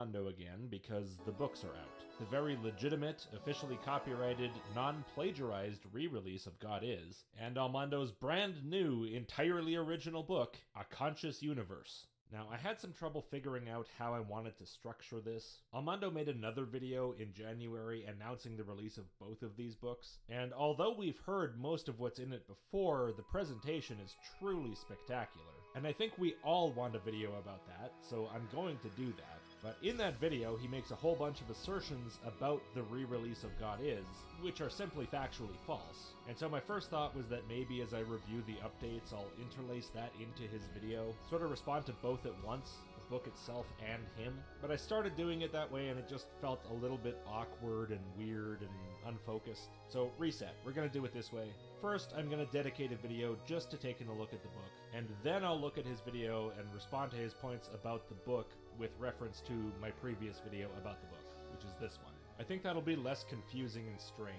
Armando again because the books are out. The very legitimate, officially copyrighted, non-plagiarized re-release of God Is, and Armando's brand new, entirely original book, A Conscious Universe. Now, I had some trouble figuring out how I wanted to structure this. Armando made another video in January announcing the release of both of these books, and although we've heard most of what's in it before, the presentation is truly spectacular. And I think we all want a video about that, so I'm going to do that. But in that video, he makes a whole bunch of assertions about the re-release of God Is, which are simply factually false. And so my first thought was that maybe as I review the updates, I'll interlace that into his video, sort of respond to both at once, the book itself and him. But I started doing it that way and it just felt a little bit awkward and weird and unfocused. So reset, we're gonna do it this way. First, I'm gonna dedicate a video just to taking a look at the book, and then I'll look at his video and respond to his points about the book with reference to my previous video about the book, which is this one. I think that'll be less confusing and strange.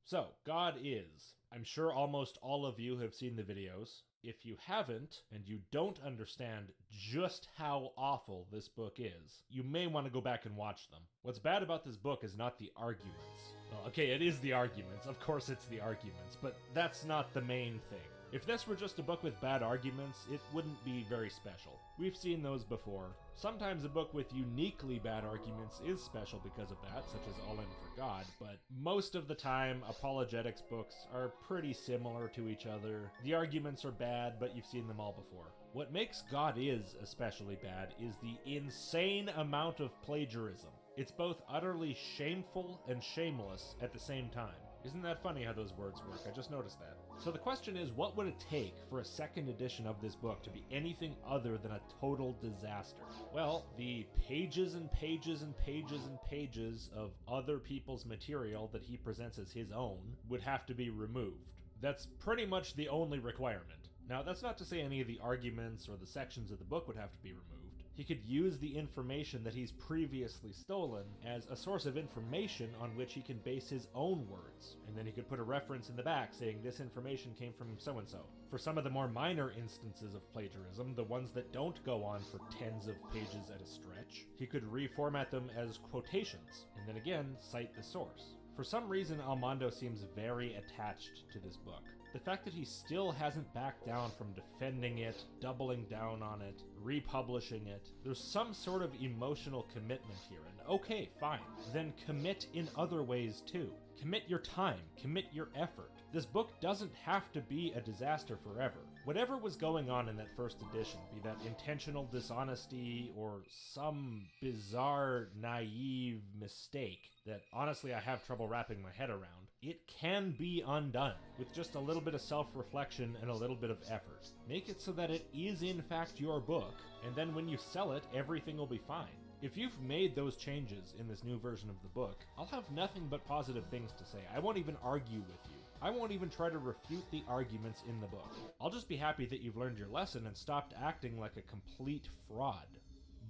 So, God Is. I'm sure almost all of you have seen the videos. If you haven't, and you don't understand just how awful this book is, you may want to go back and watch them. What's bad about this book is not the arguments. Well, okay, it is the arguments. Of course it's the arguments, but that's not the main thing. If this were just a book with bad arguments, it wouldn't be very special. We've seen those before. Sometimes a book with uniquely bad arguments is special because of that, such as All In for God, but most of the time, apologetics books are pretty similar to each other. The arguments are bad, but you've seen them all before. What makes God Is especially bad is the insane amount of plagiarism. It's both utterly shameful and shameless at the same time. Isn't that funny how those words work? I just noticed that. So the question is, what would it take for a second edition of this book to be anything other than a total disaster? Well, the pages and pages and pages and pages of other people's material that he presents as his own would have to be removed. That's pretty much the only requirement. Now, that's not to say any of the arguments or the sections of the book would have to be removed. He could use the information that he's previously stolen as a source of information on which he can base his own words. And then he could put a reference in the back saying this information came from so-and-so. For some of the more minor instances of plagiarism, the ones that don't go on for tens of pages at a stretch, he could reformat them as quotations, and then again, cite the source. For some reason, Armando seems very attached to this book. The fact that he still hasn't backed down from defending it, doubling down on it, republishing it, there's some sort of emotional commitment here, and okay, fine. Then commit in other ways too. Commit your time, commit your effort. This book doesn't have to be a disaster forever. Whatever was going on in that first edition, be that intentional dishonesty or some bizarre, naive mistake that honestly I have trouble wrapping my head around, it can be undone with just a little bit of self-reflection and a little bit of effort. Make it so that it is in fact your book, and then when you sell it, everything will be fine. If you've made those changes in this new version of the book, I'll have nothing but positive things to say. I won't even argue with you. I won't even try to refute the arguments in the book. I'll just be happy that you've learned your lesson and stopped acting like a complete fraud.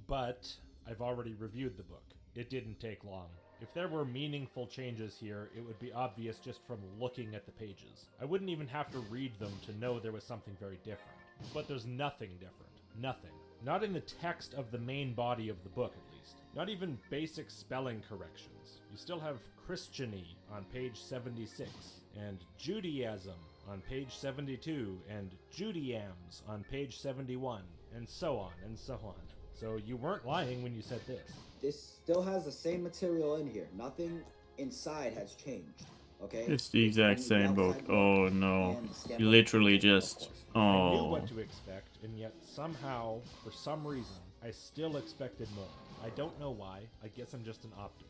But I've already reviewed the book. It didn't take long. If there were meaningful changes here, it would be obvious just from looking at the pages. I wouldn't even have to read them to know there was something very different. But there's nothing different. Nothing. Not in the text of the main body of the book, at least. Not even basic spelling corrections. You still have Christiany on page 76, and Judaism on page 72, and Judaeams on page 71, and so on and so on. So you weren't lying when you said this. This still has the same material in here. Nothing inside has changed. Okay? It's the exact same book. Oh no. You literally just... I knew Oh. what to expect, and yet somehow, for some reason, I still expected more. I don't know why. I guess I'm just an optimist.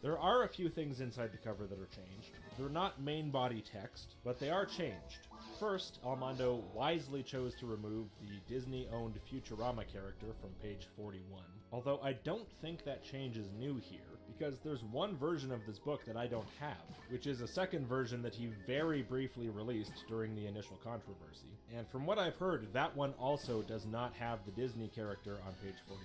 There are a few things inside the cover that are changed. They're not main body text, but they are changed. First, Armando wisely chose to remove the Disney-owned Futurama character from page 41. Although I don't think that change is new here, because there's one version of this book that I don't have, which is a second version that he very briefly released during the initial controversy. And from what I've heard, that one also does not have the Disney character on page 41.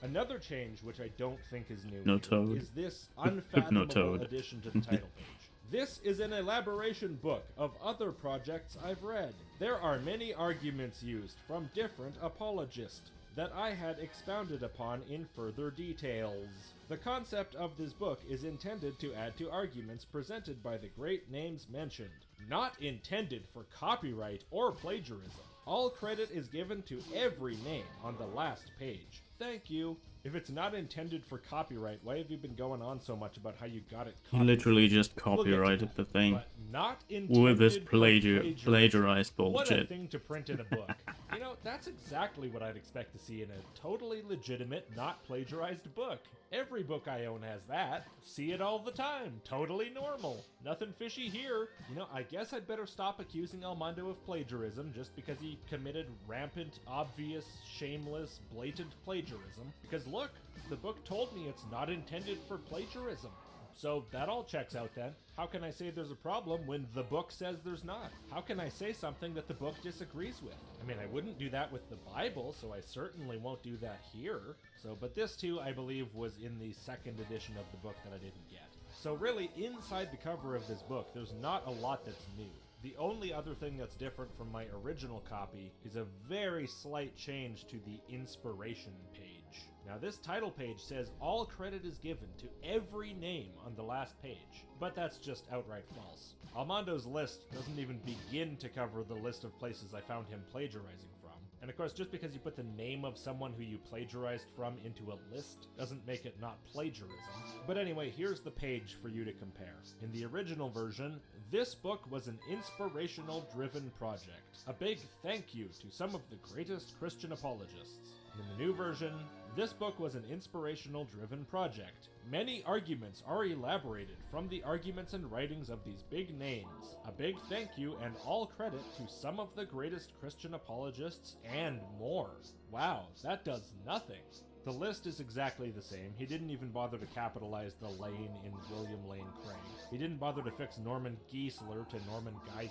Another change, which I don't think is new, No Toad. is this No unfathomable Toad. addition to the title page. This is an elaboration book of other projects I've read. There are many arguments used from different apologists. that I had expounded upon in further details. The concept of this book is intended to add to arguments presented by the great names mentioned, not intended for copyright or plagiarism. All credit is given to every name on the last page. Thank you. If it's not intended for copyright, why have you been going on so much about how you got it He copyrighted? literally just copyrighted the thing. But not intended With this for plagiarism. plagiarized What a bullshit. thing to print in a book. You know, that's exactly what I'd expect to see in a totally legitimate, not plagiarized book. Every book I own has that. See it all the time. Totally normal. Nothing fishy here. You know, I guess I'd better stop accusing Armando of plagiarism just because he committed rampant, obvious, shameless, blatant plagiarism. Because look, the book told me it's not intended for plagiarism. So that all checks out then. How can I say there's a problem when the book says there's not? How can I say something that the book disagrees with? I mean, I wouldn't do that with the Bible, so I certainly won't do that here. But this too, I believe, was in the second edition of the book that I didn't get. So really, inside the cover of this book, there's not a lot that's new. The only other thing that's different from my original copy is a very slight change to the inspiration page. Now this title page says all credit is given to every name on the last page, but that's just outright false. Armando's list doesn't even begin to cover the list of places I found him plagiarizing from. And of course, just because you put the name of someone who you plagiarized from into a list doesn't make it not plagiarism. But anyway, here's the page for you to compare. In the original version, this book was an inspirational-driven project. A big thank you to some of the greatest Christian apologists. In the new version, this book was an inspirational-driven project. Many arguments are elaborated from the arguments and writings of these big names. A big thank you and all credit to some of the greatest Christian apologists and more. Wow, that does nothing. The list is exactly the same. He didn't even bother to capitalize the Lane in William Lane Craig. He didn't bother to fix Norman Geisler to Norman Geisler.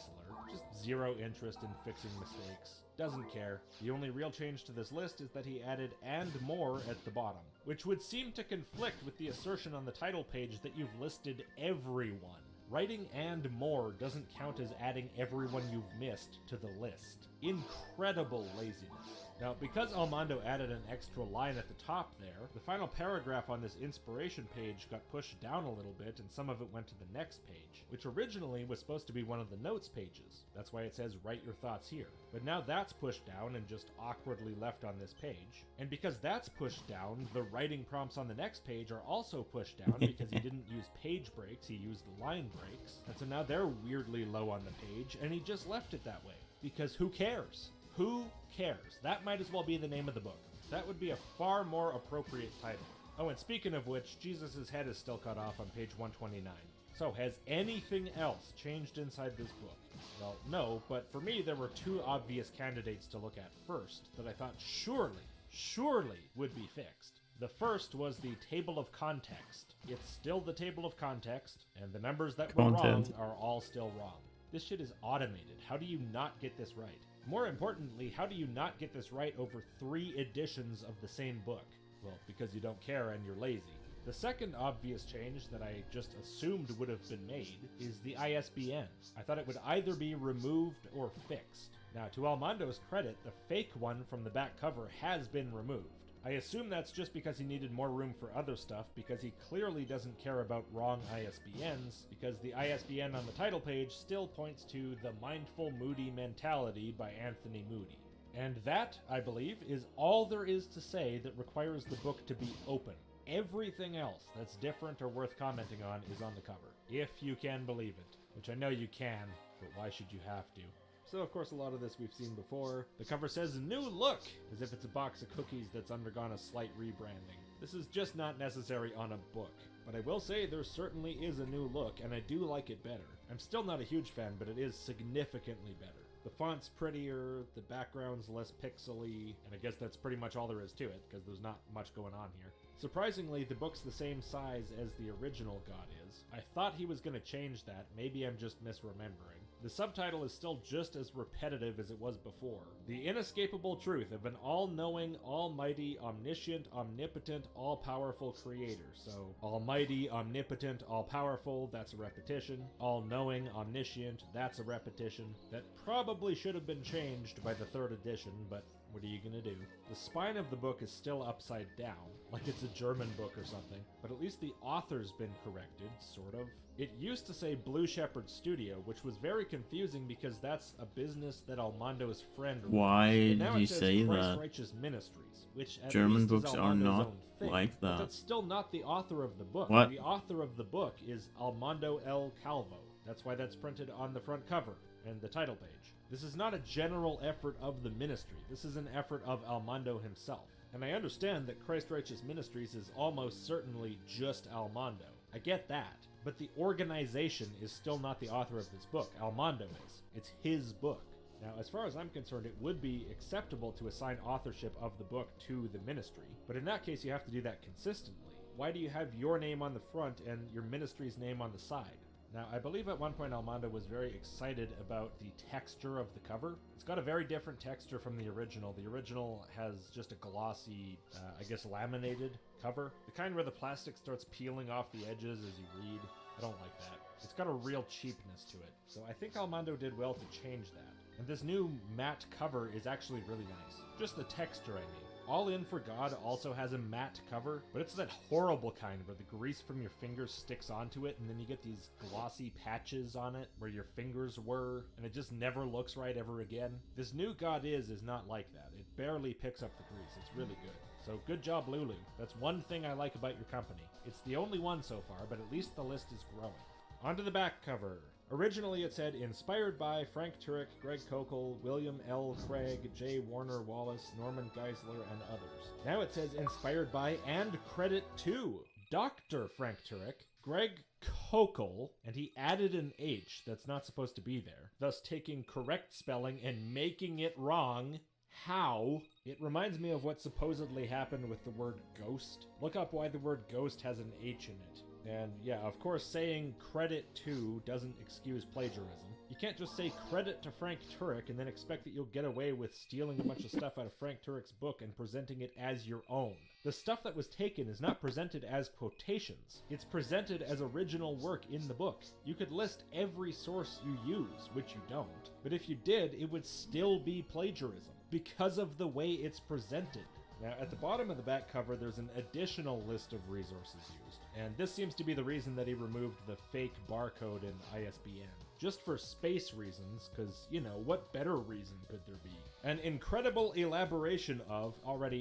Just zero interest in fixing mistakes. Doesn't care. The only real change to this list is that he added "and more" at the bottom, which would seem to conflict with the assertion on the title page that you've listed everyone. Writing "and more" doesn't count as adding everyone you've missed to the list. Incredible laziness. Now, because Armando added an extra line at the top there, the final paragraph on this inspiration page got pushed down a little bit and some of it went to the next page, which originally was supposed to be one of the notes pages. That's why it says "write your thoughts here." But now that's pushed down and just awkwardly left on this page. And because that's pushed down, the writing prompts on the next page are also pushed down because he didn't use page breaks, he used line breaks. And so now they're weirdly low on the page, and he just left it that way. Because who cares? Who cares? That might as well be the name of the book. That would be a far more appropriate title. Oh, and speaking of which, Jesus' head is still cut off on page 129. So, has anything else changed inside this book? Well, no, but for me there were two obvious candidates to look at first that I thought surely would be fixed. The first was the table of context. It's still the table of context, and the numbers that were wrong are all still wrong. This shit is automated. How do you not get this right? More importantly, how do you not get this right over 3 editions of the same book? Well, because you don't care and you're lazy. The second obvious change that I just assumed would have been made is the ISBN. I thought it would either be removed or fixed. Now, to Armando's credit, the fake one from the back cover has been removed. I assume that's just because he needed more room for other stuff, because he clearly doesn't care about wrong ISBNs, because the ISBN on the title page still points to The Mindful Moody Mentality by Anthony Moody. And that, I believe, is all there is to say that requires the book to be open. Everything else that's different or worth commenting on is on the cover, if you can believe it, which I know you can, but why should you have to? So, of course, a lot of this we've seen before. The cover says "New Look," as if it's a box of cookies that's undergone a slight rebranding. This is just not necessary on a book, but I will say there certainly is a new look, and I do like it better. I'm still not a huge fan, but it is significantly better. The font's prettier, the background's less pixely, and I guess that's pretty much all there is to it, because there's not much going on here. Surprisingly, the book's the same size as the original God is. I thought he was going to change that, maybe I'm just misremembering. The subtitle is still just as repetitive as it was before. The inescapable truth of an all-knowing, almighty, omniscient, omnipotent, all-powerful creator. So, almighty, omnipotent, all-powerful, that's a repetition. All-knowing, omniscient, that's a repetition. That probably should have been changed by the 3rd edition, but What are you gonna do? The spine of the book is still upside down, like it's a German book or something, but at least the author's been corrected, sort of. It used to say Blue Shepherd Studio, which was very confusing because that's a business that Almondo's friend runs. Why did now you it says say Christ that? Righteous Ministries, which at German least books is are Almondo's not own thing, like but that. that's still not the author of the book. What? The author of the book is Armando L. Calvo. That's why that's printed on the front cover and the title page. This is not a general effort of the ministry. This is an effort of Armando himself. And I understand that Christ Righteous Ministries is almost certainly just Armando. I get that. But the organization is still not the author of this book. Armando is. It's his book. Now, as far as I'm concerned, it would be acceptable to assign authorship of the book to the ministry. But in that case, you have to do that consistently. Why do you have your name on the front and your ministry's name on the side? Now, I believe at one point Armando was very excited about the texture of the cover. It's got a very different texture from the original. The original has just a glossy, I guess laminated cover. The kind where the plastic starts peeling off the edges as you read. I don't like that. It's got a real cheapness to it. So I think Armando did well to change that. And this new matte cover is actually really nice. Just the texture, I mean. All In for God also has a matte cover, but it's that horrible kind where the grease from your fingers sticks onto it and then you get these glossy patches on it where your fingers were, and it just never looks right ever again. This new God is not like that. It barely picks up the grease. It's really good. So good job, Lulu. That's one thing I like about your company. It's the only one so far, but at least the list is growing. On to the back cover. Originally it said, inspired by Frank Turek, Greg Kokel, William L. Craig, J. Warner Wallace, Norman Geisler, and others. Now it says, inspired by and credit to Dr. Frank Turek, Greg Kokel, and he added an H that's not supposed to be there, thus taking correct spelling and making it wrong. How? It reminds me of what supposedly happened with the word ghost. Look up why the word ghost has an H in it. And yeah, of course, saying credit to doesn't excuse plagiarism. You can't just say credit to Frank Turek and then expect that you'll get away with stealing a bunch of stuff out of Frank Turek's book and presenting it as your own. The stuff that was taken is not presented as quotations. It's presented as original work in the book. You could list every source you use, which you don't, but if you did, it would still be plagiarism because of the way it's presented. Now, at the bottom of the back cover, there's an additional list of resources used, and this seems to be the reason that he removed the fake barcode and ISBN. Just for space reasons, because, you know, what better reason could there be? An incredible elaboration of...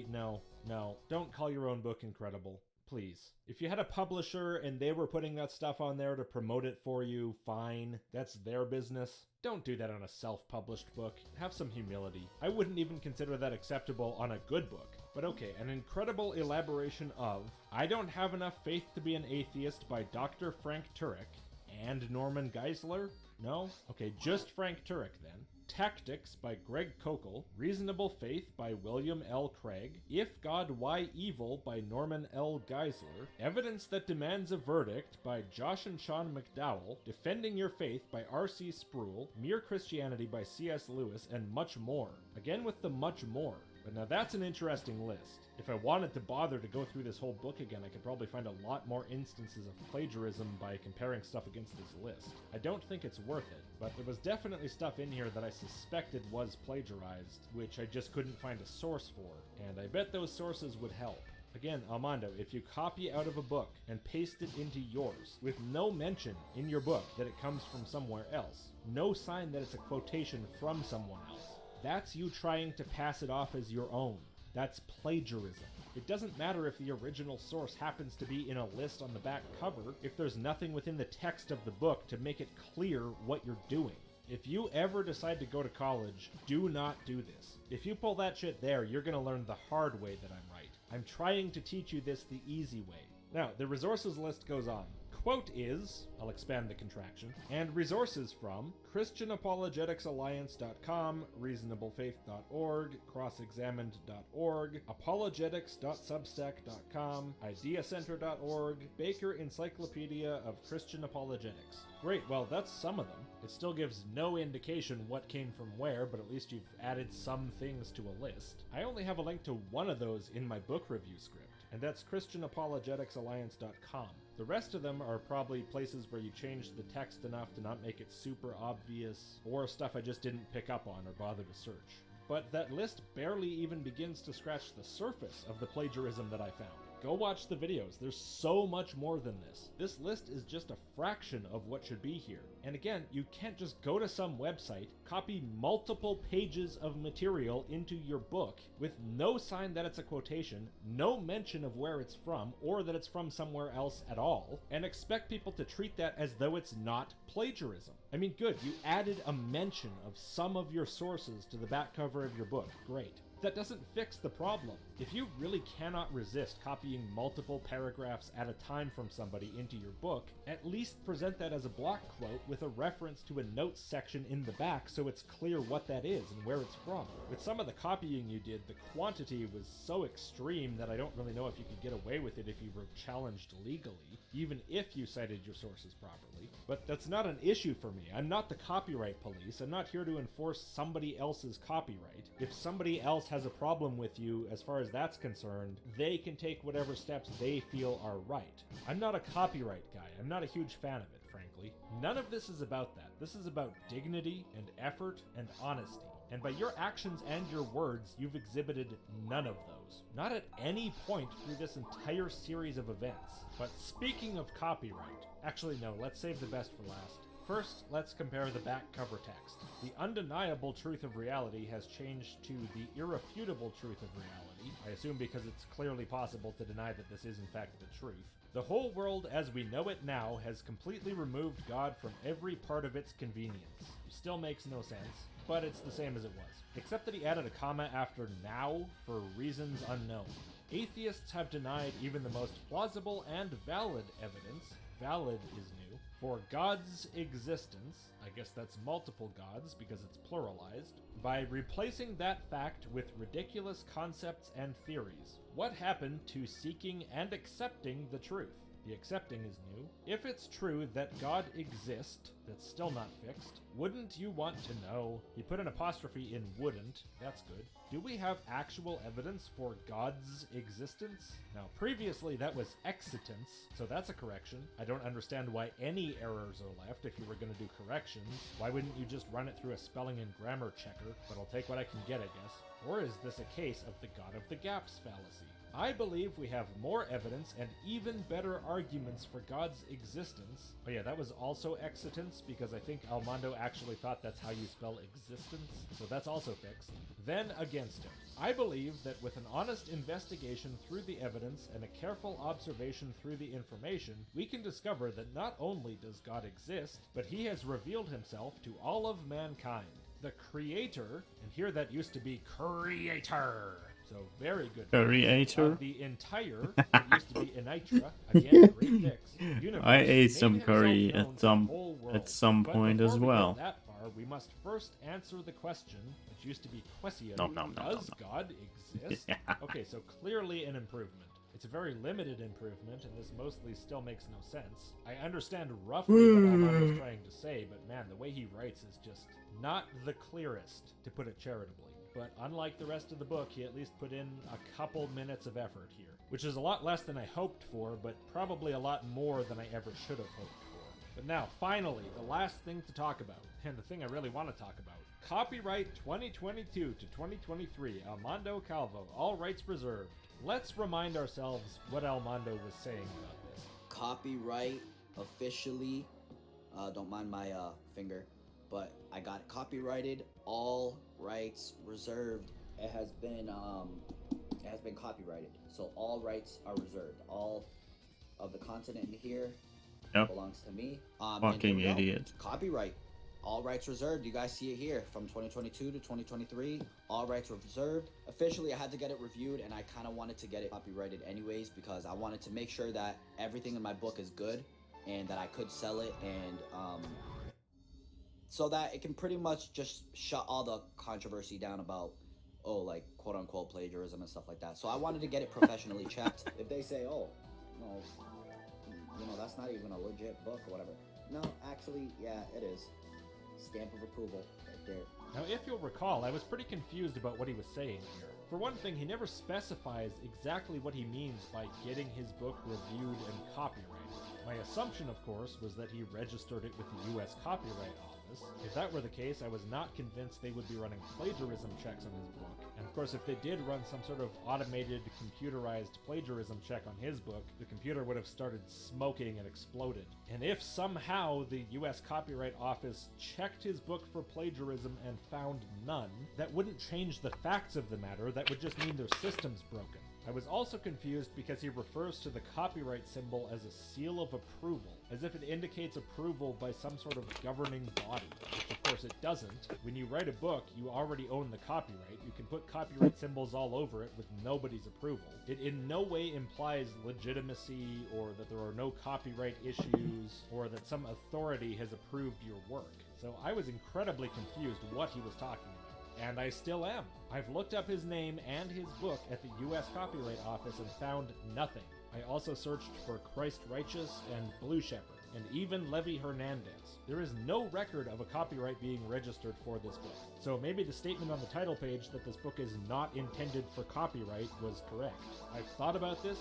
No, don't call your own book incredible. Please. If you had a publisher and they were putting that stuff on there to promote it for you, fine. That's their business. Don't do that on a self-published book. Have some humility. I wouldn't even consider that acceptable on a good book. But okay, an incredible elaboration of I Don't Have Enough Faith to Be an Atheist by Dr. Frank Turek and Norman Geisler? No? Okay, just Frank Turek then. Tactics by Greg Kokel, Reasonable Faith by William L. Craig, If God, Why Evil by Norman L. Geisler, Evidence That Demands a Verdict by Josh and Sean McDowell, Defending Your Faith by R.C. Sproul, Mere Christianity by C.S. Lewis, and much more. Again with the much more. But now that's an interesting list. If I wanted to bother to go through this whole book again, I could probably find a lot more instances of plagiarism by comparing stuff against this list. I don't think it's worth it, but there was definitely stuff in here that I suspected was plagiarized, which I just couldn't find a source for, and I bet those sources would help. Again, Armando, if you copy out of a book and paste it into yours, with no mention in your book that it comes from somewhere else, no sign that it's a quotation from someone else, that's you trying to pass it off as your own. That's plagiarism. It doesn't matter if the original source happens to be in a list on the back cover if there's nothing within the text of the book to make it clear what you're doing. If you ever decide to go to college, do not do this. If you pull that shit there, you're gonna learn the hard way that I'm right. I'm trying to teach you this the easy way. Now, the resources list goes on. Quote is, I'll expand the contraction, and resources from ChristianApologeticsAlliance.com, ReasonableFaith.org, CrossExamined.org, Apologetics.substack.com, IdeaCenter.org, Baker Encyclopedia of Christian Apologetics. Great, well that's some of them. It still gives no indication what came from where, but at least you've added some things to a list. I only have a link to one of those in my book review script, and that's ChristianApologeticsAlliance.com. The rest of them are probably places where you changed the text enough to not make it super obvious, or stuff I just didn't pick up on or bother to search. but that list barely even begins to scratch the surface of the plagiarism that I found. Go watch the videos, there's so much more than this. This list is just a fraction of what should be here. And again, you can't just go to some website, copy multiple pages of material into your book with no sign that it's a quotation, no mention of where it's from, or that it's from somewhere else at all, and expect people to treat that as though it's not plagiarism. I mean, good, you added a mention of some of your sources to the back cover of your book, great. That doesn't fix the problem. If you really cannot resist copying multiple paragraphs at a time from somebody into your book, at least present that as a block quote with a reference to a notes section in the back so it's clear what that is and where it's from. With some of the copying you did, the quantity was so extreme that I don't really know if you could get away with it if you were challenged legally, even if you cited your sources properly. But that's not an issue for me. I'm not the copyright police. I'm not here to enforce somebody else's copyright. If somebody else has a problem with you as far as that's concerned, they can take whatever steps they feel are right. I'm not a copyright guy. I'm not a huge fan of it, frankly. None of this is about that. This is about dignity and effort and honesty. And by your actions and your words, you've exhibited none of those. Not at any point through this entire series of events. But speaking of copyright, actually no, let's save the best for last. First, let's compare the back cover text. The undeniable truth of reality has changed to the irrefutable truth of reality, I assume because it's clearly possible to deny that this is in fact the truth. The whole world as we know it now has completely removed God from every part of its convenience. Still makes no sense, but it's the same as it was. Except that he added a comma after now for reasons unknown. Atheists have denied even the most plausible and valid evidence, valid is new, for God's existence, I guess that's multiple gods because it's pluralized, by replacing that fact with ridiculous concepts and theories. What happened to seeking and accepting the truth? The accepting is new. If it's true that God exists, that's still not fixed, wouldn't you want to know? He put an apostrophe in wouldn't, that's good. Do we have actual evidence for God's existence? Now, previously that was existence, so that's a correction. I don't understand why any errors are left if you were going to do corrections. Why wouldn't you just run it through a spelling and grammar checker? But I'll take what I can get, I guess. Or is this a case of the God of the gaps fallacy? I believe we have more evidence and even better arguments for God's existence. Oh yeah, that was also existence because I think Almondo actually thought that's how you spell existence, so that's also fixed. Then against it. I believe that with an honest investigation through the evidence and a careful observation through the information, we can discover that not only does God exist, but he has revealed himself to all of mankind. The creator, and here that used to be creator. So very good. Creator? The entire, it used to be Enitra, again, great fix. Universe I ate some made curry himself known at to some the whole world. at some But point before as we get well. that far, we must first answer the question, which used to be question, Nom, nom, nom, does nom, nom. God exist? Yeah. Okay, so clearly an improvement. It's a very limited improvement, and this mostly still makes no sense. I understand roughly what Almondo's trying to say, but man, the way he writes is just not the clearest, to put it charitably. But unlike the rest of the book, he at least put in a couple minutes of effort here, which is a lot less than I hoped for, but probably a lot more than I ever should have hoped for. But now, finally, the last thing to talk about, and the thing I really want to talk about. Copyright 2022 to 2023, Almondo Calvo, all rights reserved. Let's remind ourselves what Almondo was saying about this. Copyright officially, don't mind my finger, but I got it copyrighted, all rights reserved. It has been copyrighted, so all rights are reserved. All of the content in here belongs to me. Fucking idiot. Copyright, all rights reserved. You guys see it here from 2022 to 2023. All rights reserved. Officially, I had to get it reviewed, and I kind of wanted to get it copyrighted anyways because I wanted to make sure that everything in my book is good and that I could sell it, and so that it can pretty much just shut all the controversy down about, like quote-unquote plagiarism and stuff like that. So I wanted to get it professionally checked. If they say, oh, no, that's not even a legit book or whatever. No, actually, yeah, it is. Stamp of approval right there. Now, if you'll recall, I was pretty confused about what he was saying here. For one thing, he never specifies exactly what he means by getting his book reviewed and copyrighted. My assumption, of course, was that he registered it with the U.S. Copyright Office. office. If that were the case, I was not convinced they would be running plagiarism checks on his book. And of course, if they did run some sort of automated, computerized plagiarism check on his book, the computer would have started smoking and exploded. And if somehow the US Copyright Office checked his book for plagiarism and found none, that wouldn't change the facts of the matter, that would just mean their system's broken. I was also confused because he refers to the copyright symbol as a seal of approval, as if it indicates approval by some sort of governing body, which of course it doesn't. When you write a book, you already own the copyright. You can put copyright symbols all over it with nobody's approval. It in no way implies legitimacy, or that there are no copyright issues, or that some authority has approved your work. So I was incredibly confused what he was talking about. And I still am. I've looked up his name and his book at the US Copyright Office and found nothing. I also searched for Christ Righteous and Blue Shepherd, and even Levi Hernandez. There is no record of a copyright being registered for this book. So maybe the statement on the title page that this book is not intended for copyright was correct. I've thought about this,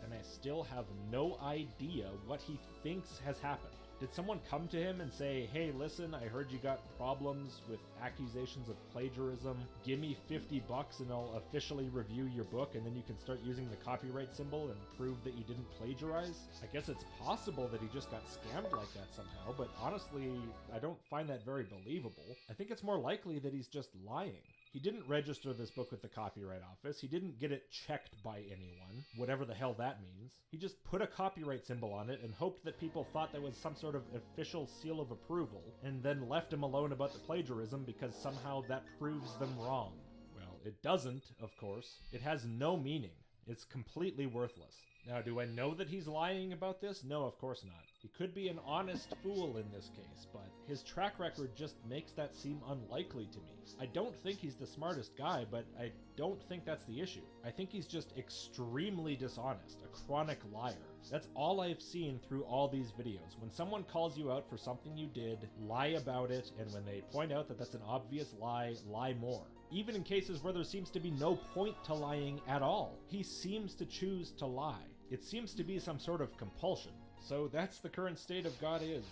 and I still have no idea what he thinks has happened. Did someone come to him and say, hey, listen, I heard you got problems with accusations of plagiarism. Give me $50 and I'll officially review your book, and then you can start using the copyright symbol and prove that you didn't plagiarize? I guess it's possible that he just got scammed like that somehow, but honestly, I don't find that very believable. I think it's more likely that he's just lying. He didn't register this book with the Copyright Office. He didn't get it checked by anyone, whatever the hell that means. He just put a copyright symbol on it and hoped that people thought that was some sort of official seal of approval, and then left him alone about the plagiarism because somehow that proves them wrong. Well, it doesn't, of course. It has no meaning. It's completely worthless. Now, do I know that he's lying about this? No, of course not. He could be an honest fool in this case, but his track record just makes that seem unlikely to me. I don't think he's the smartest guy, but I don't think that's the issue. I think he's just extremely dishonest, a chronic liar. That's all I've seen through all these videos. When someone calls you out for something you did, lie about it, and when they point out that that's an obvious lie, lie more. Even in cases where there seems to be no point to lying at all, he seems to choose to lie. It seems to be some sort of compulsion. So that's the current state of God is.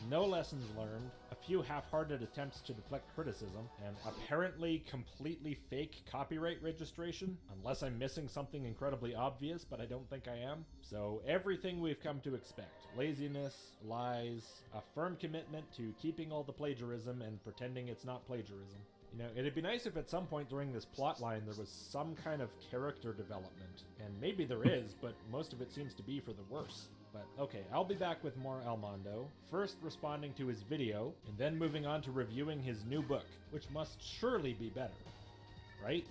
No lessons learned, a few half-hearted attempts to deflect criticism, and apparently completely fake copyright registration, unless I'm missing something incredibly obvious, but I don't think I am. So everything we've come to expect. Laziness, lies, a firm commitment to keeping all the plagiarism and pretending it's not plagiarism. You know, it'd be nice if at some point during this plotline there was some kind of character development. And maybe there is, but most of it seems to be for the worse. But okay, I'll be back with more Almondo, first responding to his video, and then moving on to reviewing his new book, which must surely be better, right?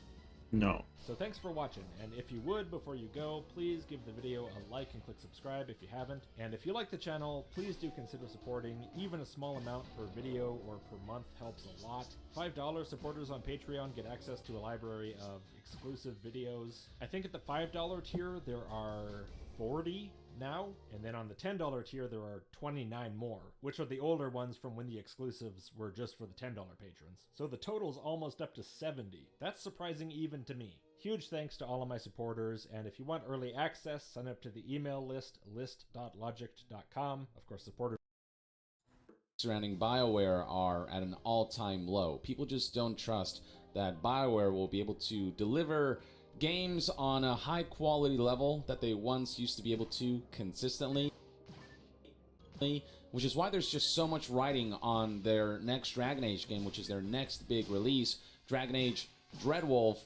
No. So thanks for watching, and if you would, before you go, please give the video a like and click subscribe if you haven't. And if you like the channel, please do consider supporting. Even a small amount per video or per month helps a lot. $5 supporters on Patreon get access to a library of exclusive videos. I think at the $5 tier there are 40 now, and then on the $10 tier there are 29 more, which are the older ones from when the exclusives were just for the $10 patrons. So the total's almost up to 70. That's surprising even to me. Huge thanks to all of my supporters, and if you want early access, sign up to the email list, list.logic.com. Of course, supporters surrounding BioWare are at an all-time low. People just don't trust that BioWare will be able to deliver games on a high quality level that they once used to be able to consistently, which is why there's just so much riding on their next Dragon Age game, which is their next big release, Dragon Age Dreadwolf.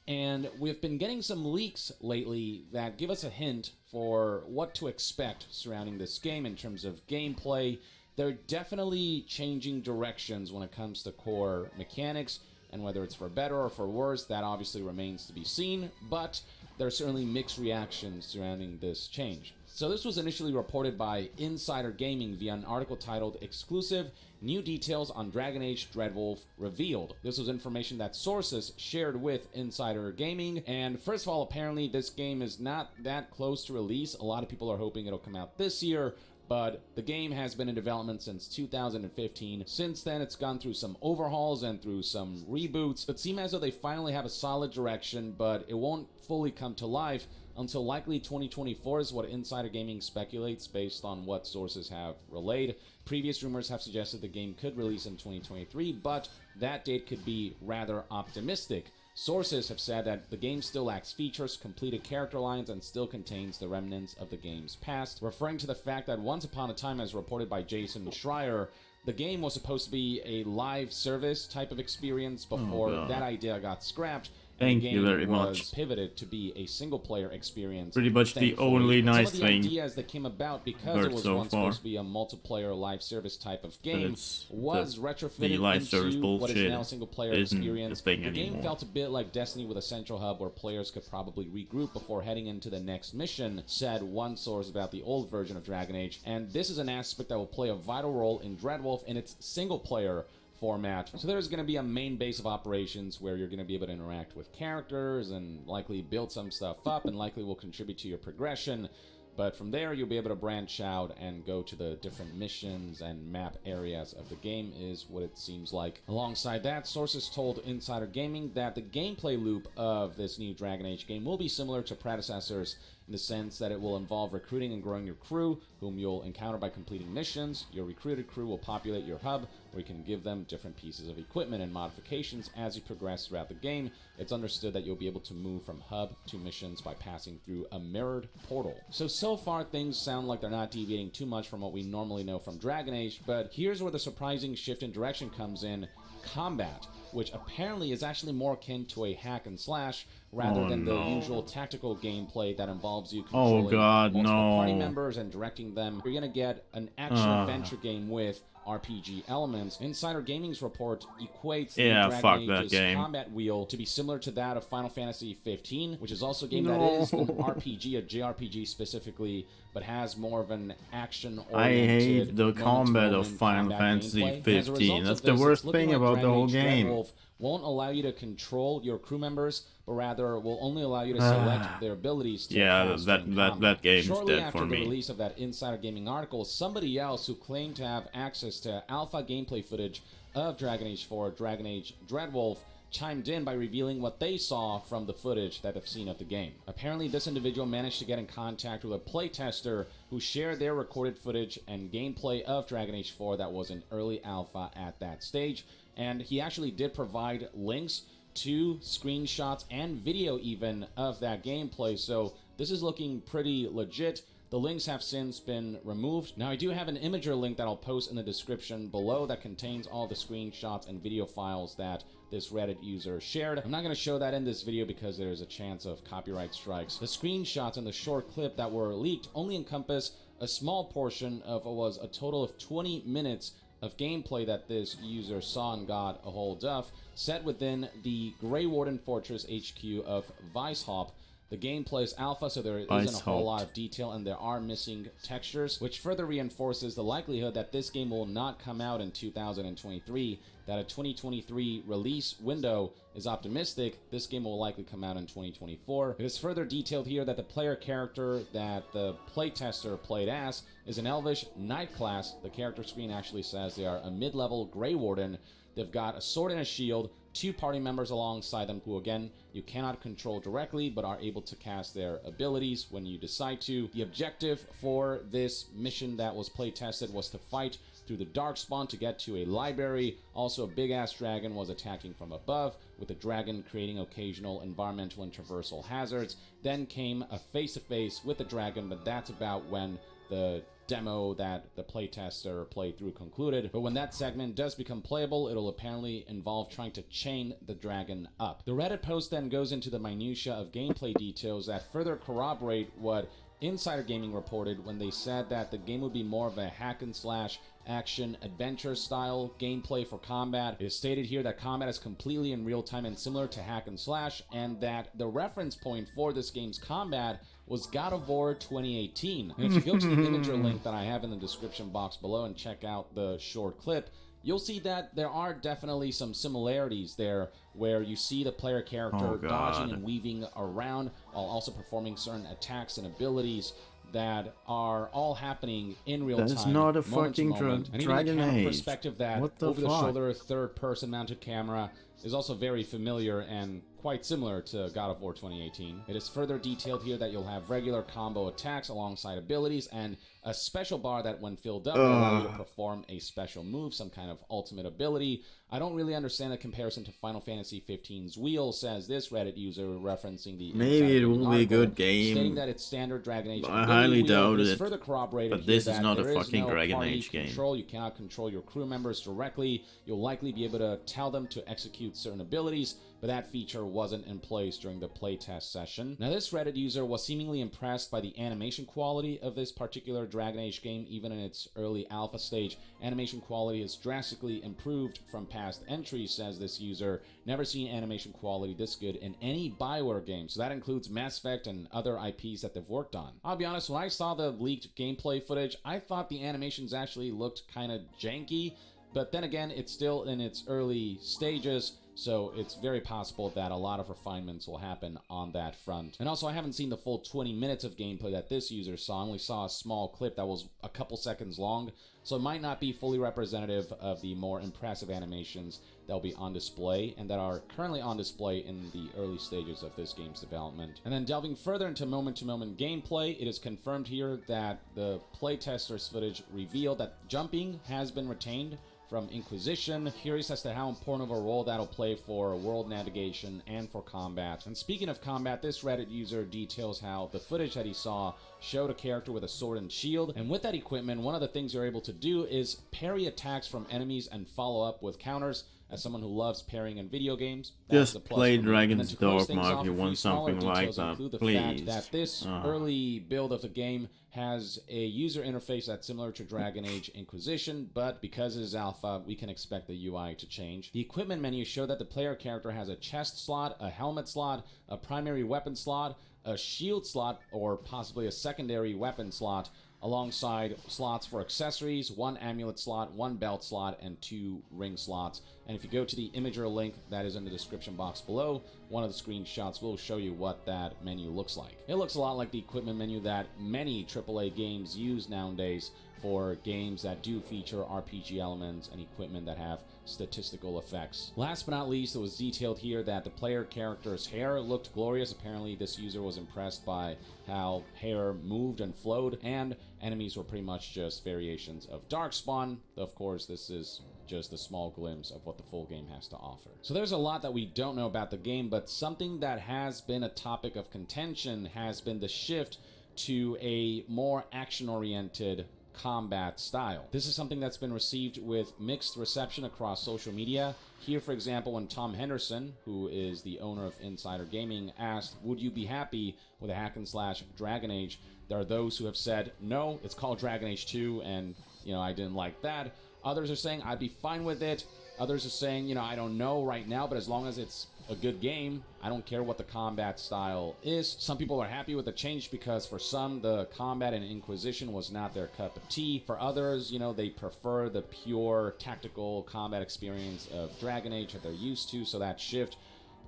And we've been getting some leaks lately that give us a hint for what to expect surrounding this game in terms of gameplay. They're definitely changing directions when it comes to core mechanics, and whether it's for better or for worse, that obviously remains to be seen, but there are certainly mixed reactions surrounding this change. So this was initially reported by Insider Gaming via an article titled "Exclusive New Details on Dragon Age Dreadwolf Revealed." This was information that sources shared with Insider Gaming, and first of all, apparently this game is not that close to release. A lot of people are hoping it'll come out this year, but the game has been in development since 2015. Since then, it's gone through some overhauls and through some reboots. It seems as though they finally have a solid direction, but it won't fully come to life until likely 2024 is what Insider Gaming speculates based on what sources have relayed. Previous rumors have suggested the game could release in 2023, but that date could be rather optimistic. Sources have said that the game still lacks features, completed character lines, and still contains the remnants of the game's past, referring to the fact that once upon a time, as reported by Jason Schreier, the game was supposed to be a live service type of experience before that idea got scrapped. Thank you very was much. Pivoted to be a single-player experience. Pretty much the thankfully. only nice Some of the thing ideas that came about because it was so once far. supposed to be a multiplayer live service type of game was the retrofitted live service into what is bullshit now a single-player isn't experience. a thing The game anymore. felt a bit like Destiny with a central hub where players could probably regroup before heading into the next mission, said one source about the old version of Dragon Age. And this is an aspect that will play a vital role in Dreadwolf in its single-player format. So there's going to be a main base of operations where you're going to be able to interact with characters and likely build some stuff up and likely will contribute to your progression. But from there, you'll be able to branch out and go to the different missions and map areas of the game, is what it seems like. Alongside that, sources told Insider Gaming that the gameplay loop of this new Dragon Age game will be similar to predecessors in the sense that it will involve recruiting and growing your crew, whom you'll encounter by completing missions. Your recruited crew will populate your hub, where you can give them different pieces of equipment and modifications as you progress throughout the game. It's understood that you'll be able to move from hub to missions by passing through a mirrored portal. So far things sound like they're not deviating too much from what we normally know from Dragon Age, but here's where the surprising shift in direction comes in: combat, which apparently is actually more akin to a hack and slash rather than the usual tactical gameplay that involves you controlling multiple party members and directing them. You're going to get an action-adventure game with RPG elements. Insider Gaming's report equates the Dragon Age's combat wheel to be similar to that of Final Fantasy 15, which is also a game that is an RPG, a JRPG specifically, but has more of an action-oriented. I hate the combat of Final Fantasy 15. That's the worst thing about the whole game. Won't allow you to control your crew members, but rather will only allow you to select their abilities to that game's Shortly dead after for the me. release of that Insider Gaming article, somebody else who claimed to have access to alpha gameplay footage of Dragon Age 4, Dragon Age Dreadwolf, chimed in by revealing what they saw from the footage that they've seen of the game. Apparently, this individual managed to get in contact with a playtester who shared their recorded footage and gameplay of Dragon Age 4 that was in early alpha at that stage, and he actually did provide links to screenshots and video even of that gameplay, so this is looking pretty legit. The links have since been removed. Now, I do have an Imager link that I'll post in the description below that contains all the screenshots and video files that this Reddit user shared. I'm not going to show that in this video because there's a chance of copyright strikes. The screenshots and the short clip that were leaked only encompass a small portion of what was a total of 20 minutes of gameplay that this user saw and got a hold of, set within the Grey Warden Fortress HQ of Weishaupt. The gameplay is alpha, so there isn't a whole lot of detail, and there are missing textures, which further reinforces the likelihood that this game will not come out in 2023, that a 2023 release window is optimistic. This game will likely come out in 2024. It is further detailed here that the player character that the playtester played as is an Elvish Knight class. The character screen actually says they are a mid-level Grey Warden. They've got a sword and a shield, 2 party members alongside them who, again, you cannot control directly but are able to cast their abilities when you decide to. The objective for this mission that was play-tested was to fight through the Darkspawn to get to a library. Also, a big-ass dragon was attacking from above, with the dragon creating occasional environmental and traversal hazards. Then came a face-to-face with the dragon, but that's about when the demo that the playtester played through concluded. But when that segment does become playable, it'll apparently involve trying to chain the dragon up. The Reddit post then goes into the minutia of gameplay details that further corroborate what Insider Gaming reported when they said that the game would be more of a hack and slash action adventure style gameplay for combat. It is stated here that combat is completely in real time and similar to hack and slash, and that the reference point for this game's combat was God of War 2018. And if you go to the Imager link that I have in the description box below and check out the short clip, you'll see that there are definitely some similarities there where you see the player character dodging and weaving around while also performing certain attacks and abilities. that are all happening in real time. That's not a moment to fucking moment. And even the Dragon camera Age. perspective, that What the over-the-shoulder third-person mounted camera, is also very familiar and quite similar to God of War 2018. It is further detailed here that you'll have regular combo attacks alongside abilities and a special bar that when filled up will allow you to perform a special move, some kind of ultimate ability. I don't really understand the comparison to Final Fantasy 15's Wheel, says this Reddit user referencing the Maybe it will be a good game. stating that it's standard Dragon Age. I highly doubt it. Further corroborated But this here is that not a there is fucking no Dragon party Age game. control. You cannot control your crew members directly. You'll likely be able to tell them to execute certain abilities, but that feature wasn't in place during the playtest session. Now, this Reddit user was seemingly impressed by the animation quality of this particular Dragon Age game. Even in its early alpha stage, animation quality is drastically improved from past entries, says this user. Never seen animation quality this good in any BioWare game, so that includes Mass Effect and other IPs that they've worked on. I'll be honest, when I saw the leaked gameplay footage, I thought the animations actually looked kind of janky, but then again, it's still in its early stages, so it's very possible that a lot of refinements will happen on that front. And also, I haven't seen the full 20 minutes of gameplay that this user saw. I only saw a small clip that was a couple seconds long, so it might not be fully representative of the more impressive animations that will be on display and that are currently on display in the early stages of this game's development. And then delving further into moment-to-moment gameplay, it is confirmed here that the playtester's footage revealed that jumping has been retained from Inquisition. Curious as to how important of a role that'll play for world navigation and for combat. And speaking of combat, this Reddit user details how the footage that he saw showed a character with a sword and shield, and with that equipment, one of the things you're able to do is parry attacks from enemies and follow up with counters. As someone who loves parrying in video games, that's just a plus play for me. Dragon's Dogma Off, if you a few want smaller something like details that, include the please. fact that this early build of the game has a user interface that's similar to Dragon Age Inquisition, but because it is alpha, we can expect the UI to change. The equipment menu showed that the player character has a chest slot, a helmet slot, a primary weapon slot, a shield slot, or possibly a secondary weapon slot, alongside slots for accessories, one amulet slot, one belt slot, and 2 ring slots. And if you go to the imager link that is in the description box below, one of the screenshots will show you what that menu looks like. It looks a lot like the equipment menu that many AAA games use nowadays for games that do feature RPG elements and equipment that have statistical effects. Last but not least, it was detailed here that the player character's hair looked glorious. Apparently, this user was impressed by how hair moved and flowed, and enemies were pretty much just variations of Darkspawn. Of course, this is just a small glimpse of what the full game has to offer. So there's a lot that we don't know about the game, but something that has been a topic of contention has been the shift to a more action-oriented combat style. This is something that's been received with mixed reception across social media. Here, for example, when Tom Henderson, who is the owner of Insider Gaming, asked, would you be happy with a hack and slash Dragon Age? There are those who have said, no, it's called Dragon Age 2, and, I didn't like that. Others are saying, I'd be fine with it. Others are saying, I don't know right now, but as long as it's a good game, I don't care what the combat style is. Some people are happy with the change because for some, the combat in Inquisition was not their cup of tea. For others, they prefer the pure tactical combat experience of Dragon Age that they're used to, so that shift,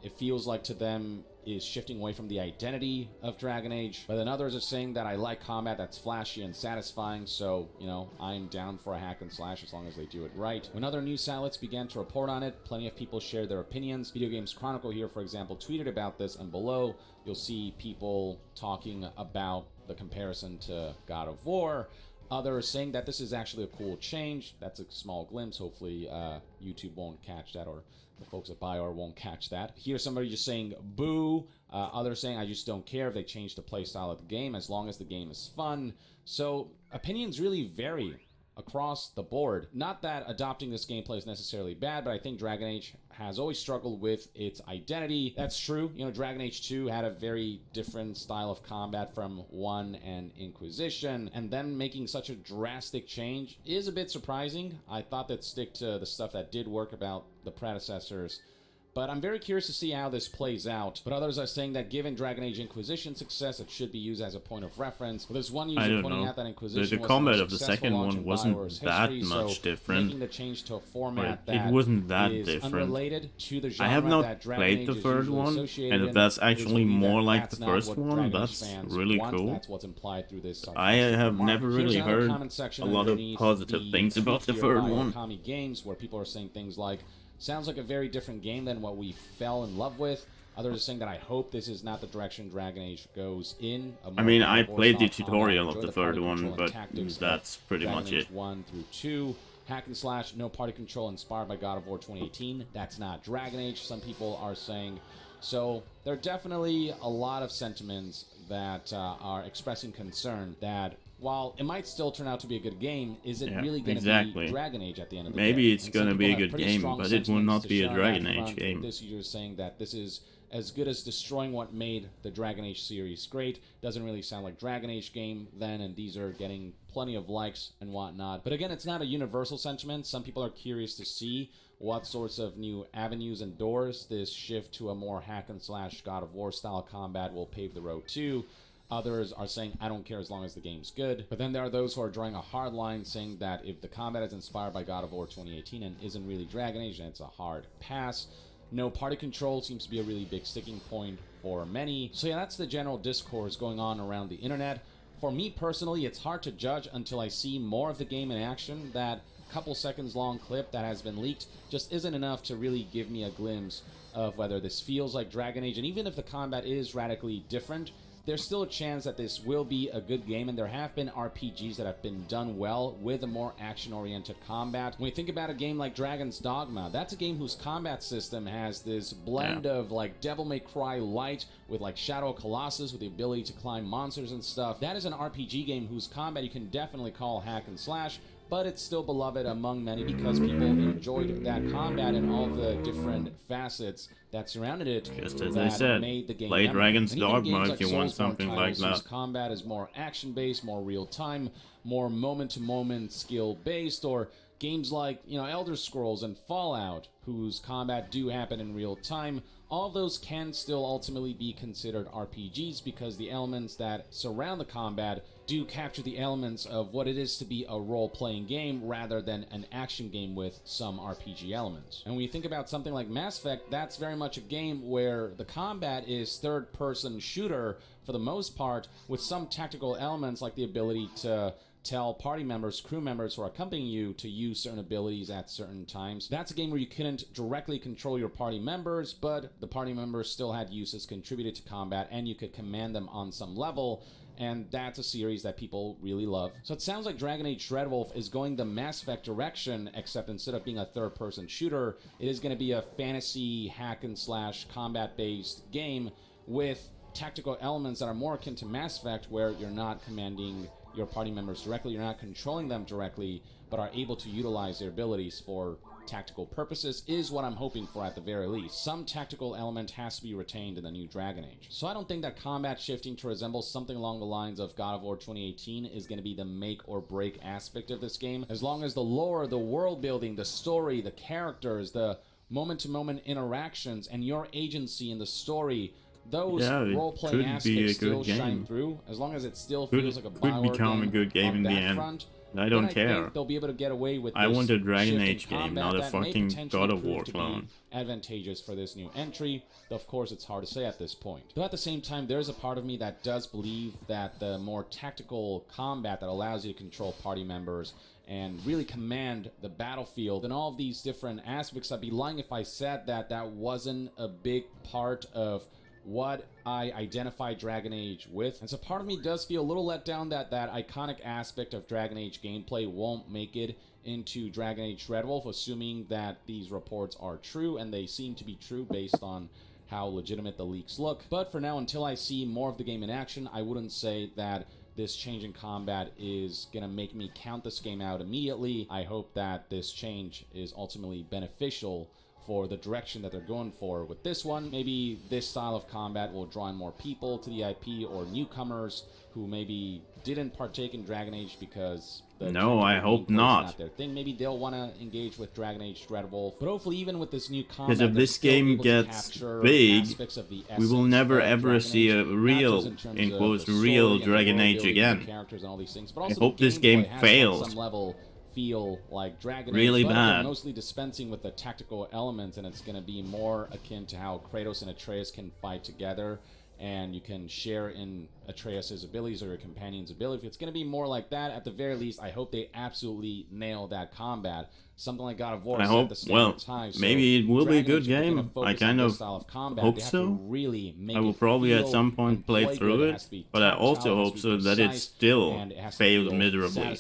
it feels like to them, is shifting away from the identity of Dragon Age. But then others are saying that I like combat that's flashy and satisfying, so, I'm down for a hack and slash as long as they do it right. When other news outlets began to report on it, plenty of people shared their opinions. Video Games Chronicle here, for example, tweeted about this, and below you'll see people talking about the comparison to God of War. Others saying that this is actually a cool change. That's a small glimpse. Hopefully YouTube won't catch that, or the folks at BioWare won't catch that. Here's somebody just saying boo. Others saying I just don't care if they change the playstyle of the game as long as the game is fun. So opinions really vary across the board. Not that adopting this gameplay is necessarily bad, but I think Dragon Age has always struggled with its identity. That's true. Dragon Age 2 had a very different style of combat from 1 and Inquisition, and them making such a drastic change is a bit surprising. I thought they'd stick to the stuff that did work about the predecessors, But I'm very curious to see how this plays out. But others are saying that given Dragon Age Inquisition success, it should be used as a point of reference. But there's one user pointing out that Inquisition the combat of the second one wasn't that much different. Making the change to a format that it wasn't that is different. Unrelated to the genre I have not that Dragon played Age the is third usually one, associated and if that's in, actually more like the not first what one, Dragon Age that's fans really want. cool. That's what's implied through this. I have never really Here's another heard comment section a lot of underneath positive the things about the tweet third here by one. Okami Games, where people are saying things like, sounds like a very different game than what we fell in love with. Others are saying that I hope this is not the direction Dragon Age goes in. I mean, I played the tutorial of the third one, but that's pretty much it. 1 through 2. Hack and slash, no party control, inspired by God of War 2018. That's not Dragon Age, some people are saying. So there are definitely a lot of sentiments that are expressing concern that while it might still turn out to be a good game, is it really going to be Dragon Age at the end of the day? Maybe it's going to be a good game, but it will not be a Dragon Age game. This user is saying that this is as good as destroying what made the Dragon Age series great. Doesn't really sound like Dragon Age game then, and these are getting plenty of likes and whatnot. But again, it's not a universal sentiment. Some people are curious to see what sorts of new avenues and doors this shift to a more hack and slash God of War style combat will pave the road to. Others are saying, I don't care as long as the game's good. But then there are those who are drawing a hard line, saying that if the combat is inspired by God of War 2018 and isn't really Dragon Age, then it's a hard pass. No party control seems to be a really big sticking point for many. So yeah, that's the general discourse going on around the internet. For me personally, it's hard to judge until I see more of the game in action. That couple seconds long clip that has been leaked just isn't enough to really give me a glimpse of whether this feels like Dragon Age. And even if the combat is radically different, there's still a chance that this will be a good game, and there have been RPGs that have been done well with a more action-oriented combat. When you think about a game like Dragon's Dogma, that's a game whose combat system has this blend of like Devil May Cry light with like Shadow of Colossus with the ability to climb monsters and stuff. That is an RPG game whose combat you can definitely call hack and slash, but it's still beloved among many because people enjoyed that combat and all the different facets that surrounded it. Just as I said, made the game play Dragon's Dogma like if you want something like that. Combat is more action-based, more real-time, more moment-to-moment skill-based, or games like, Elder Scrolls and Fallout, whose combat do happen in real time. All of those can still ultimately be considered RPGs because the elements that surround the combat do capture the elements of what it is to be a role-playing game rather than an action game with some RPG elements. And when you think about something like Mass Effect, that's very much a game where the combat is third-person shooter for the most part, with some tactical elements like the ability to tell party members, crew members who are accompanying you to use certain abilities at certain times. That's a game where you couldn't directly control your party members, but the party members still had uses contributed to combat, and you could command them on some level, and that's a series that people really love. So it sounds like Dragon Age Dreadwolf is going the Mass Effect direction, except instead of being a third-person shooter, it is going to be a fantasy hack-and-slash combat-based game with tactical elements that are more akin to Mass Effect, where you're not commanding your party members directly, you're not controlling them directly, but are able to utilize their abilities for tactical purposes, is what I'm hoping for at the very least. Some tactical element has to be retained in the new Dragon Age. So I don't think that combat shifting to resemble something along the lines of God of War 2018 is going to be the make or break aspect of this game. As long as the lore, the world building, the story, the characters, the moment-to-moment interactions, and your agency in the story, those role-playing aspects still shine through. As long as it still feels like a Bioware could become a good game in the end. I don't care. Think they'll be able to get away with I this want a Dragon shift in Age game, combat not a that may fucking potentially God of prove War to be clone. advantageous for this new entry. Though of course it's hard to say at this point. But at the same time, there's a part of me that does believe that the more tactical combat that allows you to control party members and really command the battlefield and all of these different aspects, I'd be lying if I said that that wasn't a big part of what I identify Dragon Age with. And so part of me does feel a little let down that that iconic aspect of Dragon Age gameplay won't make it into Dragon Age Dreadwolf, assuming that these reports are true, and they seem to be true based on how legitimate the leaks look. But for now, until I see more of the game in action, I wouldn't say that this change in combat is going to make me count this game out immediately. I hope that this change is ultimately beneficial for the direction that they're going for with this one. Maybe this style of combat will draw in more people to the IP, or newcomers who maybe didn't partake in Dragon Age because no, I hope not. Their thing. Maybe they'll want to engage with DragonAge Dreadwolf. But hopefully, even with this new combat, because if this game gets big, we will never ever see a real, in quotes, real Dragon Age again. I hope this game fails. Some level feel like Dragon really Age, bad. Mostly dispensing with the tactical elements, and it's going to be more akin to how Kratos and Atreus can fight together, and you can share in Atreus' abilities or your companion's ability. If it's going to be more like that, at the very least, I hope they absolutely nail that combat. Something like God of War. I hope, well, maybe it will be a good game. I kind of hope so. Really I will probably at some point play through it, but I also hope so that it still failed miserably,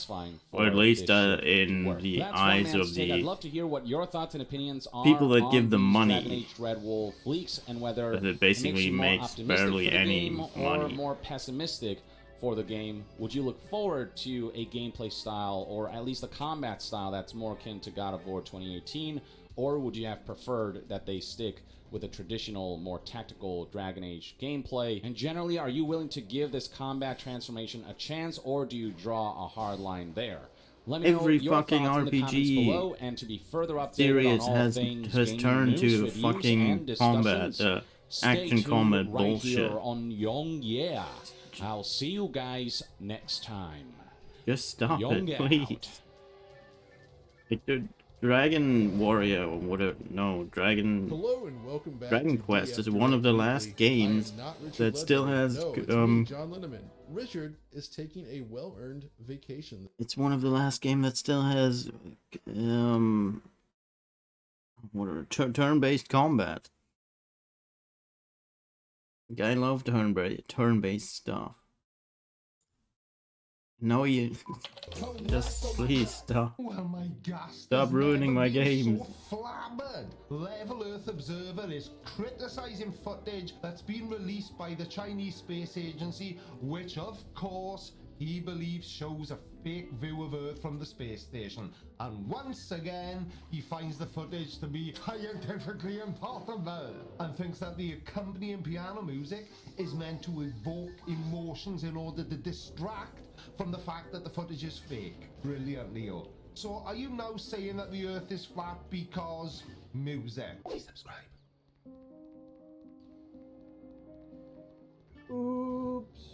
or at least in the eyes of the people that give them money, but it basically makes barely any money. More pessimistic for the game. Would you look forward to a gameplay style, or at least a combat style, that's more akin to God of War 2018, or would you have preferred that they stick with a traditional, more tactical Dragon Age gameplay? And generally, are you willing to give this combat transformation a chance, or do you draw a hard line there? Let me know your fucking thoughts in the comments RPG below, and to be further updated on all things has turned news, to fucking combat, action combat right bullshit. Here on Young Yeah. I'll see you guys next time. Just stop Young it, please. Like the Dragon Warrior, or whatever. No, Dragon. Hello and welcome back. Dragon Quest is one of the last games that still has. John Lindemann. Richard is taking a well-earned vacation. It's one of the last game that still has turn-based combat. I love turn-based stuff. No, you just please stop. Well, my gosh, Stop ruining my games. So flabbered. Level Earth Observer is criticizing footage that's been released by the Chinese Space Agency, which of course he believes shows a fake view of Earth from the space station. And once again, he finds the footage to be scientifically impossible, and thinks that the accompanying piano music is meant to evoke emotions in order to distract from the fact that the footage is fake. Brilliant, Leo. So are you now saying that the Earth is flat because music? Please subscribe. Oops.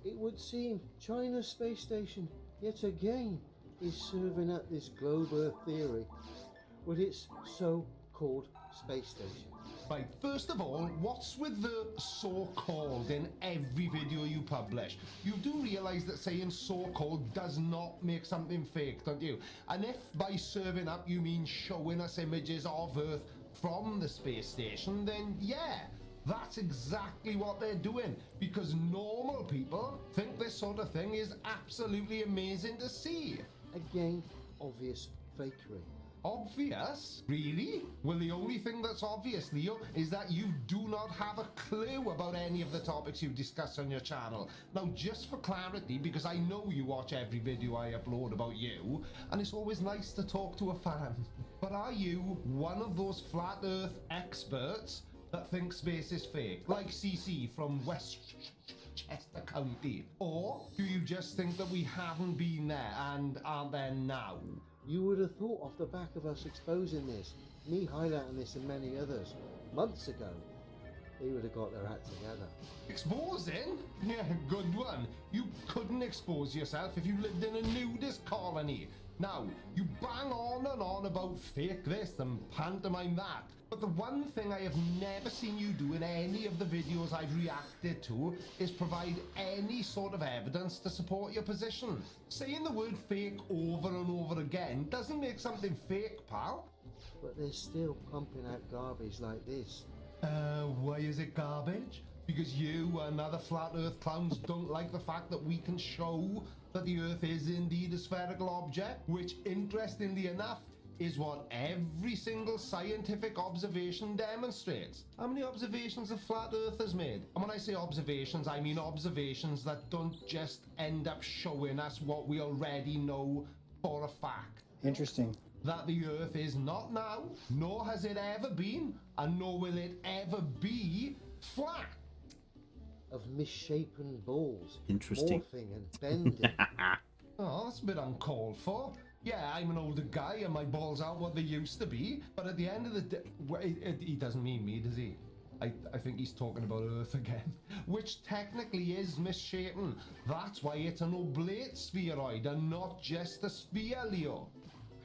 It would seem China's space station, yet again, is serving up this globe Earth theory with its so-called space station. Right, first of all, what's with the so-called in every video you publish? You do realise that saying so-called does not make something fake, don't you? And if by serving up you mean showing us images of Earth from the space station, then yeah, that's exactly what they're doing, because normal people think this sort of thing is absolutely amazing to see. Again, obvious fakery. Obvious? Really? Well, the only thing that's obvious, Leo, is that you do not have a clue about any of the topics you discuss on your channel. Now, just for clarity, because I know you watch every video I upload about you, and it's always nice to talk to a fan, but are you one of those flat Earth experts that think space is fake, like CC from Westchester County? Or do you just think that we haven't been there and aren't there now? You would have thought off the back of us exposing this, me highlighting this and many others, months ago, they would have got their act together. Exposing? Yeah, good one. You couldn't expose yourself if you lived in a nudist colony. Now, you bang on and on about fake this and pantomime that, but the one thing I have never seen you do in any of the videos I've reacted to is provide any sort of evidence to support your position. Saying the word fake over and over again doesn't make something fake, pal. But they're still pumping out garbage like this. Why is it garbage? Because you and other flat earth clowns don't like the fact that we can show that the earth is indeed a spherical object, which interestingly enough is what every single scientific observation demonstrates. How many observations have flat earthers made? And when I say observations, I mean observations that don't just end up showing us what we already know for a fact. Interesting. that the Earth is not now, nor has it ever been, and nor will it ever be, flat. Of misshapen balls, Interesting. morphing and bending. Oh, that's a bit uncalled for. Yeah, I'm an older guy and my balls aren't what they used to be, but at the end of the day, he doesn't mean me, does he? I think he's talking about Earth again, which technically is misshapen. That's why it's an oblate spheroid and not just a sphere, Leo.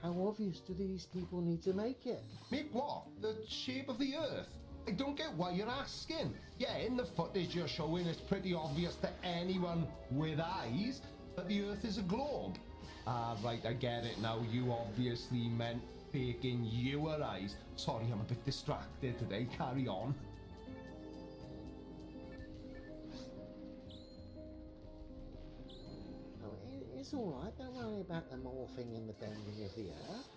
How obvious do these people need to make it? Make what? The shape of the Earth? I don't get why you're asking. Yeah, in the footage you're showing, it's pretty obvious to anyone with eyes that the Earth is a globe. Ah, right, I get it now. You obviously meant faking your eyes. Sorry, I'm a bit distracted today. Carry on. Oh, it's all right. Don't worry about the morphing and the bending of the Earth.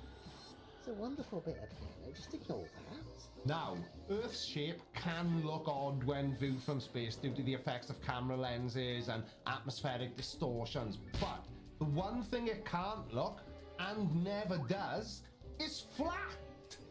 It's a wonderful bit of piano. Just ignore that. Now, Earth's shape can look odd when viewed from space due to the effects of camera lenses and atmospheric distortions, but the one thing it can't look, and never does, is flat.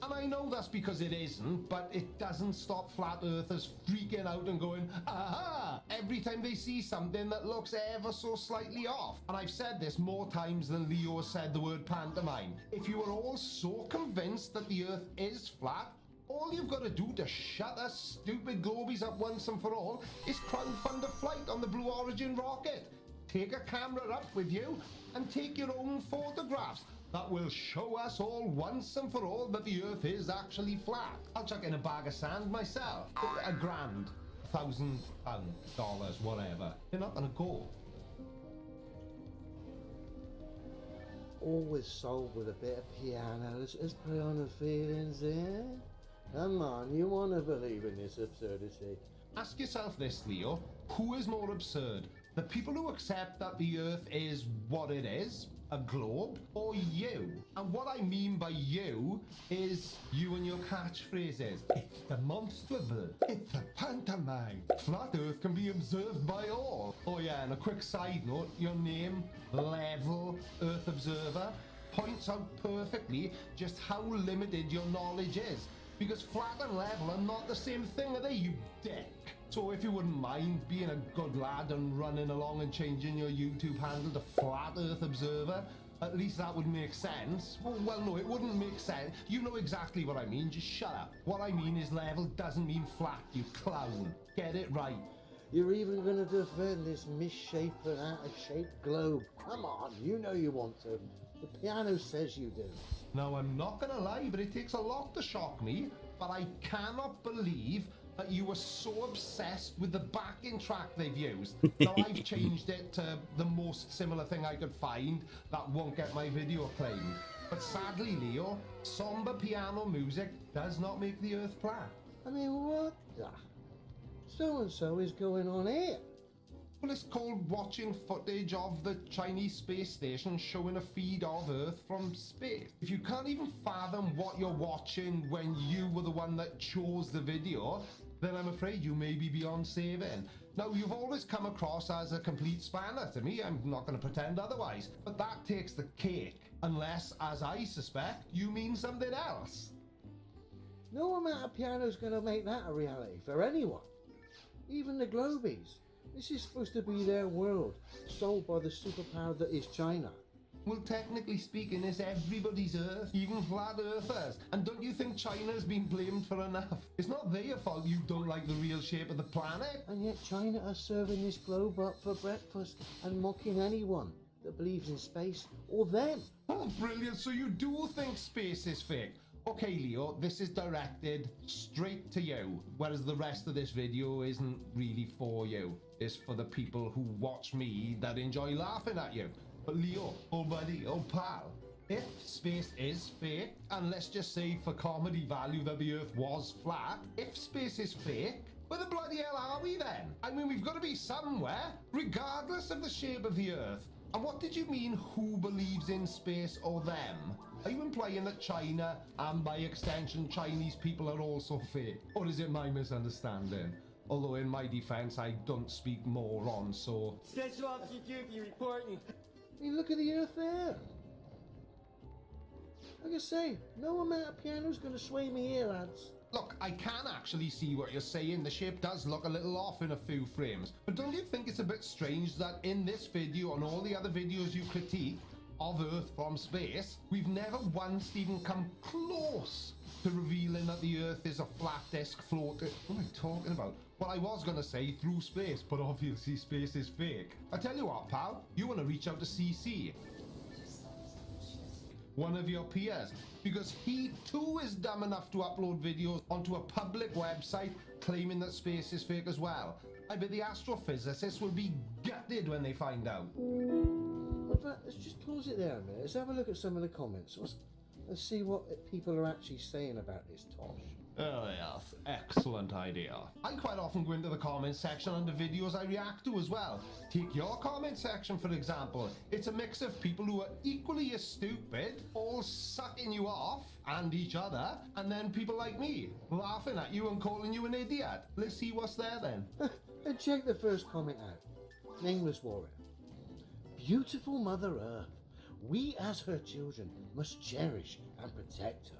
And I know that's because it isn't, but it doesn't stop flat earthers freaking out and going, aha, every time they see something that looks ever so slightly off. And I've said this more times than Leo said the word pantomime. If you are all so convinced that the Earth is flat, all you've got to do to shut us stupid globies up once and for all is crowdfund a flight on the Blue Origin rocket. Take a camera up with you and take your own photographs. That will show us all once and for all that the Earth is actually flat. I'll chuck in a bag of sand myself. $1,000, $1,000, whatever. You're not gonna go. Always sold with a bit of piano. Let's play on the feelings there. Come on, you want to believe in this absurdity. Ask yourself this, Leo. Who is more absurd? The people who accept that the Earth is what it is, a globe, or you? And what I mean by you is you and your catchphrases. It's demonstrable. It's a pantomime. Flat Earth can be observed by all. Oh yeah, and a quick side note, your name, Level Earth Observer, points out perfectly just how limited your knowledge is. Because flat and level are not the same thing, are they, you dick? So if you wouldn't mind being a good lad and running along and changing your YouTube handle to Flat Earth Observer, at least that would make sense. Well, no, it wouldn't make sense. You know exactly what I mean, just shut up. What I mean is level doesn't mean flat, you clown. Get it right. You're even going to defend this misshapen, out-of-shape globe. Come on, you know you want to. The piano says you do. Now, I'm not gonna lie, but it takes a lot to shock me, but I cannot believe that you were so obsessed with the backing track they've used. Now, I've changed it to the most similar thing I could find that won't get my video claimed. But sadly, Leo, somber piano music does not make the Earth flat. I mean, what the? So-and-so is going on here. Well, it's called watching footage of the Chinese space station showing a feed of Earth from space. If you can't even fathom what you're watching when you were the one that chose the video, then I'm afraid you may be beyond saving. Now, you've always come across as a complete spanner to me. I'm not going to pretend otherwise. But that takes the cake, unless, as I suspect, you mean something else. No amount of piano's going to make that a reality for anyone. Even the Globies. This is supposed to be their world, sold by the superpower that is China. Well, technically speaking, it's everybody's Earth, even flat earthers. And don't you think China's been blamed for enough? It's not their fault you don't like the real shape of the planet. And yet China are serving this globe up for breakfast and mocking anyone that believes in space or them. Oh, brilliant. So you do think space is fake? Okay, Leo, this is directed straight to you, whereas the rest of this video isn't really for you. It's for the people who watch me that enjoy laughing at you. But Leo, oh buddy, oh pal, if space is fake, and let's just say for comedy value that the Earth was flat, if space is fake, where the bloody hell are we then? I mean, we've got to be somewhere, regardless of the shape of the Earth. And what did you mean, who believes in space or them? Are you implying that China, and by extension Chinese people, are also fake? Or is it my misunderstanding? Although in my defense, I don't speak moron, so... Special Officer Dookie reporting. I mean, look at the Earth there. Like I say, no amount of piano's gonna sway me here, lads. Look, I can actually see what you're saying. The shape does look a little off in a few frames. But don't you think it's a bit strange that in this video and all the other videos you critique of Earth from space, we've never once even come close to revealing that the Earth is a flat disk floating... What am I talking about? Well, I was going to say through space, but obviously space is fake. I tell you what, pal, you want to reach out to CC, one of your peers, because he too is dumb enough to upload videos onto a public website claiming that space is fake as well. I bet the astrophysicists will be gutted when they find out. In fact, let's just pause it there a minute. Let's have a look at some of the comments. Let's see what people are actually saying about this Tosh. Oh yes, excellent idea. I quite often go into the comment section under videos I react to as well. Take your comment section for example. It's a mix of people who are equally as stupid, all sucking you off, and each other, and then people like me, laughing at you and calling you an idiot. Let's see what's there then. And check the first comment out. Nameless Warrior. Beautiful Mother Earth. We as her children must cherish and protect her.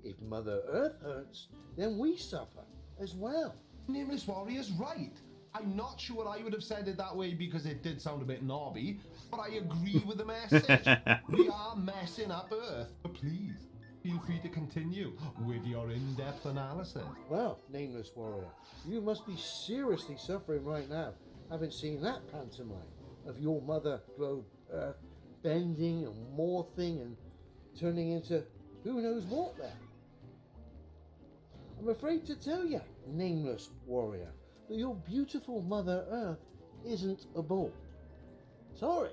If Mother Earth hurts, then we suffer as well. Nameless Warrior's right. I'm not sure I would have said it that way because it did sound a bit knobby, but I agree with the message. We are messing up Earth. But please, feel free to continue with your in-depth analysis. Well, Nameless Warrior, you must be seriously suffering right now, having seen that pantomime of your mother globe Earth bending and morphing and turning into who knows what there. I'm afraid to tell you, Nameless Warrior, that your beautiful Mother Earth isn't a ball. Sorry.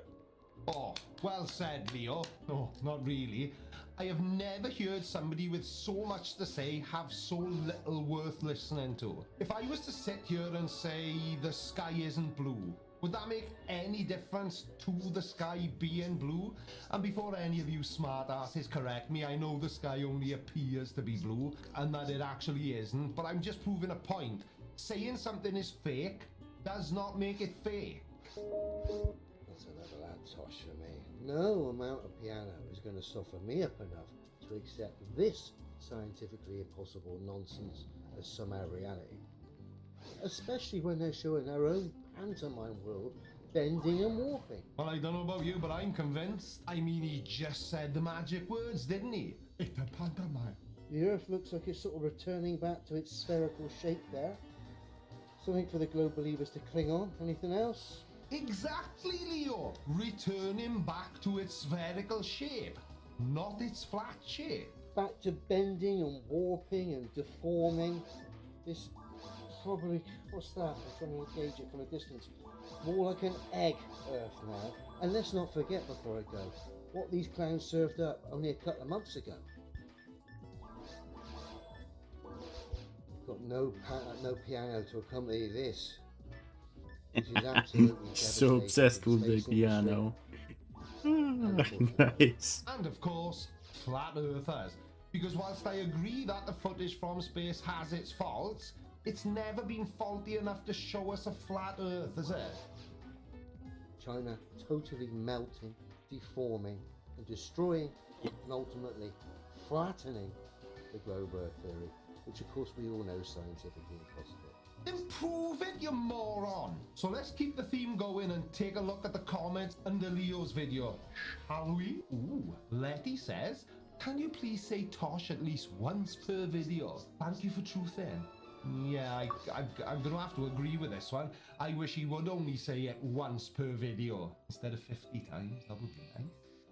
Oh, well said, Leo. No, not really. I have never heard somebody with so much to say have so little worth listening to. If I was to sit here and say the sky isn't blue, would that make any difference to the sky being blue? And before any of you smartasses correct me, I know the sky only appears to be blue and that it actually isn't, but I'm just proving a point. Saying something is fake does not make it fake. That's another Tosh for me. No amount of piano is going to soften me up enough to accept this scientifically impossible nonsense as somehow reality. Especially when they're showing our own pantomime world bending and warping. Well, I don't know about you, but I'm convinced. I mean, he just said the magic words, didn't he? It's a pantomime. The Earth looks like it's sort of returning back to its spherical shape there. Something for the globe believers to cling on. Anything else? Exactly, Leo. Returning back to its spherical shape, not its flat shape. Back to bending and warping and deforming. This probably, what's that? I'm trying to gauge it from a distance. More like an egg Earth now. And let's not forget before I go, what these clowns served up only a couple of months ago. Got no piano to accompany this. Which is absolutely so obsessed with the piano. Nice. And of course, flat earthers. Because whilst I agree that the footage from space has its faults, it's never been faulty enough to show us a flat Earth, has it? China totally melting, deforming, and destroying, and ultimately flattening the globe Earth theory, which of course we all know is scientifically impossible. Improve it, you moron! So let's keep the theme going and take a look at the comments under Leo's video, shall we? Ooh, Letty says, can you please say Tosh at least once per video? Thank you for truthing. Yeah, I'm going to have to agree with this one. I wish he would only say it once per video instead of 50 times. That would be nice.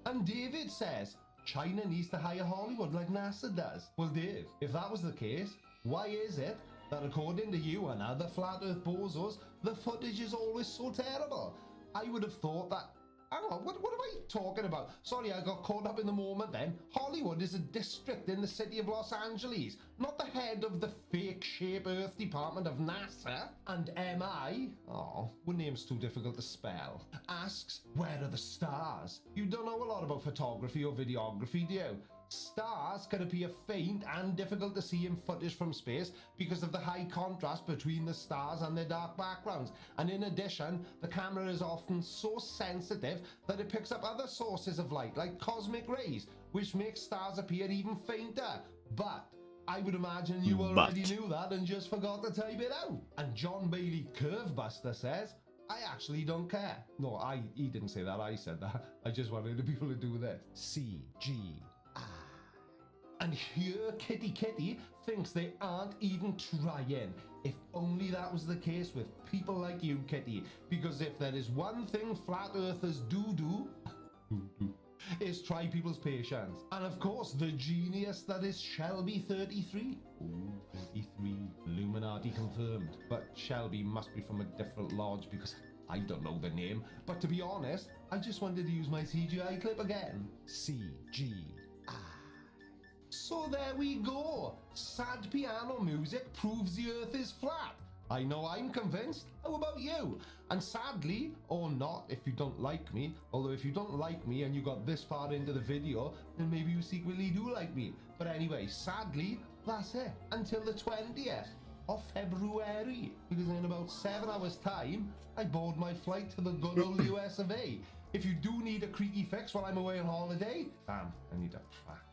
And David says, China needs to hire Hollywood like NASA does. Well, Dave, if that was the case, why is it that according to you and other flat earth bozos, the footage is always so terrible? I would have thought that... Hang on, what am I talking about? Sorry, I got caught up in the moment then. Hollywood is a district in the city of Los Angeles, not the head of the fake shape Earth department of NASA. And MI, oh, one name's too difficult to spell, asks, where are the stars? You don't know a lot about photography or videography, do you? Stars can appear faint and difficult to see in footage from space because of the high contrast between the stars and their dark backgrounds. And in addition, the camera is often so sensitive that it picks up other sources of light, like cosmic rays, which makes stars appear even fainter. But I would imagine you already knew that and just forgot to type it out. And John Bailey Curvebuster says, I actually don't care. No, he didn't say that, I said that. I just wanted the people to do this. CGI. And here Kitty Kitty thinks they aren't even trying. If only that was the case with people like you, Kitty. Because if there is one thing flat earthers do, is try people's patience. And of course, the genius that is Shelby 33. Ooh, 33. Illuminati confirmed. But Shelby must be from a different lodge because I don't know the name. But to be honest, I just wanted to use my CGI clip again. CGI. So there we go. Sad piano music proves the earth is flat. I know I'm convinced. How about you? And sadly, or not if you don't like me, although if you don't like me and you got this far into the video, then maybe you secretly do like me. But anyway, sadly, that's it. Until the 20th of February. Because in about 7 hours time, I board my flight to the good old US of A. If you do need a creaky fix while I'm away on holiday, damn, I need to practice.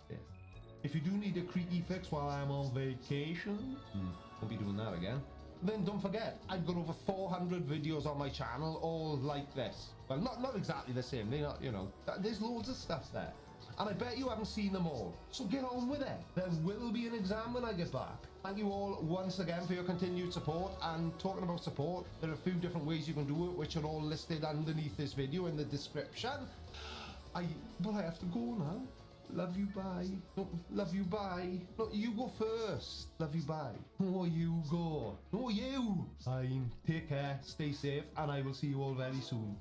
If you do need a creaky fix while I'm on vacation, won't be doing that again. Then don't forget, I've got over 400 videos on my channel, all like this. Well, not exactly the same, they're not, you know, there's loads of stuff there. And I bet you haven't seen them all. So get on with it. There will be an exam when I get back. Thank you all once again for your continued support. And talking about support, there are a few different ways you can do it, which are all listed underneath this video in the description. But I have to go now. Love you, bye. No, love you, bye. No, you go first. Love you, bye. No, you go. No, you. Fine. Take care, stay safe, and I will see you all very soon.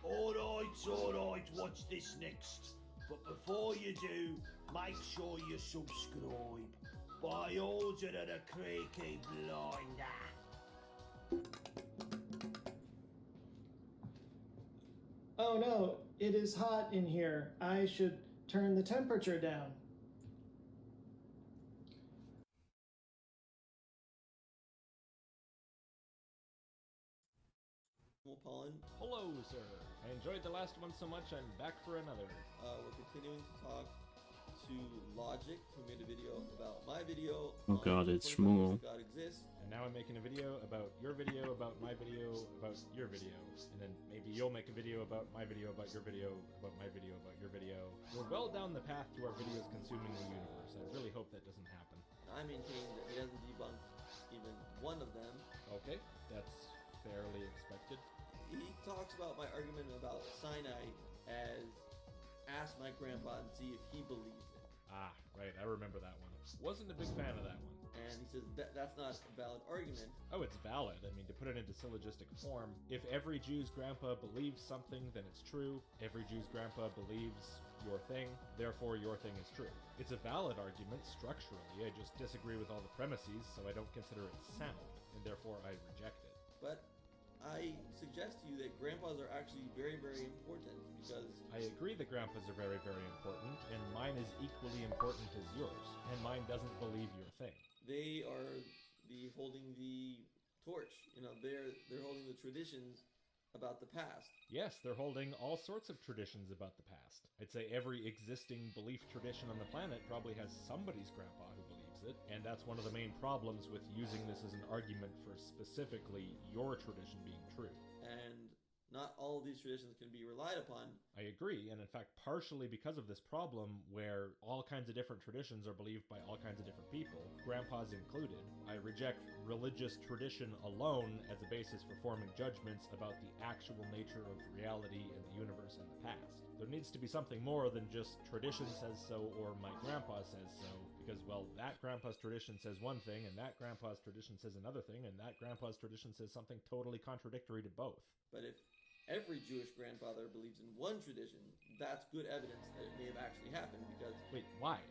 Alright, watch this next. But before you do, make sure you subscribe. By order of the Creaky Blinder. Oh no, it is hot in here. I should turn the temperature down. Pollen. Hello, sir. I enjoyed the last one so much, I'm back for another. We're continuing to talk to Logic, who made a video about my video. Oh god, it's Shmuel. God exists. And now I'm making a video about your video, about my video, about your video. And then maybe you'll make a video about my video, about your video, about my video, about your video. We're well down the path to our videos consuming the universe. I really hope that doesn't happen. I maintain that he hasn't debunked even one of them. Okay, that's fairly expected. He talks about my argument about cyanide as ask my grandpa and see if he believes it. Ah, right, I remember that one. Wasn't a big fan of that one. And he says that's not a valid argument. Oh, it's valid. I mean, to put it into syllogistic form, if every Jew's grandpa believes something, then it's true. Every Jew's grandpa believes your thing, therefore your thing is true. It's a valid argument structurally, I just disagree with all the premises, so I don't consider it sound, and therefore I reject it. But I suggest to you that grandpas are actually very, very important because... I agree that grandpas are very, very important, and mine is equally important as yours, and mine doesn't believe your thing. They are holding the torch. You know, they're holding the traditions about the past. Yes, they're holding all sorts of traditions about the past. I'd say every existing belief tradition on the planet probably has somebody's grandpa who believes it, and that's one of the main problems with using this as an argument for specifically your tradition being true. And not all of these traditions can be relied upon. I agree, and in fact, partially because of this problem, where all kinds of different traditions are believed by all kinds of different people, grandpas included, I reject religious tradition alone as a basis for forming judgments about the actual nature of reality and the universe and the past. There needs to be something more than just tradition says so or my grandpa says so, because, well, that grandpa's tradition says one thing, and that grandpa's tradition says another thing, and that grandpa's tradition says something totally contradictory to both. But if every Jewish grandfather believes in one tradition, that's good evidence that it may have actually happened because... Wait, why?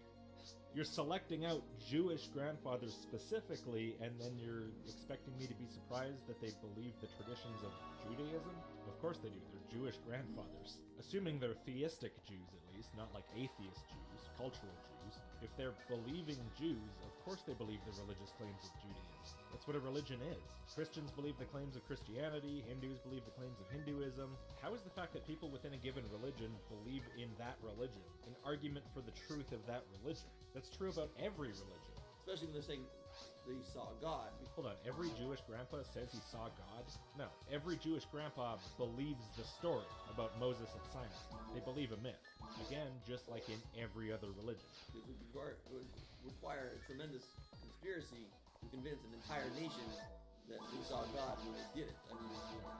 You're selecting out Jewish grandfathers specifically, and then you're expecting me to be surprised that they believe the traditions of Judaism? Of course they do. They're Jewish grandfathers. Assuming they're theistic Jews, at least, not like atheist Jews, cultural Jews. If they're believing Jews, of course they believe the religious claims of Judaism. That's what a religion is. Christians believe the claims of Christianity, Hindus believe the claims of Hinduism. How is the fact that people within a given religion believe in that religion an argument for the truth of that religion? That's true about every religion. Especially when they're saying they saw God. Hold on, every Jewish grandpa says he saw God? No, every Jewish grandpa believes the story about Moses at Sinai. They believe a myth. Again, just like in every other religion. It would require a tremendous conspiracy to convince an entire nation that they saw God when they didn't. I mean,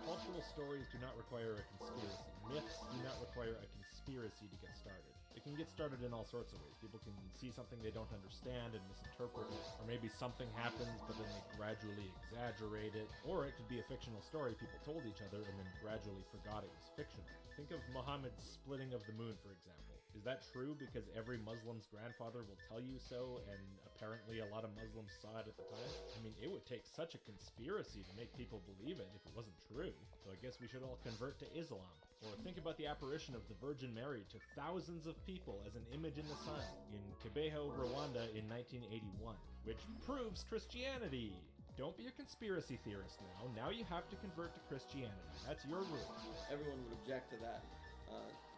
cultural stories do not require a conspiracy. Myths do not require a conspiracy to get started. It can get started in all sorts of ways. People can see something they don't understand and misinterpret it, or maybe something happens but then they gradually exaggerate it, or it could be a fictional story people told each other and then gradually forgot it was fictional. Think of Muhammad's splitting of the moon, for example. Is that true because every Muslim's grandfather will tell you so, and apparently a lot of Muslims saw it at the time? I mean, it would take such a conspiracy to make people believe it if it wasn't true. So I guess we should all convert to Islam. Or think about the apparition of the Virgin Mary to thousands of people as an image in the sun in Kibeho, Rwanda in 1981, which proves Christianity. Don't be a conspiracy theorist now. Now you have to convert to Christianity. That's your rule. Everyone would object to that.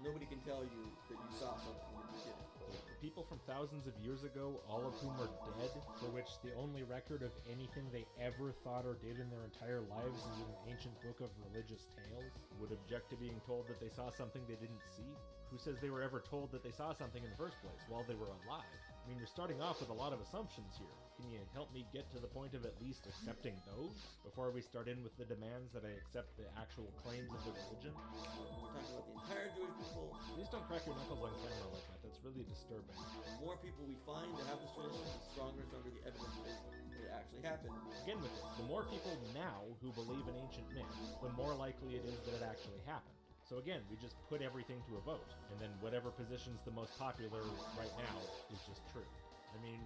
Nobody can tell you that you saw something when you didn't. The people from thousands of years ago, all of whom are dead, for which the only record of anything they ever thought or did in their entire lives is in an ancient book of religious tales, would object to being told that they saw something they didn't see? Who says they were ever told that they saw something in the first place while they were alive? I mean, you're starting off with a lot of assumptions here. Can you help me get to the point of at least accepting those before we start in with the demands that I accept the actual claims of the religion? We're talking about the entire Jewish people. Please don't crack your knuckles on camera like that. That's really disturbing. The more people we find that have this tradition, the stronger and stronger the evidence is that it actually happened. Again with this, the more people now who believe in ancient myth, the more likely it is that it actually happened. So again, we just put everything to a vote, and then whatever position's the most popular right now is just true. I mean,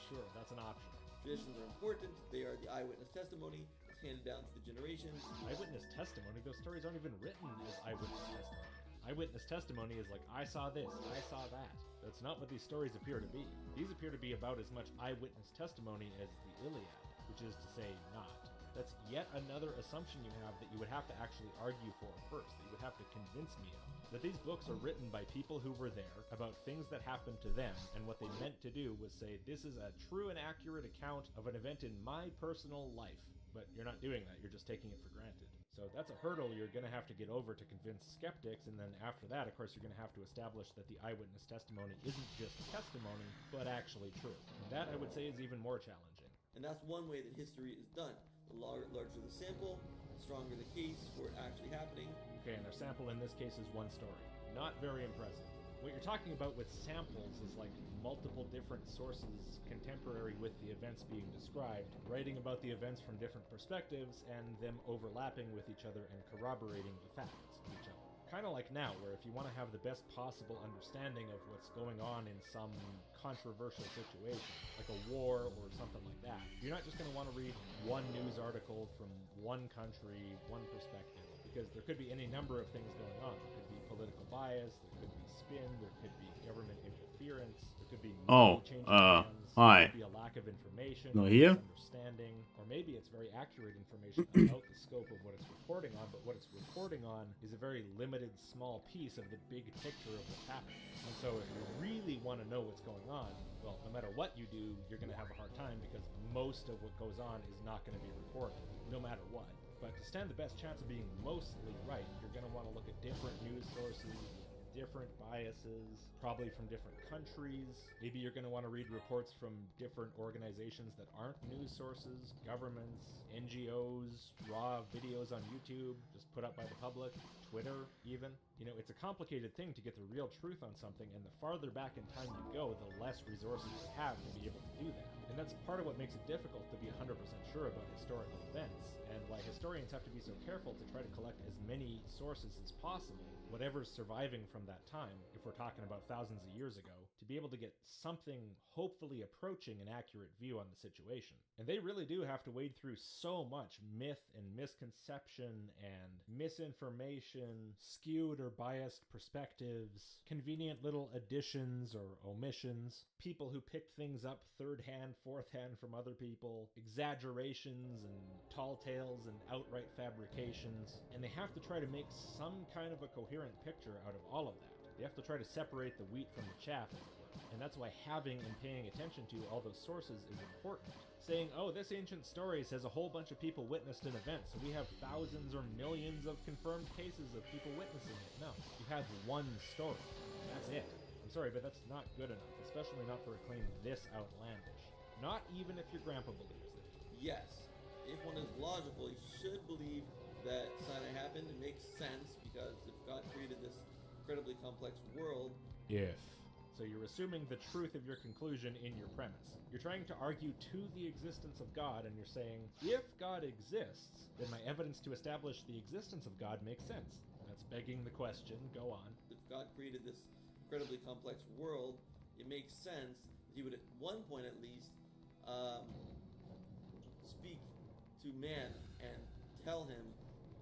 sure, that's an option. Traditions are important. They are the eyewitness testimony. It's handed down to the generations. Eyewitness testimony? Those stories aren't even written as eyewitness testimony. Eyewitness testimony is like, I saw this, I saw that. That's not what these stories appear to be. These appear to be about as much eyewitness testimony as the Iliad, which is to say not. That's yet another assumption you have that you would have to actually argue for first, that you would have to convince me of. That these books are written by people who were there about things that happened to them, and what they meant to do was say, this is a true and accurate account of an event in my personal life. But you're not doing that, you're just taking it for granted. So that's a hurdle you're going to have to get over to convince skeptics, and then after that, of course, you're going to have to establish that the eyewitness testimony isn't just testimony, but actually true. And that, I would say, is even more challenging. And that's one way that history is done. The larger the sample, the stronger the case for it actually happening. Okay, and their sample in this case is one story. Not very impressive. What you're talking about with samples is like multiple different sources contemporary with the events being described, writing about the events from different perspectives, and them overlapping with each other and corroborating the facts of each other. Kind of like now, where if you want to have the best possible understanding of what's going on in some controversial situation, like a war or something like that, you're not just going to want to read one news article from one country, one perspective, because there could be any number of things going on. There could be political bias, there could be spin, there could be government interference, there could be changing plans, hi. there could be a lack of information, Not here? misunderstanding, or maybe it's very accurate information about the scope of what it's reporting on, but what it's reporting on is a very limited, small piece of the big picture of what's happening. And so if you really want to know what's going on, well, no matter what you do, you're going to have a hard time because most of what goes on is not going to be reported, no matter what. But to stand the best chance of being mostly right, you're going to want to look at different news sources, different biases, probably from different countries. Maybe you're going to want to read reports from different organizations that aren't news sources, governments, NGOs, raw videos on YouTube, just put up by the public, Twitter even. You know, it's a complicated thing to get the real truth on something, and the farther back in time you go, the less resources you have to be able to do that. And that's part of what makes it difficult to be 100% sure about historical events, and why historians have to be so careful to try to collect as many sources as possible whatever's surviving from that time, if we're talking about thousands of years ago, to be able to get something hopefully approaching an accurate view on the situation. And they really do have to wade through so much myth and misconception and misinformation, skewed or biased perspectives, convenient little additions or omissions, people who pick things up third hand, fourth hand from other people, exaggerations and tall tales and outright fabrications, and they have to try to make some kind of a coherent picture out of all of that. They have to try to separate the wheat from the chaff, as it were. And that's why having and paying attention to all those sources is important. Saying, oh, this ancient story says a whole bunch of people witnessed an event, so we have thousands or millions of confirmed cases of people witnessing it. No, you have one story. That's it. I'm sorry, but that's not good enough, especially not for a claim this outlandish. Not even if your grandpa believes it. Yes, if one is logical, you should believe that Sinai happened. It makes sense because if God created this incredibly complex world... So you're assuming the truth of your conclusion in your premise. You're trying to argue to the existence of God, and you're saying, if God exists, then my evidence to establish the existence of God makes sense. That's begging the question. Go on. If God created this incredibly complex world, it makes sense that he would at one point at least speak to man and tell him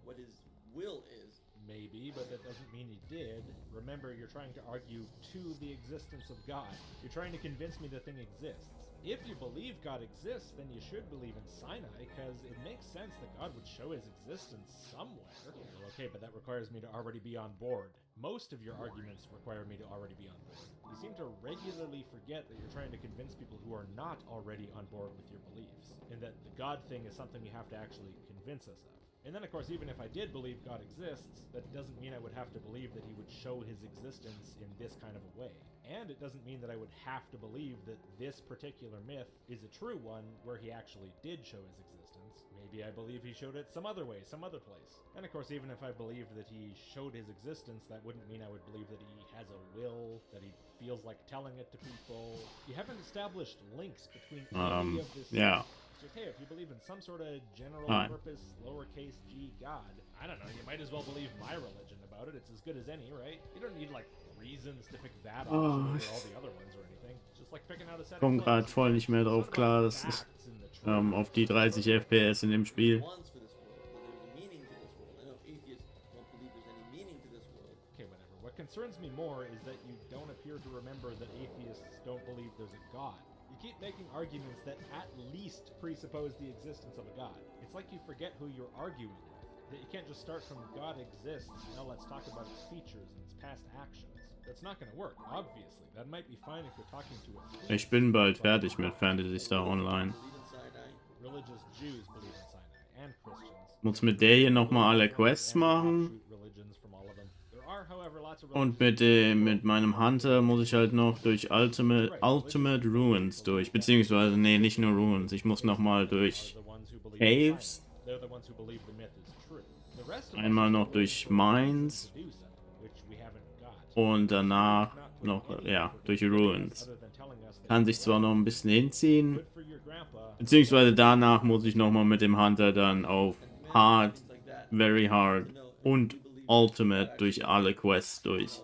what his will is. Maybe, but that doesn't mean he did. Remember, you're trying to argue to the existence of God. You're trying to convince me the thing exists. If you believe God exists, then you should believe in Sinai, because it makes sense that God would show his existence somewhere. Well, okay, but that requires me to already be on board. Most of your arguments require me to already be on board. You seem to regularly forget that you're trying to convince people who are not already on board with your beliefs, and that the God thing is something you have to actually convince us of. And then, of course, even if I did believe God exists, that doesn't mean I would have to believe that he would show his existence in this kind of a way. And it doesn't mean that I would have to believe that this particular myth is a true one where he actually did show his existence. Maybe I believe he showed it some other way, some other place. And of course, even if I believed that he showed his existence, that wouldn't mean I would believe that he has a will, that he feels like telling it to people. You haven't established links between any of this stuff. Just, hey, if you believe in some sort of general purpose, lowercase g God, I don't know, you might as well believe my religion about it. It's as good as any, right? You don't need, like, reasons to pick that option over all the other ones or anything. It's just like picking out a set of Komm gerade voll nicht mehr drauf klar, das ist auf die 30 FPS in dem Spiel. Okay, whatever. What concerns me more is that you don't appear to remember that atheists don't believe there's a God. You keep making arguments that at least presuppose the existence of a God. It's like you forget who you're arguing with. That you can't just start from God exists, now let's talk about its features and its past actions. That's not going to work, obviously. That might be fine if you're talking to a... Ich bin bald fertig mit Phantasy Star Online. Religious Jews believe in Sinai, and Christians. Muss mit der hier nochmal alle Quests machen. Und mit meinem Hunter muss ich halt noch durch Ultimate Ruins durch. Beziehungsweise, nee, nicht nur Ruins. Ich muss nochmal durch Caves. Einmal noch durch Mines. Und danach noch, ja, durch Ruins. Kann sich zwar noch ein bisschen hinziehen. Beziehungsweise danach muss ich nochmal mit dem Hunter dann auf Hard, Very Hard und Ultimate durch alle Quests durch.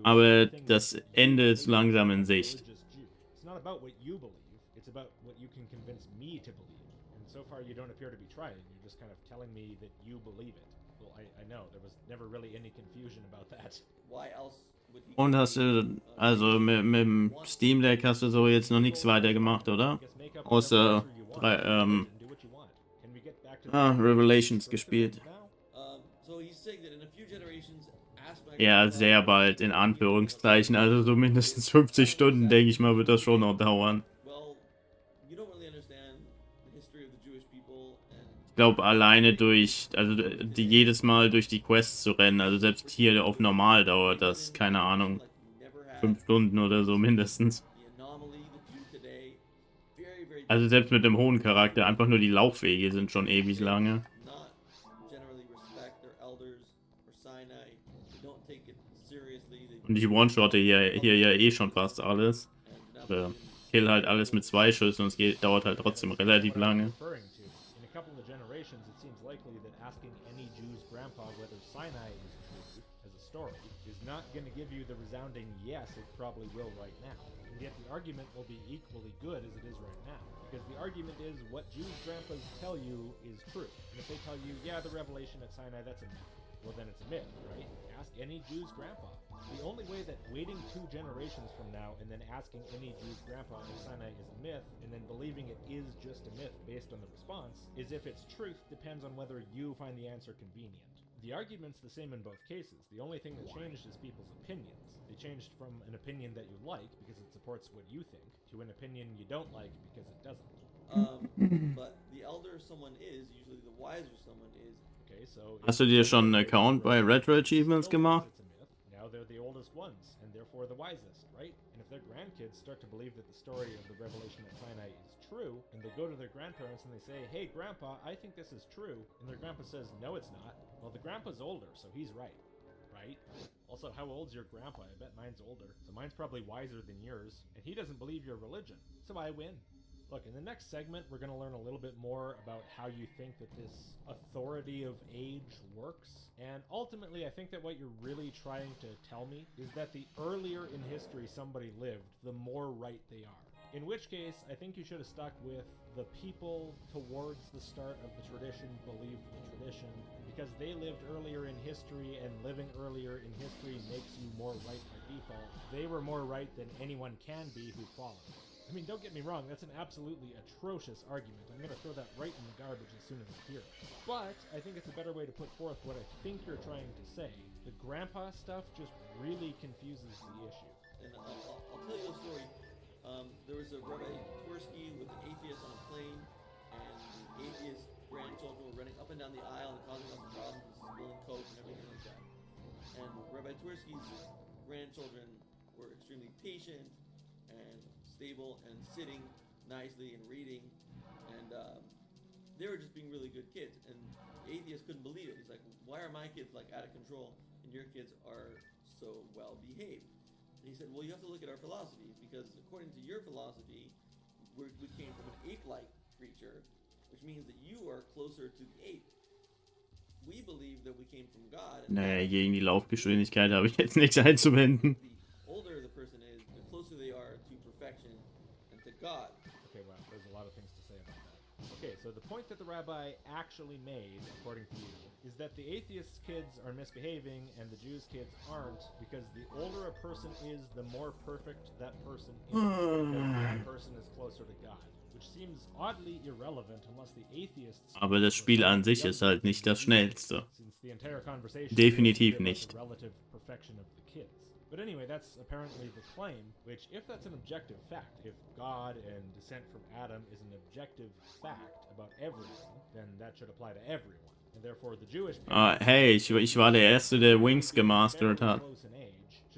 Aber das Ende ist langsam in Sicht. So far, you don't appear to be trying. You're just kind of telling me that you believe it. Well, I know. There was never really any confusion about that. Why else would he... Und hast du, also mit dem Steam Deck hast du so jetzt noch nichts weiter gemacht, oder? Außer Revelations gespielt. Ja, sehr bald, in Anführungszeichen. Also so mindestens 50 Stunden, denke ich mal, wird das schon noch dauern. Ich glaube, alleine durch, also jedes Mal durch die Quests zu rennen, also selbst hier auf normal dauert das, keine Ahnung, 5 Stunden oder so mindestens. Also selbst mit dem hohen Charakter, einfach nur die Laufwege sind schon ewig lange. Und ich one-shotte hier ja eh schon fast alles. Kill halt alles mit 2 Schüssen und es dauert halt trotzdem relativ lange. generations, it seems likely that asking any Jew's grandpa whether Sinai is true as a story is not going to give you the resounding yes, it probably will right now. And yet the argument will be equally good as it is right now. Because the argument is what Jews' grandpas tell you is true. And if they tell you, yeah, the revelation at Sinai, that's a myth, well then it's a myth, right? Ask any Jew's grandpa. The only way that waiting 2 generations from now and then asking any Jew's grandpa if Sinai is a myth and then believing it is just a myth based on the response is if its truth depends on whether you find the answer convenient. The argument's the same in both cases. The only thing that changed is people's opinions. They changed from an opinion that you like because it supports what you think to an opinion you don't like because it doesn't. But the elder someone is, usually the wiser someone is. Okay, so Hast du dir schon einen Account bei RetroAchievements gemacht? It's a myth. Now they're the oldest ones, and therefore the wisest, right? And if their grandkids start to believe that the story of the revelation at Sinai is true, and they go to their grandparents and they say, hey, Grandpa, I think this is true, and their grandpa says, no, it's not, well, the grandpa's older, so he's right, right? Also, how old's your grandpa? I bet mine's older, so mine's probably wiser than yours, and he doesn't believe your religion, so I win. Look, in the next segment, we're going to learn a little bit more about how you think that this authority of age works. And ultimately, I think that what you're really trying to tell me is that the earlier in history somebody lived, the more right they are. In which case, I think you should have stuck with the people towards the start of the tradition believed the tradition because they lived earlier in history, and living earlier in history makes you more right by default. They were more right than anyone can be who follows. I mean, don't get me wrong, that's an absolutely atrocious argument. I'm going to throw that right in the garbage as soon as I hear it. But I think it's a better way to put forth what I think you're trying to say. The grandpa stuff just really confuses the issue. And I'll tell you a story. There was a Rabbi Twersky with an atheist on a plane, and the atheist grandchildren were running up and down the aisle and causing lots of problems, spilling coke and everything like that. And Rabbi Twersky's grandchildren were extremely patient and stable and sitting nicely and reading, and they were just being really good kids. And the atheist couldn't believe it. He's like, why are my kids like out of control and your kids are so well behaved? And he said, well, you have to look at our philosophies, because according to your philosophy, we came from an ape-like creature, which means that you are closer to the ape. We believe that we came from God. Nee, gegen die Laufgeschwindigkeit habe ich jetzt nichts einzuwenden. The older the person is, the closer they are to perfection and to God. Okay, wow, there's a lot of things to say about that. Okay, so the point that the rabbi actually made, according to you, is that the atheist's kids are misbehaving and the Jews' kids aren't, because the older a person is, the more perfect that person is, because that person is closer to God. Which seems oddly irrelevant unless the atheists... Aber das Spiel an sich ist halt nicht das schnellste. Definitiv nicht. Relative perfection of the kids. But anyway, that's apparently the claim, which, if that's an objective fact, if God and descent from Adam is an objective fact about everyone, then that should apply to everyone. And therefore the Jewish... Hey, ich war der Erste, der Wings gemastert hat.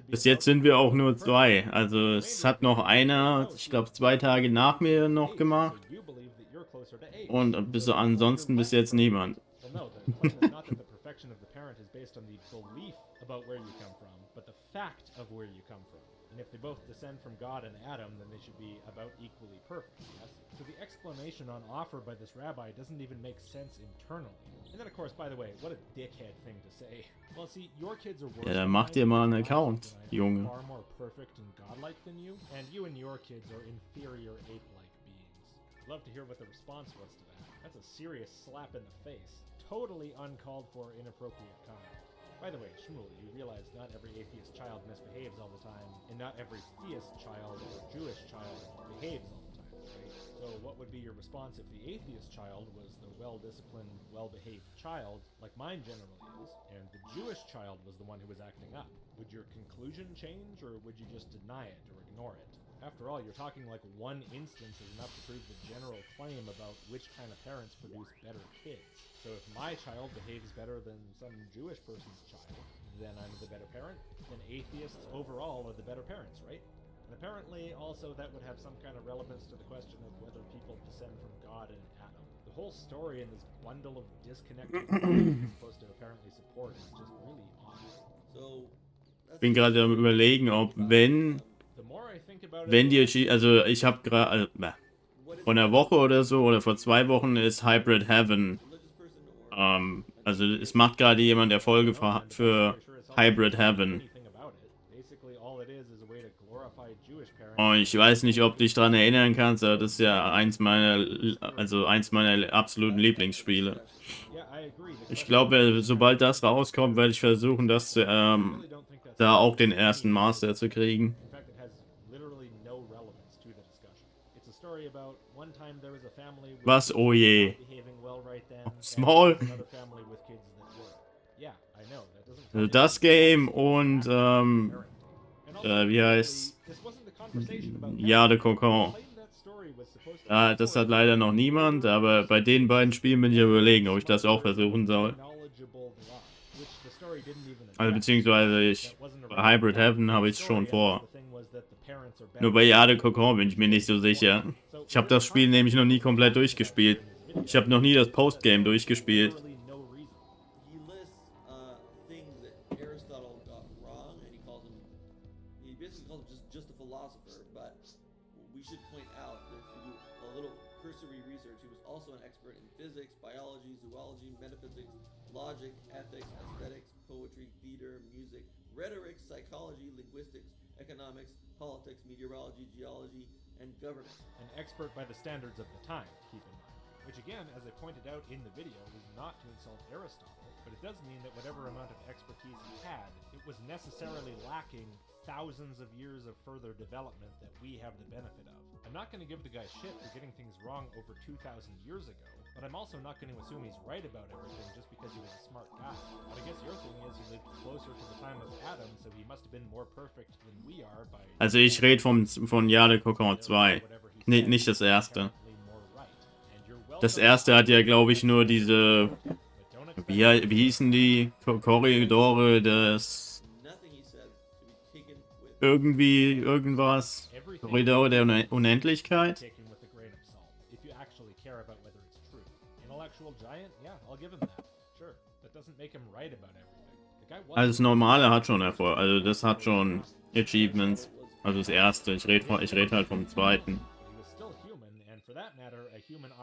Bis jetzt sind wir auch nur 2. Also es hat noch einer, ich glaube 2 Tage nach mir noch gemacht. Und ansonsten bis jetzt niemand. And if they both descend from God and Adam, then they should be about equally perfect, yes? So the explanation on offer by this rabbi doesn't even make sense internally. And then, of course, by the way, what a dickhead thing to say. Well, see, your kids are worse. Ja, dann mach dir mal einen Account, Junge. Far more perfect and godlike than you, and you and your kids are inferior ape-like beings. I'd love to hear what the response was to that. That's a serious slap in the face. Totally uncalled for, inappropriate comment. By the way, Shmuel, you realize not every atheist child misbehaves all the time, and not every theist child or Jewish child behaves all the time, right? So what would be your response if the atheist child was the well-disciplined, well-behaved child, like mine generally is, and the Jewish child was the one who was acting up? Would your conclusion change, or would you just deny it or ignore it? After all, you're talking like one instance is enough to prove the general claim about which kind of parents produce better kids. So if my child behaves better than some Jewish person's child, then I'm the better parent. Then atheists overall are the better parents, right? And apparently also that would have some kind of relevance to the question of whether people descend from God and Adam. The whole story in this bundle of disconnected you're supposed to apparently support is just really odd. So, Ich bin gerade am Überlegen, ob wenn die, also ich habe gerade vor einer Woche oder so oder vor 2 Wochen ist Hybrid Heaven Also es macht gerade jemand Erfolge für Hybrid Heaven. Und ich weiß nicht, ob du dich daran erinnern kannst, aber das ist ja eins meiner absoluten Lieblingsspiele. Ich glaube, sobald das rauskommt, werde ich versuchen, das da auch den ersten Master zu kriegen. Was? Oh je. Small. Also das Game und wie heißt Ja, de Cocon. Ja, das hat leider noch niemand, aber bei den beiden Spielen bin ich überlegen, ob ich das auch versuchen soll. Also beziehungsweise bei Hybrid Heaven habe ich es schon vor. Nur bei Ja, de Cocon bin ich mir nicht so sicher. Ich habe das Spiel nämlich noch nie komplett durchgespielt. Ich habe noch nie das Postgame durchgespielt. He lists things that Aristotle got wrong, and he basically calls him just a philosopher. But we should point out that if you do a little cursory research, he was also an expert in physics, biology, zoology, metaphysics, logic, ethics, aesthetics, poetry, theater, music, rhetoric, psychology, linguistics, economics, politics, meteorology, geology, and government. An expert by the standards of the time, keep in mind. Which again, as I pointed out in the video, is not to insult Aristotle, but it does mean that whatever amount of expertise he had, it was necessarily lacking thousands of years of further development that we have the benefit of. I'm not going to give the guy shit for getting things wrong over 2,000 years ago, but I'm also not going to assume he's right about everything just because he was a smart guy. But I guess your thing is he lived closer to the time of Adam, so he must have been more perfect than we are by... Also ich rede von Ja, de Cocon 2. Nee, nicht das erste. Das erste hat ja, glaube ich, nur diese... Wie hießen die Korridore des... Irgendwie, irgendwas. Korridor der Unendlichkeit. Also das normale hat schon Erfolg. Also das hat schon Achievements. Also das erste. Ich rede halt vom zweiten.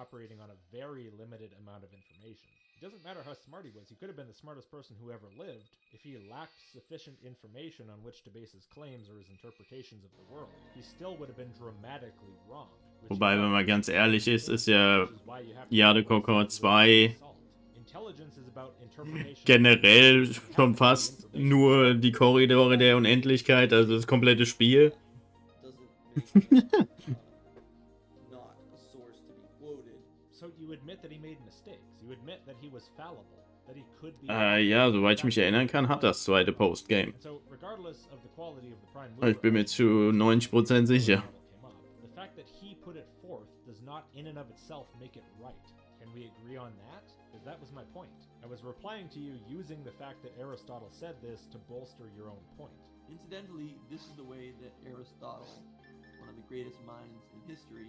Operating on a very limited amount of information. It doesn't matter how smart he was. He could have been the smartest person who ever lived. If he lacked sufficient information on which to base his claims or his interpretations of the world, he still would have been dramatically wrong. Wobei, wenn man ganz ehrlich ist ja Ja, de Cocon 2 generell schon fast nur die Korridore der Unendlichkeit, also das komplette Spiel. Ja, soweit ich mich erinnern kann, hat das zweite Postgame. Ich bin mir zu 90% sicher. That was my point. I was replying to you using the fact that Aristotle said this to bolster your own point. Incidentally, this is the way that Aristotle, one of the greatest minds in history,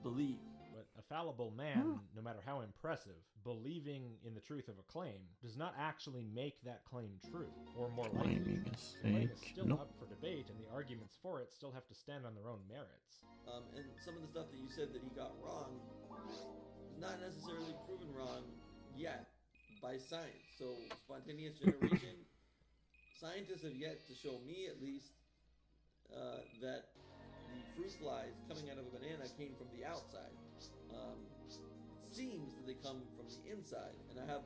believed. But a fallible man, no matter how impressive, believing in the truth of a claim does not actually make that claim true, or more likely. The claim is still up for debate, and the arguments for it still have to stand on their own merits. And some of the stuff that you said that he got wrong is not necessarily proven wrong yet by science. So spontaneous generation, scientists have yet to show me at least that the fruit flies coming out of a banana came from the outside. It seems that they come from the inside, and I have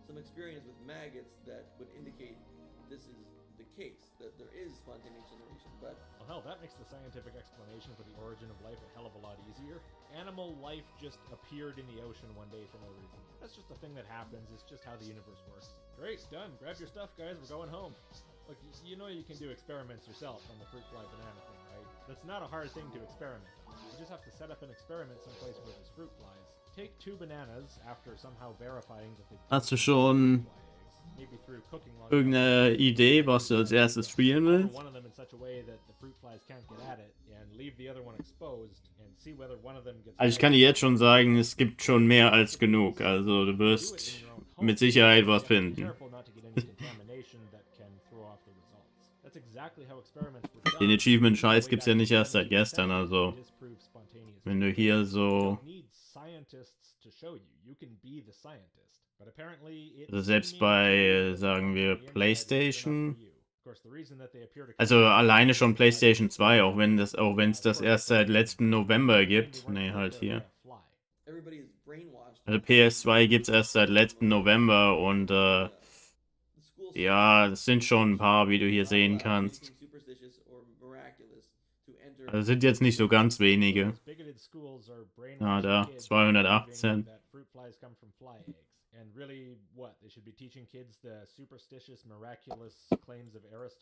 some experience with maggots that would indicate this is the case, that there is spontaneous generation. But well, hell, that makes the scientific explanation for the origin of life a hell of a lot easier. Animal life just appeared in the ocean one day for no reason. That's just a thing that happens. It's just how the universe works. Great, done. Grab your stuff, guys. We're going home. Look, you know you can do experiments yourself on the fruit fly banana thing, right? That's not a hard thing to experiment on. You just have to set up an experiment someplace where there's fruit flies. Take 2 bananas after somehow verifying that they... Hast du schon irgendeine Idee, was du als erstes spielen willst? Also ich kann dir jetzt schon sagen, es gibt schon mehr als genug. Also du wirst mit Sicherheit was finden. Den Achievement-Scheiß gibt's ja nicht erst seit gestern, also wenn du hier so... Also selbst bei, sagen wir, PlayStation. Also alleine schon PlayStation 2, auch wenn es das erst seit letztem November gibt. Nee, halt hier. Also PS2 gibt es erst seit letztem November und ja, das sind schon ein paar, wie du hier sehen kannst. Also sind jetzt nicht so ganz wenige. Ah, da, 218.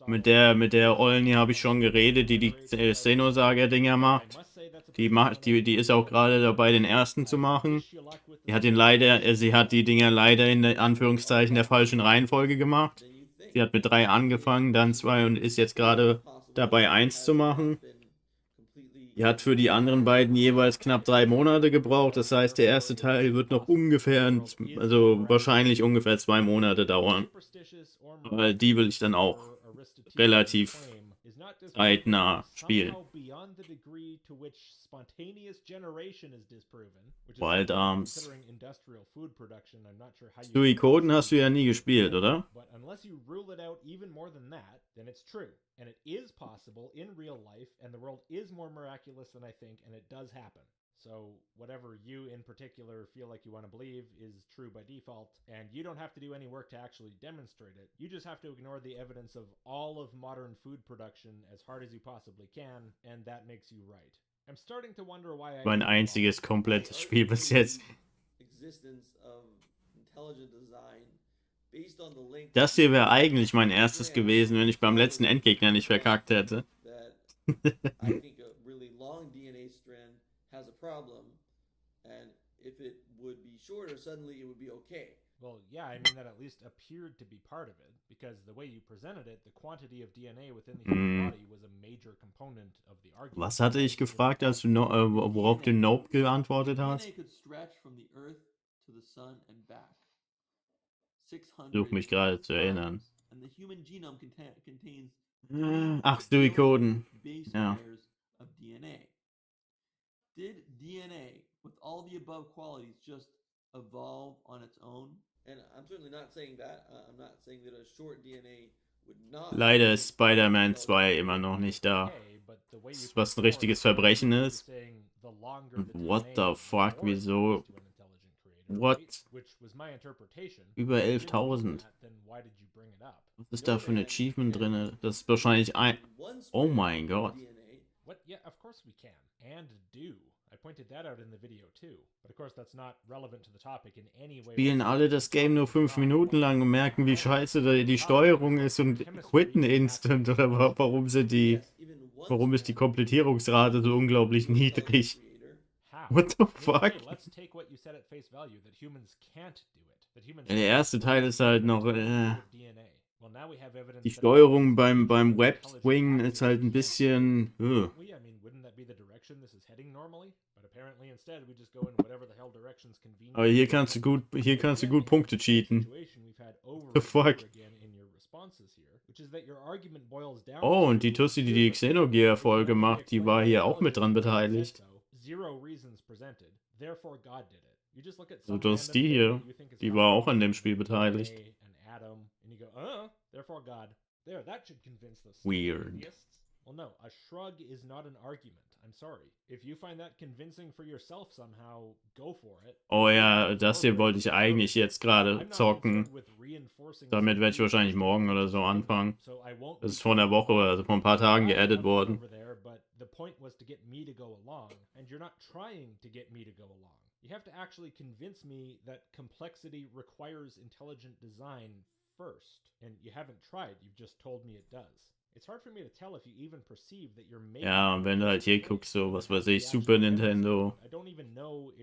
Mit der Ollen hier habe ich schon geredet, die Xenosaga-Dinger macht. Die ist auch gerade dabei, den ersten zu machen. Sie hat die Dinger leider in Anführungszeichen der falschen Reihenfolge gemacht. Sie hat mit 3 angefangen, dann 2 und ist jetzt gerade dabei 1 zu machen. Die hat für die anderen beiden jeweils knapp 3 Monate gebraucht. Das heißt, der erste Teil wird noch also wahrscheinlich ungefähr 2 Monate dauern. Aber die will ich dann auch relativ zeitnah spielen. Wild Arms. Suikoden hast du ja nie gespielt, oder? And it is possible in real life, and the world is more miraculous than I think, and it does happen. So whatever you in particular feel like you want to believe is true by default, and you don't have to do any work to actually demonstrate it. You just have to ignore the evidence of all of modern food production as hard as you possibly can, and that makes you right. I'm starting to wonder why Mein einziges komplettes Spiel bis jetzt. Das hier wäre eigentlich mein erstes gewesen, wenn ich beim letzten Endgegner nicht verkackt hätte. Well, yeah, I mean that at least appeared to be part of it, because the way you presented it, the quantity of DNA within the human body was a major component of the argument. Was hatte ich gefragt, als du worauf du Nope geantwortet hast? Such mich gerade zu erinnern. Ach, Suikoden. Ja. Did DNA, with all the above qualities, just evolve on its own? And I'm certainly not saying that. I'm not saying that a short DNA would not. Leider ist Spider-Man 2 immer noch nicht da. Was ein richtiges Verbrechen ist. What the fuck, wieso? What? Über 11.000. Was ist da für ein Achievement drin? Das ist wahrscheinlich ein... Oh mein Gott. Yeah, of course we can. And do. I pointed that out in the video too. But of course that's not relevant to the topic in any way. Spielen alle das Game nur 5 Minuten lang und merken, wie scheiße die Steuerung ist und quitten instant. Oder warum ist die Komplettierungsrate so unglaublich niedrig? What the fuck? Der erste Teil ist halt noch... Die Steuerung beim Web-Swing ist halt ein bisschen... Aber hier kannst du gut Punkte cheaten. What the fuck? Oh, und die Tussi, die Xenogear-Folge macht, die war hier auch mit dran beteiligt. So, das ist die hier. Die war auch an dem Spiel beteiligt. Weird. Well, no, a shrug is not an argument. I'm sorry. If you find that convincing for yourself somehow, go for it. Oh ja, das hier wollte ich eigentlich jetzt gerade zocken. Damit werde ich wahrscheinlich morgen oder so anfangen. Das ist vor einer Woche, also vor ein paar Tagen geaddet worden. The point was to get me to go along, and you're not trying to get me to go along. You have to actually convince me that complexity requires intelligent design first, and you haven't tried, you've just told me it does. It's hard for me to tell if you even perceive that you're making. Ja, und wenn du halt hier guckst, so, was weiß ich, Super Nintendo.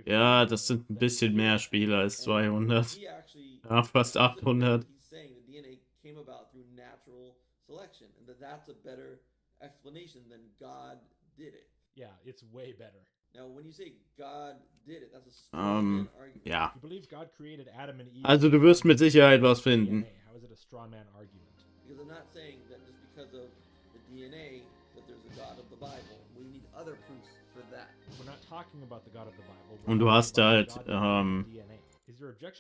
Ja, das sind ein bisschen mehr Spiele als 200. Ja, fast 800. Yeah, it's way better. Now, when you say God did it, that's a strong argument. Ja. You believe God created Adam and Eve. Also du wirst mit Sicherheit was finden. How is it a straw man argument? Because I'm not saying that just because of the DNA that there's a God of the Bible. We need other proofs for that. We're not talking about the God of the Bible. Und du hast halt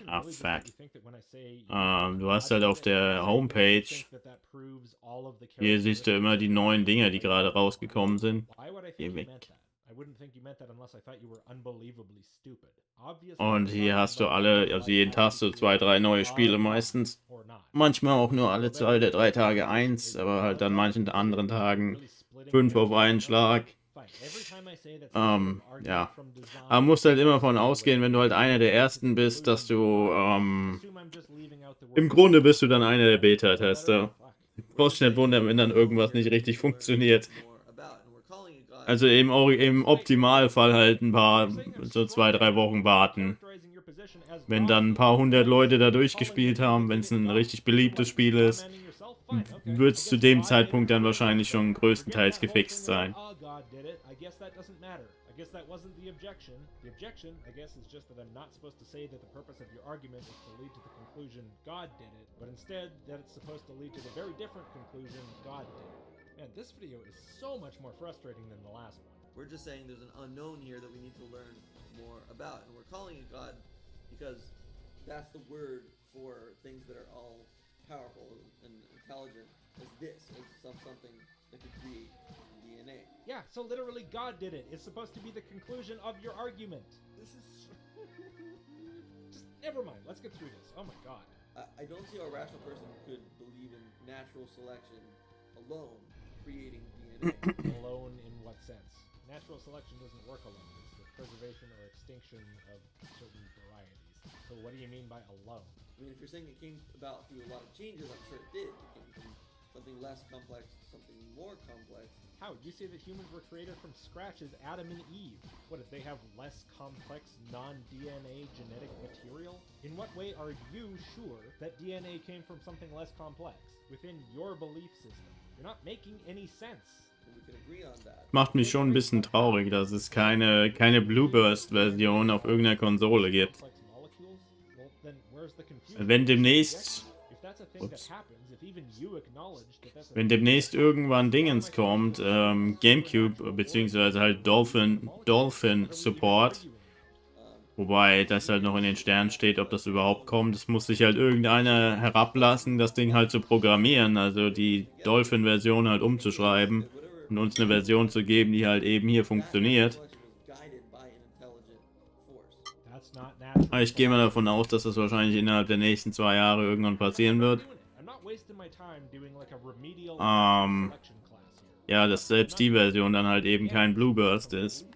Ah, fuck. Du hast halt auf der Homepage, hier siehst du immer die neuen Dinger, die gerade rausgekommen sind. Geh weg. Und hier hast du alle, also jeden Tag so 2, 3 neue Spiele meistens. Manchmal auch nur alle 2 oder 3 Tage eins, aber halt an manchen anderen Tagen 5 auf einen Schlag. Ja. Aber musst halt immer davon ausgehen, wenn du halt einer der Ersten bist, dass du, im Grunde bist du dann einer der Beta-Tester. Brauchst nicht wundern, wenn dann irgendwas nicht richtig funktioniert. Also im Optimalfall halt ein paar, so 2, 3 Wochen warten. Wenn dann ein paar hundert Leute da durchgespielt haben, wenn es ein richtig beliebtes Spiel ist, wird es zu dem Zeitpunkt dann wahrscheinlich schon größtenteils gefixt sein. Guess that wasn't the objection. The objection, I guess, is just that I'm not supposed to say that the purpose of your argument is to lead to the conclusion God did it, but instead that it's supposed to lead to the very different conclusion God did it. Man, this video is so much more frustrating than the last one. We're just saying there's an unknown here that we need to learn more about, and we're calling it God because that's the word for things that are all powerful and intelligent as this, as something that could create DNA. Yeah, so literally God did it. It's supposed to be the conclusion of your argument. This is... Just never mind. Let's get through this. Oh my god. I don't see how a rational person could believe in natural selection alone creating DNA. Alone in what sense? Natural selection doesn't work alone. It's the preservation or extinction of certain varieties. So what do you mean by alone? I mean, if you're saying it came about through a lot of changes, I'm sure it did. It came from something less complex to something more complex. How? You say that humans were created from scratch as Adam and Eve. What, did they have less complex, non-DNA genetic material? In what way are you sure that DNA came from something less complex? Within your belief system. You're not making any sense. We can agree on that. Macht mich schon ein bisschen traurig, dass es keine Blueburst-Version auf irgendeiner Konsole gibt. Wenn demnächst... Ups. Wenn demnächst irgendwann Dingens kommt, Gamecube, beziehungsweise halt Dolphin Support, wobei das halt noch in den Sternen steht, ob das überhaupt kommt, das muss sich halt irgendeiner herablassen, das Ding halt zu programmieren, also die Dolphin-Version halt umzuschreiben und uns eine Version zu geben, die halt eben hier funktioniert. Aber ich gehe mal davon aus, dass das wahrscheinlich innerhalb der nächsten 2 Jahre irgendwann passieren wird. Ja, dass selbst die Version dann halt eben kein Blueburst ist.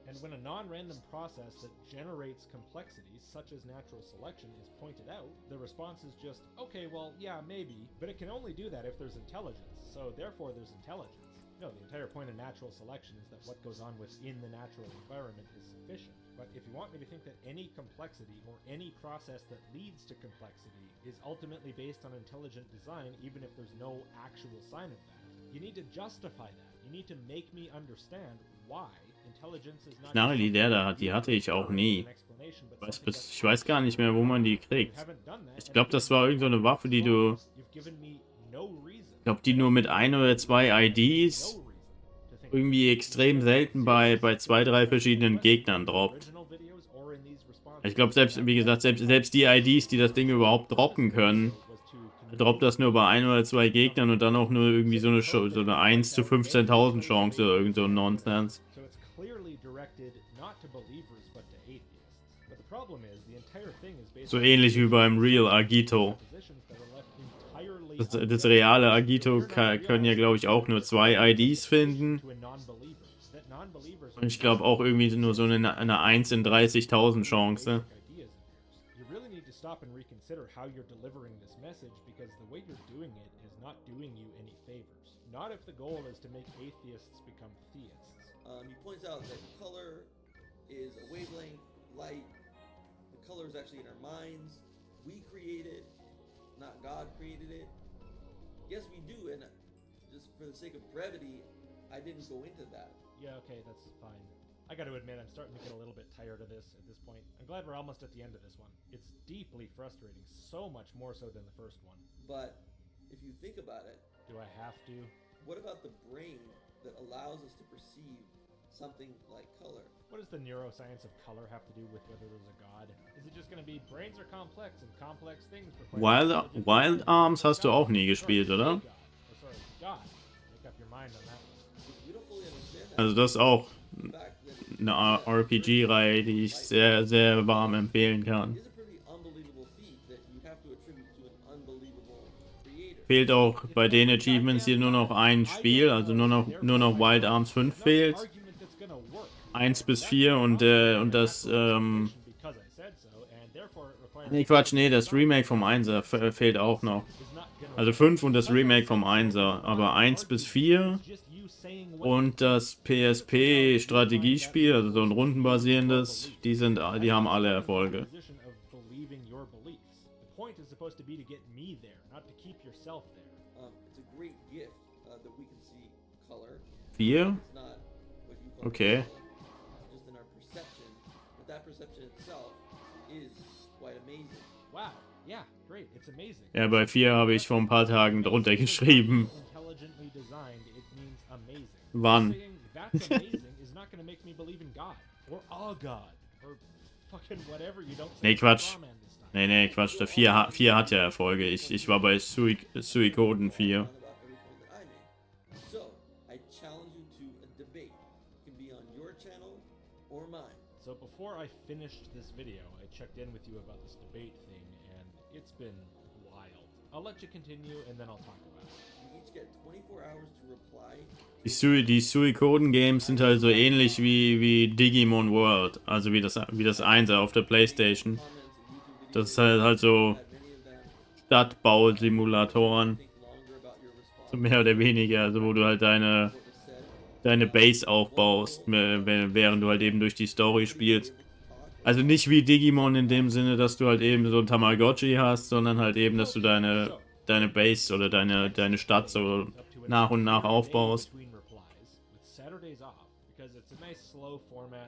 And when a non-random process that generates complexity, such as natural selection, is pointed out, the response is just, okay, well, yeah, maybe, but it can only do that if there's intelligence, so therefore there's intelligence. No, the entire point of natural selection is that what goes on within the natural environment is sufficient. But if you want me to think that any complexity or any process that leads to complexity is ultimately based on intelligent design, even if there's no actual sign of that, you need to justify that. You need to make me understand why intelligence is not... Knarre, die hatte ich auch nie. Ich weiß gar nicht mehr, wo man die kriegt. Ich glaube, das war irgend so eine Waffe, die du... Ich glaube, die nur mit 1 oder 2 IDs irgendwie extrem selten bei 2, 3 verschiedenen Gegnern droppt. Ich glaube, wie gesagt, selbst die IDs, die das Ding überhaupt droppen können, droppt das nur bei 1 oder 2 Gegnern und dann auch nur irgendwie so eine 1 zu 15.000 Chance oder irgend so ein Nonsense. So ähnlich wie beim Real Agito. Das reale Agito können ja, glaube ich, auch nur 2 IDs finden. Und ich glaube auch irgendwie nur so eine 1 in 30.000 Chance. He points out that color is a wavelength, light. The color is actually in our minds. We create it, not God created it. Yes, we do, and just for the sake of brevity, I didn't go into that. Yeah, okay, that's fine. I gotta admit, I'm starting to get a little bit tired of this at this point. I'm glad we're almost at the end of this one. It's deeply frustrating, so much more so than the first one. But if you think about it... Do I have to? What about the brain that allows us to perceive something like color. What does the neuroscience of color have to do with whether there's a god? Is it just going to be brains are complex and complex things require Wild Arms hast du auch nie gespielt, oder? Sorry, God. Make up your mind on that one. We don't fully understand that. Also das ist auch The fact that eine RPG-Reihe, die ich sehr, sehr warm empfehlen kann. is a pretty unbelievable feat that you'd have to attribute to an unbelievable creator. Fehlt auch bei den Achievements hier nur noch ein Spiel, also nur noch Wild Arms 5 fehlt. 1 bis 4 und das, nee, Quatsch, nee, das Remake vom 1er fehlt auch noch. Also 5 und das Remake vom 1er, aber 1 bis 4 und das PSP-Strategiespiel, also so ein rundenbasierendes, die haben alle Erfolge. It's a great gift that we can see color. 4? It's not what you call Okay. color. It's just in our perception, but that perception itself is quite amazing. Wow. Yeah, great. It's amazing. Ja, bei 4 habe ich vor ein paar Tagen drunter geschrieben. Intelligently designed, it means amazing. Wann? Saying that's amazing is not going to make me believe in God or a God or fucking whatever you don't say. Nee, Quatsch. Strawman this time. Nee, Quatsch, der 4 hat ja Erfolge. Ich war bei Suikoden 4. About every point that I made. So, I challenge you to a debate. It can be on your channel or mine. So before I finished this video, I checked in with you about this debate thing, and it's been wild. I'll let you continue, and then I'll talk about it. You each get 24 hours to reply. Die Suikoden-Games sind halt so ähnlich wie Digimon World, also wie das 1er auf der Playstation. Das ist halt so Stadtbausimulatoren, so mehr oder weniger, also wo du halt deine Base aufbaust, während du halt eben durch die Story spielst. Also nicht wie Digimon in dem Sinne, dass du halt eben so ein Tamagotchi hast, sondern halt eben, dass du deine Base oder deine Stadt so nach und nach aufbaust.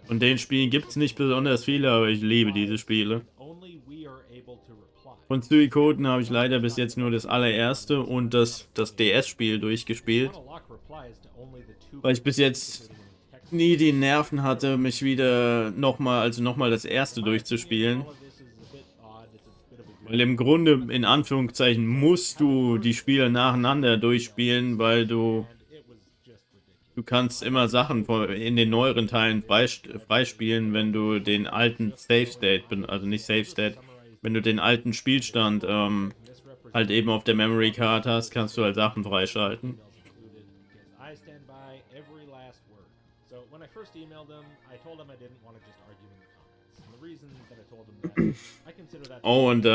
Und den Spielen gibt es nicht besonders viele, aber ich liebe diese Spiele. Von Suikoden habe ich leider bis jetzt nur das allererste und das DS-Spiel durchgespielt. Weil ich bis jetzt nie die Nerven hatte, mich wieder nochmal das erste durchzuspielen. Weil im Grunde, in Anführungszeichen, musst du die Spiele nacheinander durchspielen, weil du kannst immer Sachen in den neueren Teilen freispielen, wenn du den alten Save State, also nicht Save State, wenn du den alten Spielstand halt eben auf der Memory Card hast, kannst du halt Sachen freischalten. Oh, und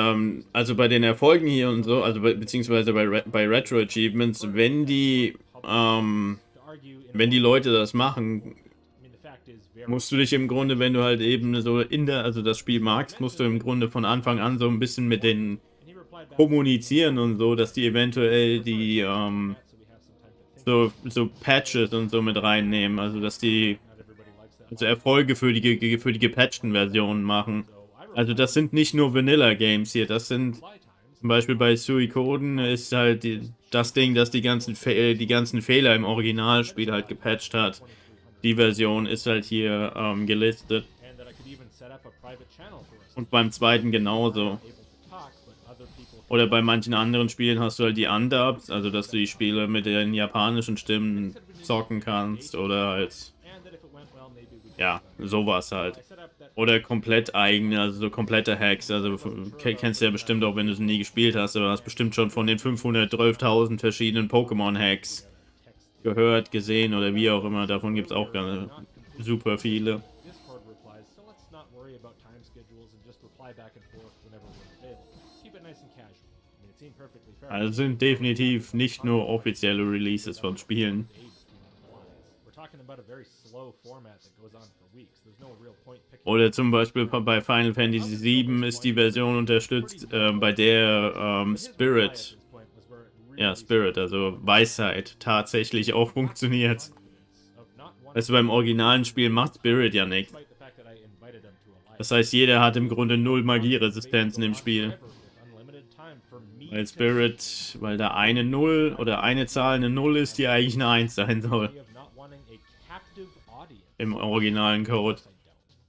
also bei den Erfolgen hier und so, also beziehungsweise bei RetroAchievements, wenn die Leute das machen, musst du dich im Grunde, wenn du halt eben so also das Spiel magst, musst du im Grunde von Anfang an so ein bisschen mit denen kommunizieren und so, dass die eventuell die so Patches und so mit reinnehmen, also dass die Erfolge für die gepatchten Versionen machen. Also das sind nicht nur Vanilla Games hier, das sind zum Beispiel bei Suikoden ist halt das Ding, das die ganzen Fehler im Originalspiel halt gepatcht hat. Die Version ist halt hier gelistet. Und beim zweiten genauso. Oder bei manchen anderen Spielen hast du halt die Undubs, also dass du die Spiele mit den japanischen Stimmen zocken kannst oder halt, ja, sowas halt. Oder komplett eigene, also so komplette Hacks, also kennst du ja bestimmt auch, wenn du es nie gespielt hast, aber hast bestimmt schon von den 512.000 verschiedenen Pokémon-Hacks gehört, gesehen oder wie auch immer, davon gibt es auch super viele. Also sind definitiv nicht nur offizielle Releases von Spielen. Oder zum Beispiel bei Final Fantasy VII ist die Version unterstützt, bei der Spirit, also Weisheit, tatsächlich auch funktioniert. Also beim originalen Spiel macht Spirit ja nichts. Das heißt, jeder hat im Grunde 0 Magieresistenzen im Spiel. Weil Spirit, weil da eine 0 oder eine Zahl eine 0 ist, die eigentlich eine 1 sein soll. im originalen Code.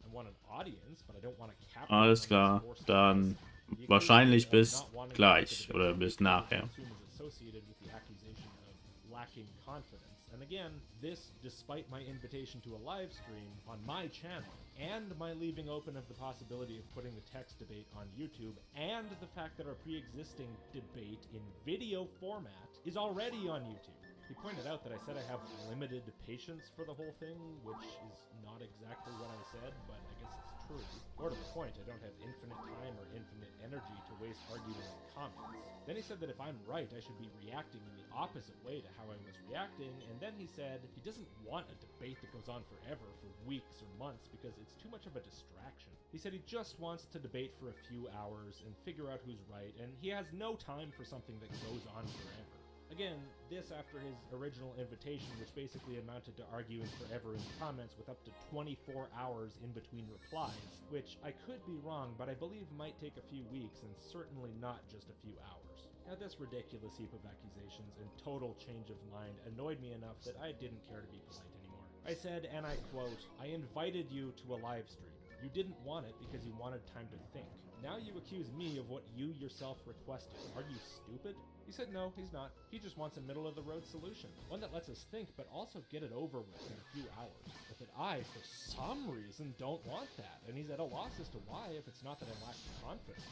I want an audience, but I don't want to capitalize Alles on klar, this forced dann bias. The wahrscheinlich accusation of bis not wanting to gleich make a oder debate bis because nachher. the consumer is associated with the accusation of lacking confidence. And again, this despite my invitation to a live stream on my channel, and my leaving open of the possibility of putting the text debate on YouTube, and the fact that our pre-existing debate in video format is already on YouTube. He pointed out that I said I have limited patience for the whole thing, which is not exactly what I said, but I guess it's true. More to the point, I don't have infinite time or infinite energy to waste arguing in comments. Then he said that if I'm right, I should be reacting in the opposite way to how I was reacting, and then he said he doesn't want a debate that goes on forever, for weeks or months, because it's too much of a distraction. He said he just wants to debate for a few hours and figure out who's right, and he has no time for something that goes on forever. Again, this after his original invitation, which basically amounted to arguing forever in comments with up to 24 hours in between replies, which I could be wrong, but I believe might take a few weeks and certainly not just a few hours. Now, this ridiculous heap of accusations and total change of mind annoyed me enough that I didn't care to be polite anymore. I said, and I quote, "I invited you to a live stream. You didn't want it because you wanted time to think. Now you accuse me of what you yourself requested. Are you stupid?" He said no, he's not. He just wants a middle-of-the-road solution. One that lets us think, but also get it over with in a few hours. But that I, for some reason, don't want that. And he's at a loss as to why, if it's not that I lack confidence.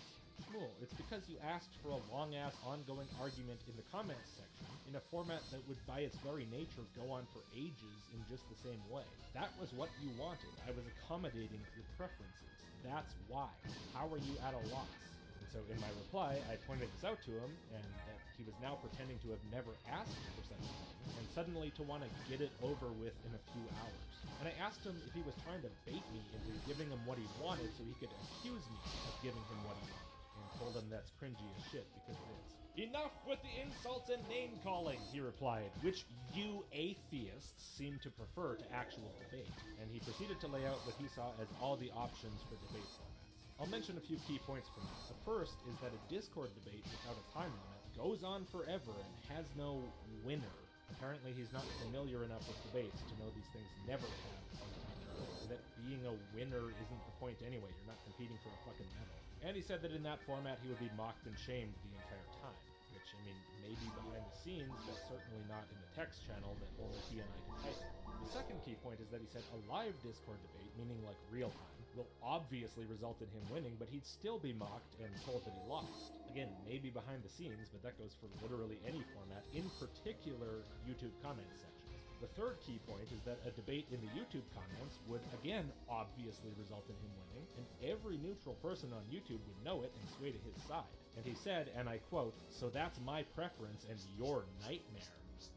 Shmuel, it's because you asked for a long-ass ongoing argument in the comments section, in a format that would by its very nature go on for ages in just the same way. That was what you wanted. I was accommodating your preferences. That's why. How are you at a loss? And so in my reply, I pointed this out to him, and that he was now pretending to have never asked for such a thing, and suddenly to want to get it over with in a few hours. And I asked him if he was trying to bait me into giving him what he wanted so he could accuse me of giving him what he wanted, and told him that's cringy as shit, because it is. "Enough with the insults and name-calling," he replied, which you atheists seem to prefer to actual debate. And he proceeded to lay out what he saw as all the options for debate formats. I'll mention a few key points from this. The first is that a Discord debate without a time limit goes on forever and has no winner. Apparently he's not familiar enough with debates to know these things never have a winner, and that being a winner isn't the point anyway. You're not competing for a fucking medal. And he said that in that format he would be mocked and shamed the entire time, which, I mean, maybe behind the scenes, but certainly not in the text channel that only he and I can type in. The second key point is that he said a live Discord debate, meaning like real time, will obviously result in him winning, but he'd still be mocked and told that he lost. Again, maybe behind the scenes, but that goes for literally any format, in particular YouTube comments sections. The third key point is that a debate in the YouTube comments would again obviously result in him winning, and every neutral person on YouTube would know it and sway to his side. And he said, and I quote, "So that's my preference and your nightmare."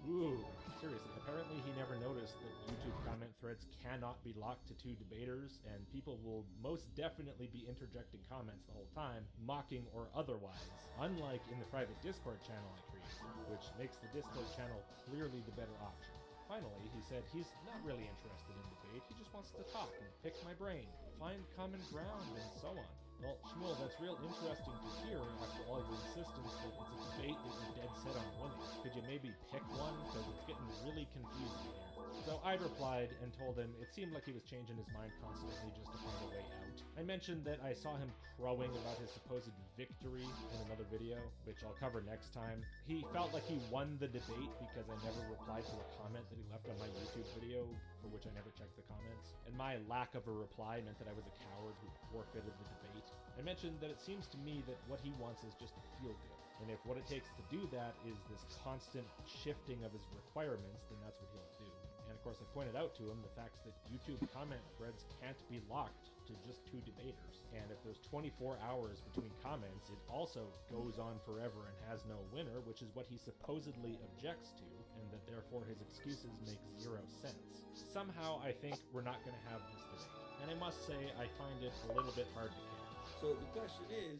Ooh, seriously, apparently he never noticed that YouTube comment threads cannot be locked to two debaters, and people will most definitely be interjecting comments the whole time, mocking or otherwise, unlike in the private Discord channel I created, which makes the Discord channel clearly the better option. Finally, he said he's not really interested in debate, he just wants to talk and pick my brain, find common ground, and so on. Well, Shmuel, that's real interesting to hear after all your insistence that it's a debate that you're dead set on winning. Could you maybe pick one? Because it's getting really confusing here. So I replied and told him it seemed like he was changing his mind constantly just to find a way out. I mentioned that I saw him crowing about his supposed victory in another video, which I'll cover next time. He felt like he won the debate because I never replied to a comment that he left on my YouTube video, for which I never checked the comments. And my lack of a reply meant that I was a coward who forfeited the debate. I mentioned that it seems to me that what he wants is just to feel good. And if what it takes to do that is this constant shifting of his requirements, then that's what he'll do. And of course I pointed out to him the facts that YouTube comment threads can't be locked to just two debaters. And if there's 24 hours between comments, it also goes on forever and has no winner, which is what he supposedly objects to, and that therefore his excuses make zero sense. Somehow I think we're not going to have this debate. And I must say, I find it a little bit hard to care. So the question is,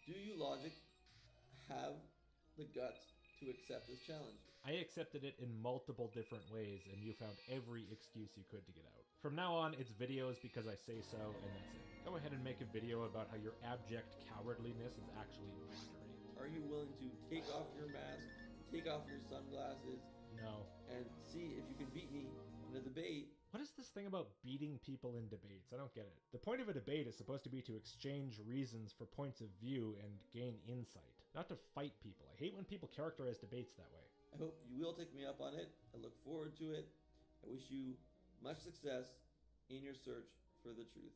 do you, Logic, have the guts to accept this challenge? I accepted it in multiple different ways, and you found every excuse you could to get out. From now on, it's videos because I say so, and that's it. Go ahead and make a video about how your abject cowardliness is actually victory. Are you willing to take off your mask, take off your sunglasses, No. and see if you can beat me in a debate What is this thing about beating people in debates? I don't get it. The point of a debate is supposed to be to exchange reasons for points of view and gain insight, not to fight people. I hate when people characterize debates that way. I hope you will take me up on it. I look forward to it. I wish you much success in your search for the truth.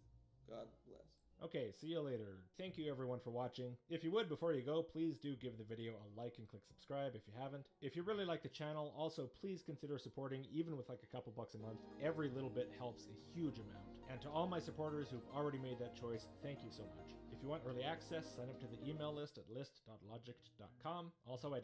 God bless. Okay, see you later. Thank you everyone for watching. If you would, before you go, please do give the video a like and click subscribe if you haven't. If you really like the channel, also please consider supporting, even with like a couple bucks a month. Every little bit helps a huge amount. And to all my supporters who've already made that choice, thank you so much. If you want early access, sign up to the email list at list.logic.com. Also, I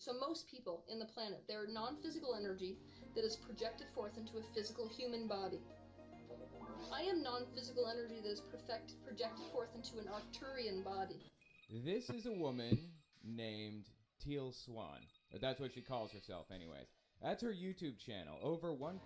So most people in the planet, they're non-physical energy that is projected forth into a physical human body. I am non-physical energy that is projected forth into an Arcturian body. This is a woman named Teal Swan. Or that's what she calls herself anyways. That's her YouTube channel. Over 1.5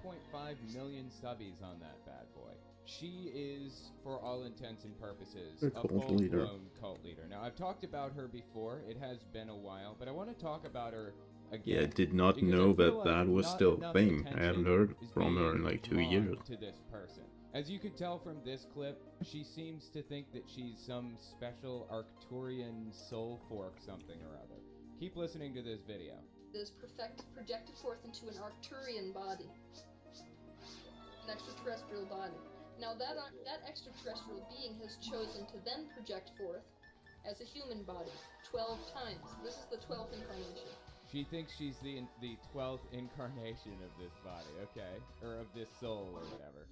million subbies on that bad boy. She is, for all intents and purposes, a full-blown cult leader. Now, I've talked about her before. It has been a while, but I want to talk about her again. Yeah, I did not know that that was still a thing. I haven't heard from her in like 2 years. To this person. As you could tell from this clip, she seems to think that she's some special Arcturian soul fork something or other. Keep listening to this video. That is projected forth into an Arcturian body. An extraterrestrial body. Now that extraterrestrial being has chosen to then project forth as a human body 12 times. This is the 12th incarnation. She thinks she's the 12th incarnation of this body, okay? Or of this soul or whatever.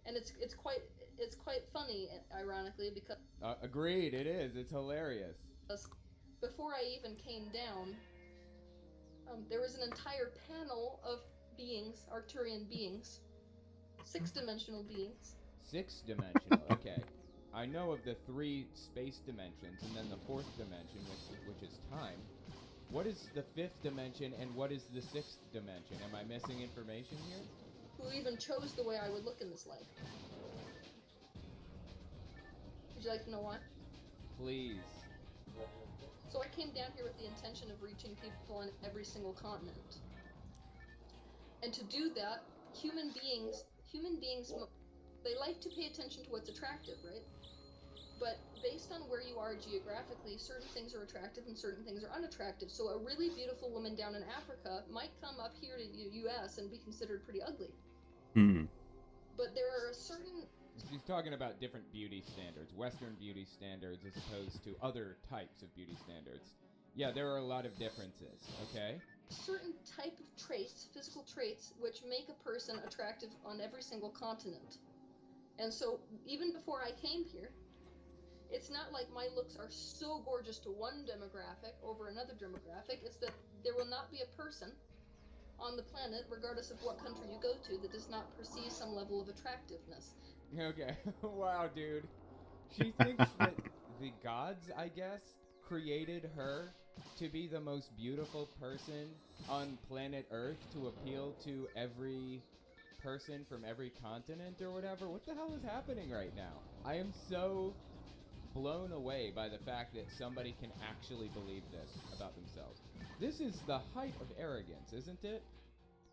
And it's quite funny, ironically, because agreed, it is. It's hilarious. Before I even came down, there was an entire panel of beings, Arcturian beings, 6-dimensional beings. 6-dimensional, okay. I know of the 3 space dimensions, and then the 4th dimension, which is time. What is the 5th dimension, and what is the 6th dimension? Am I missing information here? Who even chose the way I would look in this life? Would you like to know why? Please. So I came down here with the intention of reaching people on every single continent. And to do that, human beings, they like to pay attention to what's attractive, right? But based on where you are geographically, certain things are attractive and certain things are unattractive. So a really beautiful woman down in Africa might come up here to the US and be considered pretty ugly. But there are a certain... She's talking about different beauty standards, Western beauty standards as opposed to other types of beauty standards. Yeah, there are a lot of differences, okay? Certain type of traits, physical traits, which make a person attractive on every single continent. And so even before I came here, it's not like my looks are so gorgeous to one demographic over another demographic. It's that there will not be a person on the planet, regardless of what country you go to, that does not perceive some level of attractiveness. Okay. Wow, dude. She thinks that the gods, I guess, created her to be the most beautiful person on planet Earth to appeal to every person from every continent or whatever. What the hell is happening right now? I am so blown away by the fact that somebody can actually believe this about themselves. This is the height of arrogance, isn't it?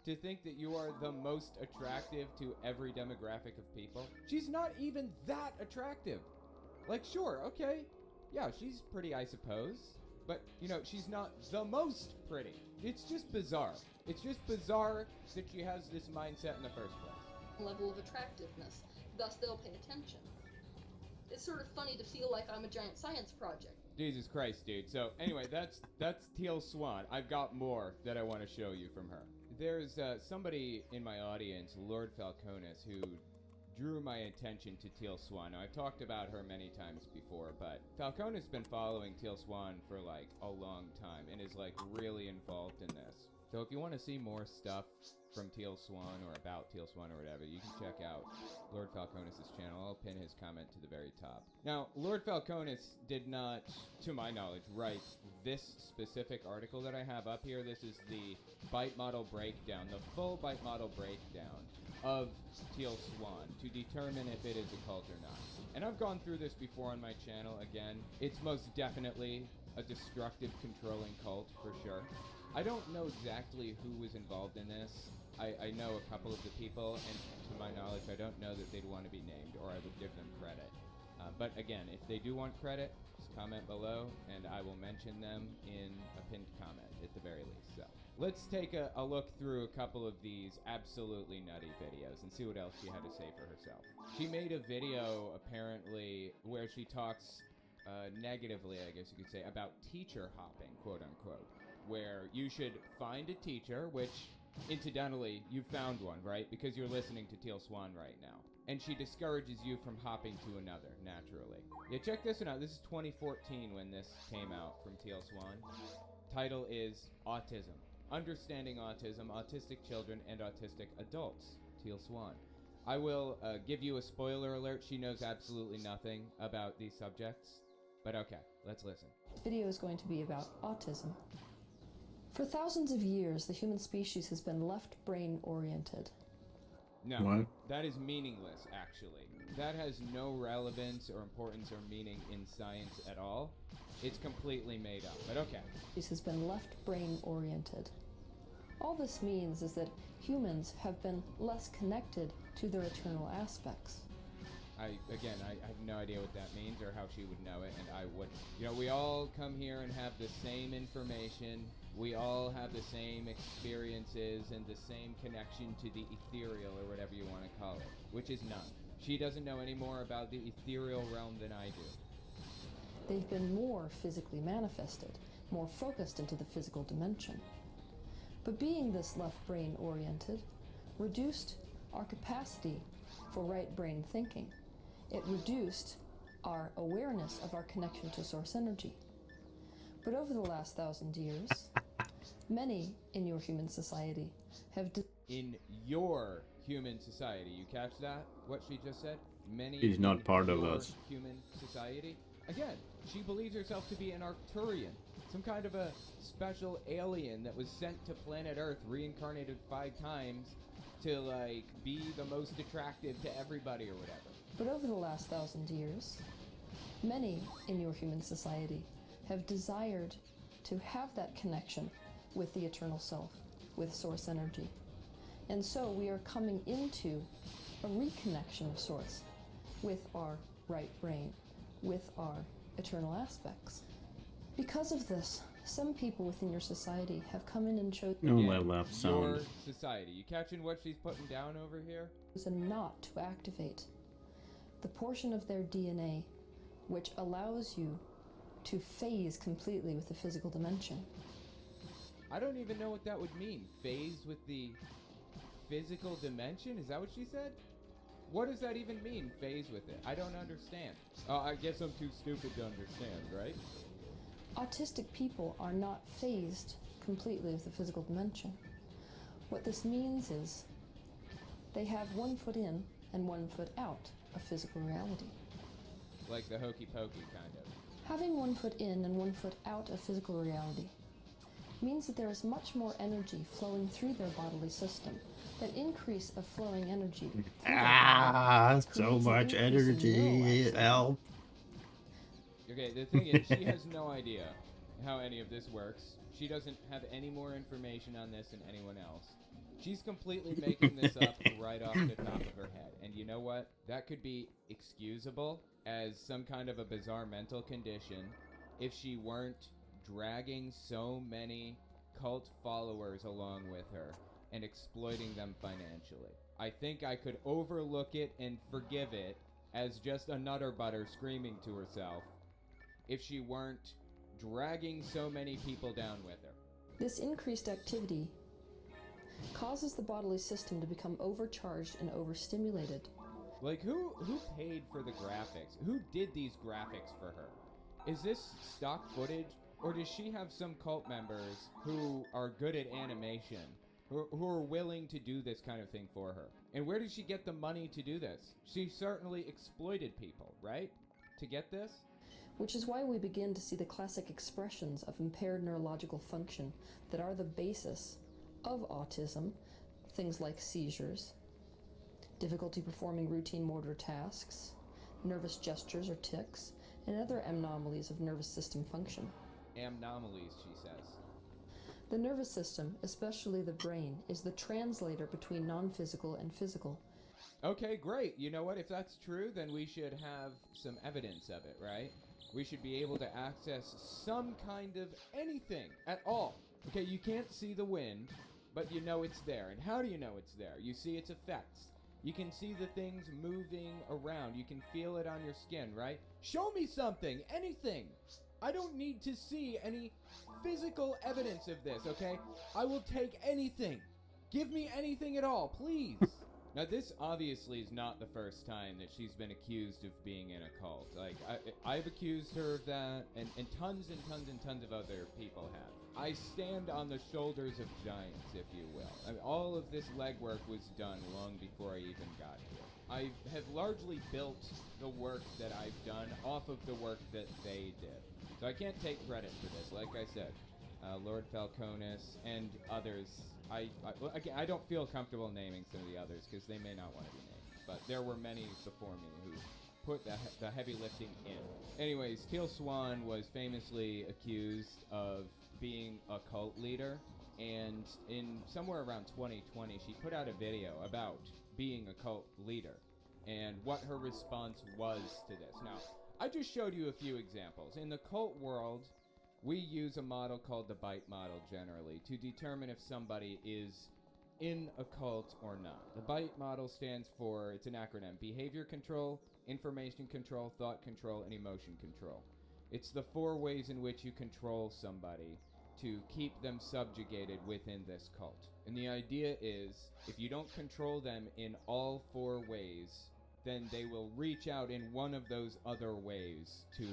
To think that you are the most attractive to every demographic of people. She's not even that attractive. Like, sure, okay. Yeah, she's pretty, I suppose. But, you know, she's not the most pretty. It's just bizarre. It's just bizarre that she has this mindset in the first place. Level of attractiveness. Thus, they'll pay attention. It's sort of funny to feel like I'm a giant science project. Jesus Christ, dude. So, anyway, that's Teal Swan. I've got more that I want to show you from her. There's somebody in my audience, Lord Falconis, who drew my attention to Teal Swan. Now, I've talked about her many times before, but Falconis has been following Teal Swan for, like, a long time and is, like, really involved in this. So if you want to see more stuff from Teal Swan or about Teal Swan or whatever, you can check out Lord Falconis' channel. I'll pin his comment to the very top. Now, Lord Falconis did not, to my knowledge, write this specific article that I have up here. This is the byte model breakdown, the full byte model breakdown of Teal Swan to determine if it is a cult or not. And I've gone through this before on my channel. Again, it's most definitely a destructive, controlling cult for sure. I don't know exactly who was involved in this. I know a couple of the people, and to my knowledge, I don't know that they'd want to be named, or I would give them credit. But again, if they do want credit, just comment below, and I will mention them in a pinned comment, at the very least. So, let's take a look through a couple of these absolutely nutty videos and see what else she had to say for herself. She made a video, apparently, where she talks negatively, I guess you could say, about teacher hopping, quote-unquote, where you should find a teacher, which, incidentally, you found one, right? Because you're listening to Teal Swan right now. And she discourages you from hopping to another, naturally. Yeah, check this one out. This is 2014 when this came out from Teal Swan. Title is Autism. Understanding Autism, Autistic Children, and Autistic Adults. Teal Swan. I will give you a spoiler alert. She knows absolutely nothing about these subjects. But okay, let's listen. This video is going to be about autism. For thousands of years, the human species has been left-brain oriented. No, What? that is meaningless, actually. That has no relevance or importance or meaning in science at all. It's completely made up, but okay. This has been left-brain oriented. All this means is that humans have been less connected to their eternal aspects. I have no idea what that means or how she would know it, and I wouldn't. You know, we all come here and have the same information. We all have the same experiences and the same connection to the ethereal, or whatever you want to call it, which is none. She doesn't know any more about the ethereal realm than I do. They've been more physically manifested, more focused into the physical dimension. But being this left-brain oriented reduced our capacity for right-brain thinking. It reduced our awareness of our connection to source energy. But over the last 1,000 years, many in your human society have... In your human society, you catch that? What she just said? Many. He's not part of your us. Human society? Again, she believes herself to be an Arcturian. Some kind of a special alien that was sent to planet Earth, reincarnated 5 times to, like, be the most attractive to everybody or whatever. But over the last 1,000 years, many in your human society have desired to have that connection with the eternal self, with source energy. And so we are coming into a reconnection of sorts with our right brain, with our eternal aspects. Because of this, some people within your society have come in and chosen Your society. You catching what she's putting down over here? not to activate the portion of their DNA which allows you to phase completely with the physical dimension. I don't even know what that would mean. Phase with the physical dimension? Is that what she said? What does that even mean, phase with it? I don't understand. I guess I'm too stupid to understand, right? Autistic people are not phased completely with the physical dimension. What this means is they have 1 foot in and 1 foot out of physical reality. Like the hokey pokey kind of. Having 1 foot in and 1 foot out of physical reality means that there is much more energy flowing through their bodily system. That increase of flowing energy. So much energy. Help. Okay, the thing is, she has no idea how any of this works. She doesn't have any more information on this than anyone else. She's completely making this up right off the top of her head. And you know what? That could be excusable as some kind of a bizarre mental condition if she weren't dragging so many cult followers along with her and exploiting them financially. I think I could overlook it and forgive it as just a nutter butter screaming to herself if she weren't dragging so many people down with her. This increased activity causes the bodily system to become overcharged and overstimulated. Like, who paid for the graphics? Who did these graphics for her? Is this stock footage, or does she have some cult members who are good at animation, who are willing to do this kind of thing for her? And where did she get the money to do this? She certainly exploited people, right? To get this? Which is why we begin to see the classic expressions of impaired neurological function that are the basis of autism, things like seizures, difficulty performing routine motor tasks, nervous gestures or tics, and other anomalies of nervous system function. Anomalies, she says. The nervous system, especially the brain, is the translator between non-physical and physical. Okay, great. You know what? If that's true, then we should have some evidence of it, right? We should be able to access some kind of anything at all. Okay, you can't see the wind, but you know it's there. And how do you know it's there? You see its effects. You can see the things moving around. You can feel it on your skin, right? Show me something, anything. I don't need to see any physical evidence of this, okay? I will take anything. Give me anything at all, please. Now, this obviously is not the first time that she's been accused of being in a cult. Like, I've accused her of that, and tons and tons and tons of other people have. I stand on the shoulders of giants, if you will. I mean, all of this legwork was done long before I even got here. I have largely built the work that I've done off of the work that they did. So I can't take credit for this, like I said. Lord Falconis and others. I don't feel comfortable naming some of the others because they may not want to be named. But there were many before me who put the heavy lifting in. Anyways, Teal Swan was famously accused of being a cult leader. And in somewhere around 2020, she put out a video about being a cult leader and what her response was to this. Now, I just showed you a few examples. In the cult world, we use a model called the BITE model generally to determine if somebody is in a cult or not. The BITE model stands for, it's an acronym, behavior control, information control, thought control, and emotion control. It's the 4 ways in which you control somebody to keep them subjugated within this cult. And the idea is, if you don't control them in all 4 ways, then they will reach out in one of those other ways to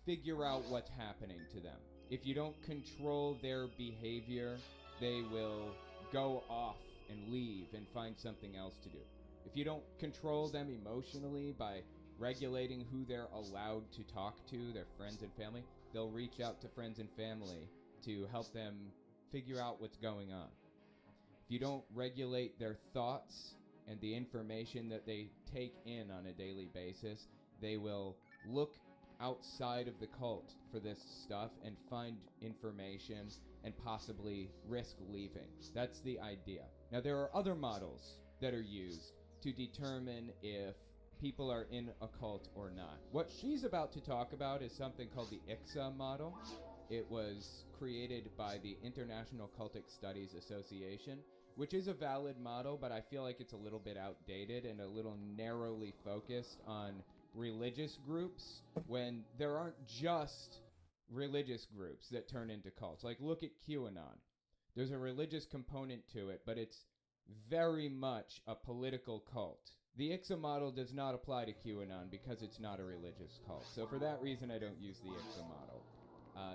figure out what's happening to them. If you don't control their behavior, they will go off and leave and find something else to do. If you don't control them emotionally by regulating who they're allowed to talk to, their friends and family, they'll reach out to friends and family to help them figure out what's going on. If you don't regulate their thoughts and the information that they take in on a daily basis, they will look outside of the cult for this stuff and find information and possibly risk leaving. That's the idea. Now, there are other models that are used to determine if people are in a cult or not. What she's about to talk about is something called the ICSA model. It was created by the International Cultic Studies Association, which is a valid model, but I feel like it's a little bit outdated and a little narrowly focused on religious groups when there aren't just religious groups that turn into cults. Like, look at QAnon. There's a religious component to it, but it's very much a political cult. The ICSA model does not apply to QAnon because it's not a religious cult. So for that reason, I don't use the ICSA model.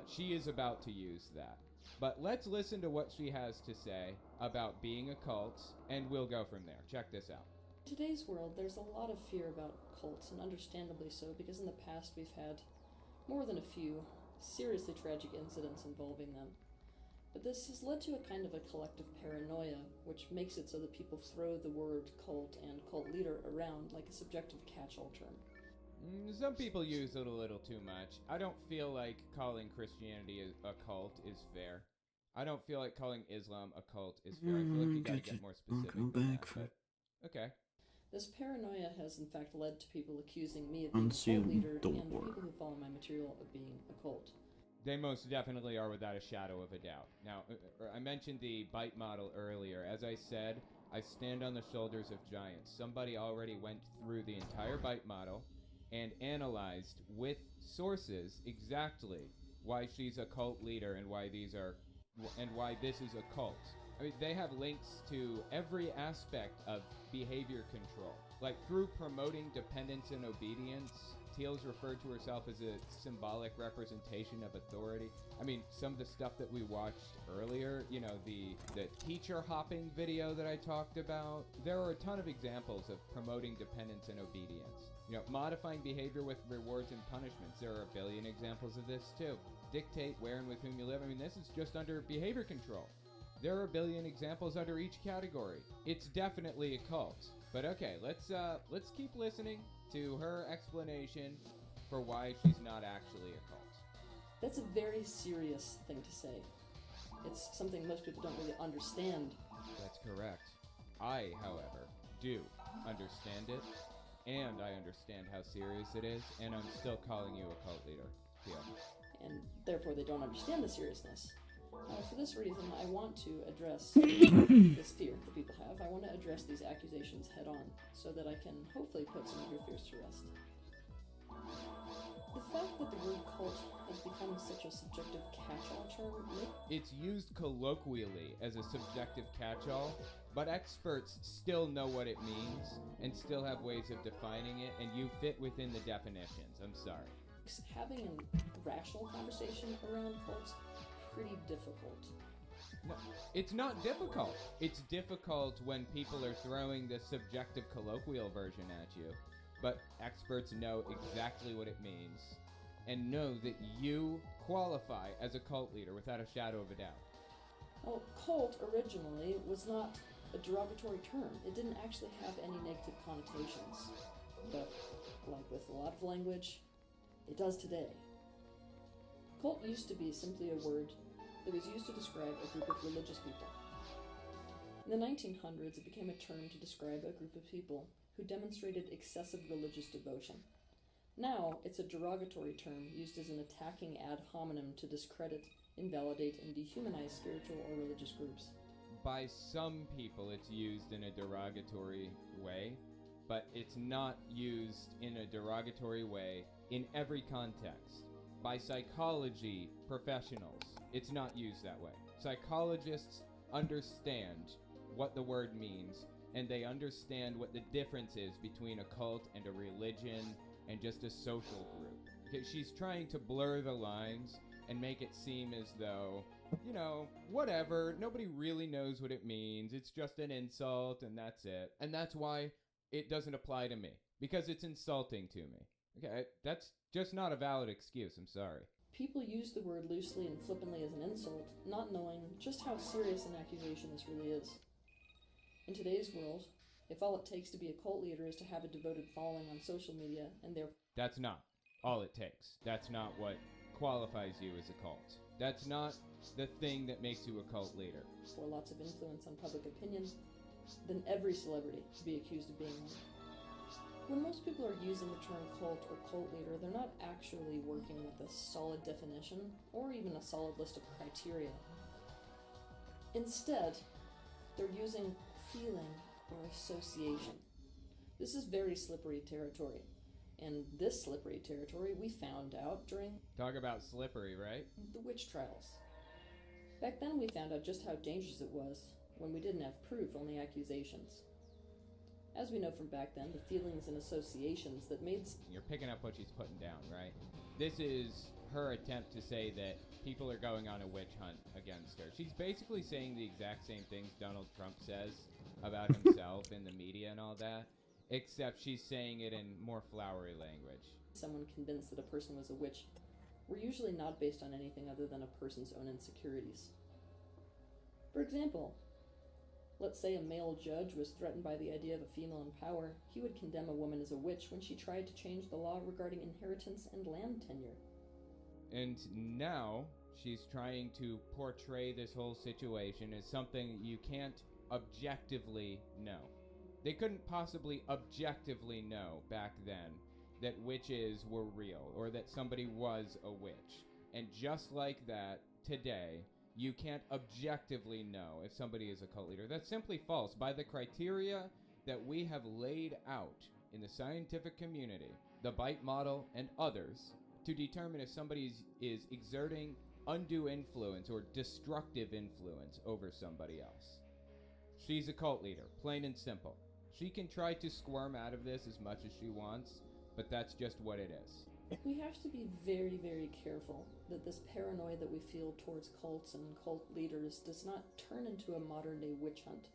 She is about to use that. But let's listen to what she has to say about being a cult, and we'll go from there. Check this out. In today's world, there's a lot of fear about cults, and understandably so, because in the past we've had more than a few seriously tragic incidents involving them. But this has led to a kind of a collective paranoia, which makes it so that people throw the word cult and cult leader around like a subjective catch-all term. Some people use it a little too much. I don't feel like calling Christianity a cult is fair. I don't feel like calling Islam a cult is fair. I feel like you gotta get more specific than that, but okay. This paranoia has in fact led to people accusing me of being a cult leader and the people who follow my material of being a cult. They most definitely are without a shadow of a doubt. Now, I mentioned the BITE model earlier. As I said, I stand on the shoulders of giants. Somebody already went through the entire BITE model and analyzed with sources exactly why she's a cult leader and why this is a cult. I mean, they have links to every aspect of behavior control. Like, through promoting dependence and obedience, Teal's referred to herself as a symbolic representation of authority. I mean, some of the stuff that we watched earlier, you know, the teacher hopping video that I talked about, there are a ton of examples of promoting dependence and obedience. You know, modifying behavior with rewards and punishments. There are a billion examples of this too. Dictate where and with whom you live. I mean, this is just under behavior control. There are a billion examples under each category. It's definitely a cult. But okay, let's keep listening to her explanation for why she's not actually a cult. That's a very serious thing to say. It's something most people don't really understand. That's correct. I, however, do understand it, and I understand how serious it is, and I'm still calling you a cult leader, Teal. And therefore they don't understand the seriousness. For this reason, I want to address this fear that people have. I want to address these accusations head on, so that I can hopefully put some of your fears to rest. The fact that the word cult has become such a subjective catch-all term It's used colloquially as a subjective catch-all, but experts still know what it means and still have ways of defining it, and you fit within the definitions. I'm sorry. makes having a rational conversation around cults pretty difficult. No, it's not difficult. It's difficult when people are throwing the subjective colloquial version at you, but experts know exactly what it means and know that you qualify as a cult leader without a shadow of a doubt. Well, cult originally was not a derogatory term. It didn't actually have any negative connotations. But, like with a lot of language, it does today. Cult used to be simply a word that was used to describe a group of religious people. In the 1900s, it became a term to describe a group of people who demonstrated excessive religious devotion. Now, it's a derogatory term used as an attacking ad hominem to discredit, invalidate, and dehumanize spiritual or religious groups. By some people, it's used in a derogatory way, but it's not used in a derogatory way in every context. By psychology professionals, it's not used that way. Psychologists understand what the word means, and they understand what the difference is between a cult and a religion and just a social group. Okay, she's trying to blur the lines and make it seem as though, you know, whatever, nobody really knows what it means, it's just an insult and that's it. And that's why it doesn't apply to me, because it's insulting to me. Okay, that's just not a valid excuse, I'm sorry. People use the word loosely and flippantly as an insult, not knowing just how serious an accusation this really is. In today's world, if all it takes to be a cult leader is to have a devoted following on social media and therefore... That's not all it takes. That's not what qualifies you as a cult. That's not the thing that makes you a cult leader. For lots of influence on public opinion, then every celebrity could be accused of being one. When most people are using the term cult or cult leader, they're not actually working with a solid definition or even a solid list of criteria. Instead, they're using feeling or association. This is very slippery territory. And this slippery territory we found out during... Talk about slippery, right? The witch trials. Back then we found out just how dangerous it was when we didn't have proof, only accusations. As we know from back then, the feelings and associations that made... You're picking up what she's putting down, right? This is her attempt to say that people are going on a witch hunt against her. She's basically saying the exact same things Donald Trump says about himself in the media and all that, except she's saying it in more flowery language. Someone convinced that a person was a witch were usually not based on anything other than a person's own insecurities. For example, let's say a male judge was threatened by the idea of a female in power. He would condemn a woman as a witch when she tried to change the law regarding inheritance and land tenure. And now she's trying to portray this whole situation as something you can't objectively know. They couldn't possibly objectively know back then that witches were real or that somebody was a witch. And just like that, today, you can't objectively know if somebody is a cult leader. That's simply false. By the criteria that we have laid out in the scientific community, the Bite model and others, to determine if somebody is exerting undue influence or destructive influence over somebody else. She's a cult leader, plain and simple. She can try to squirm out of this as much as she wants, but that's just what it is. We have to be very, very careful that this paranoia that we feel towards cults and cult leaders does not turn into a modern-day witch hunt.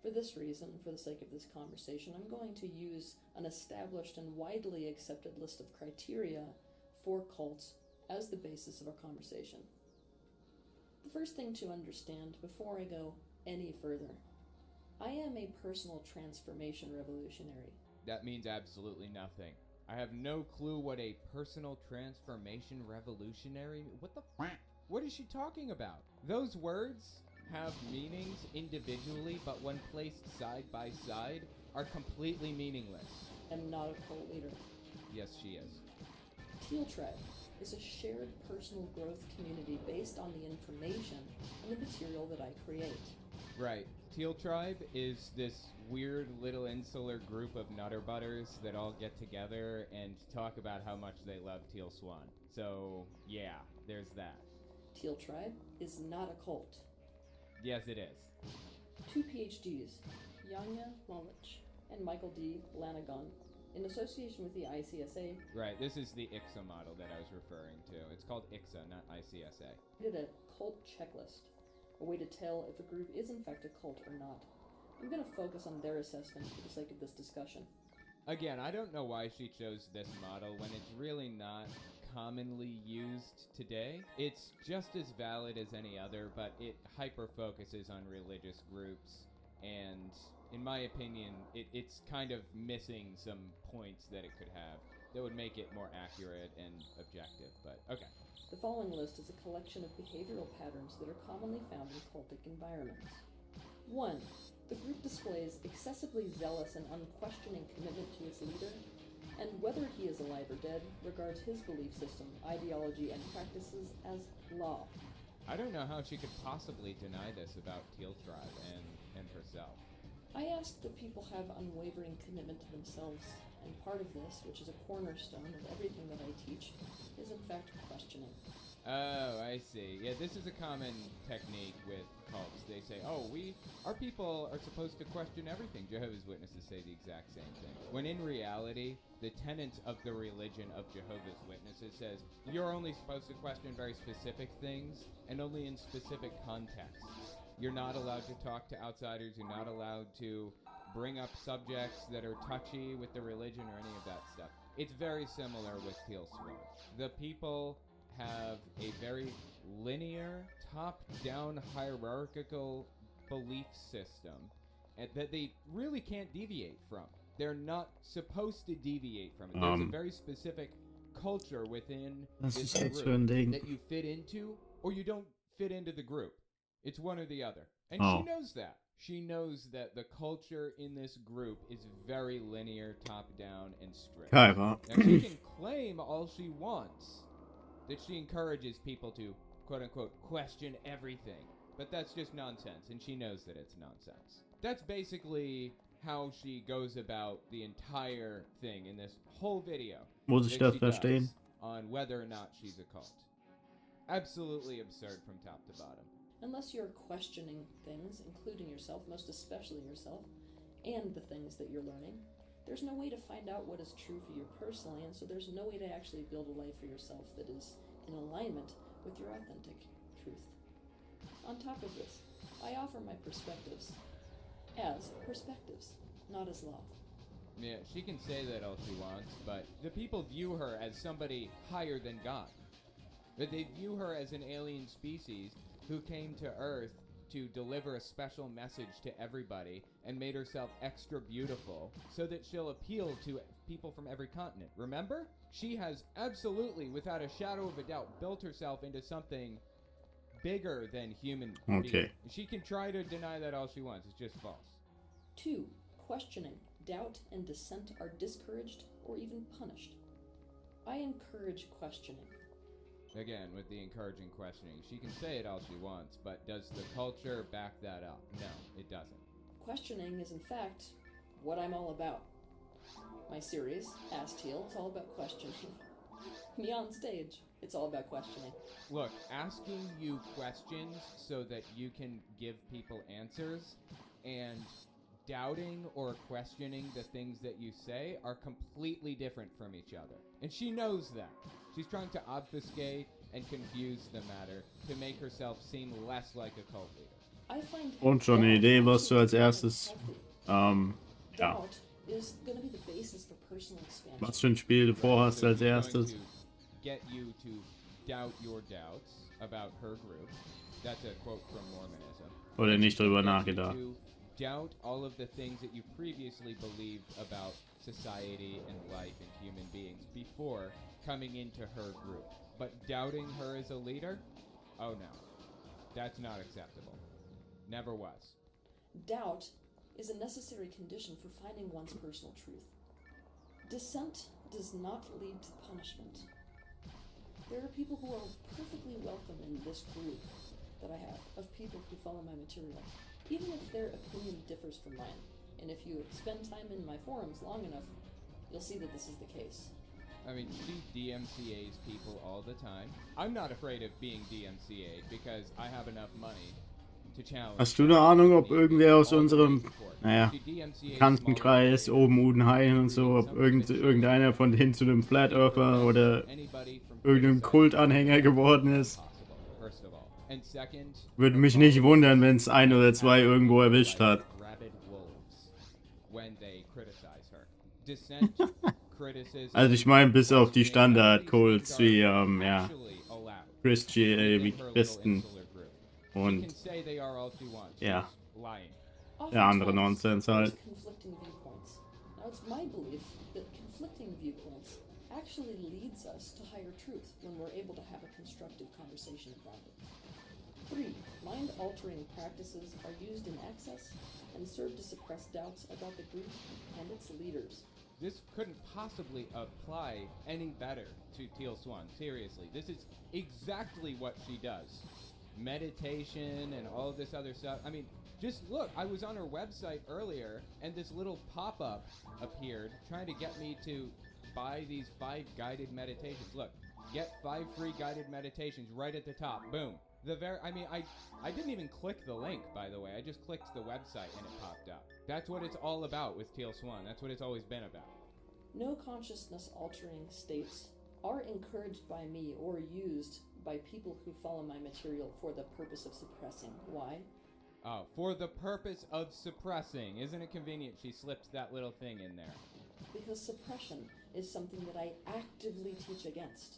For this reason, for the sake of this conversation, I'm going to use an established and widely accepted list of criteria for cults as the basis of our conversation. The first thing to understand before I go any further, I am a personal transformation revolutionary. That means absolutely nothing. I have no clue what a personal transformation revolutionary... What the f***? What is she talking about? Those words have meanings individually, but when placed side by side, are completely meaningless. I'm not a cult leader. Yes, she is. Teal Tribe is a shared personal growth community based on the information and the material that I create. Right. Teal Tribe is this weird little insular group of nutterbutters that all get together and talk about how much they love Teal Swan. So, yeah, there's that. Teal Tribe is not a cult. Yes, it is. 2 PhDs, Yanya Lalich and Michael D. Lanagon, in association with the ICSA, Right, this is the ICSA model that I was referring to. It's called ICSA, not ICSA. did a cult checklist, a way to tell if a group is in fact a cult or not. I'm going to focus on their assessment for the sake of this discussion. Again, I don't know why she chose this model when it's really not commonly used today. It's just as valid as any other, but it hyper-focuses on religious groups, and in my opinion, it's kind of missing some points that it could have that would make it more accurate and objective, but okay. The following list is a collection of behavioral patterns that are commonly found in cultic environments. 1. The group displays excessively zealous and unquestioning commitment to its leader, and whether he is alive or dead, regards his belief system, ideology, and practices as law. I don't know how she could possibly deny this about Teal Tribe and herself. I ask that people have unwavering commitment to themselves, and part of this, which is a cornerstone of everything that I teach, is in fact questioning. Oh, I see. Yeah, this is a common technique with cults. They say, our people are supposed to question everything. Jehovah's Witnesses say the exact same thing. When in reality, the tenet of the religion of Jehovah's Witnesses says, you're only supposed to question very specific things, and only in specific contexts. You're not allowed to talk to outsiders. You're not allowed to bring up subjects that are touchy with the religion or any of that stuff. It's very similar with Teal Swan. The people have a very linear, top-down hierarchical belief system that they really can't deviate from. They're not supposed to deviate from it. There's a very specific culture within this group that you fit into, or you don't fit into the group. It's one or the other. And she knows that. She knows that the culture in this group is very linear, top-down, and strict. Now, she can claim all she wants, that she encourages people to, quote-unquote, question everything. But that's just nonsense, and she knows that it's nonsense. That's basically how she goes about the entire thing in this whole video. Muss ich das verstehen? On whether or not she's a cult. Absolutely absurd from top to bottom. Unless you're questioning things, including yourself, most especially yourself, and the things that you're learning, there's no way to find out what is true for you personally, and so there's no way to actually build a life for yourself that is in alignment with your authentic truth. On top of this, I offer my perspectives as perspectives, not as law. Yeah, she can say that all she wants, but the people view her as somebody higher than God. But they view her as an alien species who came to Earth to deliver a special message to everybody and made herself extra beautiful so that she'll appeal to people from every continent. Remember? She has absolutely, without a shadow of a doubt, built herself into something bigger than human being. She can try to deny that all she wants. It's just false. 2. Questioning, doubt, and dissent are discouraged or even punished. I encourage questioning. Again, with the encouraging questioning, she can say it all she wants, but does the culture back that up? No, it doesn't. Questioning is, in fact, what I'm all about. My series, Ask Teal, is all about questioning. Me on stage, it's all about questioning. Look, asking you questions so that you can give people answers, and doubting or questioning the things that you say are completely different from each other. And she knows that. She's trying to obfuscate and confuse the matter to make herself seem less like a cult leader. I find Und schon eine Idee, was du als erstes, doubt is going to be the basis for personal expansion. was für ein Spiel du vorhast als erstes. Get you to doubt your doubts about her group. That's a quote from Mormonism. Oder nicht drüber nachgedacht. To doubt all of the things that you previously believed about society and life and human beings before coming into her group. But doubting her as a leader? Oh no. That's not acceptable. Never was. Doubt is a necessary condition for finding one's personal truth. Dissent does not lead to punishment. There are people who are perfectly welcome in this group that I have, of people who follow my material. even if their opinion differs from mine. And if you spend time in my forums long enough, you'll see that this is the case. I mean, she DMCA's people all the time. I'm not afraid of being DMCA'd because I have enough money to challenge. Hast du eine Ahnung, ob irgendwer aus unserem, naja, Bekanntenkreis, oben Udenhain und so, ob irgendeiner von denen zu einem Flat Earther oder irgendeinem Kultanhänger geworden ist? Würde mich nicht wundern, wenn es ein oder zwei irgendwo erwischt hat. Also ich meine, bis auf die Standard-Cults wie, ja, wie Christen und, ja, der andere Nonsens halt. Conflicting viewpoints. Now it's my belief that conflicting viewpoints actually leads us to higher truth when we're able to have a constructive conversation about it. 3. Mind-altering practices are used in excess and serve to suppress doubts about the group and its leaders. This couldn't possibly apply any better to Teal Swan. Seriously, this is exactly what she does. Meditation and all of this other stuff. I mean, just look, I was on her website earlier, and this little pop-up appeared trying to get me to buy these 5 guided meditations. Look, get 5 free guided meditations right at the top. Boom. I didn't even click the link, by the way. I just clicked the website and it popped up. That's what it's all about with Teal Swan. That's what it's always been about. No consciousness-altering states are encouraged by me or used by people who follow my material for the purpose of suppressing. Why? Oh, for the purpose of suppressing. Isn't it convenient she slipped that little thing in there? Because suppression is something that I actively teach against.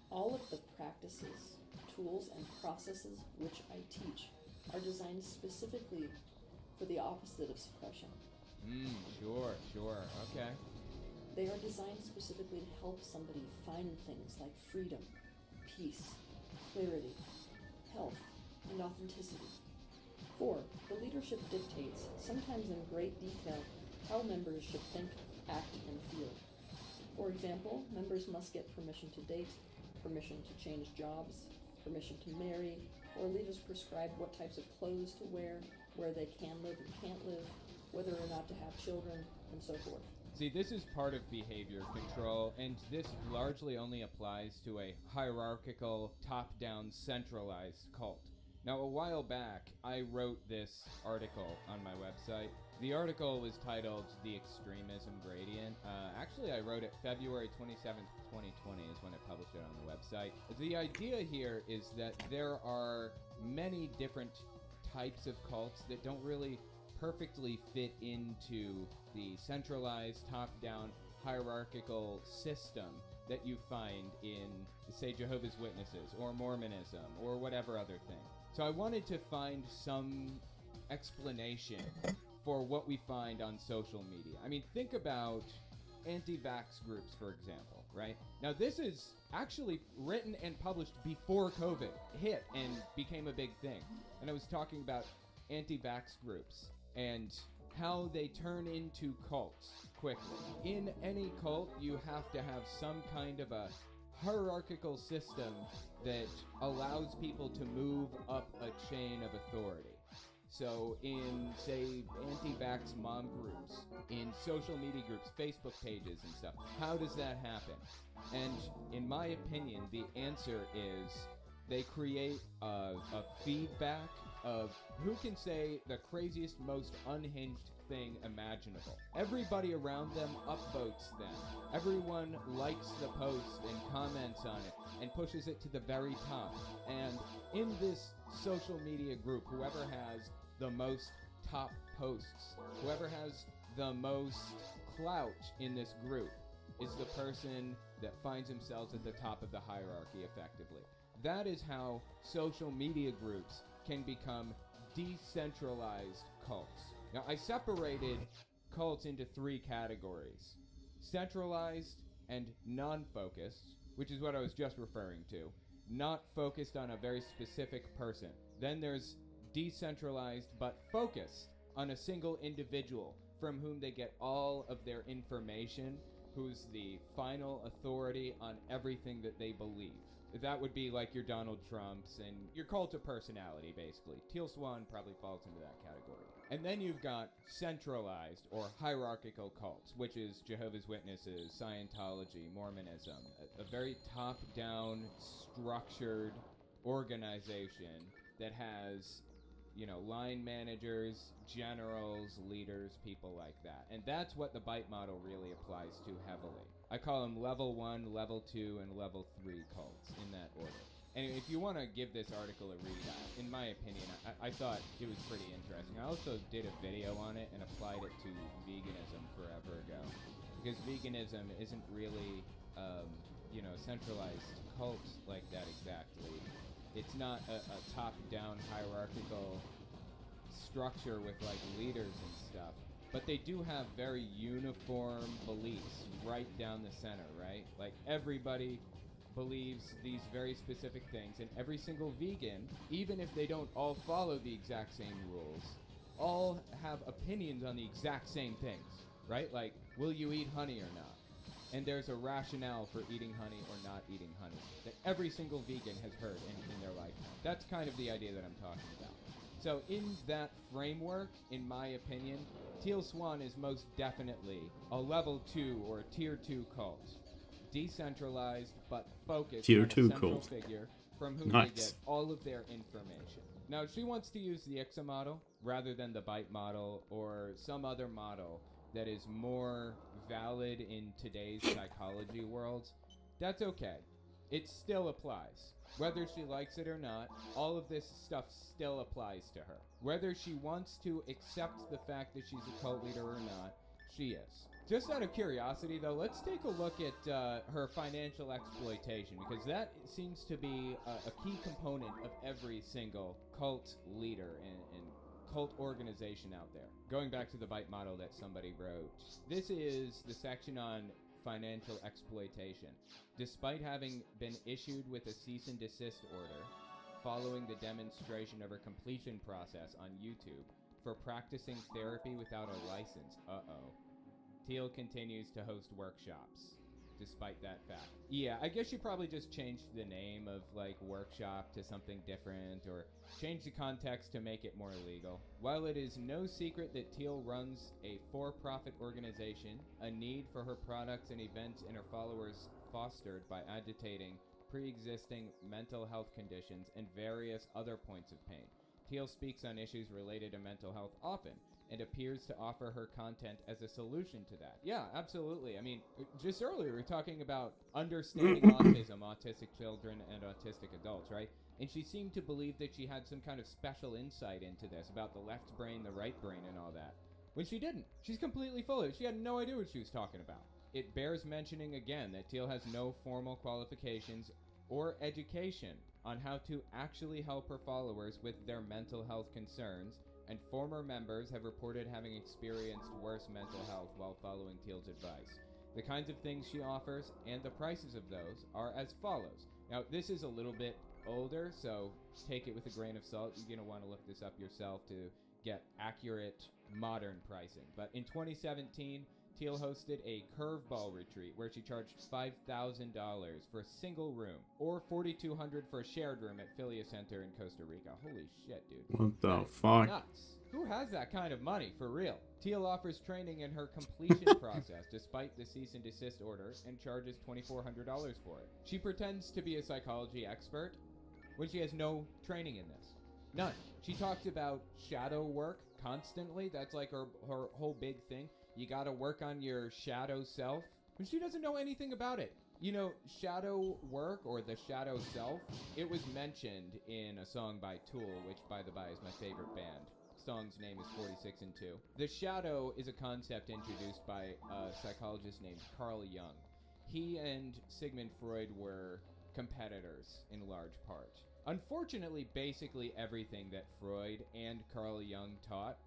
All of the practices, tools, and processes which I teach are designed specifically for the opposite of suppression. Sure, okay. They are designed specifically to help somebody find things like freedom, peace, clarity, health, and authenticity. 4. The leadership dictates, sometimes in great detail, how members should think, act, and feel. For example, members must get permission to date, permission to change jobs, permission to marry, or leaders prescribe what types of clothes to wear, where they can live and can't live, whether or not to have children, and so forth. See, this is part of behavior control, and this largely only applies to a hierarchical, top-down, centralized cult. Now, a while back, I wrote this article on my website. The article was titled The Extremism Gradient. Actually, I wrote it February 27th, 2020 is when I published it on the website. The idea here is that there are many different types of cults that don't really perfectly fit into the centralized, top-down, hierarchical system that you find in, say, Jehovah's Witnesses or Mormonism or whatever other thing. So I wanted to find some explanation for what we find on social media. I mean, think about anti-vax groups, for example, right? Now, this is actually written and published before COVID hit and became a big thing. And I was talking about anti-vax groups and how they turn into cults quickly. In any cult, you have to have some kind of a hierarchical system that allows people to move up a chain of authority. So in, say, anti-vax mom groups, in social media groups, Facebook pages and stuff, how does that happen? And in my opinion, the answer is they create a feedback of who can say the craziest, most unhinged thing imaginable. Everybody around them upvotes them. Everyone likes the post and comments on it and pushes it to the very top. And in this social media group, whoever has the most top posts, whoever has the most clout in this group is the person that finds themselves at the top of the hierarchy effectively. That is how social media groups can become decentralized cults. Now, I separated cults into 3 categories: centralized and non-focused, which is what I was just referring to, not focused on a very specific person. Then there's decentralized but focused on a single individual from whom they get all of their information, who's the final authority on everything that they believe. That would be like your Donald Trumps and your cult of personality, basically. Teal Swan probably falls into that category. And then you've got centralized or hierarchical cults, which is Jehovah's Witnesses, Scientology, Mormonism, a very top-down, structured organization that has, you know, line managers, generals, leaders, people like that. And that's what the bite model really applies to heavily. I call them level 1, level 2, and level 3 cults in that order. And if you want to give this article a read, in my opinion, I thought it was pretty interesting. I also did a video on it and applied it to veganism forever ago. Because veganism isn't really, you know, centralized cult like that exactly. It's not a top-down hierarchical structure with like leaders and stuff. But they do have very uniform beliefs right down the center, right? Like everybody believes these very specific things, and every single vegan, even if they don't all follow the exact same rules, all have opinions on the exact same things, right? Like, will you eat honey or not? And there's a rationale for eating honey or not eating honey that every single vegan has heard in their lifetime. That's kind of the idea that I'm talking about. So in that framework, in my opinion, Teal Swan is most definitely a level 2 or a tier 2 cult. Decentralized, but focused tier on 2 a central cult. figure from whom Nice. they get all of their information. Now, if she wants to use the IXA model rather than the bite model or some other model that is more valid in today's psychology world, that's okay. It still applies. Whether she likes it or not, all of this stuff still applies to her. Whether she wants to accept the fact that she's a cult leader or not, she is. Just out of curiosity, though, let's take a look at her financial exploitation, because that seems to be a key component of every single cult leader and cult organization out there. Going back to the bite model that somebody wrote, this is the section on financial exploitation. Despite having been issued with a cease and desist order following the demonstration of her completion process on YouTube for practicing therapy without a license, Teal continues to host workshops despite that fact. Yeah, I guess she probably just changed the name of like workshop to something different or changed the context to make it more legal. While it is no secret that Teal runs a for-profit organization, a need for her products and events and her followers fostered by agitating pre-existing mental health conditions and various other points of pain. Teal speaks on issues related to mental health often, and appears to offer her content as a solution to that. Yeah, absolutely. I mean, just earlier we were talking about understanding autism, autistic children, and autistic adults, right? And she seemed to believe that she had some kind of special insight into this, about the left brain, the right brain, and all that. When she didn't. She's completely full of it. She had no idea what she was talking about. It bears mentioning again that Teal has no formal qualifications or education on how to actually help her followers with their mental health concerns, and former members have reported having experienced worse mental health while following Teal's advice. The kinds of things she offers and the prices of those are as follows. Now, this is a little bit older, so take it with a grain of salt. You're going to want to look this up yourself to get accurate modern pricing. But in 2017, Teal hosted a curveball retreat where she charged $5,000 for a single room, or $4,200 for a shared room at Philia Center in Costa Rica. Holy shit, dude. What the That is fuck? nuts. Who has that kind of money, for real? Teal offers training in her completion process despite the cease and desist order and charges $2,400 for it. She pretends to be a psychology expert when she has no training in this. None. She talks about shadow work constantly. That's like her whole big thing. You gotta work on your shadow self. And she doesn't know anything about it. You know, shadow work, or the shadow self, it was mentioned in a song by Tool, which, by the by, is my favorite band. The song's name is 46 and 2. The shadow is a concept introduced by a psychologist named Carl Jung. He and Sigmund Freud were competitors in large part. Unfortunately, basically everything that Freud and Carl Jung taught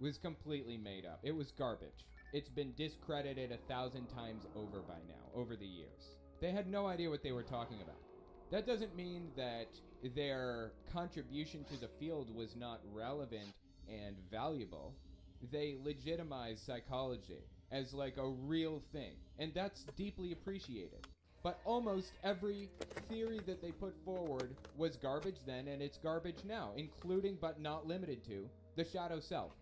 was completely made up. It was garbage. It's been discredited 1,000 times over by now, over the years. They had no idea what they were talking about. That doesn't mean that their contribution to the field was not relevant and valuable. They legitimized psychology as like a real thing, and that's deeply appreciated. but almost every theory that they put forward was garbage then, and it's garbage now, including but not limited to the shadow self.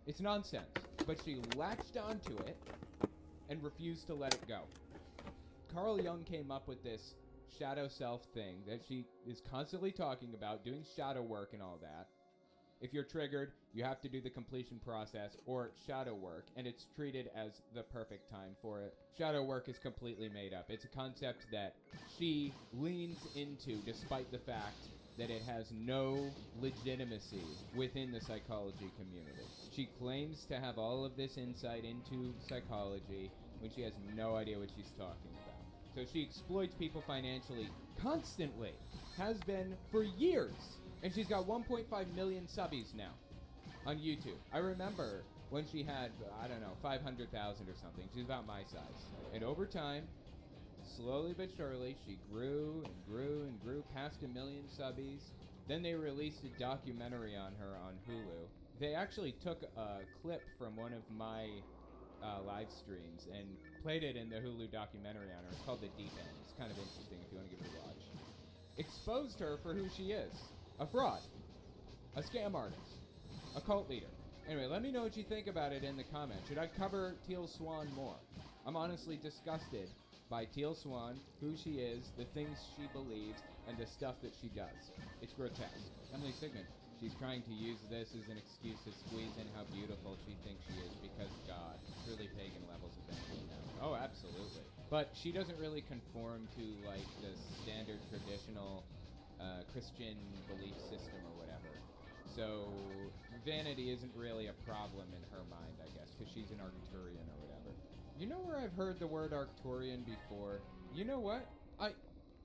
It's nonsense, but she latched onto it and refused to let it go. Carl Jung came up with this shadow self thing that she is constantly talking about, doing shadow work and all that. If you're triggered, you have to do the completion process or shadow work, and it's treated as the perfect time for it. Shadow work is completely made up. It's a concept that she leans into despite the fact that it has no legitimacy within the psychology community. She claims to have all of this insight into psychology when she has no idea what she's talking about. So she exploits people financially constantly, has been for years. And she's got 1.5 million subbies now on YouTube. I remember when she had, 500,000 or something. She's about my size. And over time, slowly but surely, she grew and grew and grew past 1 million subbies. Then they released a documentary on her on Hulu. They actually took a clip from one of my live streams and played it in the Hulu documentary on her. It's called The Deep End. It's kind of interesting if you want to give it a watch. Exposed her for who she is. A fraud, a scam artist, a cult leader. Anyway, let me know what you think about it in the comments. Should I cover Teal Swan more? I'm honestly disgusted by Teal Swan, who she is, the things she believes, and the stuff that she does. It's grotesque. Emily Sigmund, she's trying to use this as an excuse to squeeze in how beautiful she thinks she is because God. Truly pagan levels of vanity now. Oh, absolutely. But she doesn't really conform to, like, the standard traditional Christian belief system or whatever. So vanity isn't really a problem in her mind, I guess, because she's an Arcturian or whatever. You know where I've heard the word Arcturian before? You know what?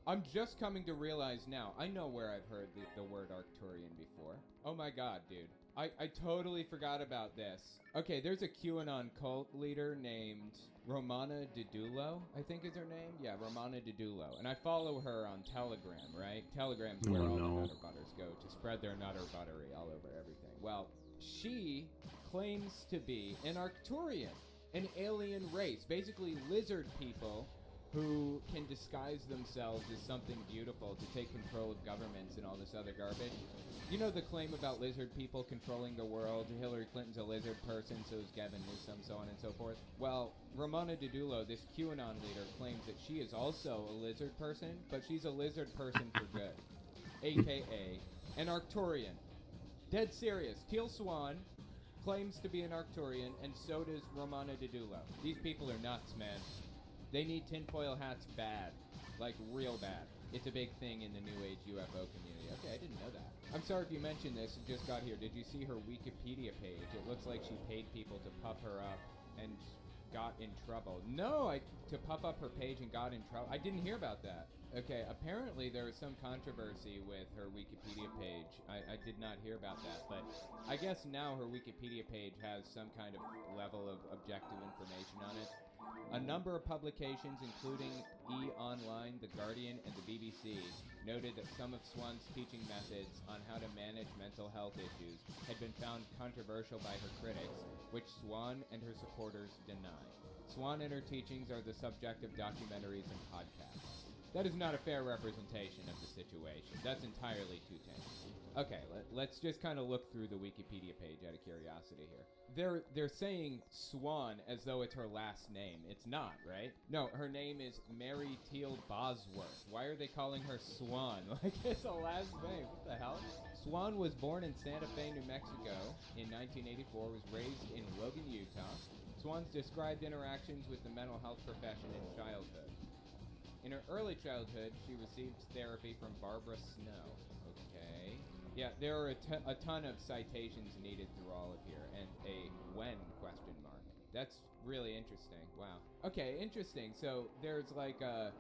I'm just coming to realize now. I know where I've heard the word Arcturian before. Oh my god, dude. I totally forgot about this. Okay, there's a QAnon cult leader named Romana Didulo, I think is her name. Yeah, Romana Didulo. And I follow her on Telegram, right? Telegram's where all the Nutter Butters go to spread their Nutter Buttery all over everything. Well, she claims to be an Arcturian, an alien race, basically lizard people who can disguise themselves as something beautiful to take control of governments and all this other garbage. You know the claim about lizard people controlling the world? Hillary Clinton's a lizard person, so is Gavin Newsom, so on and so forth. Well, Romana Didulo, this QAnon leader, claims that she is also a lizard person, but she's a lizard person for good. AKA an Arcturian. Dead serious. Teal Swan claims to be an Arcturian, and so does Romana Didulo. These people are nuts, man. They need tinfoil hats bad. Like, real bad. It's a big thing in the New Age UFO community. Okay, I didn't know that. I'm sorry if you mentioned this and just got here. Did you see her Wikipedia page? It looks like she paid people to puff her up and got in trouble. No, to puff up her page and got in trouble. I didn't hear about that. Okay, apparently there was some controversy with her Wikipedia page. I did not hear about that, but I guess now her Wikipedia page has some kind of level of objective information on it. A number of publications, including E-Online, The Guardian, and the BBC, noted that some of Swan's teaching methods on how to manage mental health issues had been found controversial by her critics, which Swan and her supporters deny. Swan and her teachings are the subject of documentaries and podcasts. That is not a fair representation of the situation. That's entirely too tame. Okay, let's just kind of look through the Wikipedia page out of curiosity here. They're saying Swan as though it's her last name. It's not, right? No, her name is Mary Teal Bosworth. Why are they calling her Swan? Like it's a last name. What the hell? Swan was born in Santa Fe, New Mexico in 1984, was raised in Logan, Utah. Swan's described interactions with the mental health profession in childhood. In her early childhood, she received therapy from Barbara Snow. Okay. Yeah, there are a ton of citations needed through all of here, and a when question mark. That's really interesting. Wow. Okay, interesting. So there's like a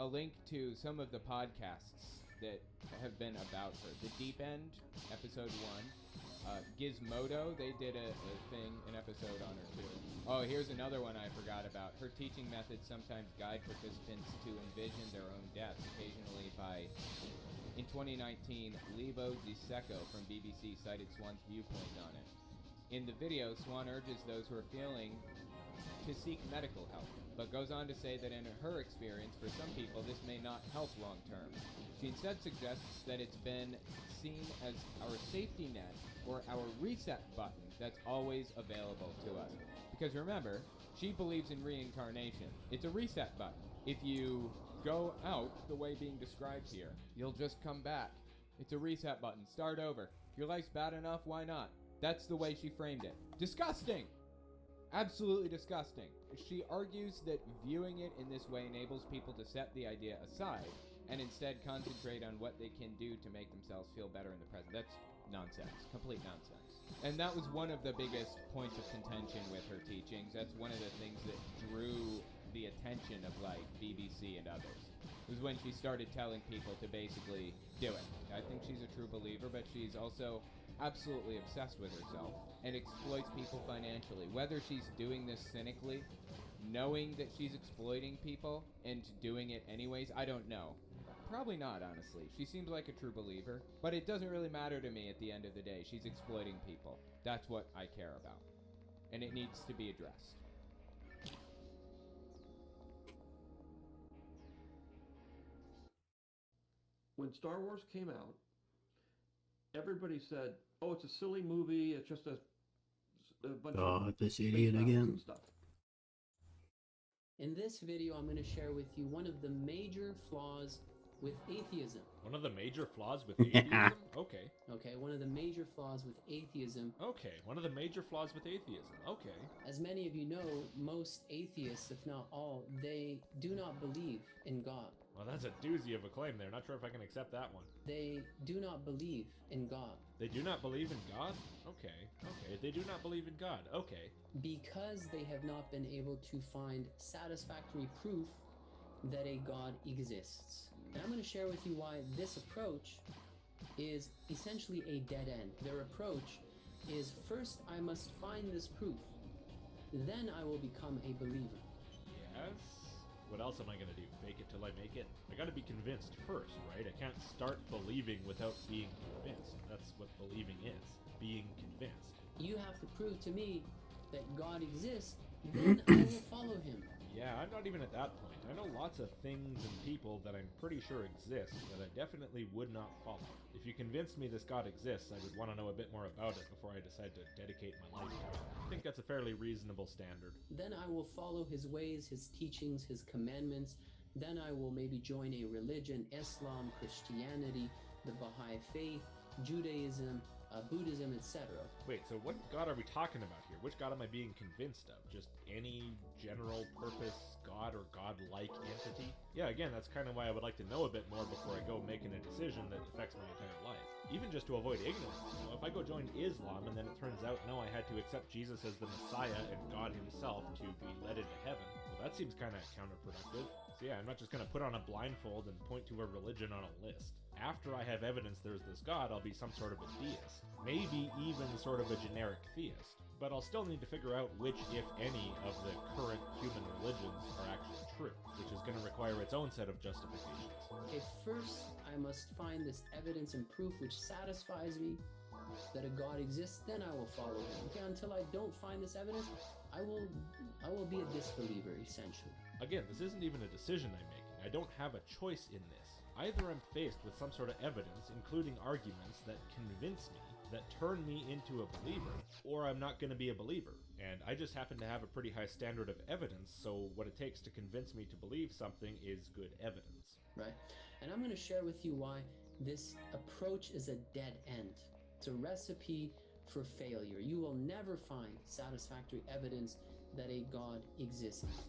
link to some of the podcasts that have been about her. The Deep End, episode 1. Gizmodo, they did a thing, an episode on her too. Oh, here's another one I forgot about. Her teaching methods sometimes guide participants to envision their own deaths, occasionally by... In 2019, Lebo Di Secco from BBC cited Swan's viewpoint on it. In the video, Swan urges those who are feeling to seek medical help, but goes on to say that in her experience, for some people, this may not help long term. She instead suggests that it's been seen as our safety net or our reset button that's always available to us. Because remember, she believes in reincarnation. It's a reset button. If you go out the way being described here, you'll just come back. It's a reset button. Start over. If your life's bad enough, why not? That's the way she framed it. Disgusting! Absolutely disgusting. She argues that viewing it in this way enables people to set the idea aside and instead concentrate on what they can do to make themselves feel better in the present. That's nonsense. Complete nonsense. And that was one of the biggest points of contention with her teachings. That's one of the things that drew the attention of, like, BBC and others. It was when she started telling people to basically do it. I think she's a true believer, but she's also absolutely obsessed with herself and exploits people financially. Whether she's doing this cynically, knowing that she's exploiting people, and doing it anyways, I don't know. Probably not, honestly. She seems like a true believer, but it doesn't really matter to me at the end of the day. She's exploiting people. That's what I care about. And it needs to be addressed. When Star Wars came out, everybody said, oh, it's a silly movie, it's just a bunch of this space idiot battles again. and stuff. In this video, I'm going to share with you one of the major flaws with atheism. One of the major flaws with atheism? Okay. Okay, one of the major flaws with atheism. Okay, one of the major flaws with atheism. Okay. As many of you know, most atheists, if not all, they do not believe in God. Well, that's a doozy of a claim there. Not sure if I can accept that one. They do not believe in God. They do not believe in God? Okay. Okay. They do not believe in God. Okay. Because they have not been able to find satisfactory proof that a God exists. And I'm going to share with you why this approach is essentially a dead end. Their approach is, first I must find this proof, then I will become a believer. Yes? What else am I going to do? Fake it till I make it? I got to be convinced first, right? I can't start believing without being convinced. That's what believing is. Being convinced. You have to prove to me that God exists, then I will follow him. Yeah, I'm not even at that point. I know lots of things and people that I'm pretty sure exist that I definitely would not follow. If you convinced me this God exists, I would want to know a bit more about it before I decide to dedicate my life to it. I think that's a fairly reasonable standard. Then I will follow his ways, his teachings, his commandments. Then I will maybe join a religion, Islam, Christianity, the Baha'i faith, Judaism, Buddhism, etc. Wait, so what God are we talking about here? Which God am I being convinced of? Just any general purpose God or God-like entity? Yeah, again, that's kind of why I would like to know a bit more before I go making a decision that affects my entire life. Even just to avoid ignorance. You know, if I go join Islam and then it turns out, no, I had to accept Jesus as the Messiah and God himself to be led into heaven, well, that seems kind of counterproductive. So yeah, I'm not just going to put on a blindfold and point to a religion on a list. After I have evidence there's this God, I'll be some sort of a deist. Maybe even sort of a generic theist. But I'll still need to figure out which, if any, of the current human religions are actually true, which is going to require its own set of justifications. Okay, first I must find this evidence and proof which satisfies me that a God exists, then I will follow him. Okay, until I don't find this evidence, I will be a disbeliever, essentially. Again, this isn't even a decision I'm making. I don't have a choice in this. Either I'm faced with some sort of evidence, including arguments that convince me, that turn me into a believer, or I'm not going to be a believer. And I just happen to have a pretty high standard of evidence, so what it takes to convince me to believe something is good evidence. Right. And I'm going to share with you why this approach is a dead end. It's a recipe for failure. You will never find satisfactory evidence that a God exists.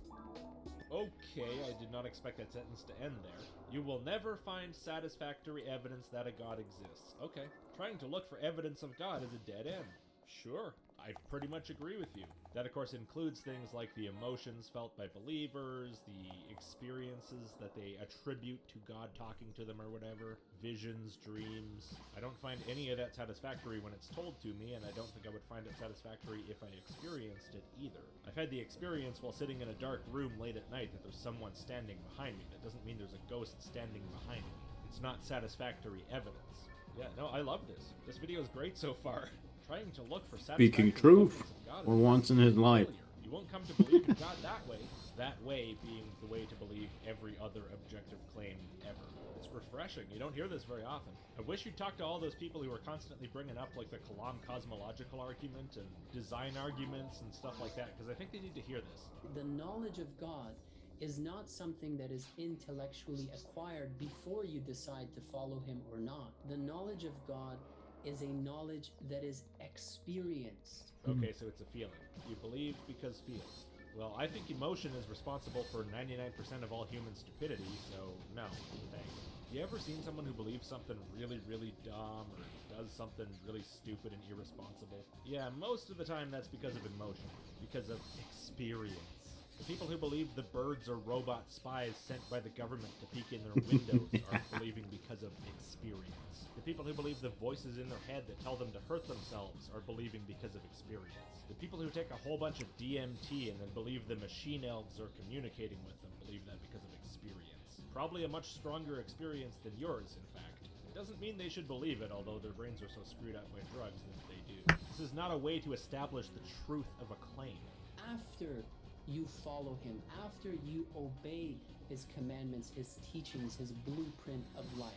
Okay, I did not expect that sentence to end there. You will never find satisfactory evidence that a God exists. Okay, trying to look for evidence of God is a dead end. Sure, I pretty much agree with you. That, of course, includes things like the emotions felt by believers, the experiences that they attribute to God talking to them or whatever, visions, dreams. I don't find any of that satisfactory when it's told to me, and I don't think I would find it satisfactory if I experienced it either. I've had the experience while sitting in a dark room late at night that there's someone standing behind me. That doesn't mean there's a ghost standing behind me. It's not satisfactory evidence. Yeah, no, I love this. This video is great so far. Trying to look for Speaking truth for once in his life. You won't come to believe in God that way. That way being the way to believe every other objective claim ever. It's refreshing. You don't hear this very often. I wish you'd talk to all those people who are constantly bringing up like the Kalam cosmological argument and design arguments and stuff like that, because I think they need to hear this. The knowledge of God is not something that is intellectually acquired before you decide to follow him or not. The knowledge of God is a knowledge that is experienced. Okay, so it's a feeling. You believe because feels. Well, I think emotion is responsible for 99% of all human stupidity, so no, thanks. You ever seen someone who believes something really, really dumb or does something really stupid and irresponsible? Yeah, most of the time that's because of emotion, because of experience. The people who believe the birds are robot spies sent by the government to peek in their windows are believing because of experience. The people who believe the voices in their head that tell them to hurt themselves are believing because of experience. The people who take a whole bunch of DMT and then believe the machine elves are communicating with them believe that because of experience. Probably a much stronger experience than yours, in fact. It doesn't mean they should believe it, although their brains are so screwed up by drugs that they do. This is not a way to establish the truth of a claim. After you follow him, after you obey his commandments, his teachings, his blueprint of life.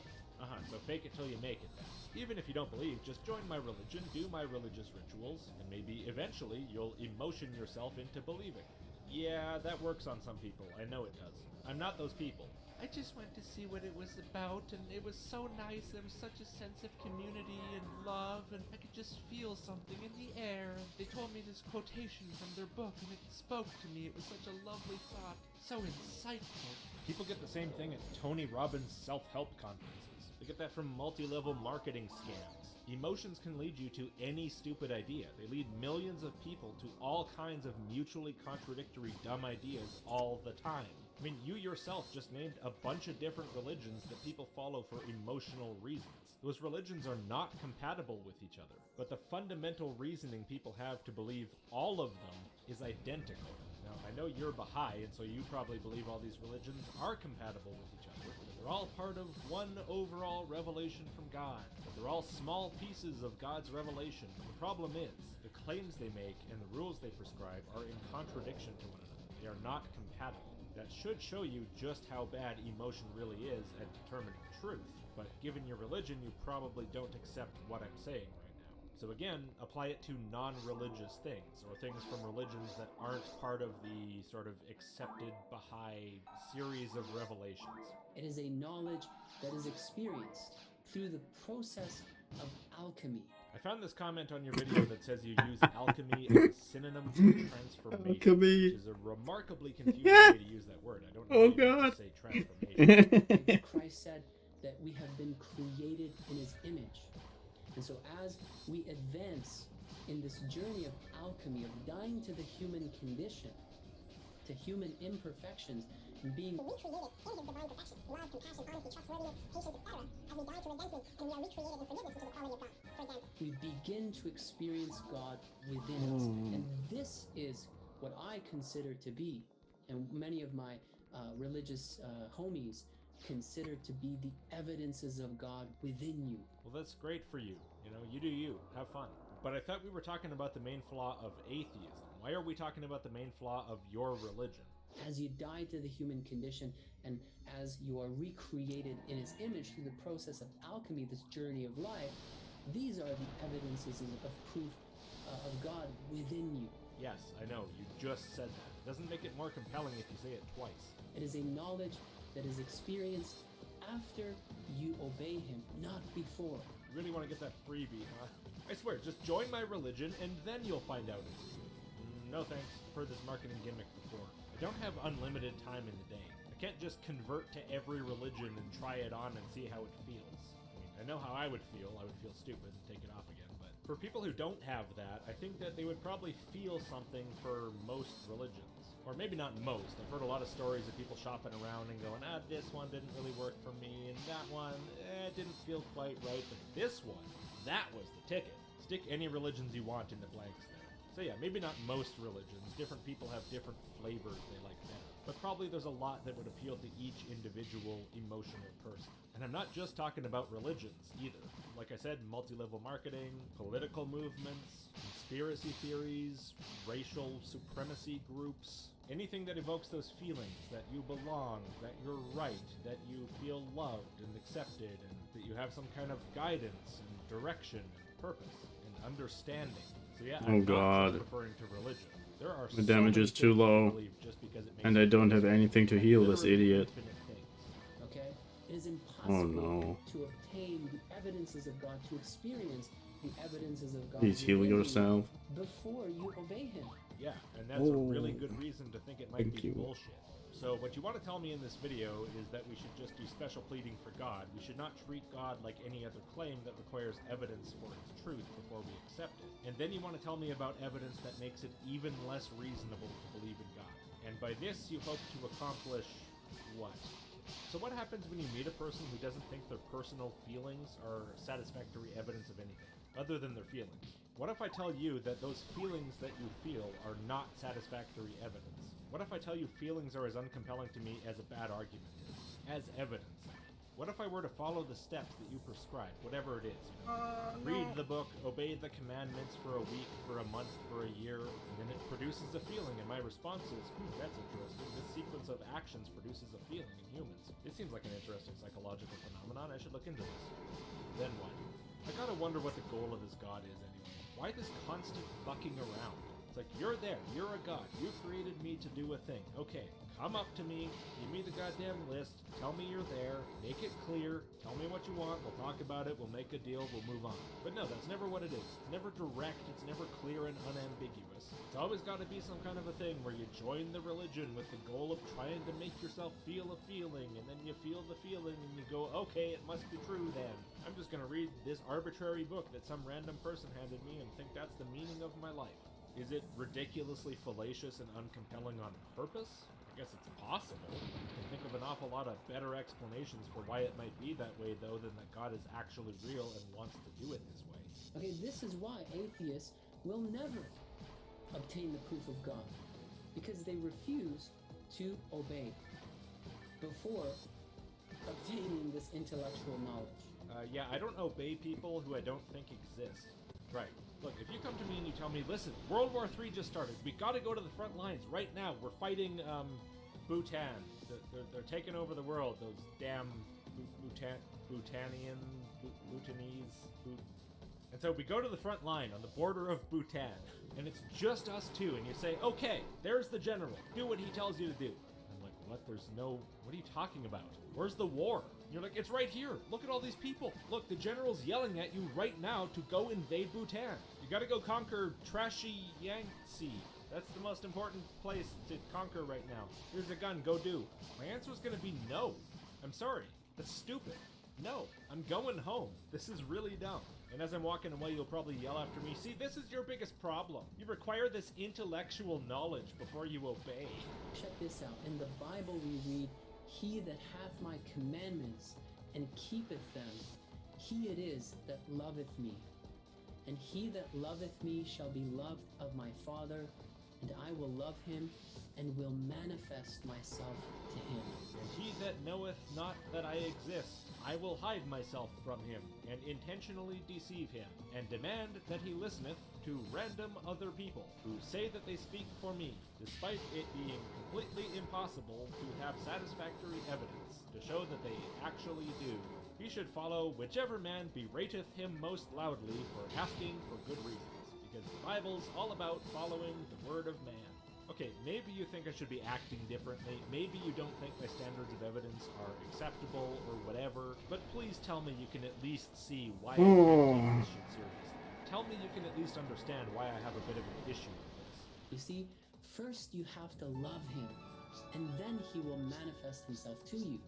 So fake it till you make it then. Even if you don't believe, just join my religion, do my religious rituals, and maybe eventually you'll emotion yourself into believing. Yeah, that works on some people, I know it does. I'm not those people. I just went to see what it was about, and it was so nice. There was such a sense of community and love, and I could just feel something in the air. They told me this quotation from their book, and it spoke to me. It was such a lovely thought, so insightful. People get the same thing at Tony Robbins' self-help conferences. They get that from multi-level marketing scams. Emotions can lead you to any stupid idea. They lead millions of people to all kinds of mutually contradictory dumb ideas all the time. I mean, you yourself just named a bunch of different religions that people follow for emotional reasons. Those religions are not compatible with each other, but the fundamental reasoning people have to believe all of them is identical. Now, I know you're Baha'i, and so you probably believe all these religions are compatible with each other. They're all part of one overall revelation from God, but they're all small pieces of God's revelation. The problem is, the claims they make and the rules they prescribe are in contradiction to one another. They are not compatible. That should show you just how bad emotion really is at determining truth, but given your religion, you probably don't accept what I'm saying right now. So again, apply it to non-religious things, or things from religions that aren't part of the sort of accepted Baha'i series of revelations. It is a knowledge that is experienced through the process of alchemy. I found this comment on your video that says you use alchemy as a synonym for transformation, Alchemy. which is a remarkably confusing way to use that word. I don't know why you say transformation. Christ said that we have been created in his image. And so as we advance in this journey of alchemy, of dying to the human condition, to human imperfections, and being recreated in his divine perfections, love, compassion, honesty, trustworthiness, patience, etc. As we die to resentment and we are recreated in forgiveness, which is the quality of God, for example. We begin to experience God within us. And this is what I consider to be, and many of my religious homies consider to be, the evidences of God within you. Well, that's great for you. You know, you do you. Have fun. But I thought we were talking about the main flaw of atheism. Why are we talking about the main flaw of your religion? As you die to the human condition, and as you are recreated in his image through the process of alchemy, this journey of life, these are the evidences of proof of God within you. Yes, I know. You just said that. It doesn't make it more compelling if you say it twice. It is a knowledge that is experienced after you obey him, not before. You really want to get that freebie, huh? I swear, just join my religion and then you'll find out it's true. No thanks. I've heard this marketing gimmick before. I don't have unlimited time in the day. I can't just convert to every religion and try it on and see how it feels. I mean, I know how I would feel. I would feel stupid and take it off again, but for people who don't have that, I think that they would probably feel something for most religions. Or maybe not most. I've heard a lot of stories of people shopping around and going, this one didn't really work for me, and that one, didn't feel quite right, but this one, that was the ticket. Stick any religions you want in the blanks there. So yeah, maybe not most religions. Different people have different flavors they like better. but probably there's a lot that would appeal to each individual emotional person. And I'm not just talking about religions either. Like I said, multi-level marketing, political movements, conspiracy theories, racial supremacy groups, anything that evokes those feelings that you belong, that you're right, that you feel loved and accepted, and that you have some kind of guidance and direction and purpose and understanding. So yeah, I'm not just referring to religion. There are The damage is too low, and I don't have anything to heal this idiot. Okay? It is impossible to obtain the evidences of God, to experience the evidences of God. Please heal yourself. Before you obey Him. Yeah, and that's a really good reason to think it might be bullshit. So what you want to tell me in this video is that we should just do special pleading for God. We should not treat God like any other claim that requires evidence for its truth before we accept it. And then you want to tell me about evidence that makes it even less reasonable to believe in God. And by this, you hope to accomplish what? So what happens when you meet a person who doesn't think their personal feelings are satisfactory evidence of anything, other than their feelings? What if I tell you that those feelings that you feel are not satisfactory evidence? What if I tell you feelings are as uncompelling to me as a bad argument is? As evidence. What if I were to follow the steps that you prescribe, whatever it is? Read the book, obey the commandments for a week, for a month, for a year, and then it produces a feeling, and my response is, that's interesting. This sequence of actions produces a feeling in humans. It seems like an interesting psychological phenomenon. I should look into this. Then what? I gotta wonder what the goal of this God is anyway. Why this constant fucking around? It's like, you're there, you're a god, you created me to do a thing. Okay, come up to me, give me the goddamn list, tell me you're there, make it clear, tell me what you want, we'll talk about it, we'll make a deal, we'll move on. But no, that's never what it is. It's never direct, it's never clear and unambiguous. It's always got to be some kind of a thing where you join the religion with the goal of trying to make yourself feel a feeling, and then you feel the feeling and you go, okay, it must be true then. I'm just gonna read this arbitrary book that some random person handed me and think that's the meaning of my life. Is it ridiculously fallacious and uncompelling on purpose? I guess it's possible. I can think of an awful lot of better explanations for why it might be that way, though, than that God is actually real and wants to do it this way. Okay, this is why atheists will never obtain the proof of God, because they refuse to obey before obtaining this intellectual knowledge. Yeah, I don't obey people who I don't think exist. Right. Look, if you come to me and you tell me, listen, World War III just started. We gotta go to the front lines right now. We're fighting, Bhutan. They're taking over the world. Those damn Bhutanese. And so we go to the front line on the border of Bhutan, and it's just us two, and you say, okay, there's the general. Do what he tells you to do. I'm like, what? What are you talking about? Where's the war? You're like, it's right here. Look at all these people. Look, the general's yelling at you right now to go invade Bhutan. You gotta go conquer Trashy Yangtze. That's the most important place to conquer right now. Here's a gun, go do. My answer is gonna be no. I'm sorry. That's stupid. No, I'm going home. This is really dumb. And as I'm walking away, you'll probably yell after me, see, this is your biggest problem. You require this intellectual knowledge before you obey. Check this out. In the Bible we read, he that hath my commandments and keepeth them, he it is that loveth me. And he that loveth me shall be loved of my Father, and I will love him, and will manifest myself to him. And he that knoweth not that I exist, I will hide myself from him, and intentionally deceive him, and demand that he listeneth to random other people, who say that they speak for me, despite it being completely impossible to have satisfactory evidence to show that they actually do. He should follow whichever man berateth him most loudly for asking for good reasons, because the Bible's all about following the word of man. Okay, maybe you think I should be acting differently, maybe you don't think my standards of evidence are acceptable or whatever, but please tell me you can at least see why I can't take this shit seriously. Tell me you can at least understand why I have a bit of an issue with this. You see, first you have to love him, and then he will manifest himself to you.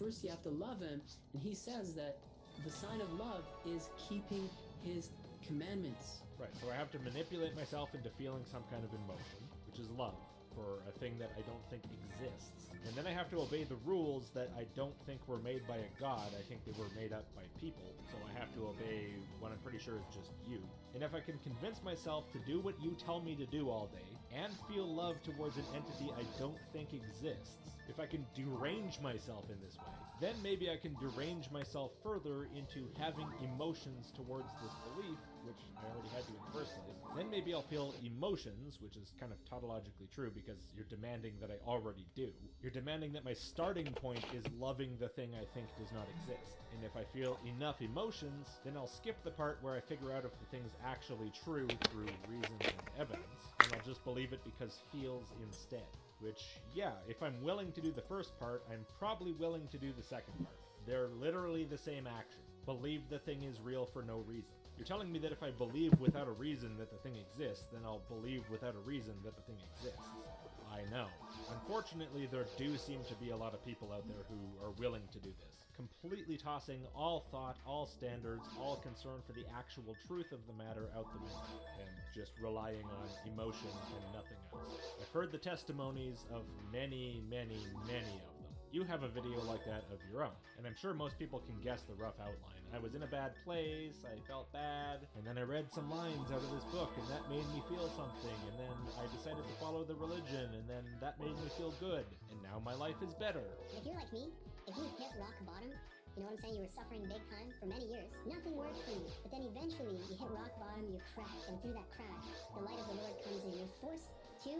First you have to love him, and he says that the sign of love is keeping his commandments. Right, so I have to manipulate myself into feeling some kind of emotion, which is love. for a thing that I don't think exists. And then I have to obey the rules that I don't think were made by a god. I think they were made up by people. So I have to obey what I'm pretty sure is just you. And if I can convince myself to do what you tell me to do all day, and feel love towards an entity I don't think exists, if I can derange myself in this way, then maybe I can derange myself further into having emotions towards this belief, which I already had to in the first place. Then maybe I'll feel emotions, which is kind of tautologically true because you're demanding that I already do. You're demanding that my starting point is loving the thing I think does not exist. And if I feel enough emotions, then I'll skip the part where I figure out if the thing's actually true through reason and evidence, and I'll just believe it because feels instead. Which, yeah, if I'm willing to do the first part, I'm probably willing to do the second part. They're literally the same action. Believe the thing is real for no reason. You're telling me that if I believe without a reason that the thing exists, then I'll believe without a reason that the thing exists. I know. Unfortunately, there do seem to be a lot of people out there who are willing to do this, completely tossing all thought, all standards, all concern for the actual truth of the matter out the window, and just relying on emotion and nothing else. I've heard the testimonies of many, many, many of them. You have a video like that of your own, and I'm sure most people can guess the rough outline. I was in a bad place, I felt bad, and then I read some lines out of this book, and that made me feel something, and then I decided to follow the religion, and then that made me feel good, and now my life is better. If you're like me, if you hit rock bottom, you know what I'm saying, you were suffering big time for many years, nothing worked for you, but then eventually you hit rock bottom, you crack, and through that crack, the light of the Lord comes in. You're forced to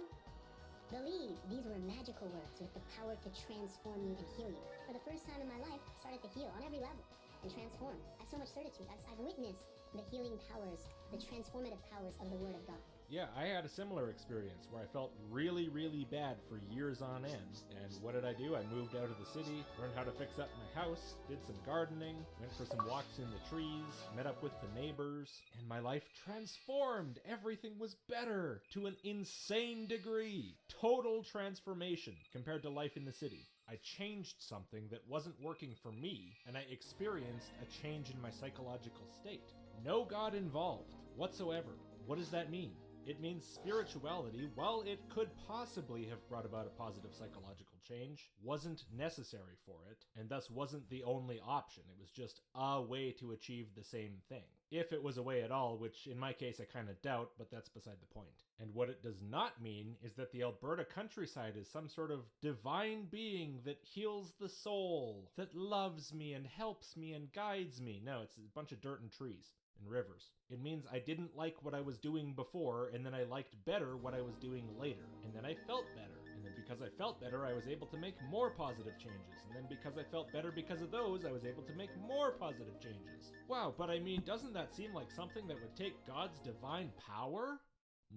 believe these were magical words with the power to transform you and heal you. For the first time in my life, I started to heal on every level and transform. I have so much certitude. I've witnessed the healing powers, the transformative powers of the Word of God. Yeah, I had a similar experience where I felt really, really bad for years on end. And what did I do? I moved out of the city, learned how to fix up my house, did some gardening, went for some walks in the trees, met up with the neighbors, and my life transformed. Everything was better to an insane degree. Total transformation compared to life in the city. I changed something that wasn't working for me, and I experienced a change in my psychological state. No God involved whatsoever. What does that mean? It means spirituality, while it could possibly have brought about a positive psychological change, wasn't necessary for it, and thus wasn't the only option. It was just a way to achieve the same thing. If it was a way at all, which in my case I kind of doubt, but that's beside the point. And what it does not mean is that the Alberta countryside is some sort of divine being that heals the soul, that loves me and helps me and guides me. No, it's a bunch of dirt and trees and rivers. It means I didn't like what I was doing before, and then I liked better what I was doing later. And then I felt better. And then because I felt better, I was able to make more positive changes. And then because I felt better because of those, I was able to make more positive changes. Wow, but I mean, doesn't that seem like something that would take God's divine power?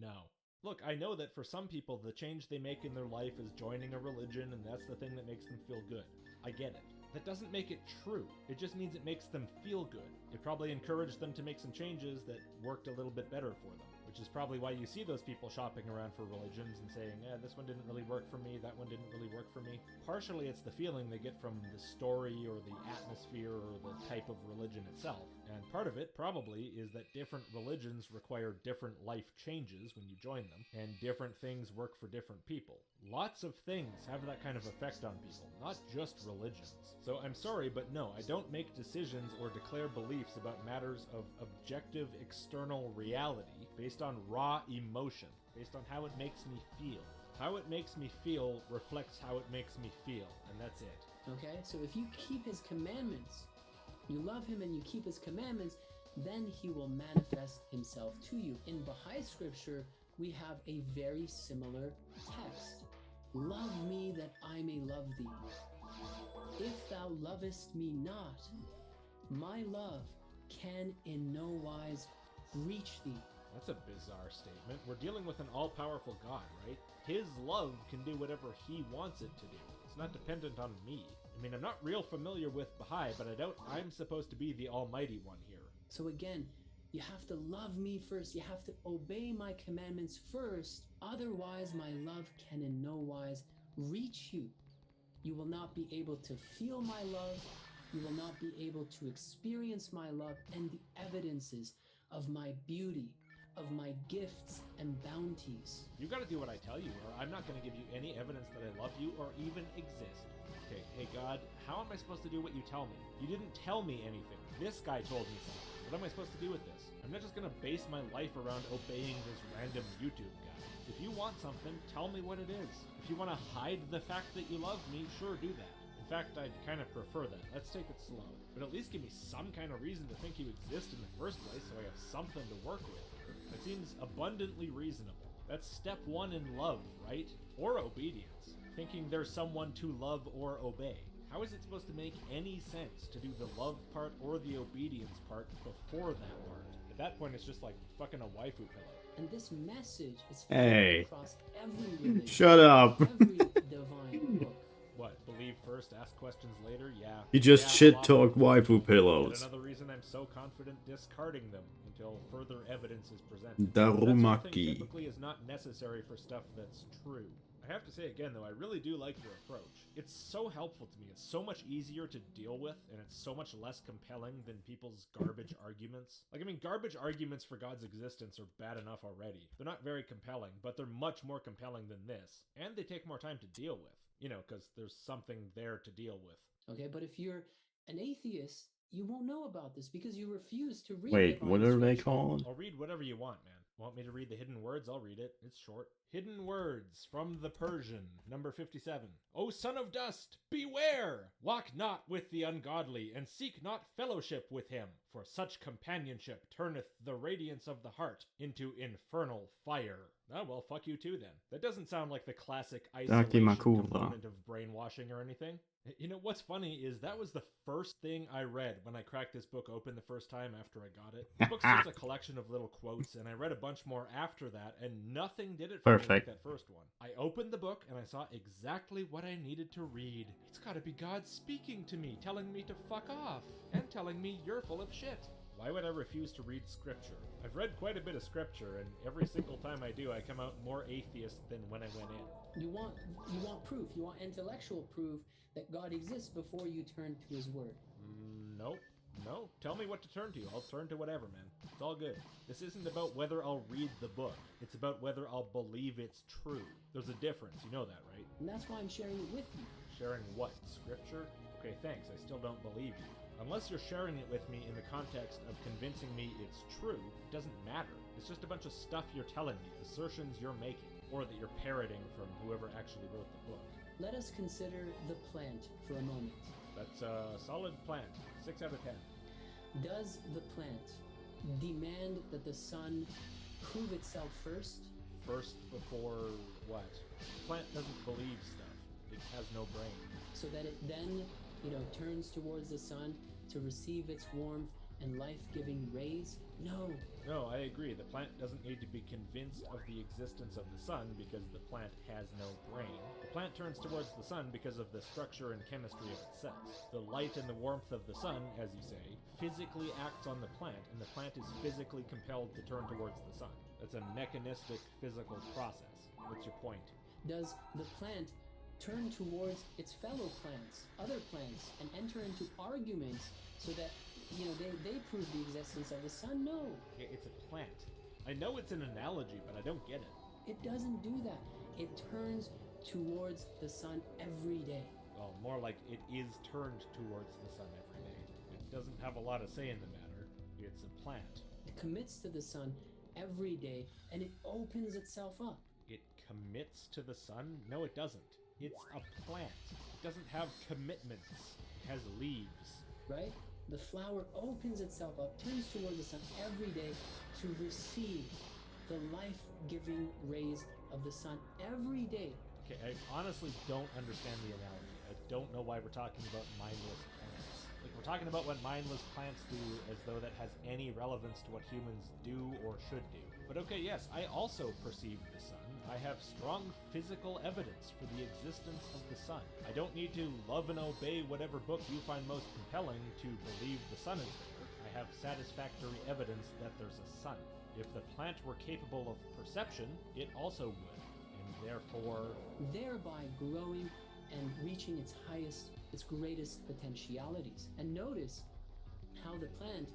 No. Look, I know that for some people, the change they make in their life is joining a religion, and that's the thing that makes them feel good. I get it. That doesn't make it true. It just means it makes them feel good. It probably encouraged them to make some changes that worked a little bit better for them, which is probably why you see those people shopping around for religions and saying, yeah, this one didn't really work for me, that one didn't really work for me. Partially it's the feeling they get from the story or the atmosphere or the type of religion itself. And part of it probably is that different religions require different life changes when you join them, and different things work for different people. Lots of things have that kind of effect on people, not just religions. So I'm sorry, but no, I don't make decisions or declare beliefs about matters of objective external reality based on raw emotion, based on how it makes me feel. How it makes me feel reflects how it makes me feel, and that's it. Okay, so if you keep his commandments, you love him and you keep his commandments, then he will manifest himself to you. In Baha'i scripture, we have a very similar text. Love me that I may love thee. If thou lovest me not, my love can in no wise reach thee. That's a bizarre statement. We're dealing with an all-powerful God, right? His love can do whatever he wants it to do. It's not dependent on me. I mean, I'm not real familiar with Baha'i, but I doubt I'm supposed to be the almighty one here. So again, you have to love me first. You have to obey my commandments first. Otherwise, my love can in no wise reach you. You will not be able to feel my love. You will not be able to experience my love and the evidences of my beauty, of my gifts and bounties. You gotta do what I tell you, or I'm not gonna give you any evidence that I love you or even exist. Okay, hey God, how am I supposed to do what you tell me? You didn't tell me anything. This guy told me something. What am I supposed to do with this? I'm not just gonna base my life around obeying this random YouTube guy. If you want something, tell me what it is. If you want to hide the fact that you love me, sure, do that. In fact, I'd kind of prefer that. Let's take it slow. But at least give me some kind of reason to think you exist in the first place so I have something to work with. That seems abundantly reasonable. That's step one in love, right? Or obedience. Thinking there's someone to love or obey. How is it supposed to make any sense to do the love part or the obedience part before that part? At that point, it's just like fucking a waifu pillow. And this message is Hey. across every religion, Shut up. every divine book. What, believe first, ask questions later? Yeah. You just Yeah, shit a lot talk more. waifu pillows. Yet another reason I'm so confident discarding them until further evidence is presented. Darumaki. That sort of thing typically is not necessary for stuff that's true. I have to say again though, I really do like your approach. It's so helpful to me. It's so much easier to deal with, and it's so much less compelling than people's garbage arguments. Like, I mean, garbage arguments for God's existence are bad enough already. They're not very compelling, but they're much more compelling than this. And they take more time to deal with. You know, because there's something there to deal with. Okay, but if you're an atheist, you won't know about this because you refuse to read Wait, divine what are they scripture. called? I'll read whatever you want, man. Want me to read the hidden words? I'll read it. It's short. Hidden words from the Persian, number 57. O son of dust, beware! Walk not with the ungodly, and seek not fellowship with him, for such companionship turneth the radiance of the heart into infernal fire. Oh, well, fuck you too, then. That doesn't sound like the classic isolation Makura. component of brainwashing or anything. You know, what's funny is that was the first thing I read when I cracked this book open the first time after I got it. The book's just a collection of little quotes, and I read a bunch more after that, and nothing did it for me like Perfect. that first one. I opened the book, and I saw exactly what I needed to read. It's gotta be God speaking to me, telling me to fuck off, and telling me you're full of shit. Why would I refuse to read scripture? I've read quite a bit of scripture, and every single time I do, I come out more atheist than when I went in. You want proof. You want intellectual proof that God exists before you turn to his word. Nope. No, tell me what to turn to. I'll turn to whatever, man. It's all good. This isn't about whether I'll read the book. It's about whether I'll believe it's true. There's a difference. You know that, right? And that's why I'm sharing it with you. Sharing what? Scripture? Okay, thanks. I still don't believe you. Unless you're sharing it with me in the context of convincing me it's true, it doesn't matter. It's just a bunch of stuff you're telling me, assertions you're making, or that you're parroting from whoever actually wrote the book. Let us consider the plant for a moment. That's a solid plant. 6 out of 10. Does the plant demand that the sun prove itself first? First before what? The plant doesn't believe stuff. It has no brain. So that it then, turns towards the sun to receive its warmth and life-giving rays? No, I agree. The plant doesn't need to be convinced of the existence of the sun because the plant has no brain. The plant turns towards the sun because of the structure and chemistry of its cells. The light and the warmth of the sun, as you say, physically acts on the plant, and the plant is physically compelled to turn towards the sun. That's a mechanistic, physical process. What's your point? Does the plant turn towards its fellow plants, other plants, and enter into arguments so that they prove the existence of the sun? No. It's a plant. I know it's an analogy, but I don't get it. It doesn't do that. It turns towards the sun every day. Well, more like it is turned towards the sun every day. It doesn't have a lot of say in the matter. It's a plant. It commits to the sun every day, and it opens itself up. It commits to the sun? No, it doesn't. It's a plant. It doesn't have commitments. It has leaves. Right? The flower opens itself up, turns toward the sun every day to receive the life-giving rays of the sun every day. Okay, I honestly don't understand the analogy. I don't know why we're talking about mindless plants. Like, we're talking about what mindless plants do as though that has any relevance to what humans do or should do. But okay, yes, I also perceive the sun. I have strong physical evidence for the existence of the sun. I don't need to love and obey whatever book you find most compelling to believe the sun is there. I have satisfactory evidence that there's a sun. If the plant were capable of perception, it also would, and therefore... thereby growing and reaching its highest, its greatest potentialities. And notice how the plant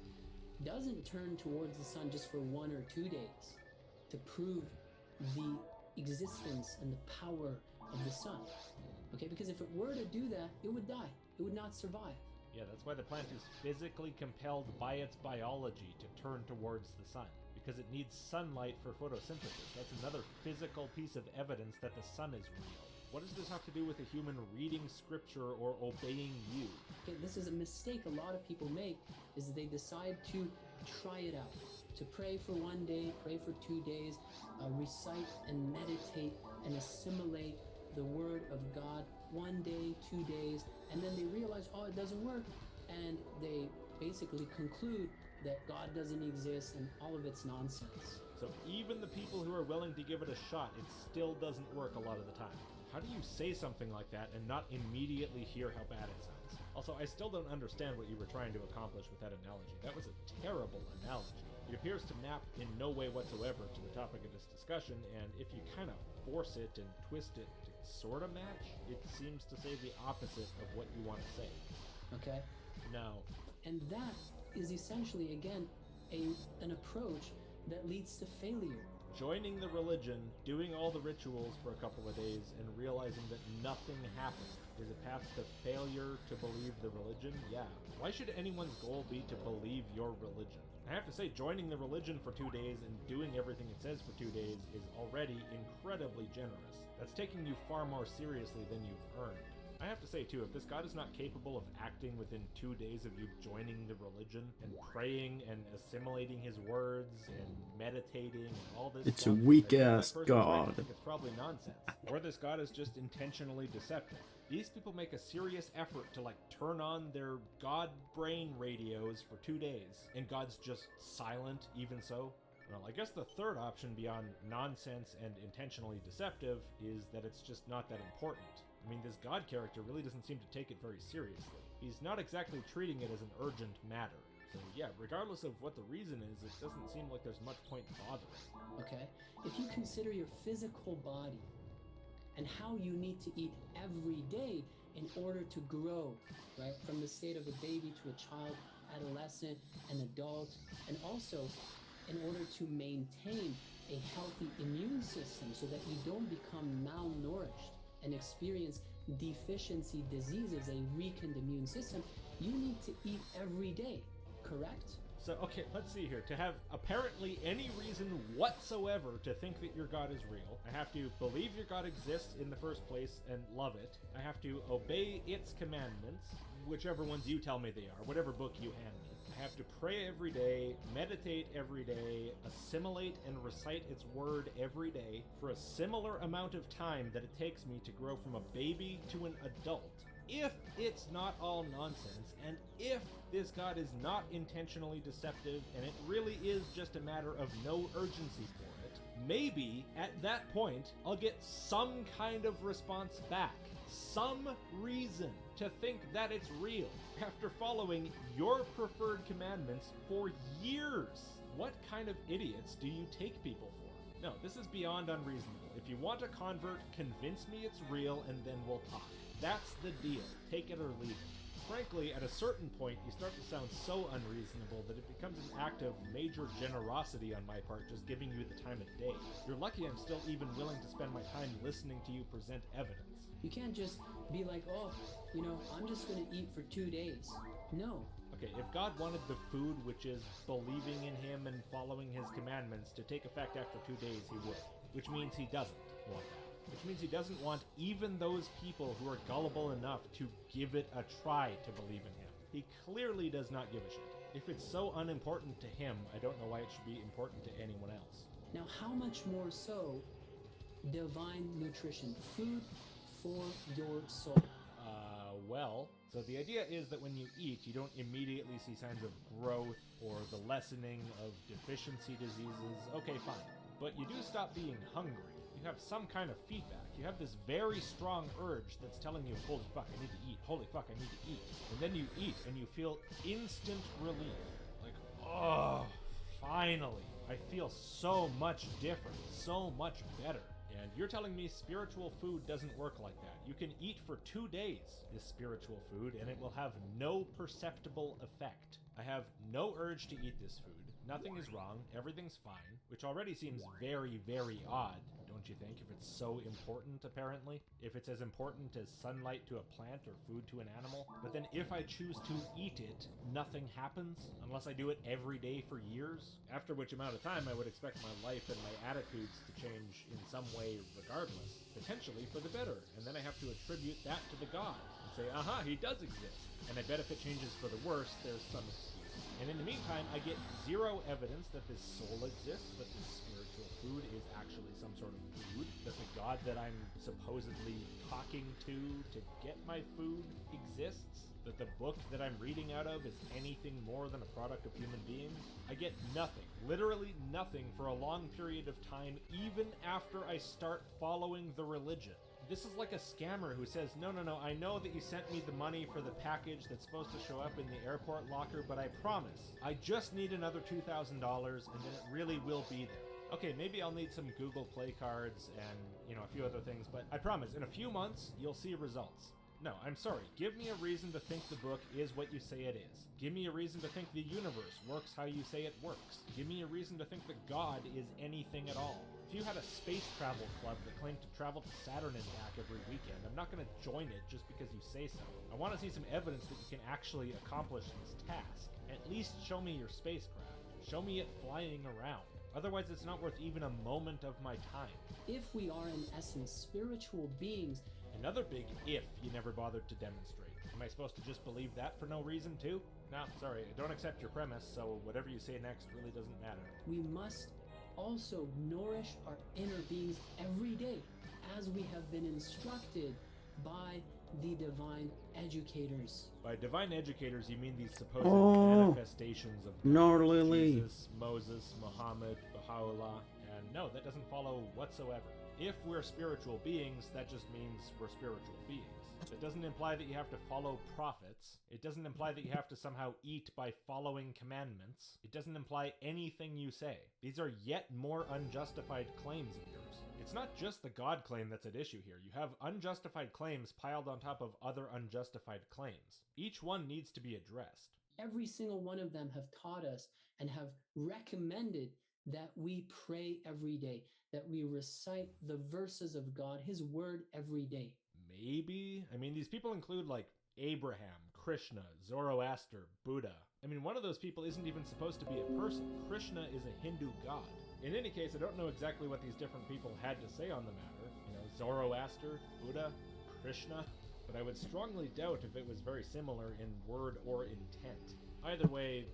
doesn't turn towards the sun just for 1 or 2 days to prove the existence and the power of the sun. Okay, because if it were to do that, it would die. It would not survive. Yeah, that's why the plant is physically compelled by its biology to turn towards the sun, because it needs sunlight for photosynthesis. That's another physical piece of evidence that the sun is real. What does this have to do with a human reading scripture or obeying you? Okay, this is a mistake a lot of people make, is they decide to try it out. To pray for 1 day, pray for 2 days, recite and meditate and assimilate the word of God 1 day, 2 days, and then they realize, oh, it doesn't work, and they basically conclude that God doesn't exist and all of it's nonsense. So even the people who are willing to give it a shot, it still doesn't work a lot of the time. How do you say something like that and not immediately hear how bad it sounds? Also, I still don't understand what you were trying to accomplish with that analogy. That was a terrible analogy. It appears to map in no way whatsoever to the topic of this discussion, and if you kind of force it and twist it to sort of match, it seems to say the opposite of what you want to say. Okay? No. And that is essentially, again, an approach that leads to failure. Joining the religion, doing all the rituals for a couple of days, and realizing that nothing happened is a path to failure to believe the religion? Yeah. Why should anyone's goal be to believe your religion? I have to say, joining the religion for 2 days and doing everything it says for 2 days is already incredibly generous. That's taking you far more seriously than you've earned. I have to say too, if this god is not capable of acting within 2 days of you joining the religion and praying and assimilating his words and meditating and all this It's stuff, a weak then that ass person's right. god. It's probably nonsense. Or this god is just intentionally deceptive. These people make a serious effort to turn on their god brain radios for 2 days, and God's just silent even so. Well, I guess the third option beyond nonsense and intentionally deceptive is that it's just not that important. I mean, this god character really doesn't seem to take it very seriously. He's not exactly treating it as an urgent matter. So yeah, regardless of what the reason is, it doesn't seem like there's much point bothering. Okay? If you consider your physical body and how you need to eat every day in order to grow, right? From the state of a baby to a child, adolescent, an adult, and also in order to maintain a healthy immune system so that you don't become malnourished and experience deficiency diseases, a weakened immune system, you need to eat every day, correct? So, okay, let's see here. To have apparently any reason whatsoever to think that your god is real, I have to believe your god exists in the first place and love it. I have to obey its commandments, whichever ones you tell me they are, whatever book you hand me. I have to pray every day, meditate every day, assimilate and recite its word every day for a similar amount of time that it takes me to grow from a baby to an adult. If it's not all nonsense, and if this god is not intentionally deceptive, and it really is just a matter of no urgency for it, maybe at that point I'll get some kind of response back. Some reason to think that it's real after following your preferred commandments for years. What kind of idiots do you take people for? No, this is beyond unreasonable. If you want a convert, convince me it's real and then we'll talk. That's the deal. Take it or leave it. Frankly, at a certain point, you start to sound so unreasonable that it becomes an act of major generosity on my part, just giving you the time of day. You're lucky I'm still even willing to spend my time listening to you present evidence. You can't just be like, oh, I'm just going to eat for 2 days. No. Okay, if God wanted the food, which is believing in him and following his commandments, to take effect after 2 days, he would. Which means he doesn't want that. Which means he doesn't want even those people who are gullible enough to give it a try to believe in him. He clearly does not give a shit. If it's so unimportant to him, I don't know why it should be important to anyone else. Now, how much more so divine nutrition, food for your soul? So the idea is that when you eat, you don't immediately see signs of growth or the lessening of deficiency diseases. Okay, fine. But you do stop being hungry. You have some kind of feedback. You have this very strong urge that's telling you, holy fuck, I need to eat. Holy fuck, I need to eat. And then you eat and you feel instant relief. Like, oh, finally. I feel so much different, so much better. And you're telling me spiritual food doesn't work like that. You can eat for 2 days this spiritual food and it will have no perceptible effect. I have no urge to eat this food. Nothing is wrong, everything's fine, which already seems very, very odd, don't you think, if it's so important, apparently? If it's as important as sunlight to a plant or food to an animal? But then if I choose to eat it, nothing happens, unless I do it every day for years, after which amount of time I would expect my life and my attitudes to change in some way regardless, potentially for the better, and then I have to attribute that to the god, and say, aha, he does exist. And I bet if it changes for the worse, there's some excuse. And in the meantime, I get zero evidence that this soul exists, that this spiritual food is actually some sort of food, that the god that I'm supposedly talking to get my food exists, that the book that I'm reading out of is anything more than a product of human beings. I get nothing, literally nothing for a long period of time, even after I start following the religion. This is like a scammer who says, no, I know that you sent me the money for the package that's supposed to show up in the airport locker, but I promise, I just need another $2,000 and then it really will be there. Okay, maybe I'll need some Google Play cards and, a few other things, but I promise, in a few months, you'll see results. No, I'm sorry. Give me a reason to think the book is what you say it is. Give me a reason to think the universe works how you say it works. Give me a reason to think that God is anything at all. If you had a space travel club that claimed to travel to Saturn and back every weekend, I'm not going to join it just because you say so. I want to see some evidence that you can actually accomplish this task. At least show me your spacecraft. Show me it flying around. Otherwise, it's not worth even a moment of my time. If we are in essence spiritual beings, another big if you never bothered to demonstrate. Am I supposed to just believe that for no reason too? No, sorry, I don't accept your premise, so whatever you say next really doesn't matter. We must also nourish our inner beings every day, as we have been instructed by the divine educators. By divine educators, you mean these supposed manifestations of God, Jesus, Moses, Muhammad, Baha'u'llah, and no, that doesn't follow whatsoever. If we're spiritual beings, that just means we're spiritual beings. It doesn't imply that you have to follow prophets. It doesn't imply that you have to somehow eat by following commandments. It doesn't imply anything you say. These are yet more unjustified claims of yours. It's not just the God claim that's at issue here. You have unjustified claims piled on top of other unjustified claims. Each one needs to be addressed. Every single one of them have taught us and have recommended that we pray every day, that we recite the verses of God, His word every day. Maybe? I mean, these people include like Abraham, Krishna, Zoroaster, Buddha. I mean, one of those people isn't even supposed to be a person. Krishna is a Hindu god. In any case, I don't know exactly what these different people had to say on the matter. Zoroaster, Buddha, Krishna. But I would strongly doubt if it was very similar in word or intent. Either way,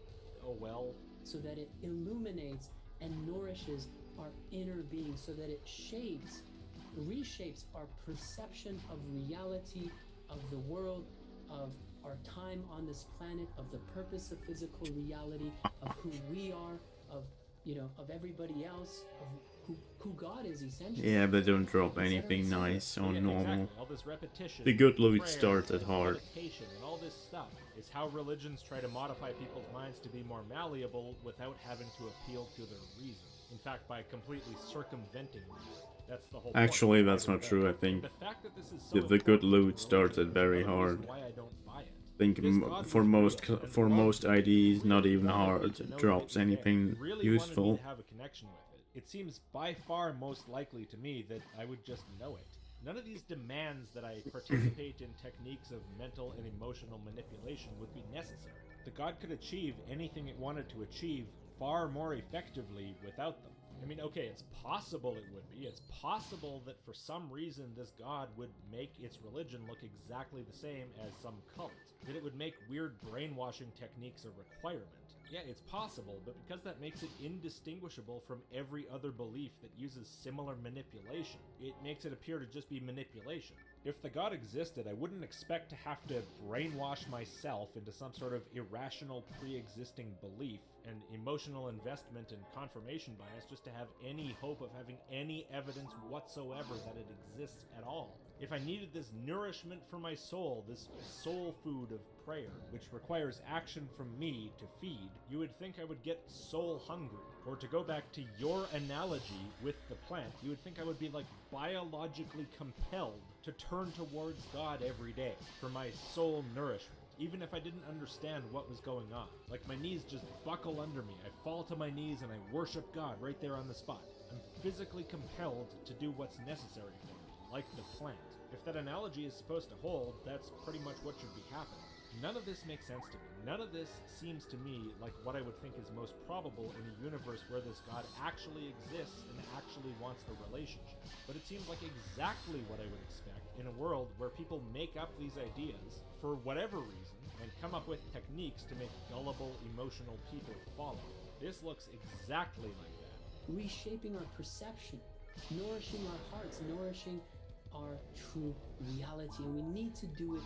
oh well. So that it illuminates and nourishes our inner being, so that it reshapes our perception of reality, of the world, of our time on this planet, of the purpose of physical reality, of who we are, of everybody else, of who God is essentially. Yeah, but don't drop anything nice on normal. Exactly. All this repetition, The good loot prayer, started hard. meditation, and all this stuff is how religions try to modify people's minds to be more malleable without having to appeal to their reason. In fact, by completely circumventing reason. That's the whole Actually, point. that's not true. I think The fact that this is so the good important loot to started very religion is hard. why I don't buy it. I think This God for was most real, and for the most God IDs, not even wanted me hard, to know drops that it anything really useful. wanted me to have a connection with it. It seems by far most likely to me that I would just know it. None of these demands that I participate in techniques of mental and emotional manipulation would be necessary. The God could achieve anything it wanted to achieve far more effectively without them. I mean, okay, it's possible it would be. It's possible that for some reason this god would make its religion look exactly the same as some cult. That it would make weird brainwashing techniques a requirement. Yeah, it's possible, but because that makes it indistinguishable from every other belief that uses similar manipulation, it makes it appear to just be manipulation. If the god existed, I wouldn't expect to have to brainwash myself into some sort of irrational pre-existing belief and emotional investment and confirmation bias just to have any hope of having any evidence whatsoever that it exists at all. If I needed this nourishment for my soul, this soul food of prayer, which requires action from me to feed, you would think I would get soul hungry. Or to go back to your analogy with the plant, you would think I would be like biologically compelled to turn towards God every day for my soul nourishment. even if I didn't understand what was going on. Like, my knees just buckle under me. I fall to my knees and I worship God right there on the spot. I'm physically compelled to do what's necessary for me, like the plant. If that analogy is supposed to hold, that's pretty much what should be happening. None of this makes sense to me. None of this seems to me like what I would think is most probable in a universe where this God actually exists and actually wants a relationship. But it seems like exactly what I would expect in a world where people make up these ideas for whatever reason and come up with techniques to make gullible, emotional people follow. This looks exactly like that. Reshaping our perception, nourishing our hearts, nourishing our true reality. And we need to do it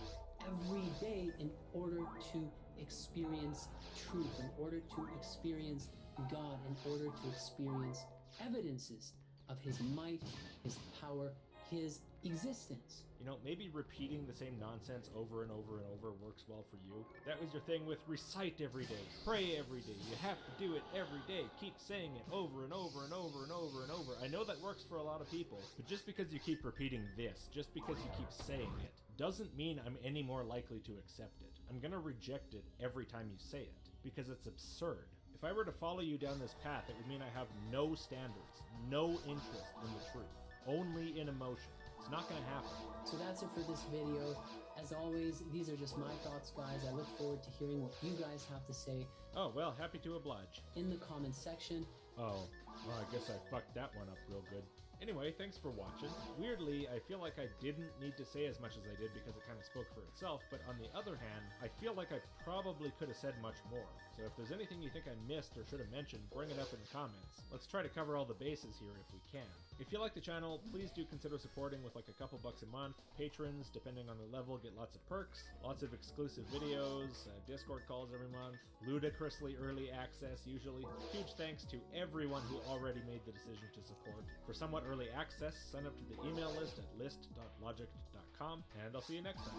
every day in order to experience truth, in order to experience God, in order to experience evidences of His might, His power, His existence. You know, maybe repeating the same nonsense over and over and over works well for you. That was your thing with recite every day, pray every day. You have to do it every day. Keep saying it over and over and over and over and over. I know that works for a lot of people, but just because you keep repeating this, just because you keep saying it, doesn't mean I'm any more likely to accept it. I'm gonna reject it every time you say it, because it's absurd. If I were to follow you down this path, it would mean I have no standards, no interest in the truth, only in emotion. It's not gonna happen. So that's it for this video. As always, these are just my thoughts, guys. I look forward to hearing what you guys have to say. Oh, well, happy to oblige. In the comments section. Oh, well, I guess I fucked that one up real good. Anyway, thanks for watching. Weirdly, I feel like I didn't need to say as much as I did because it kind of spoke for itself, but on the other hand, I feel like I probably could have said much more. So if there's anything you think I missed or should have mentioned, bring it up in the comments. Let's try to cover all the bases here if we can. If you like the channel, please do consider supporting with like a couple bucks a month. Patrons, depending on the level, get lots of perks, lots of exclusive videos, Discord calls every month, ludicrously early access usually. Huge thanks to everyone who already made the decision to support. For somewhat early access, sign up to the email list at list.logic.com, and I'll see you next time.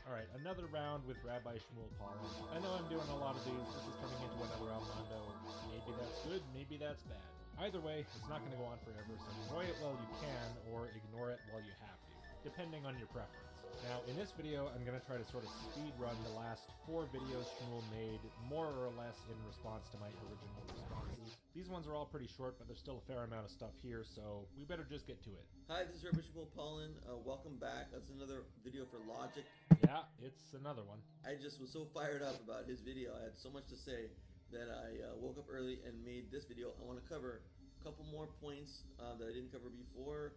Alright, another round with Rabbi Shmuel Paulin. I know I'm doing a lot of these. This is turning into another Armando. Maybe that's good, maybe that's bad. Either way, it's not going to go on forever, so enjoy it while you can, or ignore it while you have to, depending on your preference. Now, in this video, I'm going to try to sort of speed run the last 4 videos Shmuel made, more or less in response to my original responses. These ones are all pretty short, but there's still a fair amount of stuff here, so we better just get to it. Hi, this is Rabbi Shmuel Paulin. Welcome back. That's another video for Logic. Yeah, it's another one. I just was so fired up about his video. I had so much to say that I woke up early and made this video. I want to cover a couple more points that I didn't cover before.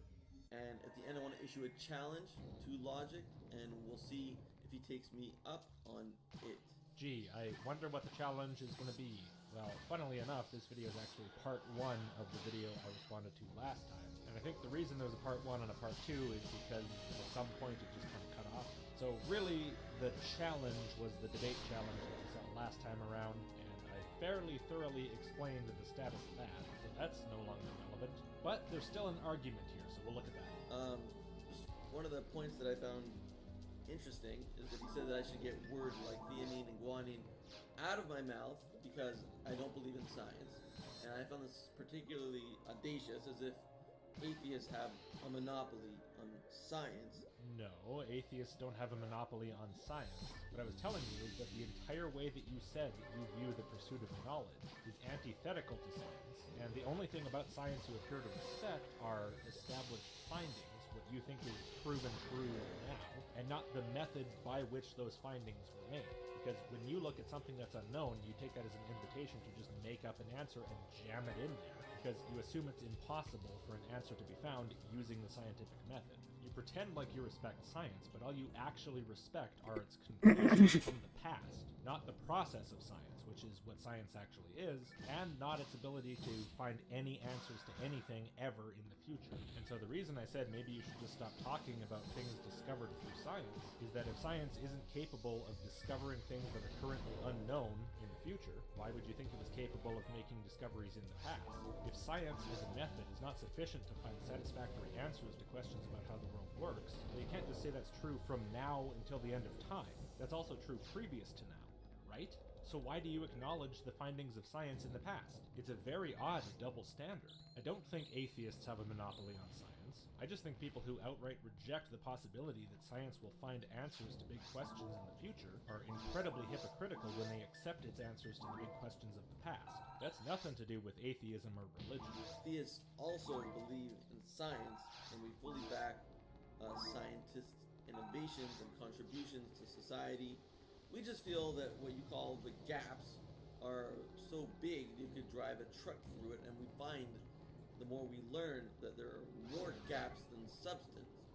And at the end, I want to issue a challenge to Logic, and we'll see if he takes me up on it. Gee, I wonder what the challenge is going to be. Well, funnily enough, this video is actually part 1 of the video I responded to last time. And I think the reason there's a part 1 and a part 2 is because at some point it just kind of cut off. So really, the challenge was the debate challenge that we saw last time around, and I fairly thoroughly explained the status of that, so that's no longer relevant. But there's still an argument here, so we'll look at that. One of the points that I found interesting is that he said that I should get words like theanine and guanine out of my mouth because I don't believe in science. And I found this particularly audacious, as if atheists have a monopoly on science. No, atheists don't have a monopoly on science. What I was telling you is that the entire way that you said that you view the pursuit of knowledge is antithetical to science, and the only thing about science you appear to respect are established findings, what you think is proven true now, and not the method by which those findings were made. Because when you look at something that's unknown, you take that as an invitation to just make up an answer and jam it in there, because you assume it's impossible for an answer to be found using the scientific method. You pretend like you respect science, but all you actually respect are its conclusions from the past, not the process of science, which is what science actually is, and not its ability to find any answers to anything ever in the future. And so the reason I said maybe you should just stop talking about things discovered through science is that if science isn't capable of discovering things that are currently unknown in the future, why would you think it was capable of making discoveries in the past? If science as a method is not sufficient to find satisfactory answers to questions about how the world works, well, you can't just say that's true from now until the end of time. That's also true previous to now, right? So why do you acknowledge the findings of science in the past? It's a very odd double standard. I don't think atheists have a monopoly on science. I just think people who outright reject the possibility that science will find answers to big questions in the future are incredibly hypocritical when they accept its answers to the big questions of the past. That's nothing to do with atheism or religion. Theists also believe in science, and we fully back scientists' innovations and contributions to society. We just feel that what you call the gaps are so big you could drive a truck through it, and we find the more we learn that there are more gaps than substance.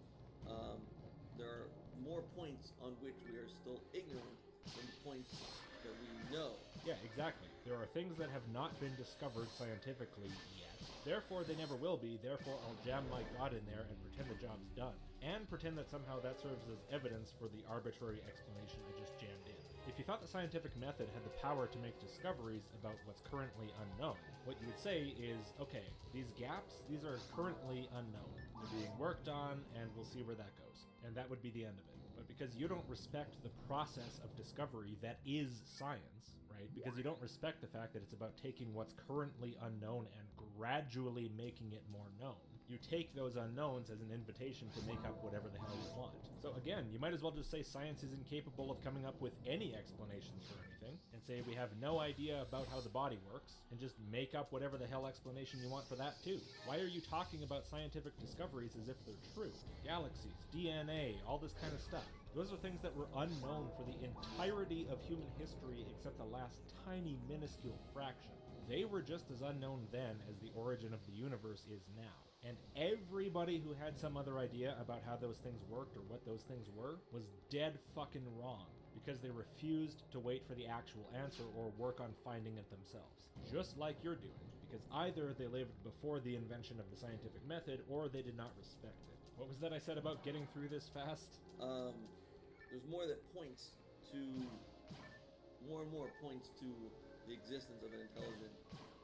There are more points on which we are still ignorant than points that we know. Yeah, exactly. There are things that have not been discovered scientifically yet. Therefore, they never will be. Therefore, I'll jam my God in there and pretend the job's done. And pretend that somehow that serves as evidence for the arbitrary explanation I just jammed in. If you thought the scientific method had the power to make discoveries about what's currently unknown, what you would say is, okay, these gaps, these are currently unknown. They're being worked on, and we'll see where that goes. And that would be the end of it. But because you don't respect the process of discovery that is science, right? Because you don't respect the fact that it's about taking what's currently unknown and gradually making it more known. You take those unknowns as an invitation to make up whatever the hell you want. So again, you might as well just say science is incapable of coming up with any explanations for anything, and say we have no idea about how the body works, and just make up whatever the hell explanation you want for that too. Why are you talking about scientific discoveries as if they're true? Galaxies, DNA, all this kind of stuff. Those are things that were unknown for the entirety of human history except the last tiny minuscule fraction. They were just as unknown then as the origin of the universe is now. And everybody who had some other idea about how those things worked or what those things were was dead fucking wrong, because they refused to wait for the actual answer or work on finding it themselves. Just like you're doing, because either they lived before the invention of the scientific method or they did not respect it. What was that I said about getting through this fast? There's more that points to, more and more points to the existence of an intelligent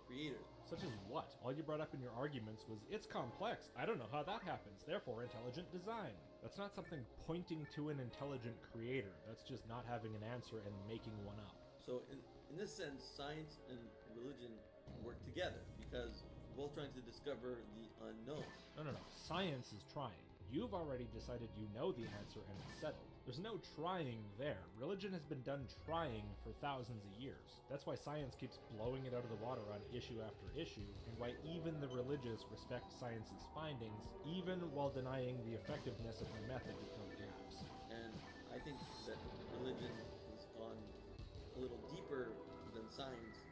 creator. Such as what? All you brought up in your arguments was, it's complex, I don't know how that happens, therefore intelligent design. That's not something pointing to an intelligent creator. That's just not having an answer and making one up. So in this sense, science and religion work together, because we're both trying to discover the unknown. No. Science is trying. You've already decided you know the answer and it's settled. There's no trying there. Religion has been done trying for thousands of years. That's why science keeps blowing it out of the water on issue after issue, and why even the religious respect science's findings, even while denying the effectiveness of the method to fill gaps. And I think that religion has gone a little deeper than science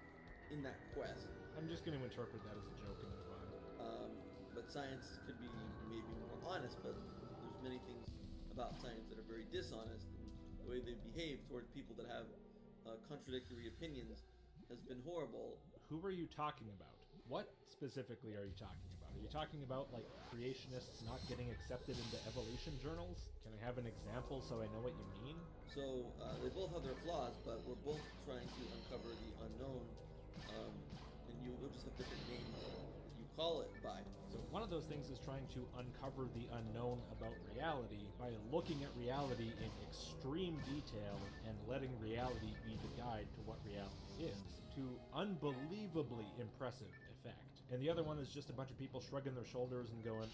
in that quest. I'm just going to interpret that as a joke and move on. But science could be maybe more honest, but there's many things about science that are very dishonest, and the way they behave toward people that have contradictory opinions has been horrible. Who are you talking about? What specifically are you talking about? Are you talking about, like, creationists not getting accepted into evolution journals? Can I have an example so I know what you mean? So they both have their flaws, but we're both trying to uncover the unknown, and you'll just have different names that you call it by. So one of those things is trying to uncover the unknown about reality by looking at reality in extreme detail and letting reality be the guide to what reality is, to unbelievably impressive effect. And the other one is just a bunch of people shrugging their shoulders and going,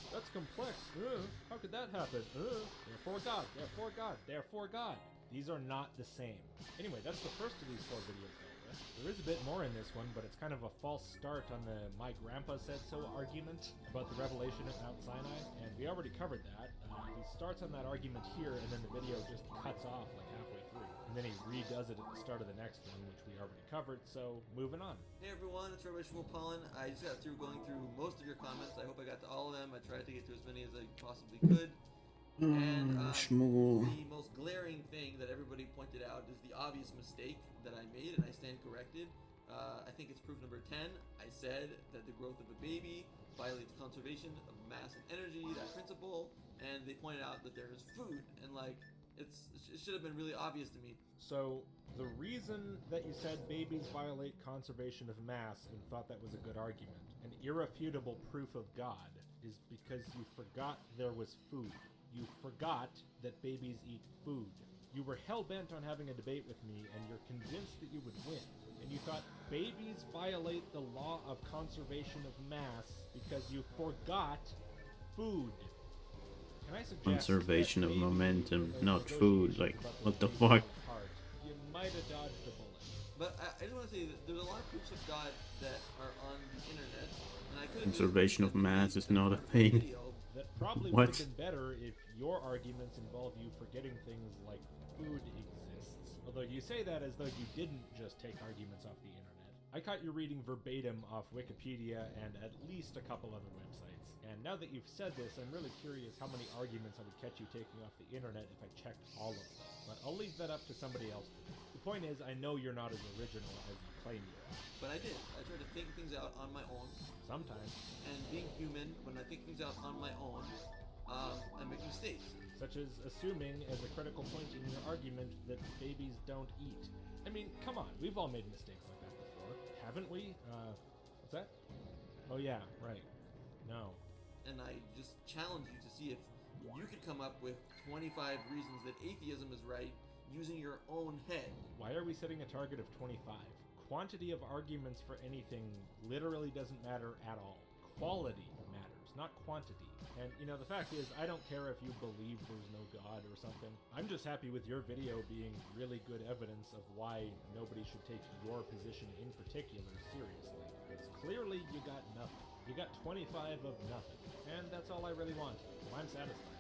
that's complex, how could that happen, therefore God, therefore God, therefore God. These are not the same. Anyway, that's the first of these 4 videos. There is a bit more in this one, but it's kind of a false start on the my grandpa said so argument about the revelation at Mount Sinai, and we already covered that. He starts on that argument here, and then the video just cuts off like halfway through. And then he redoes it at the start of the next one, which we already covered, so moving on. Hey everyone, it's RAcaseal Pollen. I just got through going through most of your comments. I hope I got to all of them. I tried to get to as many as I possibly could. And the most glaring thing that everybody pointed out is the obvious mistake that I made, and I stand corrected. I think it's proof number 10. I said that the growth of a baby violates conservation of mass and energy, that principle, and they pointed out that there is food, and like, It should have been really obvious to me. So, the reason that you said babies violate conservation of mass and thought that was a good argument, an irrefutable proof of God, is because you forgot there was food. You forgot that babies eat food. You were hell-bent on having a debate with me, and you're convinced that you would win. And you thought babies violate the law of conservation of mass because you forgot food. Can I suggest Conservation of that momentum, maybe not food. Like, what the fuck? You might have dodged a bullet. But I just want to say that there's a lot of proofs of God that are on the internet, and I could have Conservation of mass is not a thing. That probably What? would have been better if your arguments involve you forgetting things like food exists. Although you say that as though you didn't just take arguments off the internet. I caught you reading verbatim off Wikipedia and at least a couple other websites. And now that you've said this, I'm really curious how many arguments I would catch you taking off the internet if I checked all of them. But I'll leave that up to somebody else to do. The point is, I know you're not as original as you claim you are. But I did. I tried to think things out on my own. Sometimes. And being human, when I think things out on my own, I make mistakes. Such as assuming as a critical point in your argument that babies don't eat. I mean, come on, we've all made mistakes like that before, haven't we? What's that? Oh yeah, right. No. And I just challenge you to see if you could come up with 25 reasons that atheism is right using your own head. Why are we setting a target of 25? Quantity of arguments for anything literally doesn't matter at all. Quality matters, not quantity. And, you know, the fact is, I don't care if you believe there's no God or something. I'm just happy with your video being really good evidence of why nobody should take your position in particular seriously. Because clearly you got nothing. You got 25 of nothing. And that's all I really want. So I'm satisfied.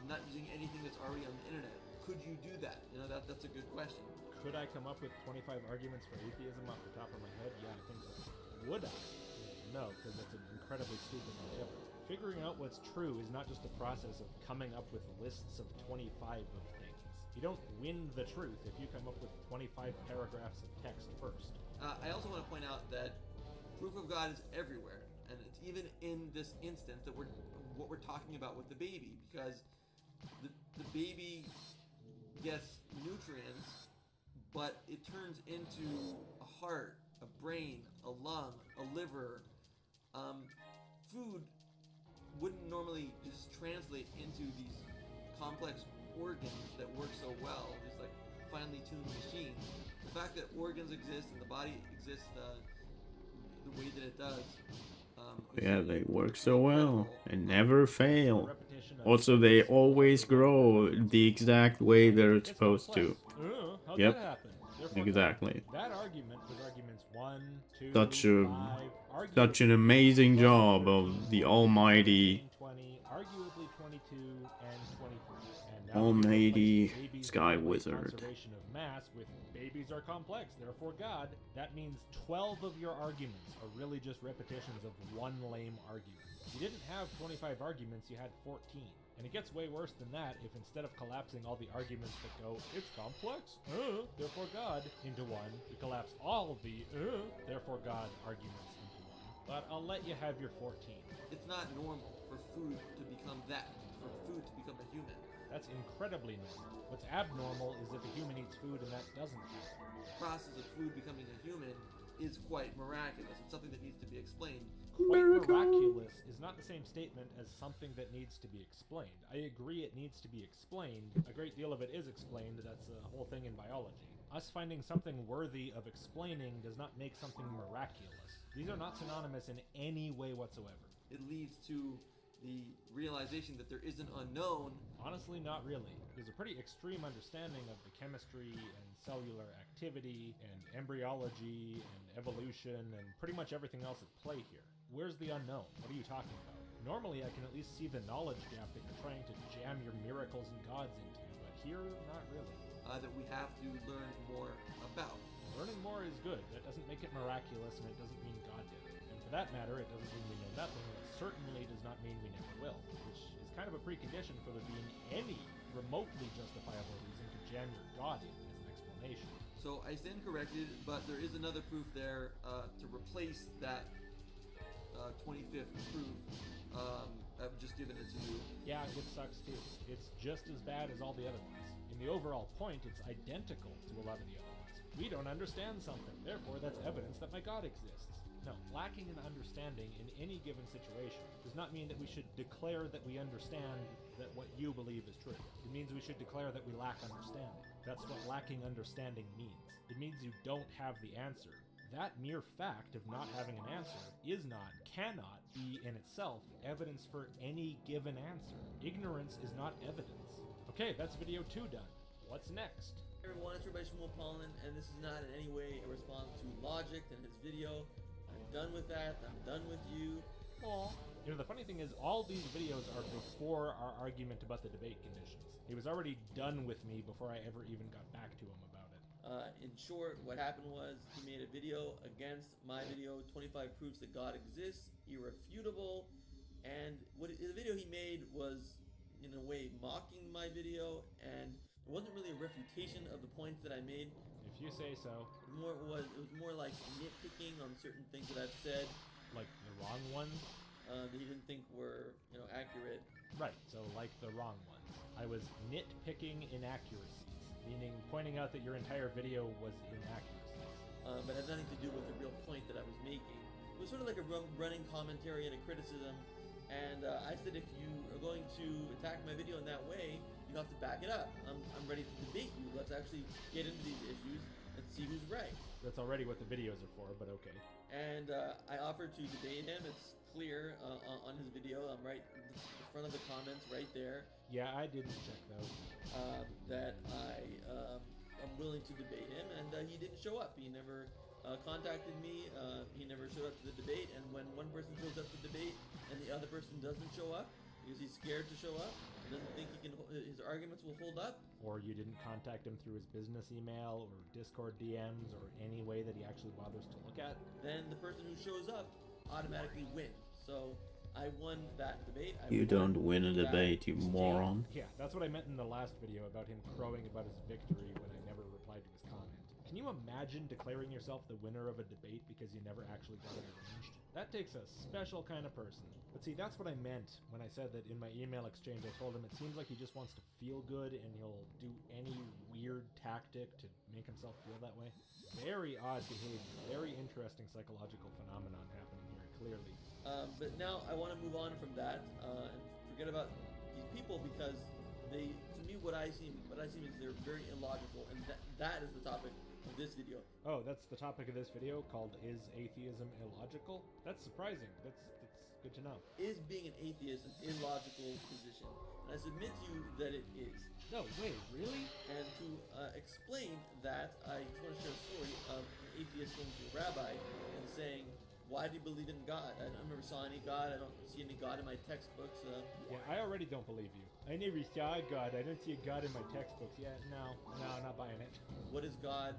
Not using anything that's already on the internet. Could you do that? You know, that's a good question. Could I come up with 25 arguments for atheism off the top of my head? Yeah, I think so. Would I? No, because that's an incredibly stupid endeavor. Figuring out what's true is not just a process of coming up with lists of 25 of things. You don't win the truth if you come up with 25 paragraphs of text first. I also want to point out that proof of God is everywhere, and it's even in this instance that what we're talking about with the baby, because the baby gets nutrients, but it turns into a heart, a brain, a lung, a liver. Food wouldn't normally just translate into these complex organs that work so well, just like finely tuned machines. The fact that organs exist and the body exists the way that it does. Yeah, they work so well and never fail. Also, they always grow the exact way they're supposed to. How'd Yep, that happen? exactly. That argument was arguments 1, 2, Such an amazing job of the almighty 20, arguably 22, and 23. And now almighty babies Sky violate Wizard. Conservation of mass with babies are complex, therefore God. That means 12 of your arguments are really just repetitions of one lame argument. You didn't have 25 arguments, you had 14. And it gets way worse than that if instead of collapsing all the arguments that go, it's complex, therefore God, into one, you collapse all of the, therefore God arguments into one. But I'll let you have your 14. It's not normal for food to become that, for food to become a human. That's incredibly normal. What's abnormal is if a human eats food and that doesn't happen. The process of food becoming a human is quite miraculous. It's something that needs to be explained. Quite miraculous is not the same statement as something that needs to be explained. I agree it needs to be explained. A great deal of it is explained. That's a whole thing in biology. Us finding something worthy of explaining does not make something miraculous. These are not synonymous in any way whatsoever. It leads to the realization that there is an unknown. Honestly, not really. There's a pretty extreme understanding of the chemistry and cellular activity and embryology and evolution and pretty much everything else at play here. Where's the unknown? What are you talking about? Normally, I can at least see the knowledge gap that you're trying to jam your miracles and gods into, but here, not really. That we have to learn more about. Learning more is good. That doesn't make it miraculous, and it doesn't mean God did it. And for that matter, it doesn't mean we know nothing, and it certainly does not mean we never will, which is kind of a precondition for there being any remotely justifiable reason to jam your God in as an explanation. So I stand corrected, but there is another proof there to replace that 25th proof. I've just given it to you. Yeah, it sucks too. It's just as bad as all the other ones. In In the overall point, it's identical to a lot of the other ones. We don't understand something, therefore that's evidence that my God exists. No, lacking an understanding in any given situation does not mean that we should declare that we understand that what you believe is true. It means we should declare that we lack understanding. That's what lacking understanding means. It means you don't have the answer. That mere fact of not having an answer cannot be in itself evidence for any given answer. Ignorance is not evidence. Okay, that's video 2 done. What's next? Hey everyone, it's everybody from Pollen, and this is not in any way a response to Logic and his video. I'm done with that. I'm done with you. Aw. You know, the funny thing is, all these videos are before our argument about the debate conditions. He was already done with me before I ever even got back to him about it. In short, what happened was he made a video against my video, 25 Proofs That God Exists, Irrefutable, and the video he made was, in a way, mocking my video, and it wasn't really a refutation of the points that I made. If you say so. It was more like nitpicking on certain things that I've said. Like the wrong ones? That he didn't think were, accurate. Right, so like the wrong ones. I was nitpicking inaccuracies, meaning pointing out that your entire video was inaccuracies. But it had nothing to do with the real point that I was making. It was sort of like a running commentary and a criticism, and I said if you are going to attack my video in that way, you have to back it up. I'm ready to debate you. Let's actually get into these issues and see who's right. That's already what the videos are for, but okay. And I offered to debate him. It's clear on his video. I'm right in the front of the comments right there. Yeah, I didn't check those. That I'm willing to debate him, and he didn't show up. He never contacted me. He never showed up to the debate. And when one person shows up to debate and the other person doesn't show up because he's scared to show up, doesn't think his arguments will hold up. Or you didn't contact him through his business email or Discord DMs or any way that he actually bothers to look at. Then the person who shows up automatically wins. So I won that debate. You don't win a debate, you moron. Yeah, that's what I meant in the last video about him crowing about his victory when I never replied to his comment. Can you imagine declaring yourself the winner of a debate because you never actually got it arranged? That takes a special kind of person. But see, that's what I meant when I said that in my email exchange I told him it seems like he just wants to feel good and he'll do any weird tactic to make himself feel that way. Very odd behavior, very interesting psychological phenomenon happening here, clearly. But now I want to move on from that and forget about these people because they, to me, what I see is they're very illogical, and that is the topic of this video. Oh, that's the topic of this video, called Is Atheism Illogical? That's surprising. That's good to know. Is being an atheist an illogical position? And I submit to you that it is. No, wait, really? And to explain that, I just want to share a story of an atheist going to a rabbi and saying, why do you believe in God? I never saw any God. I don't see any God in my textbooks. Yeah, I already don't believe you. I never saw a God. I don't see a God in my textbooks. Yeah, no, not buying it. What is God?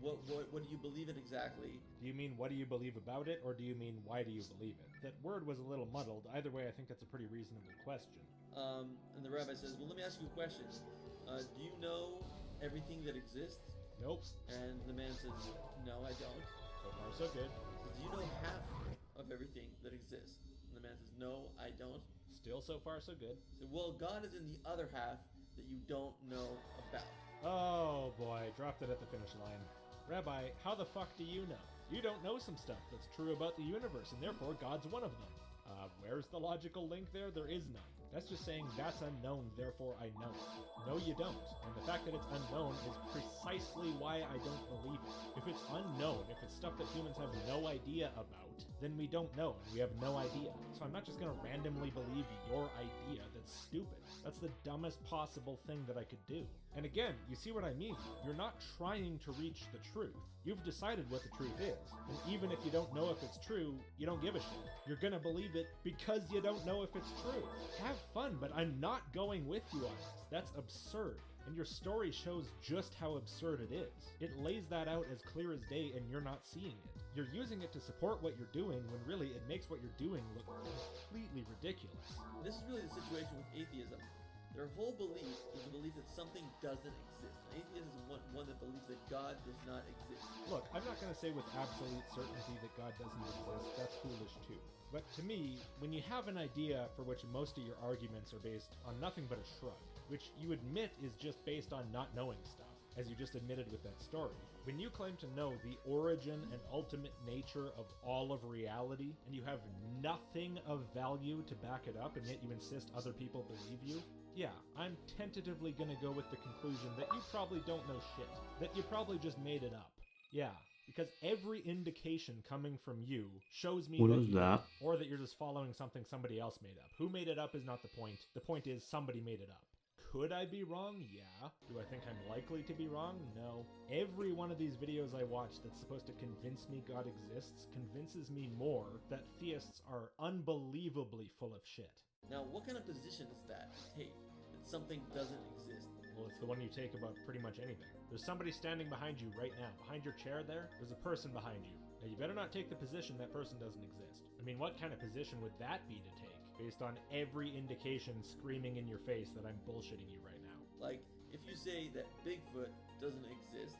What do you believe in exactly? Do you mean what do you believe about it, or do you mean why do you believe it? That word was a little muddled. Either way, I think that's a pretty reasonable question. And the rabbi says, well, let me ask you a question. Do you know everything that exists? Nope. And the man says, no, I don't. So far, so good. Do you know half of everything that exists? And the man says, no, I don't. Still so far, so good. So, well, God is in the other half that you don't know about. Oh boy, dropped it at the finish line. Rabbi, how the fuck do you know? You don't know some stuff that's true about the universe, and therefore God's one of them. Where's the logical link there? There is none. That's just saying that's unknown, therefore I know it. No, you don't. And the fact that it's unknown is precisely why I don't believe it. If it's unknown, if it's stuff that humans have no idea about, then we don't know and we have no idea. So I'm not just going to randomly believe your idea. That's stupid. That's the dumbest possible thing that I could do. And again, you see what I mean? You're not trying to reach the truth. You've decided what the truth is. And even if you don't know if it's true, you don't give a shit. You're gonna believe it because you don't know if it's true. Have fun, but I'm not going with you on this. That's absurd. And your story shows just how absurd it is. It lays that out as clear as day and you're not seeing it. You're using it to support what you're doing when really it makes what you're doing look completely ridiculous. This is really the situation with atheism. Their whole belief is the belief that something doesn't exist. Atheism is one that believes that God does not exist. Look, I'm not going to say with absolute certainty that God doesn't exist. That's foolish too. But to me, when you have an idea for which most of your arguments are based on nothing but a shrug, which you admit is just based on not knowing stuff, as you just admitted with that story. When you claim to know the origin and ultimate nature of all of reality, and you have nothing of value to back it up, and yet you insist other people believe you, yeah, I'm tentatively gonna go with the conclusion that you probably don't know shit, that you probably just made it up. Yeah, because every indication coming from you shows me What that was you that? didn't, or that you're just following something somebody else made up. Who made it up is not the point. The point is somebody made it up. Could I be wrong? Yeah. Do I think I'm likely to be wrong? No. Every one of these videos I watch that's supposed to convince me God exists convinces me more that theists are unbelievably full of shit. Now, what kind of position is that to take? That something doesn't exist? Well, it's the one you take about pretty much anything. There's somebody standing behind you right now. Behind your chair there's a person behind you. Now, you better not take the position that person doesn't exist. I mean, what kind of position would that be to take, based on every indication screaming in your face that I'm bullshitting you right now? Like, if you say that Bigfoot doesn't exist,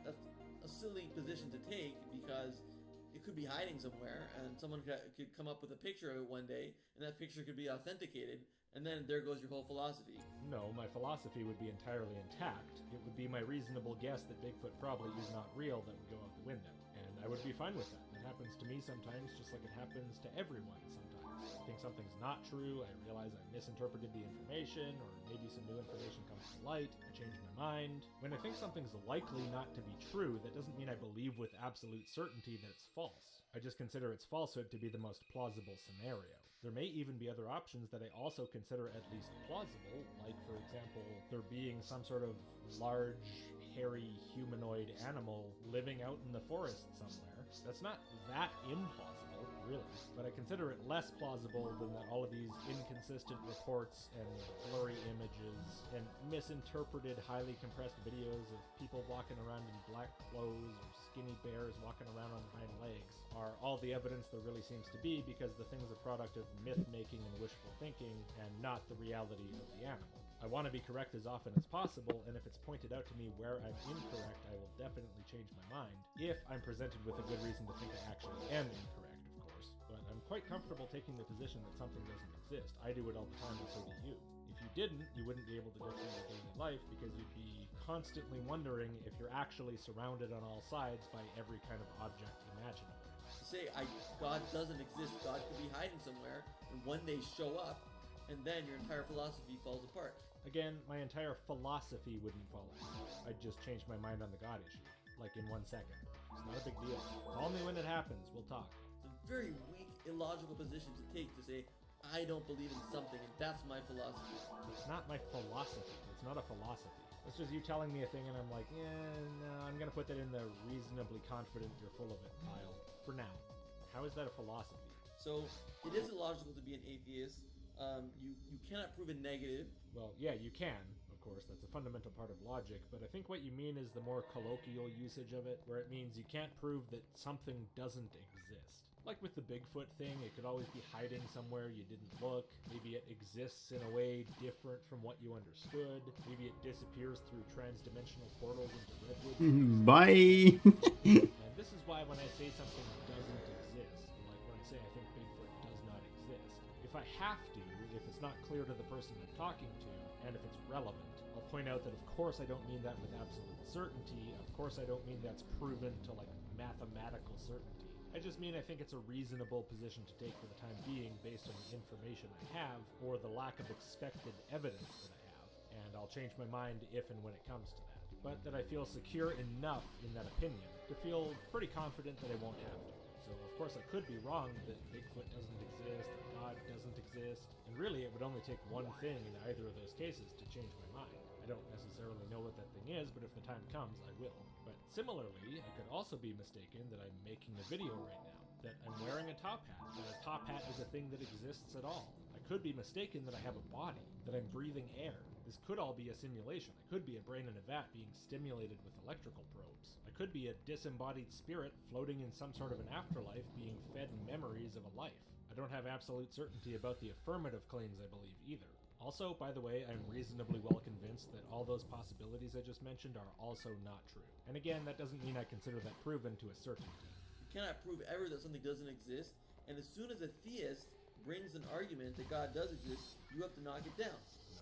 that's a silly position to take because it could be hiding somewhere and someone could come up with a picture of it one day and that picture could be authenticated and then there goes your whole philosophy. No, my philosophy would be entirely intact. It would be my reasonable guess that Bigfoot probably is not real that would go out the window. And I would be fine with that. It happens to me sometimes just like it happens to everyone sometimes. I think something's not true, I realize I misinterpreted the information, or maybe some new information comes to light, I change my mind. When I think something's likely not to be true, that doesn't mean I believe with absolute certainty that it's false. I just consider its falsehood to be the most plausible scenario. There may even be other options that I also consider at least plausible, like, for example, there being some sort of large, hairy, humanoid animal living out in the forest somewhere. That's not that implausible, really, but I consider it less plausible than that all of these inconsistent reports and blurry images and misinterpreted, highly compressed videos of people walking around in black clothes or skinny bears walking around on hind legs are all the evidence there really seems to be, because the thing is a product of myth-making and wishful thinking and not the reality of the animal. I want to be correct as often as possible, and if it's pointed out to me where I'm incorrect, I will definitely change my mind, if I'm presented with a good reason to think I actually am incorrect, of course. But I'm quite comfortable taking the position that something doesn't exist. I do it all the time, and so do you. If you didn't, you wouldn't be able to go through your daily life, because you'd be constantly wondering if you're actually surrounded on all sides by every kind of object imaginable. To say God doesn't exist, God could be hiding somewhere, and one day show up, and then your entire philosophy falls apart. Again, my entire philosophy wouldn't fall apart. I'd just change my mind on the God issue, like in 1 second. It's not a big deal. Call me when it happens, we'll talk. It's a very weak, illogical position to take, to say, I don't believe in something, and that's my philosophy. It's not my philosophy. It's not a philosophy. It's just you telling me a thing and I'm like, yeah, no, I'm gonna put that in the reasonably confident you're full of it pile for now. How is that a philosophy? So, it is illogical to be an atheist. You cannot prove a negative. Well, yeah, you can, of course. That's a fundamental part of logic, but I think what you mean is the more colloquial usage of it, where it means you can't prove that something doesn't exist. Like with the Bigfoot thing, it could always be hiding somewhere you didn't look. Maybe it exists in a way different from what you understood. Maybe it disappears through trans-dimensional portals into Redwood. Bye! And this is why when I say something doesn't exist, like when I say I think Bigfoot does not exist, if I have to, if it's not clear to the person I'm talking to, and if it's relevant, I'll point out that of course I don't mean that with absolute certainty. Of course I don't mean that's proven to like mathematical certainty. I just mean I think it's a reasonable position to take for the time being based on the information I have, or the lack of expected evidence that I have, and I'll change my mind if and when it comes to that. But that I feel secure enough in that opinion to feel pretty confident that I won't have to. So of course I could be wrong that Bigfoot doesn't exist, that God doesn't exist, and really it would only take one thing in either of those cases to change my mind. I don't necessarily know what that thing is, but if the time comes, I will. But similarly, I could also be mistaken that I'm making a video right now, that I'm wearing a top hat, that a top hat is a thing that exists at all. I could be mistaken that I have a body, that I'm breathing air. This could all be a simulation. I could be a brain in a vat being stimulated with electrical probes. I could be a disembodied spirit floating in some sort of an afterlife being fed memories of a life. I don't have absolute certainty about the affirmative claims I believe either. Also, by the way, I'm reasonably well convinced that all those possibilities I just mentioned are also not true. And again, that doesn't mean I consider that proven to a certainty. You cannot prove ever that something doesn't exist, and as soon as a theist brings an argument that God does exist, you have to knock it down.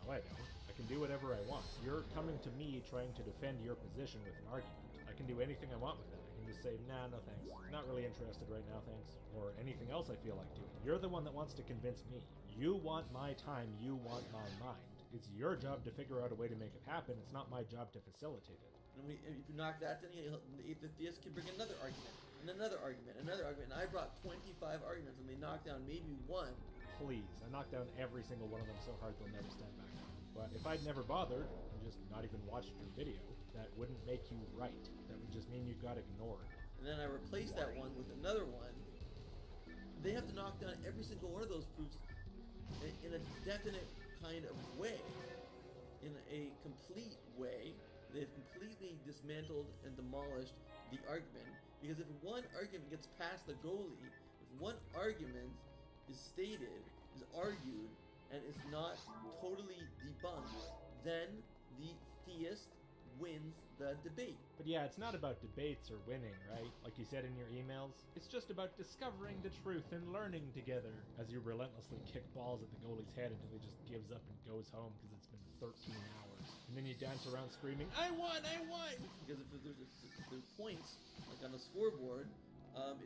No, I don't. I can do whatever I want. You're coming to me trying to defend your position with an argument. I can do anything I want with it. I can just say, nah, no thanks. Not really interested right now, thanks. Or anything else I feel like doing. You're the one that wants to convince me. You want my time, you want my mind. It's your job to figure out a way to make it happen. It's not my job to facilitate it. And if you knock that, then the theist can bring another argument, and another argument, another argument. And I brought 25 arguments, and they knocked down maybe one. Please, I knocked down every single one of them so hard they'll never stand back up. But if I'd never bothered, and just not even watched your video, that wouldn't make you right. That would just mean you got ignored. And then I replaced that one with another one. They have to knock down every single one of those proofs in a definite kind of way, in a complete way. They've completely dismantled and demolished the argument, because if one argument gets past the goalie, if one argument is stated, is argued, and is not totally debunked, then the theist wins the debate. But yeah, it's not about debates or winning, right? Like you said in your emails. It's just about discovering the truth and learning together, as you relentlessly kick balls at the goalie's head until he just gives up and goes home because it's been 13 hours. And then you dance around screaming, I won! Because if there's points, like on a scoreboard,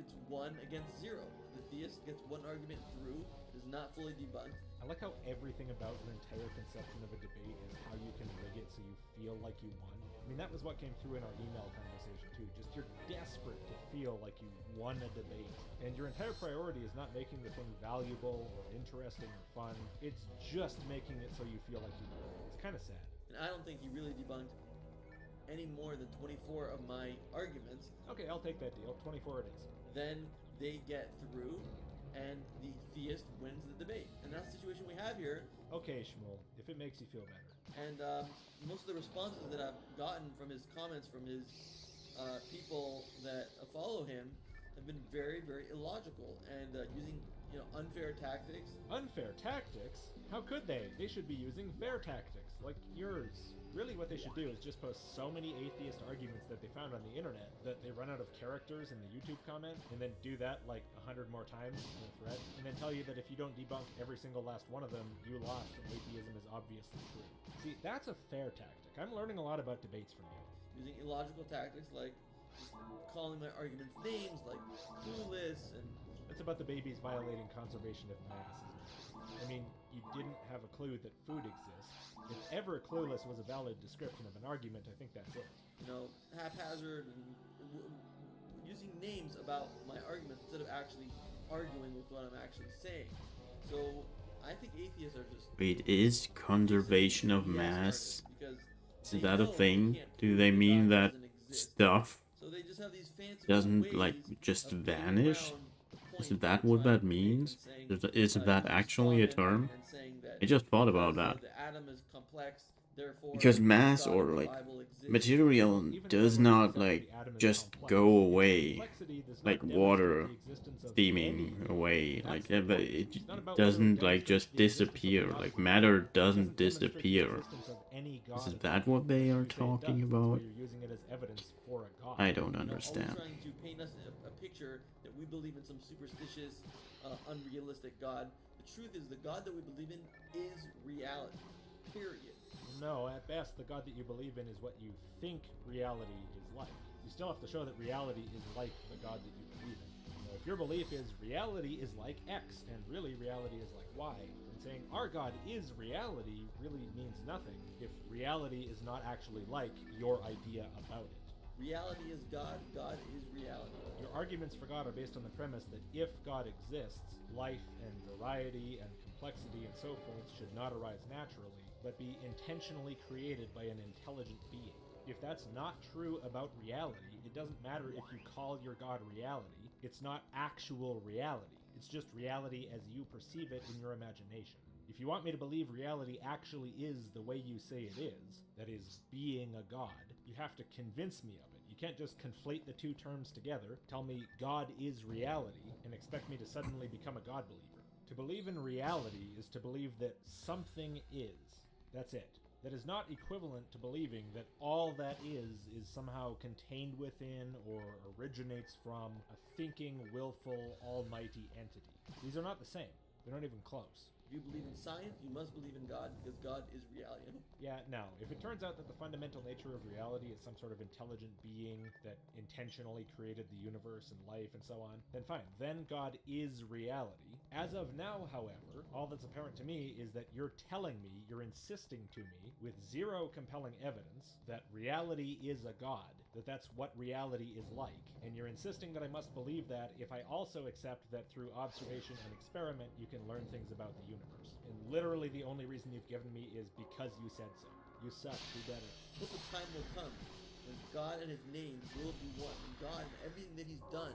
it's 1 against 0. The theist gets one argument through, it is not fully debunked. I like how everything about your entire conception of a debate is how you can rig it so you feel like you won. I mean, that was what came through in our email conversation too. Just you're desperate to feel like you won a debate. And your entire priority is not making the thing valuable or interesting or fun. It's just making it so you feel like you won. It's kind of sad. And I don't think he really debunked any more than 24 of my arguments. Okay, I'll take that deal. 24 it is. Then they get through, and the theist wins the debate. And that's the situation we have here. Okay, Shmuel, if it makes you feel better. And most of the responses that I've gotten from his comments, from his people that follow him, have been very, very illogical and using, unfair tactics. Unfair tactics? How could they? They should be using fair tactics, like yours. Really what they should do is just post so many atheist arguments that they found on the internet that they run out of characters in the YouTube comment, and then do that like 100 more times in a thread, and then tell you that if you don't debunk every single last one of them, you lost and atheism is obviously true. See, that's a fair tactic. I'm learning a lot about debates from you. Using illogical tactics like just calling my arguments names like clueless, and it's about the babies violating conservation of mass, isn't it? I mean, you didn't have a clue that food exists. If ever clueless was a valid description of an argument, I think that's it. Haphazard and using names about my arguments instead of actually arguing with what I'm actually saying. So I think atheists are just... Wait, is conservation of mass? Is that a thing? Do they mean that stuff doesn't, just vanish? Is that what that means? Is that actually a term? I just thought about that. Because mass or material does not just go away like water steaming away. It doesn't just disappear. Matter doesn't disappear. Is that what they are talking about? I don't understand. Trying to paint us a picture that we believe in some superstitious, unrealistic God. The truth is, the God that we believe in is reality. Period. No, at best, the God that you believe in is what you think reality is like. You still have to show that reality is like the God that you believe in. If your belief is reality is like X, and really reality is like Y, then saying our God is reality really means nothing if reality is not actually like your idea about it. Reality is God, God is reality. Your arguments for God are based on the premise that if God exists, life and variety and complexity and so forth should not arise naturally, but be intentionally created by an intelligent being. If that's not true about reality, it doesn't matter if you call your God reality. It's not actual reality. It's just reality as you perceive it in your imagination. If you want me to believe reality actually is the way you say it is, that is, being a God, you have to convince me of it. You can't just conflate the two terms together, tell me God is reality, and expect me to suddenly become a God believer. To believe in reality is to believe that something is. That's it. That is not equivalent to believing that all that is somehow contained within or originates from a thinking, willful, almighty entity. These are not the same. They're not even close. If you believe in science, you must believe in God, because God is reality. Yeah, now, if it turns out that the fundamental nature of reality is some sort of intelligent being that intentionally created the universe and life and so on, then fine. Then God is reality. As of now, however, all that's apparent to me is that you're telling me, you're insisting to me, with zero compelling evidence, that reality is a god, that that's what reality is like, and you're insisting that I must believe that if I also accept that through observation and experiment you can learn things about the universe. And literally the only reason you've given me is because you said so. You suck, do better. But the time will come when God and his name will be one, and God and everything that he's done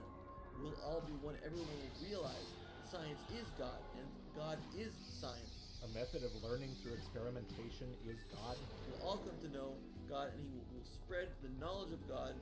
will all be one. Everyone will realize science is God, and God is science. A method of learning through experimentation is God. We'll all come to know God, and he will spread the knowledge of God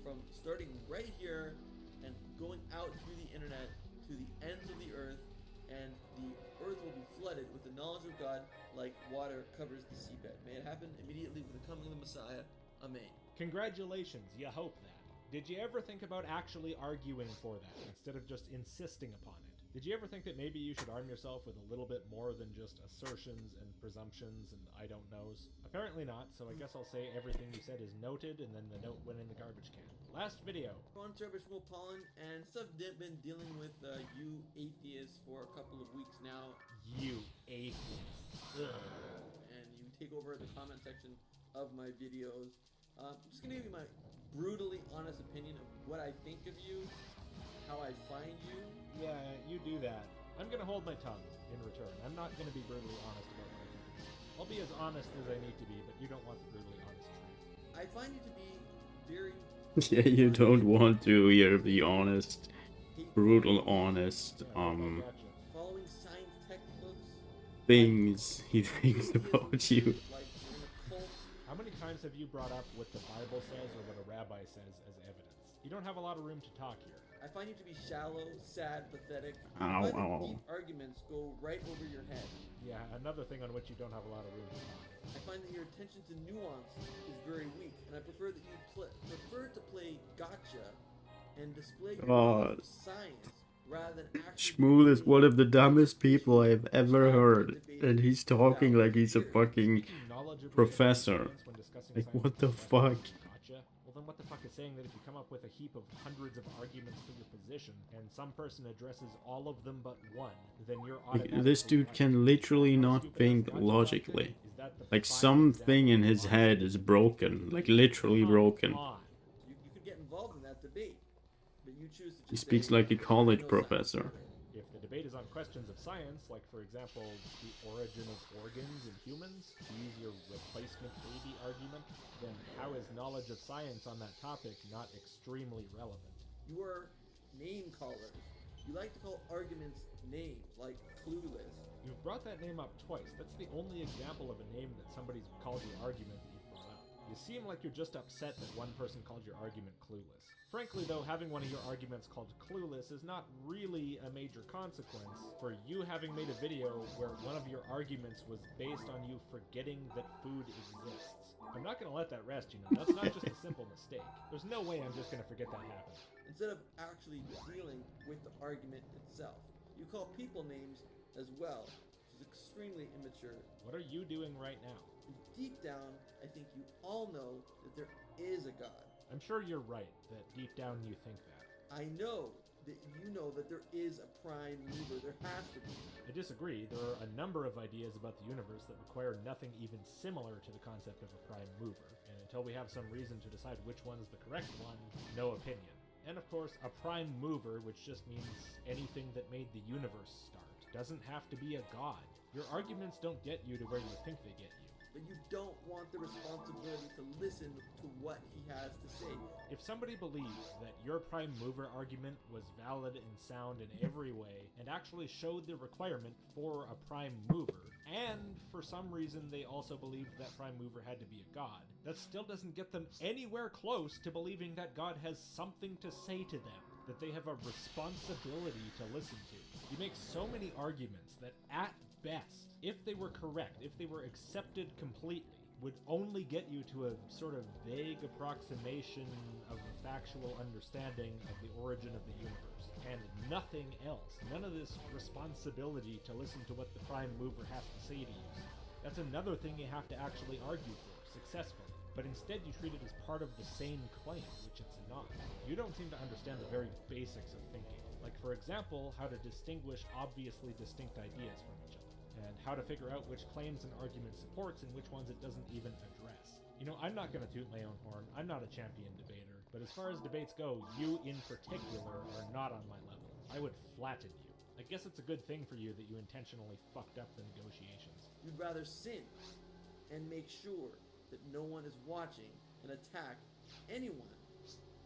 from starting right here and going out through the internet to the ends of the earth, and the earth will be flooded with the knowledge of God like water covers the seabed. May it happen immediately with the coming of the Messiah. Amen. Congratulations, you hope that. Did you ever think about actually arguing for that instead of just insisting upon it? Did you ever think that maybe you should arm yourself with a little bit more than just assertions and presumptions and I don't knows? Apparently not, so I guess I'll say everything you said is noted and then the note went in the garbage can. Last video. On Turbish Pollen, and stuff been dealing with you atheists for a couple of weeks now. You atheists. Ugh. And you take over the comment section of my videos. I'm just gonna give you my brutally honest opinion of what I think of you, how I find you. Yeah, you do that. I'm gonna hold my tongue in return. I'm not gonna be brutally honest about what I think of you. I'll be as honest as I need to be, but you don't want the brutally honest truth. I find you to be very... Yeah, you don't want to hear the honest, brutal honest, Following science textbooks. things he thinks about you. Like you're in a cult. How many times have you brought up what the Bible says or what a rabbi says as evidence? You don't have a lot of room to talk here. I find you to be shallow, sad, pathetic. Ow, I find ow. that deep arguments go right over your head. Yeah, another thing on which you don't have a lot of room to talk. I find that your attention to nuance is very weak, and I prefer that you prefer to play gotcha and display your knowledge of science rather than actually... Shmuel is one of the dumbest people I've ever heard, and he's talking like he's a fucking professor. Like, what the fuck? Gotcha. Well, then what the fuck is saying that if you come up with a heap of hundreds of arguments for your position, and some person addresses all of them but one, then you're automatically... This dude can literally not think logically. Like, something in his head is broken. Like, literally broken. You could get involved in that debate, but you choose to just He speaks like a college professor. If the debate is on questions of science, like, for example, the origin of organs in humans, to use your replacement baby argument, then how is knowledge of science on that topic not extremely relevant? You are name callers. You like to call arguments names, like Clueless. You've brought that name up twice. That's the only example of a name that somebody's called your argument that you've brought up. You seem like you're just upset that one person called your argument clueless. Frankly, though, having one of your arguments called clueless is not really a major consequence for you having made a video where one of your arguments was based on you forgetting that food exists. I'm not going to let that rest, you know. That's not just a simple mistake. There's no way I'm just going to forget that happened. Instead of actually dealing with the argument itself, you call people names as well, which is extremely immature. What are you doing right now? And deep down, I think you all know that there is a God. I'm sure you're right that deep down you think that. I know that you know that there is a prime mover. There has to be. I disagree. There are a number of ideas about the universe that require nothing even similar to the concept of a prime mover. And until we have some reason to decide which one's the correct one, no opinion. And of course, a prime mover, which just means anything that made the universe start, doesn't have to be a god. Your arguments don't get you to where you think they get you. But you don't want the responsibility to listen to what he has to say. If somebody believed that your prime mover argument was valid and sound in every way, and actually showed the requirement for a prime mover, and for some reason they also believed that prime mover had to be a god, that still doesn't get them anywhere close to believing that God has something to say to them, that they have a responsibility to listen to. You make so many arguments that at best, if they were correct, if they were accepted completely, would only get you to a sort of vague approximation of factual understanding of the origin of the universe, and nothing else. None of this responsibility to listen to what the prime mover has to say to you. That's another thing you have to actually argue for, successfully. But instead you treat it as part of the same claim, which it's not. You don't seem to understand the very basics of thinking. Like, for example, how to distinguish obviously distinct ideas from each other, and how to figure out which claims an argument supports and which ones it doesn't even address. You know, I'm not going to toot my own horn, I'm not a champion debater, but as far as debates go, you in particular are not on my level. I would flatten you. I guess it's a good thing for you that you intentionally fucked up the negotiations. You'd rather sin and make sure that no one is watching and attack anyone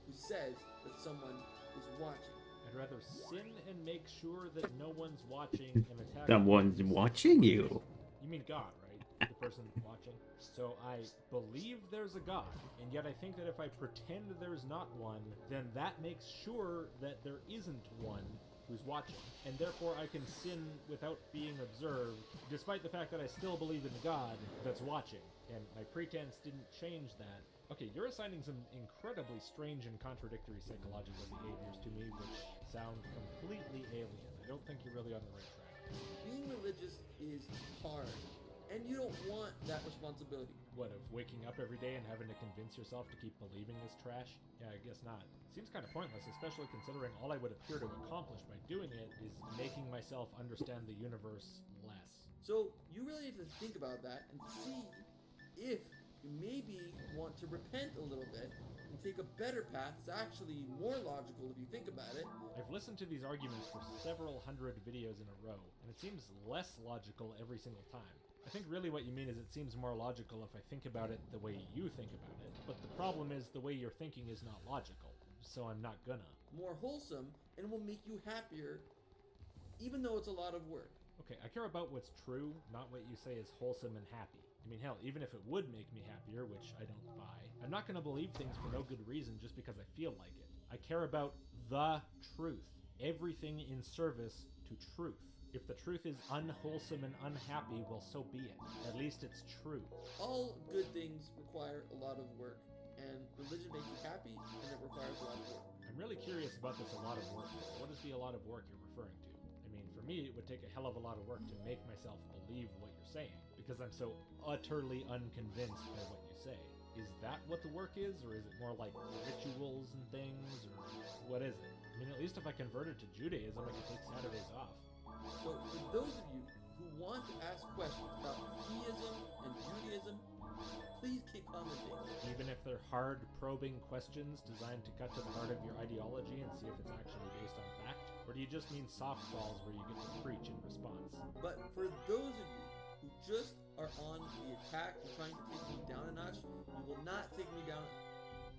who says that someone is watching. I'd rather sin and make sure that no one's watching and attack... Someone's watching you. You mean God, right? The person watching? So I believe there's a God, and yet I think that if I pretend there's not one, then that makes sure that there isn't one who's watching, and therefore I can sin without being observed, despite the fact that I still believe in God that's watching, and my pretense didn't change that. Okay, you're assigning some incredibly strange and contradictory psychological behaviors to me, which sound completely alien. I don't think you're really on the right track. Being religious is hard, and you don't want that responsibility. What, of waking up every day and having to convince yourself to keep believing this trash? Yeah, I guess not. Seems kind of pointless, especially considering all I would appear to accomplish by doing it is making myself understand the universe less. So you really need to think about that and see if you maybe want to repent a little bit and take a better path. It's actually more logical if you think about it. I've listened to these arguments for several hundred videos in a row, and it seems less logical every single time. I think really what you mean is it seems more logical if I think about it the way you think about it, but the problem is the way you're thinking is not logical, so I'm not gonna. More wholesome, and will make you happier, even though it's a lot of work. Okay, I care about what's true, not what you say is wholesome and happy. I mean, hell, even if it would make me happier, which I don't buy, I'm not gonna believe things for no good reason just because I feel like it. I care about the truth. Everything in service to truth. If the truth is unwholesome and unhappy, well, so be it. At least it's true. All good things require a lot of work, and religion makes you happy, and it requires a lot of work. I'm really curious about this a lot of work. What is the a lot of work you're referring to? I mean, for me, it would take a hell of a lot of work to make myself believe what you're saying, because I'm so utterly unconvinced by what you say. Is that what the work is, or is it more like rituals and things, or what is it? I mean, at least if I converted to Judaism, I could take Saturdays off. So, for those of you who want to ask questions about theism and Judaism, please keep commenting. Even if they're hard, probing questions designed to cut to the heart of your ideology and see if it's actually based on fact? Or do you just mean softballs where you get to preach in response? But for those of you who just are on the attack and trying to take me down a notch, you will not take me down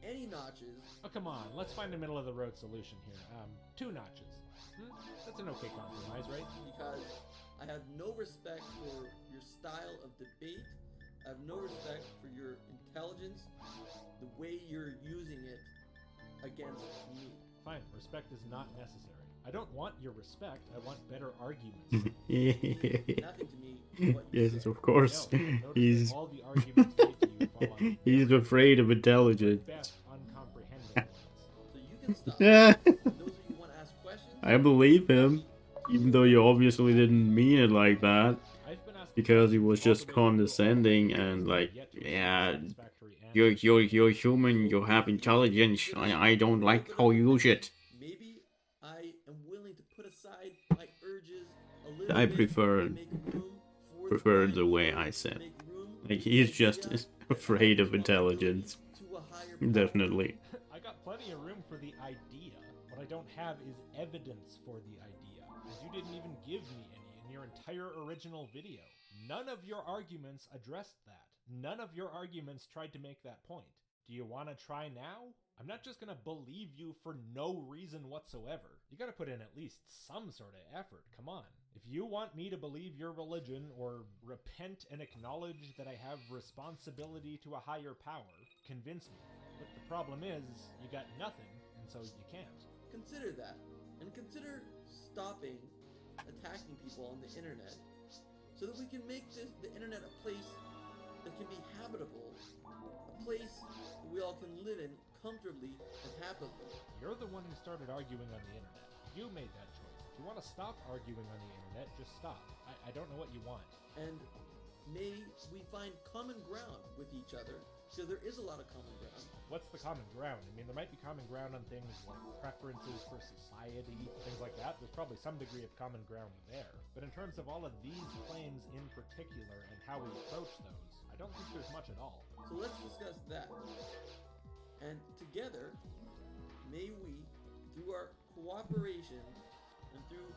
any notches. Oh, come on. Let's find a middle-of-the-road solution here. 2 notches. That's an okay compromise, right? Because I have no respect for your style of debate. I have no respect for your intelligence, the way you're using it against me. Fine, respect is not necessary. I don't want your respect, I want better arguments. Nothing to me. Yes, of course. No, He's all the arguments made to you fall on he's afraid of intelligence. best uncomprehending ones. So you can stop. Yeah. Those of you who want to ask questions, I believe him, even though you obviously didn't mean it like that, because he was just condescending and like, yeah, you're human, you have intelligence, I don't like how you use it. maybe I am willing to put aside my urges a little I bit prefer the way I said. Like, he's just afraid of intelligence. Definitely. I got plenty of room for the idea. What I don't have is evidence for the idea. And you didn't even give me any in your entire original video. None of your arguments addressed that. None of your arguments tried to make that point. Do you want to try now? I'm not just gonna believe you for no reason whatsoever. You gotta put in at least some sort of effort, come on. If you want me to believe your religion or repent and acknowledge that I have responsibility to a higher power, convince me. But the problem is, you got nothing, and so you can't. Consider that, and consider stopping attacking people on the internet, so that we can make the internet a place that can be habitable, a place that we all can live in comfortably and happily. You're the one who started arguing on the internet. You made that choice. If you want to stop arguing on the internet, just stop. I don't know what you want. And may we find common ground with each other, because there is a lot of common ground. What's the common ground? I mean, there might be common ground on things like preferences for society, things like that. There's probably some degree of common ground there. But in terms of all of these claims in particular and how we approach those, I don't think there's much at all. So let's discuss that. And together, may we, through our cooperation and through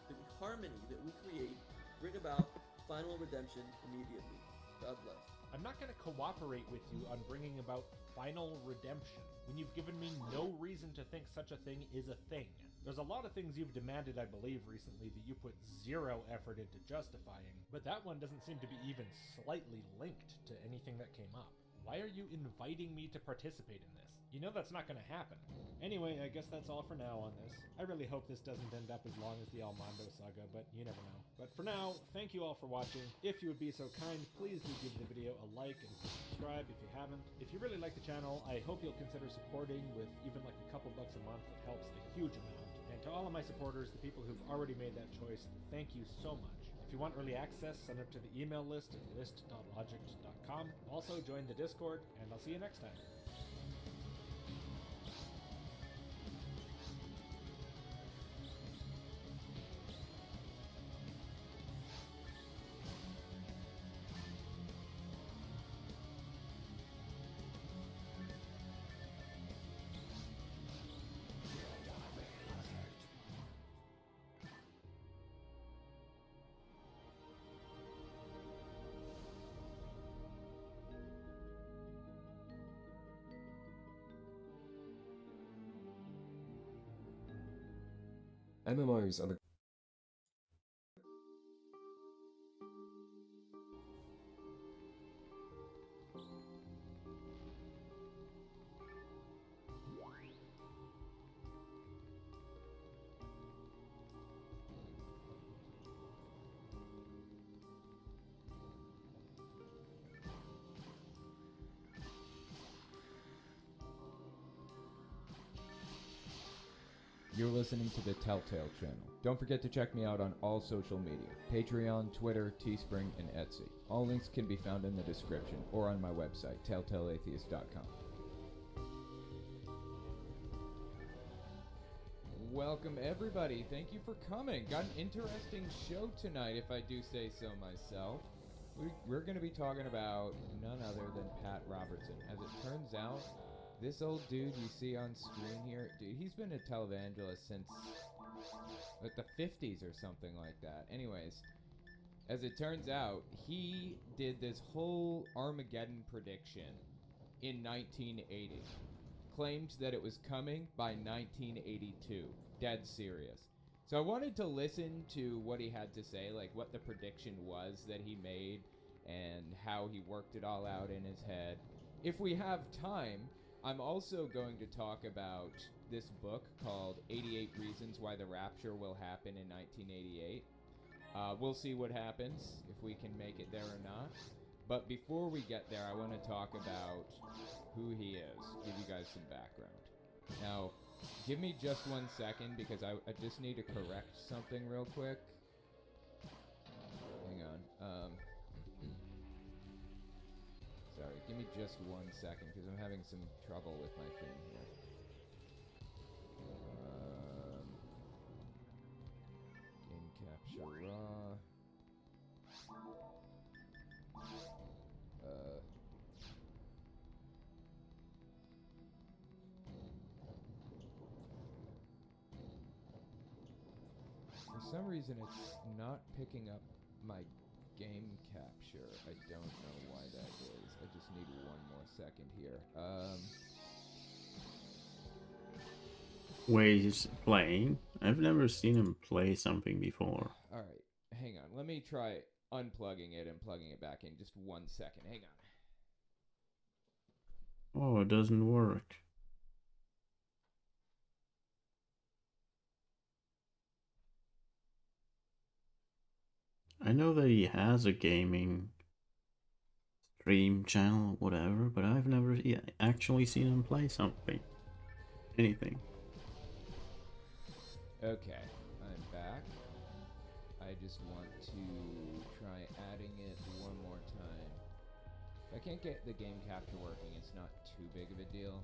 the harmony that we create, bring about final redemption immediately. God bless. I'm not going to cooperate with you on bringing about final redemption when you've given me no reason to think such a thing is a thing. There's a lot of things you've demanded, I believe, recently that you put zero effort into justifying, but that one doesn't seem to be even slightly linked to anything that came up. Why are you inviting me to participate in this? You know that's not going to happen. Anyway, I guess that's all for now on this. I really hope this doesn't end up as long as the Almondo saga, but you never know. But for now, thank you all for watching. If you would be so kind, please do give the video a like and subscribe if you haven't. If you really like the channel, I hope you'll consider supporting with even like a couple bucks a month. It helps a huge amount. And to all of my supporters, the people who've already made that choice, thank you so much. If you want early access, sign up to the email list at list.logic.com. Also, join the Discord, and I'll see you next time. MMOs are the You're listening to the Telltale channel. Don't forget to check me out on all social media: Patreon, Twitter, Teespring, and Etsy. All links can be found in the description or on my website, telltaleatheist.com. Welcome everybody, thank you for coming. Got an interesting show tonight, if I do say so myself. We're going to be talking about none other than Pat Robertson. As it turns out, this old dude you see on screen here, dude, he's been a televangelist since like the 50s or something like that. Anyways, as it turns out, he did this whole Armageddon prediction in 1980. Claimed that it was coming by 1982. Dead serious. So I wanted to listen to what he had to say, like what the prediction was that he made and how he worked it all out in his head. If we have time, I'm also going to talk about this book called 88 Reasons Why the Rapture Will Happen in 1988. We'll see what happens, if we can make it there or not. But before we get there, I want to talk about who he is, give you guys some background. Now, give me just 1 second, because I just need to correct something real quick. Hang on. Sorry, give me just 1 second, because I'm having some trouble with my thing here. Game capture raw. For some reason, it's not picking up my game capture. I don't know why that is. I just need 1 more second here. Wait, he's playing? I've never seen him play something before. Alright, hang on. Let me try unplugging it and plugging it back in. Just 1 second. Hang on. Oh, it doesn't work. I know that he has a gaming stream channel or whatever, but I've never actually seen him play something. Anything. Okay, I'm back. I just want to try adding it one more time. If I can't get the game capture working, it's not too big of a deal.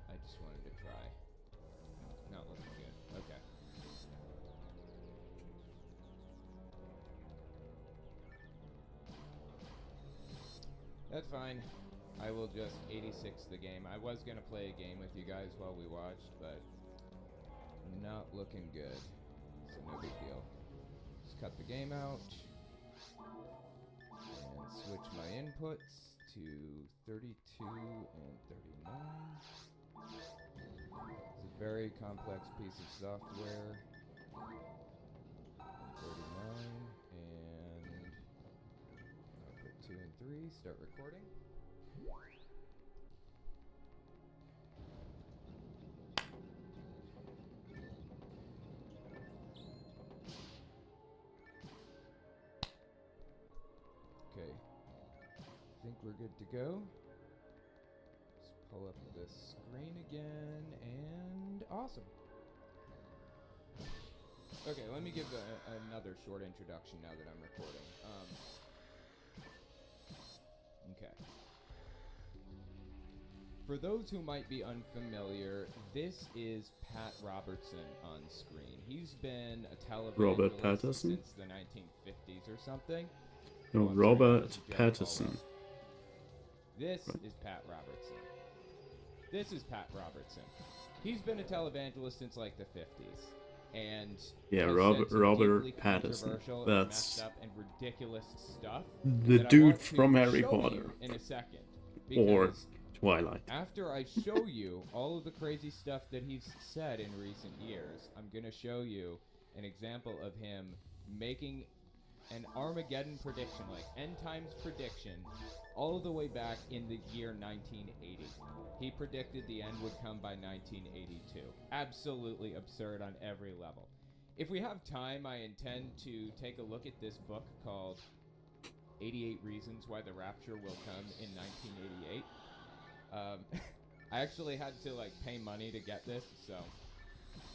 I just wanted to try. Not looking good. Okay. That's fine. I will just 86 the game. I was going to play a game with you guys while we watched, but not looking good. So no big deal. Just cut the game out and switch my inputs to 32 and 39. It's a very complex piece of software. And 39 and I'll put 2 and 3, start recording. Okay, I think we're good to go. Let's pull up the screen again, and awesome. Okay, let me give another short introduction now that I'm recording. Okay. For those who might be unfamiliar, this is Pat Robertson on screen. He's been a televangelist since the 1950s or something. No, Robert Patterson. This is Pat Robertson. This is Pat Robertson. He's been a televangelist since like the 50s. And yeah, Robert Patterson. That's messed up and ridiculous stuff. the dude from Harry Potter. In a second. Or Twilight. After I show you all of the crazy stuff that he's said in recent years, I'm going to show you an example of him making an Armageddon prediction, like end times prediction, all the way back in the year 1980. He predicted the end would come by 1982. Absolutely absurd on every level. If we have time, I intend to take a look at this book called 88 Reasons Why the Rapture Will Come in 1988. I actually had to pay money to get this, so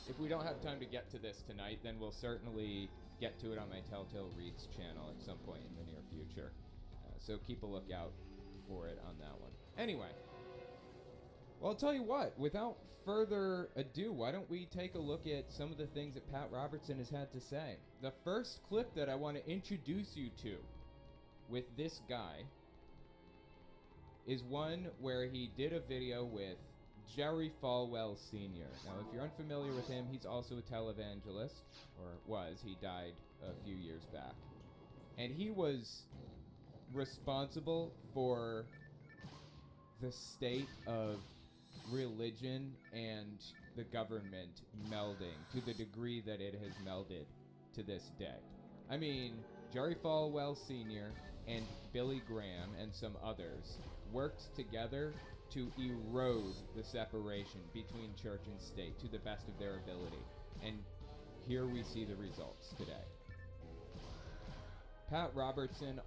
if we don't have time to get to this tonight, then we'll certainly get to it on my Telltale Reads channel at some point in the near future. So keep a lookout for it on that one. Anyway, well, I'll tell you what, without further ado, why don't we take a look at some of the things that Pat Robertson has had to say. The first clip that I want to introduce you to with this guy is one where he did a video with Jerry Falwell Sr. Now, if you're unfamiliar with him, he's also a televangelist, or was. He died a few years back. And he was responsible for the state of religion and the government melding to the degree that it has melded to this day. I mean, Jerry Falwell Sr. and Billy Graham and some others worked together to erode the separation between church and state to the best of their ability. And here we see the results today. Pat Robertson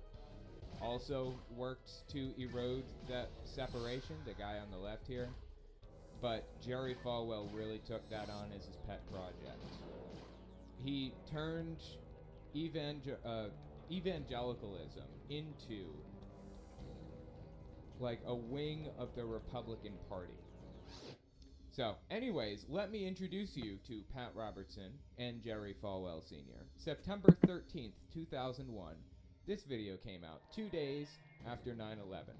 also worked to erode that separation, the guy on the left here. But Jerry Falwell really took that on as his pet project. He turned evangelicalism into a wing of the Republican Party. So, anyways, let me introduce you to Pat Robertson and Jerry Falwell Sr. September 13th, 2001. This video came out 2 days after 9/11.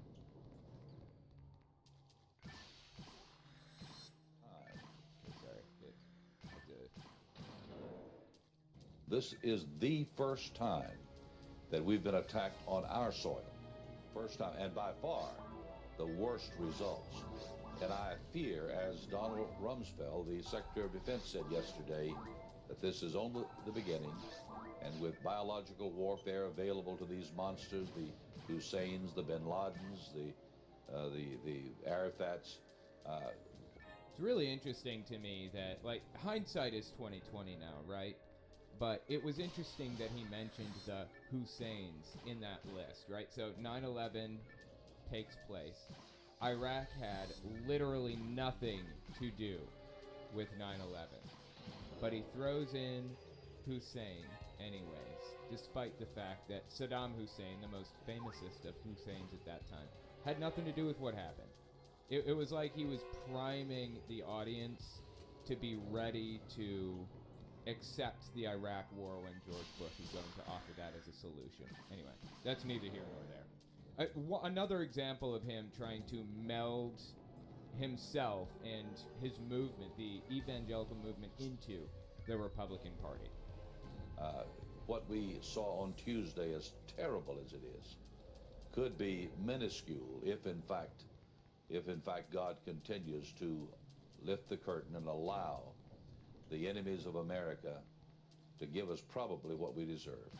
This is the first time that we've been attacked on our soil. First time, and by far, the worst results. And I fear, as Donald Rumsfeld, the Secretary of Defense, said yesterday, that this is only the beginning. And with biological warfare available to these monsters, the Husseins, the Bin Ladens, the Arafats. It's really interesting to me that, hindsight is 20/20 now, right? But it was interesting that he mentioned the Husseins in that list, right? So 9/11 takes place. Iraq had literally nothing to do with 9/11. But he throws in Hussein anyways, despite the fact that Saddam Hussein, the most famousest of Husseins at that time, had nothing to do with what happened. It was like he was priming the audience to be ready to accept the Iraq war when George Bush was going to offer that as a solution. Anyway, that's neither here nor there. Another example of him trying to meld himself and his movement, the evangelical movement, into the Republican Party. What we saw on Tuesday, as terrible as it is, could be minuscule if in fact God continues to lift the curtain and allow the enemies of America to give us probably what we deserve.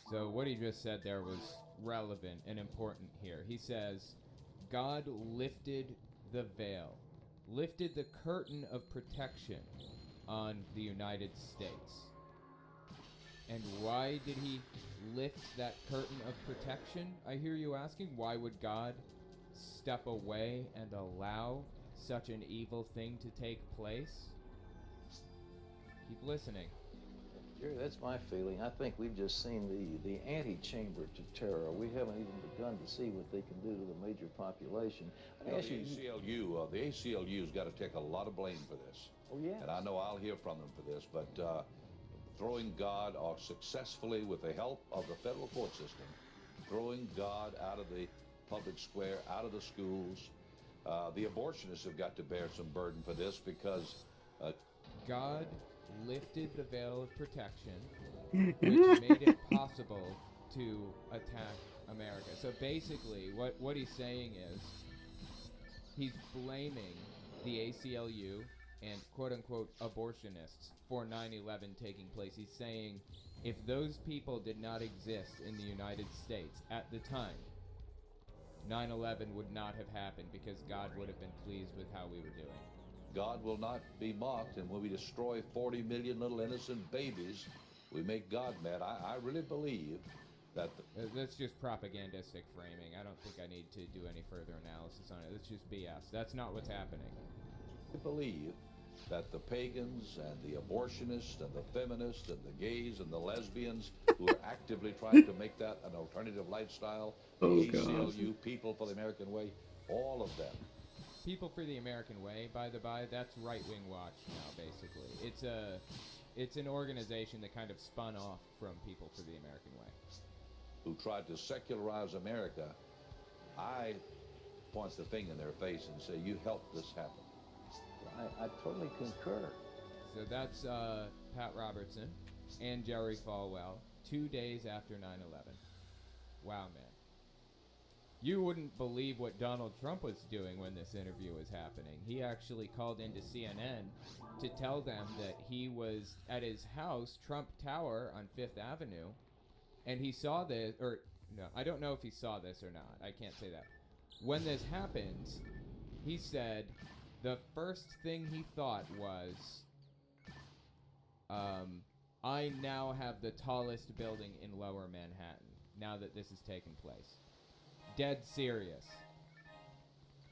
So what he just said there was relevant and important here. He says, God lifted the veil, lifted the curtain of protection on the United States. And why did he lift that curtain of protection? I hear you asking, why would God step away and allow such an evil thing to take place? Keep listening. Jerry, that's my feeling. I think we've just seen the antechamber to terror. We haven't even begun to see what they can do to the major population. The ACLU's got to take a lot of blame for this. Oh, yeah. And I know I'll hear from them for this, but throwing God successfully with the help of the federal court system, throwing God out of the public square, out of the schools. The abortionists have got to bear some burden for this because God lifted the veil of protection, which made it possible to attack America. So basically, what he's saying is he's blaming the ACLU and quote-unquote abortionists for 9/11 taking place. He's saying if those people did not exist in the United States at the time, 9/11 would not have happened because God would have been pleased with how we were doing. God will not be mocked, and when we destroy 40 million little innocent babies, we make God mad. I really believe that... That's just propagandistic framing. I don't think I need to do any further analysis on it. That's just BS. That's not what's happening. I believe that the pagans and the abortionists and the feminists and the gays and the lesbians who are actively trying to make that an alternative lifestyle, the ACLU, People for the American Way, all of them. People for the American Way, by the by, that's right-wing watch now, basically. It's an organization that kind of spun off from People for the American Way. Who tried to secularize America. I point the finger in their face and say, you helped this happen. I totally concur. So that's Pat Robertson and Jerry Falwell, 2 days after 9/11. Wow, man. You wouldn't believe what Donald Trump was doing when this interview was happening. He actually called into CNN to tell them that he was at his house, Trump Tower on 5th Avenue, and he saw this, or no, I don't know if he saw this or not. I can't say that. When this happened, he said the first thing he thought was, I now have the tallest building in Lower Manhattan, now that this has taken place. Dead serious.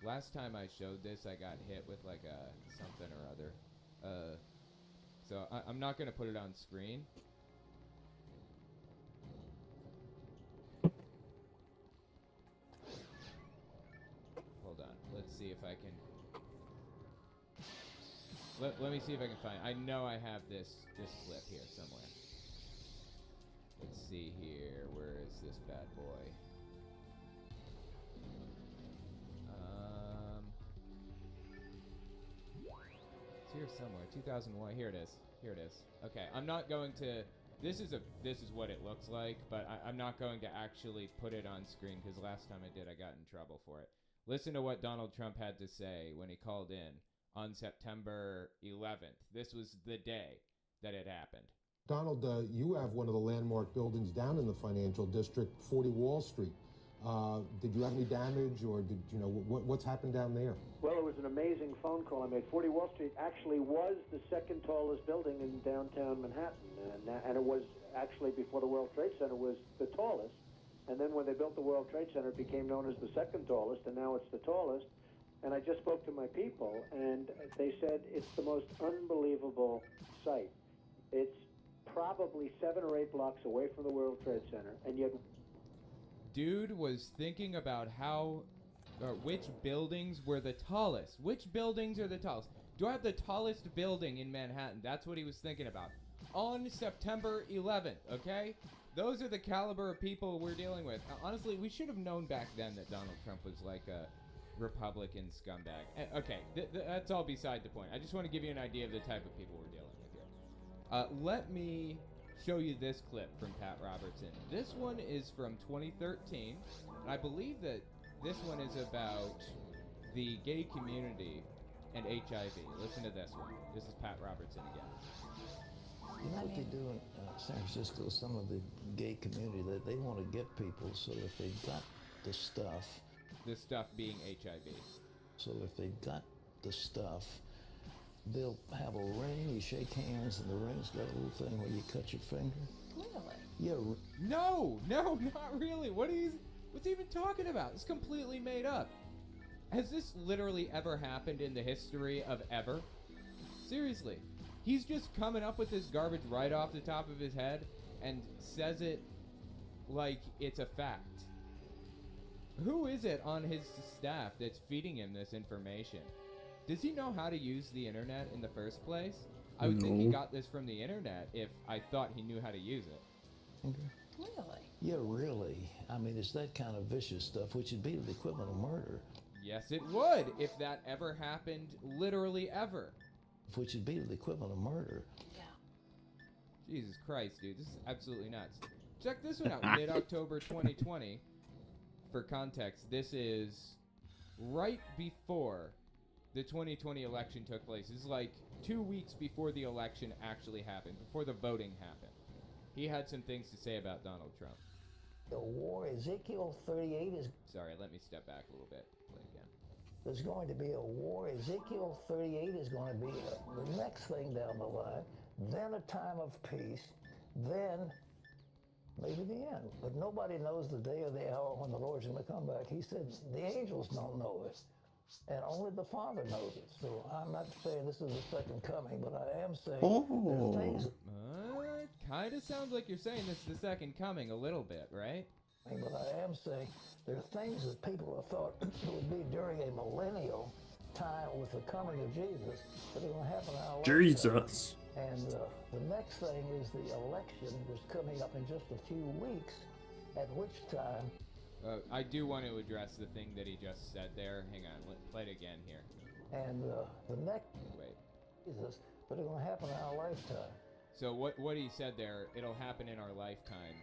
Last time I showed this, I got hit with like a something or other. So I'm not going to put it on screen. Hold on. Let's see if I can... Let me see if I can find... I know I have this clip here somewhere. Let's see here. Where is this bad boy? It's here somewhere. 2001. Here it is. Here it is. Okay. I'm not going to... This is what it looks like, but I'm not going to actually put it on screen because last time I did, I got in trouble for it. Listen to what Donald Trump had to say when he called in on September 11th. This was the day that it happened. Donald, you have one of the landmark buildings down in the financial district, 40 Wall Street. Did you have any damage, or did you know what's happened down there? Well, it was an amazing phone call I made. 40 Wall Street actually was the second tallest building in downtown Manhattan, and it was actually, before the World Trade Center, was the tallest. And then when they built the World Trade Center, it became known as the second tallest, and now it's the tallest. And I just spoke to my people, and they said it's the most unbelievable site. It's probably 7 or 8 blocks away from the World Trade Center, and yet... Dude was thinking about which buildings were the tallest. Which buildings are the tallest? Do I have the tallest building in Manhattan? That's what he was thinking about. On September 11th, okay? Those are the caliber of people we're dealing with. Honestly, we should have known back then that Donald Trump was like a Republican scumbag. Okay, that's all beside the point. I just want to give you an idea of the type of people we're dealing with here. Let me show you this clip from Pat Robertson. This one is from 2013. And I believe that this one is about the gay community and HIV. Listen to this one. This is Pat Robertson again. You know what they do in San Francisco, some of the gay community, that they want to get people so if they got the stuff. This stuff being HIV. So if they got the stuff, they'll have a ring, you shake hands, and the ring's got a little thing where you cut your finger. Really? Yeah. No, not really. What's he even talking about? It's completely made up. Has this literally ever happened in the history of ever? Seriously. He's just coming up with this garbage right off the top of his head and says it like it's a fact. Who is it on his staff that's feeding him this information? Does he know how to use the internet in the first place? I would think he got this from the internet if I thought he knew how to use it. Really? Yeah, really. I mean, it's that kind of vicious stuff, which would be the equivalent of murder. Yes, it would, if that ever happened, literally ever. Which would be the equivalent of murder. Yeah. Jesus Christ, dude, this is absolutely nuts. Check this one out, mid-October 2020. For context, this is right before the 2020 election took place. This is like 2 weeks before the election actually happened, before the voting happened. He had some things to say about Donald Trump. The war, Ezekiel 38 is... Sorry, let me step back a little bit. Play again. There's going to be a war. Ezekiel 38 is going to be the next thing down the line. Then a time of peace. Then maybe the end. But nobody knows the day or the hour when the Lord's going to come back. He said the angels don't know it. And only the Father knows it. So I'm not saying this is the second coming, but I am saying there's things... It kind of sounds like you're saying this is the second coming a little bit, right? But I am saying there are things that people have thought would be during a millennial time with the coming of Jesus that are going to happen in our lifetime. Jesus. And the next thing is the election that's coming up in just a few weeks, at which time... I do want to address the thing that he just said there. Hang on, let's play it again here. And the next... Wait. Jesus, but it's going to happen in our lifetime. So what he said there, it'll happen in our lifetime.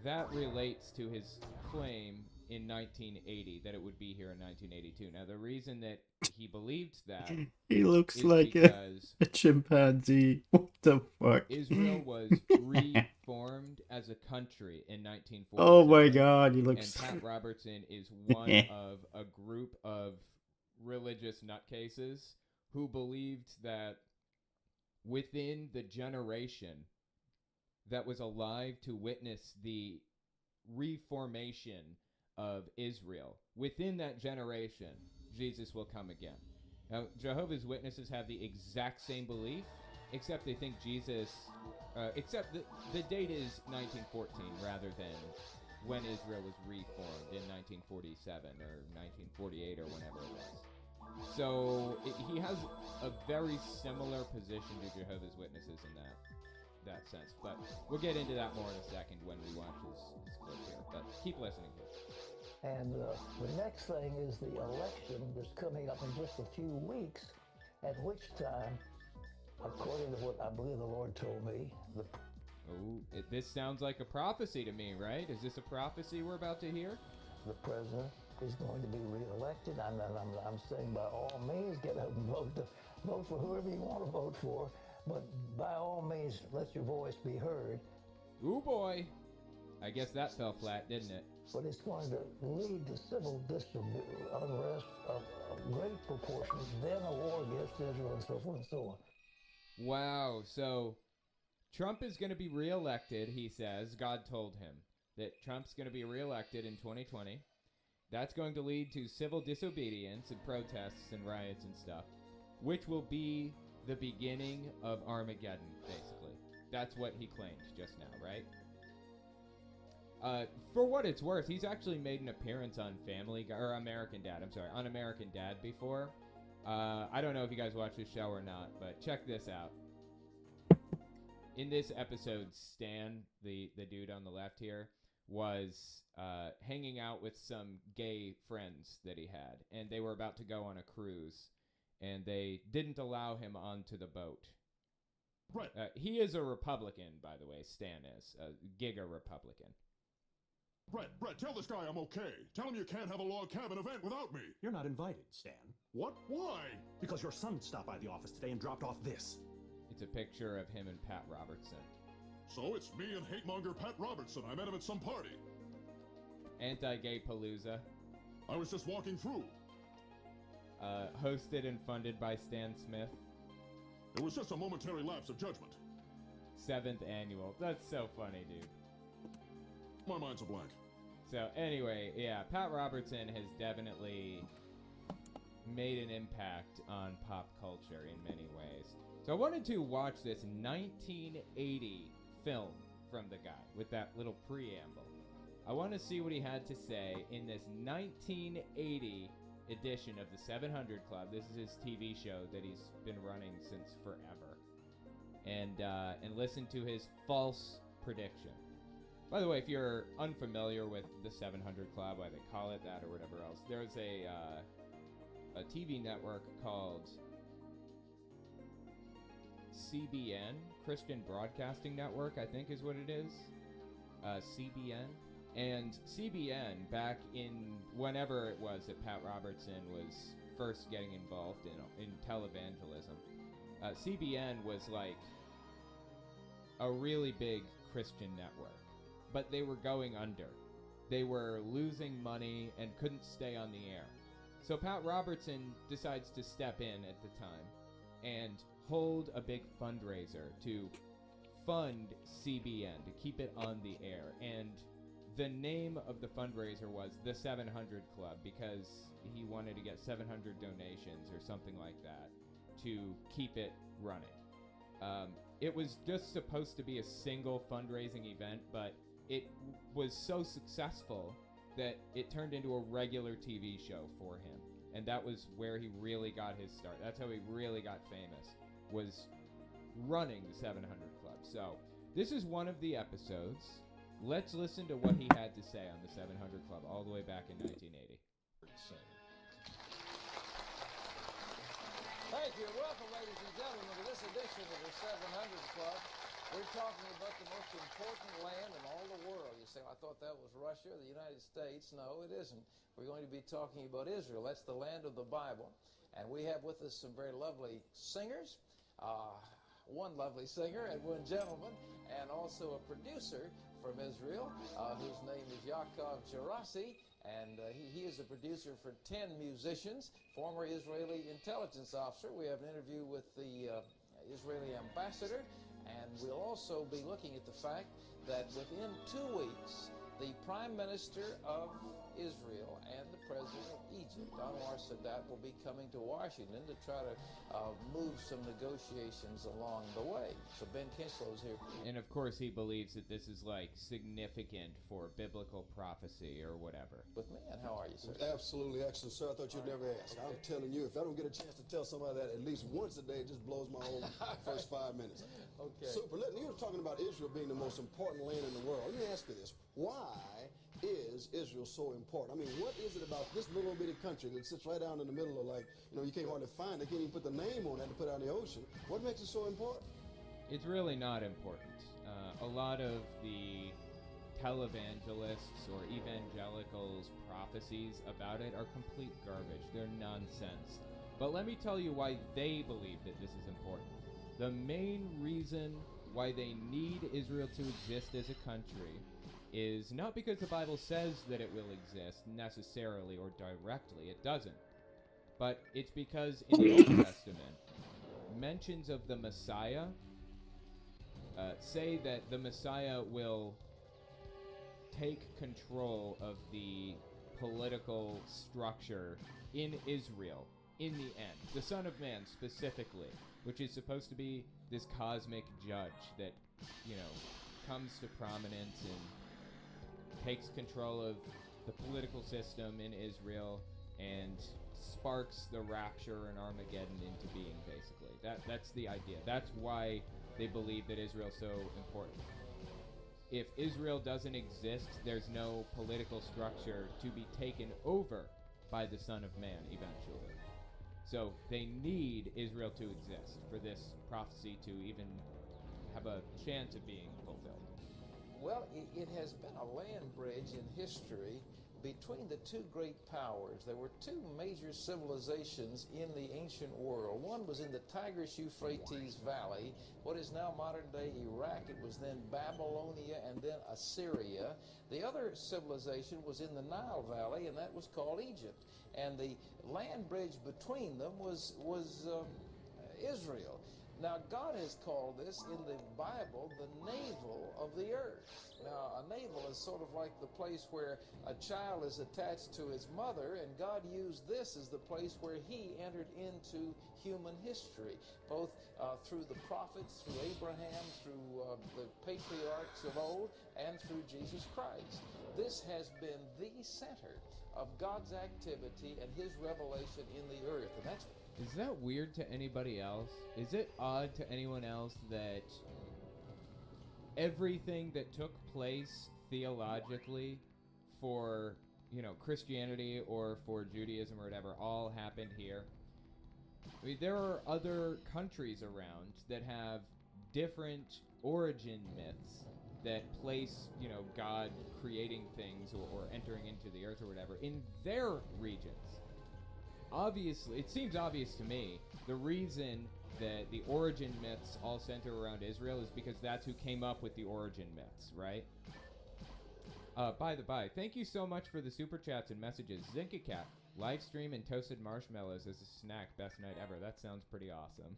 That relates to his claim in 1980 that it would be here in 1982. Now, the reason that he believed that he looks is like a chimpanzee. What the fuck? Israel was reformed as a country in 1947. Oh my god, he looks... And Pat Robertson is one of a group of religious nutcases who believed that within the generation that was alive to witness the reformation of Israel, within that generation, Jesus will come again. Now, Jehovah's Witnesses have the exact same belief, except they think Jesus, except the date is 1914 rather than when Israel was reformed in 1947 or 1948 or whenever it was. So he has a very similar position to Jehovah's Witnesses in that sense. But we'll get into that more in a second when we watch this clip here. But keep listening, please. And the next thing is the election that's coming up in just a few weeks, at which time, according to what I believe the Lord told me, this sounds like a prophecy to me, right? Is this a prophecy we're about to hear? The president is going to be reelected. I'm saying by all means, get out and vote for whoever you want to vote for. But by all means, let your voice be heard. Ooh boy. I guess that fell flat, didn't it? But it's going to lead to civil unrest of great proportions, then a war against Israel and so forth and so on. Wow, so Trump is going to be reelected, he says. God told him that Trump's going to be reelected in 2020. That's going to lead to civil disobedience and protests and riots and stuff, which will be the beginning of Armageddon, basically. That's what he claimed just now, right? For what it's worth, he's actually made an appearance on American Dad before. I don't know if you guys watch this show or not, but check this out. In this episode, Stan, the dude on the left here, was hanging out with some gay friends that he had, and they were about to go on a cruise, and they didn't allow him onto the boat. Right. He is a Republican, by the way, Stan is. A giga Republican. Brett, tell this guy I'm okay. Tell him you can't have a log cabin event without me. You're not invited, Stan. What? Why? Because your son stopped by the office today and dropped off this. It's a picture of him and Pat Robertson. So it's me and hate-monger Pat Robertson. I met him at some party. Anti-gay palooza. I was just walking through. Hosted and funded by Stan Smith. It was just a momentary lapse of judgment. 7th annual. That's so funny, dude. My mind's a blank. So anyway, yeah, Pat Robertson has definitely made an impact on pop culture in many ways. So I wanted to watch this 1980 film from the guy with that little preamble. I want to see what he had to say in this 1980 edition of the 700 Club. This is his TV show that he's been running since forever. And listen to his false prediction. By the way, if you're unfamiliar with the 700 Club, why they call it that or whatever else, there's a TV network called CBN, Christian Broadcasting Network, I think is what it is. CBN. And CBN, back in whenever it was that Pat Robertson was first getting involved in televangelism, CBN was like a really big Christian network. But they were going under. They were losing money and couldn't stay on the air. So Pat Robertson decides to step in at the time and hold a big fundraiser to fund CBN, to keep it on the air. And the name of the fundraiser was the 700 Club because he wanted to get 700 donations or something like that to keep it running. It was just supposed to be a single fundraising event, but it was so successful that it turned into a regular TV show for him. And that was where he really got his start. That's how he really got famous, was running the 700 Club. So this is one of the episodes. Let's listen to what he had to say on the 700 Club all the way back in 1980. Thank you. Welcome, ladies and gentlemen, to this edition of the 700 Club. We're talking about the most important land in all the world. You say, I thought that was Russia or the United States. No, it isn't. We're going to be talking about Israel. That's the land of the Bible. And we have with us some very lovely singers. One lovely singer and one gentleman, and also a producer from Israel, whose name is Yaakov Gerasi. And he is a producer for 10 musicians, former Israeli intelligence officer. We have an interview with the Israeli ambassador. And we'll also be looking at the fact that within 2 weeks, the Prime Minister of Israel and the President of Egypt, Anwar Sadat, will be coming to Washington to try to move some negotiations along the way. So Ben Kinslow's here. And of course he believes that this is like significant for biblical prophecy or whatever. With me, and how are you, sir? Absolutely excellent, sir. I thought you'd never ask. I'm telling you, if I don't get a chance to tell somebody that at least once a day, it just blows my whole first 5 minutes. Okay. Super. You were talking about Israel being the most important land in the world. Let me ask you this. Why is Israel so important? I mean, what is it about this little bitty country that sits right down in the middle of, like, you can't hardly find it. They can't even put the name on it to put out in the ocean. What makes it so important? It's really not important. A lot of the televangelists or evangelicals' prophecies about it are complete garbage. They're nonsense. But let me tell you why they believe that this is important. The main reason why they need Israel to exist as a country is not because the Bible says that it will exist necessarily or directly. It doesn't. But it's because in the Old Testament, mentions of the Messiah say that the Messiah will take control of the political structure in Israel in the end. The Son of Man specifically, which is supposed to be this cosmic judge that, you know, comes to prominence and takes control of the political system in Israel and sparks the rapture and Armageddon into being, basically. That's the idea. That's why they believe that Israel's so important. If Israel doesn't exist, there's no political structure to be taken over by the Son of Man eventually. So they need Israel to exist for this prophecy to even have a chance of being fulfilled. Well, it has been a land bridge in history between the two great powers. There were two major civilizations in the ancient world. One was in the Tigris-Euphrates Valley, what is now modern-day Iraq. It was then Babylonia and then Assyria. The other civilization was in the Nile Valley, and that was called Egypt. And the land bridge between them was Israel. Now, God has called this in the Bible the navel of the earth. Now, a navel is sort of like the place where a child is attached to his mother, and God used this as the place where he entered into human history, both through the prophets, through Abraham, through the patriarchs of old, and through Jesus Christ. This has been the center of God's activity and his revelation in the earth, and that's... Is that weird to anybody else? Is it odd to anyone else that everything that took place theologically for, you know, Christianity or for Judaism or whatever all happened here? I mean, there are other countries around that have different origin myths that place, you know, God creating things or entering into the earth or whatever in their regions. Obviously, it seems obvious to me, the reason that the origin myths all center around Israel is because that's who came up with the origin myths, right? By the by, thank you so much for the super chats and messages. Zinkacat, live stream and toasted marshmallows as a snack, best night ever. That sounds pretty awesome.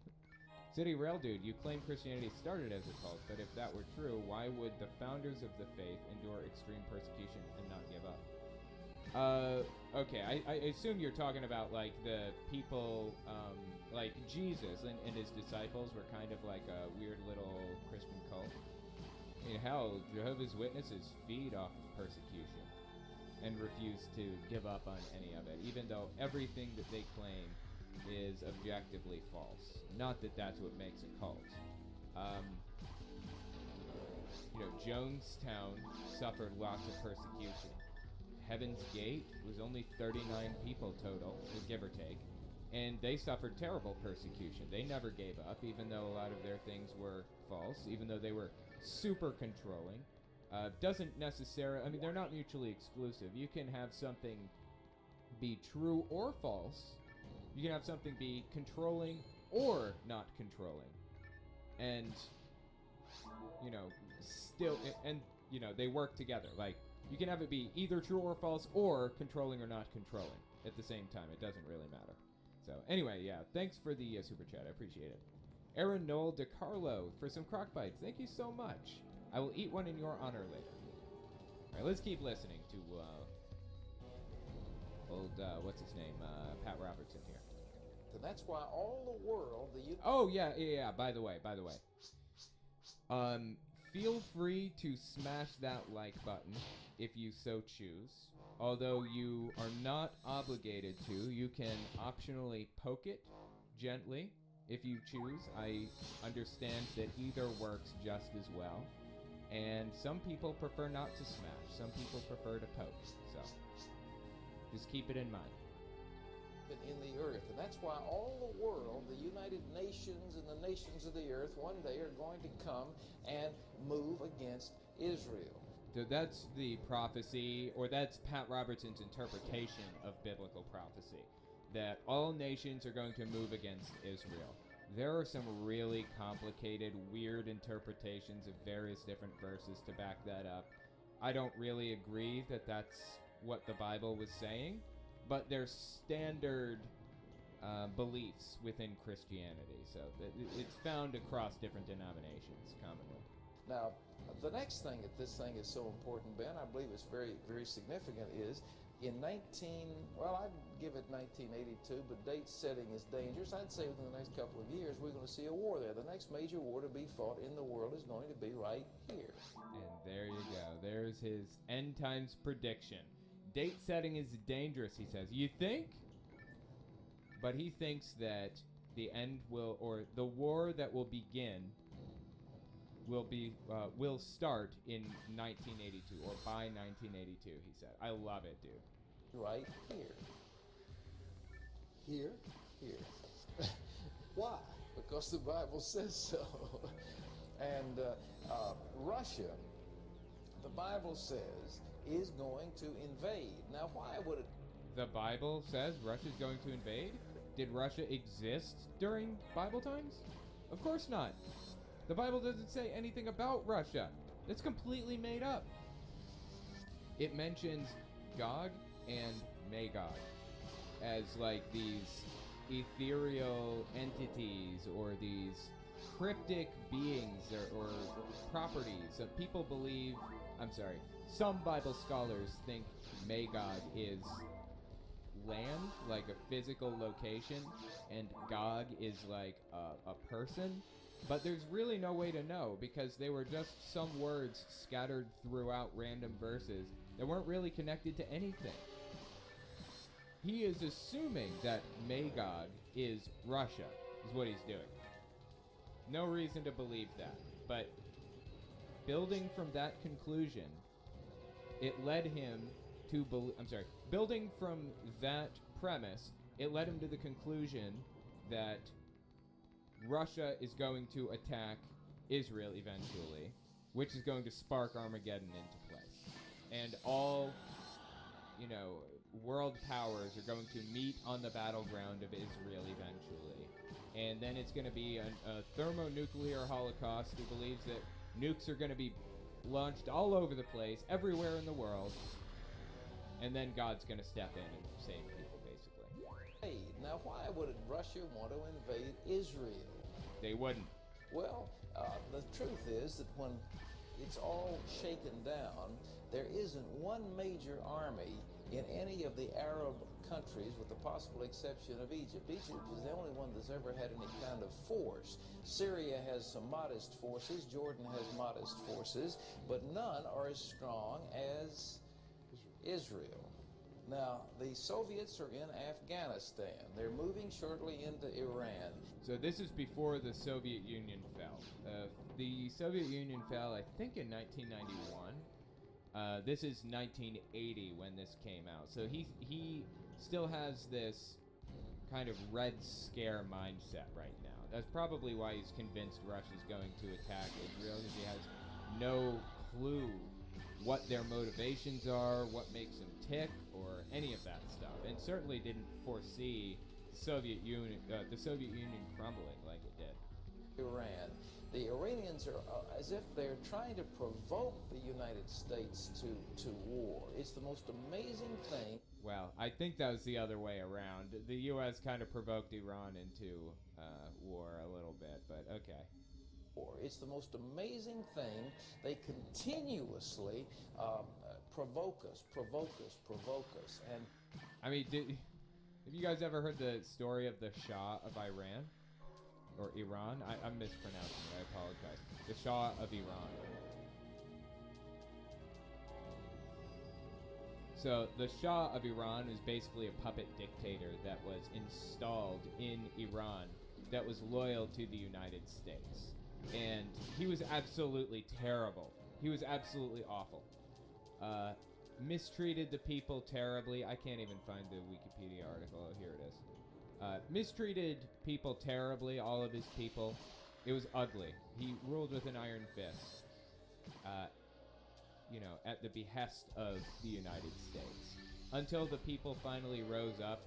City Rail Dude, you claim Christianity started as a cult, but if that were true, why would the founders of the faith endure extreme persecution and not give up? Okay, I assume you're talking about, like, the people, like Jesus and his disciples were kind of like a weird little Christian cult. I mean, hell, Jehovah's Witnesses feed off of persecution and refuse to give up on any of it, even though everything that they claim is objectively false. Not that that's what makes a cult. You know, Jonestown suffered lots of persecution. Heaven's Gate was only 39 people total, give or take, and they suffered terrible persecution. They never gave up, even though a lot of their things were false, even though they were super controlling. Doesn't necessarily, I mean, they're not mutually exclusive. You can have something be true or false. You can have something be controlling or not controlling. And, you know, still, and, you know, they work together. Like, you can have it be either true or false or controlling or not controlling at the same time. It doesn't really matter. So, anyway, yeah, thanks for the super chat. I appreciate it. Aaron Noel DeCarlo for some crock bites. Thank you so much. I will eat one in your honor later. All right, let's keep listening to old, what's his name, Pat Robertson here. And that's why all the world, Oh, yeah, by the way. Feel free to smash that like button if you so choose. Although you are not obligated to, you can optionally poke it gently if you choose. I understand that either works just as well. And some people prefer not to smash. Some people prefer to poke. So, just keep it in mind. in the earth. And that's why all the world, the United Nations and the nations of the earth, one day are going to come and move against Israel. So that's the prophecy, or that's Pat Robertson's interpretation of biblical prophecy, that all nations are going to move against Israel. There are some really complicated, weird interpretations of various different verses to back that up. I don't really agree that that's what the Bible was saying, but they're standard beliefs within Christianity. So it's found across different denominations commonly. Now, the next thing that this thing is so important, Ben, I believe it's very, very significant, is in I'd give it 1982, but date setting is dangerous. I'd say within the next couple of years, we're going to see a war there. The next major war to be fought in the world is going to be right here. And there you go. There's his end times prediction. Date setting is dangerous, he says. You think? But he thinks that the end will, or the war that will begin will start in 1982 or by 1982, he said. I love it, dude. Right here. Here? Here. Why? Because the Bible says so. And Russia, the Bible says, is going to invade. Now, why would it? The Bible says Russia's going to invade? Did Russia exist during Bible times? Of course not. The Bible doesn't say anything about Russia. It's completely made up. It mentions Gog and Magog as like these ethereal entities or these cryptic beings or properties that people believe. Some Bible scholars think Magog is land, like a physical location, and Gog is like a person. But there's really no way to know because they were just some words scattered throughout random verses that weren't really connected to anything. He is assuming that Magog is Russia, is what he's doing. No reason to believe that. But building from that conclusion, it led him to building from that premise, it led him to the conclusion that Russia is going to attack Israel eventually, which is going to spark Armageddon into place. And all, world powers are going to meet on the battleground of Israel eventually. And then it's going to be a thermonuclear holocaust. He believes that nukes are going to be launched all over the place, everywhere in the world. And then God's going to step in and save people, basically. Now, why would Russia want to invade Israel? They wouldn't. Well, the truth is that when it's all shaken down, there isn't one major army in any of the Arab countries with the possible exception of Egypt. Egypt is the only one that's ever had any kind of force. Syria has some modest forces, Jordan has modest forces, but none are as strong as Israel. Now, the Soviets are in Afghanistan. They're moving shortly into Iran. So this is before the Soviet Union fell. The Soviet Union fell, I think, in 1991. This is 1980 when this came out. So he still has this kind of Red Scare mindset right now. That's probably why he's convinced Russia's going to attack Israel, because he has no clue what their motivations are, what makes them tick, or any of that stuff, and certainly didn't foresee the Soviet Union crumbling like it did. Iran. The Iranians are as if they're trying to provoke the United States to war. It's the most amazing thing. Well, I think that was the other way around. The U.S. kind of provoked Iran into war a little bit, but okay. It's the most amazing thing. They continuously provoke us. And I mean, have you guys ever heard the story of the Shah of Iran? Or Iran? I'm mispronouncing it, I apologize. The Shah of Iran. So, the Shah of Iran is basically a puppet dictator that was installed in Iran that was loyal to the United States. And he was absolutely terrible. He was absolutely awful. Mistreated the people terribly. I can't even find the Wikipedia article. Oh, here it is. Mistreated people terribly, all of his people. It was ugly. He ruled with an iron fist. At the behest of the United States. Until the people finally rose up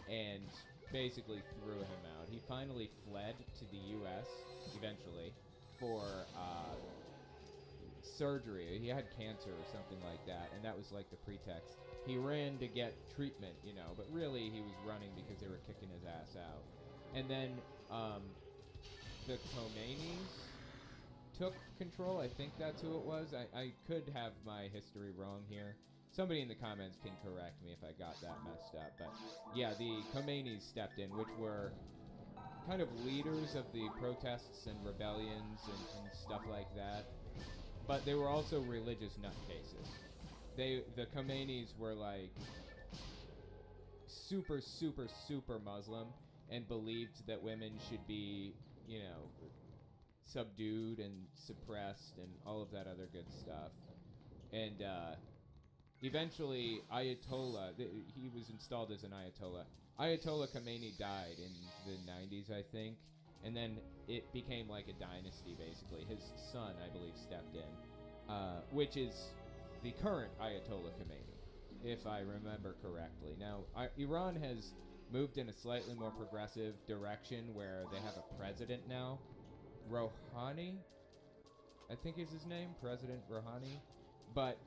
and basically threw him out. He finally fled to the U.S. eventually for surgery. He had cancer or something like that, and that was like the pretext. He ran to get treatment, you know, but really he was running because they were kicking his ass out. And then the Khomeinis took control. I think that's who it was. I could have my history wrong here. Somebody in the comments can correct me if I got that messed up. But yeah, the Khomeinis stepped in, which were kind of leaders of the protests and rebellions and stuff like that. But they were also religious nutcases. The Khomeinis were like super, super, super Muslim and believed that women should be, you know, subdued and suppressed and all of that other good stuff. And eventually, Ayatollah, he was installed as an Ayatollah. Ayatollah Khomeini died in the 90s, I think. And then it became like a dynasty, basically. His son, I believe, stepped in, which is the current Ayatollah Khomeini, if I remember correctly. Now, Iran has moved in a slightly more progressive direction where they have a president now. Rouhani, I think is his name, President Rouhani. But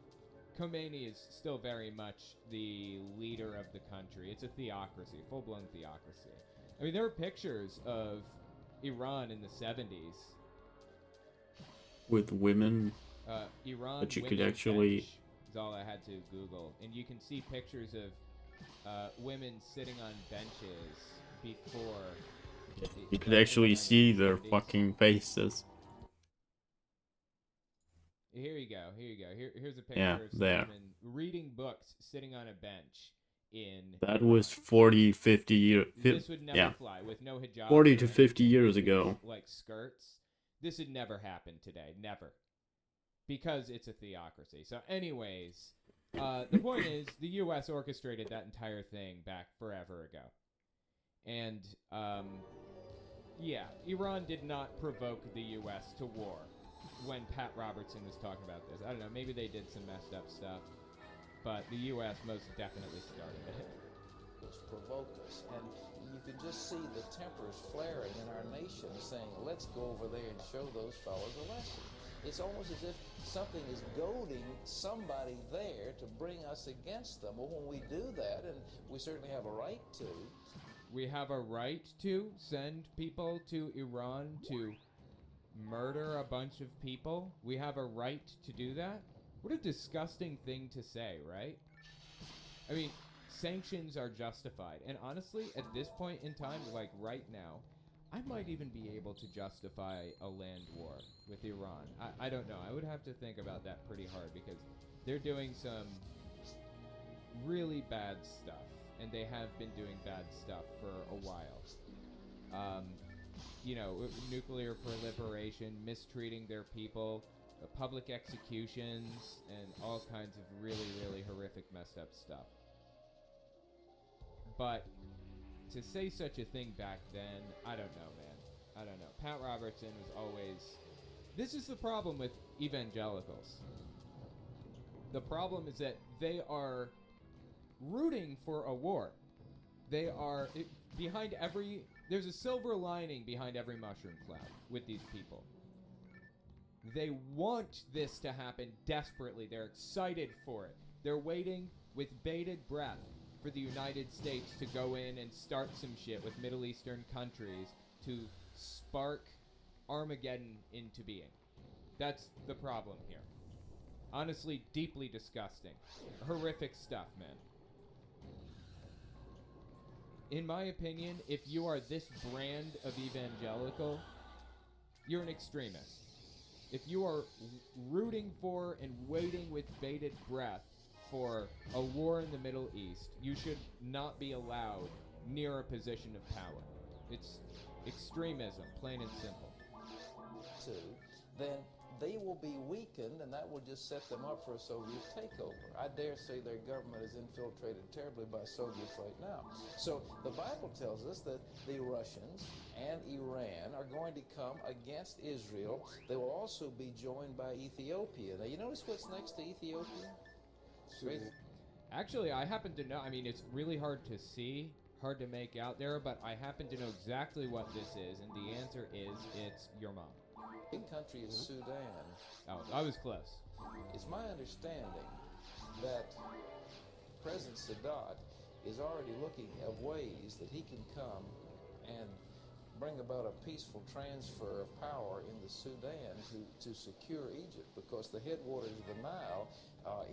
Khomeini is still very much the leader of the country. It's a theocracy, full-blown theocracy. I mean, there are pictures of Iran in the 70s. With women. Iran but you could actually... bench is all I had to Google. And you can see pictures of women sitting on benches before... You could actually see their fucking faces. Here you go. Here's a picture Yeah, of some there. women reading books, sitting on a bench in... That was 40, 50 years... This would never yeah. fly with no hijab. 40 to 50 years ago. Like skirts. This would never happen today. Never. Because it's a theocracy. So anyways, the point is, the U.S. orchestrated that entire thing back forever ago. And, yeah, Iran did not provoke the U.S. to war when Pat Robertson was talking about this. I don't know, maybe they did some messed up stuff, but the U.S. most definitely started it. Provoke us, and you can just see the tempers flaring in our nation saying, let's go over there and show those fellas a lesson. It's almost as if something is goading somebody there to bring us against them. Well, when we do that, and we certainly have a right to. We have a right to send people to Iran to murder a bunch of people. We have a right to do that. What a disgusting thing to say, right? I mean, sanctions are justified. And honestly, at this point in time, like right now, I might even be able to justify a land war with Iran. I don't know. I would have to think about that pretty hard because they're doing some really bad stuff. And they have been doing bad stuff for a while. You know, nuclear proliferation, mistreating their people, public executions, and all kinds of really, really horrific, messed up stuff. But to say such a thing back then, I don't know, man. I don't know. Pat Robertson was always... This is the problem with evangelicals. The problem is that they are rooting for a war. They are... behind every... There's a silver lining behind every mushroom cloud with these people. They want this to happen desperately. They're excited for it. They're waiting with bated breath for the United States to go in and start some shit with Middle Eastern countries to spark Armageddon into being. That's the problem here. Honestly, deeply disgusting. Horrific stuff, man. In my opinion, if you are this brand of evangelical, you're an extremist. If you are rooting for and waiting with bated breath for a war in the Middle East, you should not be allowed near a position of power. It's extremism, plain and simple. Then they will be weakened, and that will just set them up for a Soviet takeover. I dare say their government is infiltrated terribly by Soviets right now. So the Bible tells us that the Russians and Iran are going to come against Israel. They will also be joined by Ethiopia. Now, you notice what's next to Ethiopia? Actually, I happen to know. I mean, it's really hard to see hard to make out there, but I happen to know exactly what this is, and the answer is it's your mom. Big country is Sudan. Oh, I was close. It's my understanding that President Sadat is already looking at ways that he can come and bring about a peaceful transfer of power in the Sudan to secure Egypt, because the headwaters of the Nile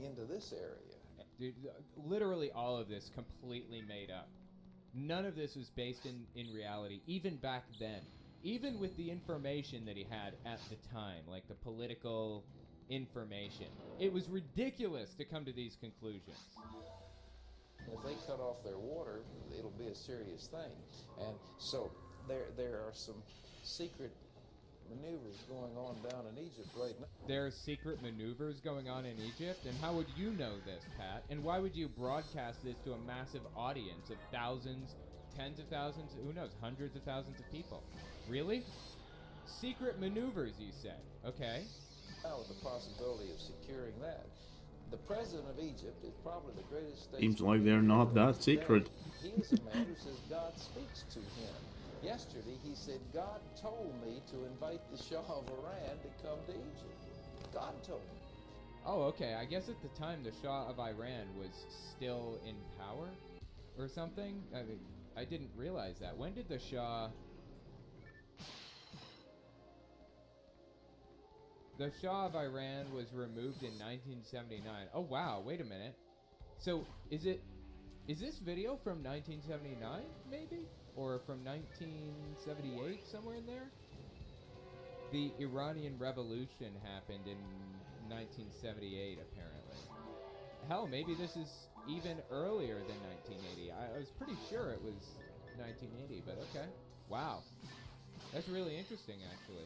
into this area. Dude, literally all of this completely made up. None of this was based in reality, even back then. Even with the information that he had at the time, like the political information. It was ridiculous to come to these conclusions. If they cut off their water, it'll be a serious thing. And so there are some secret maneuvers going on down in Egypt right now. There are secret maneuvers going on in Egypt? And how would you know this, Pat? And why would you broadcast this to a massive audience of thousands, tens of thousands, who knows, hundreds of thousands of people? Really? Secret maneuvers, you said. Okay. Now with the possibility of securing that. The president of Egypt is probably the greatest statesman. Seems like they're not that secret. He is a man who says God speaks to him. Yesterday he said, God told me to invite the Shah of Iran to come to Egypt. God told me. Oh, okay. I guess at the time the Shah of Iran was still in power or something. I mean, I didn't realize that. When did the Shah... The Shah of Iran was removed in 1979. Oh, wow. Wait a minute. So, is this video from 1979, maybe? Or from 1978, somewhere in there? The Iranian Revolution happened in 1978, apparently. Hell, maybe this is even earlier than 1980. I was pretty sure it was 1980, but okay. Wow. That's really interesting, actually.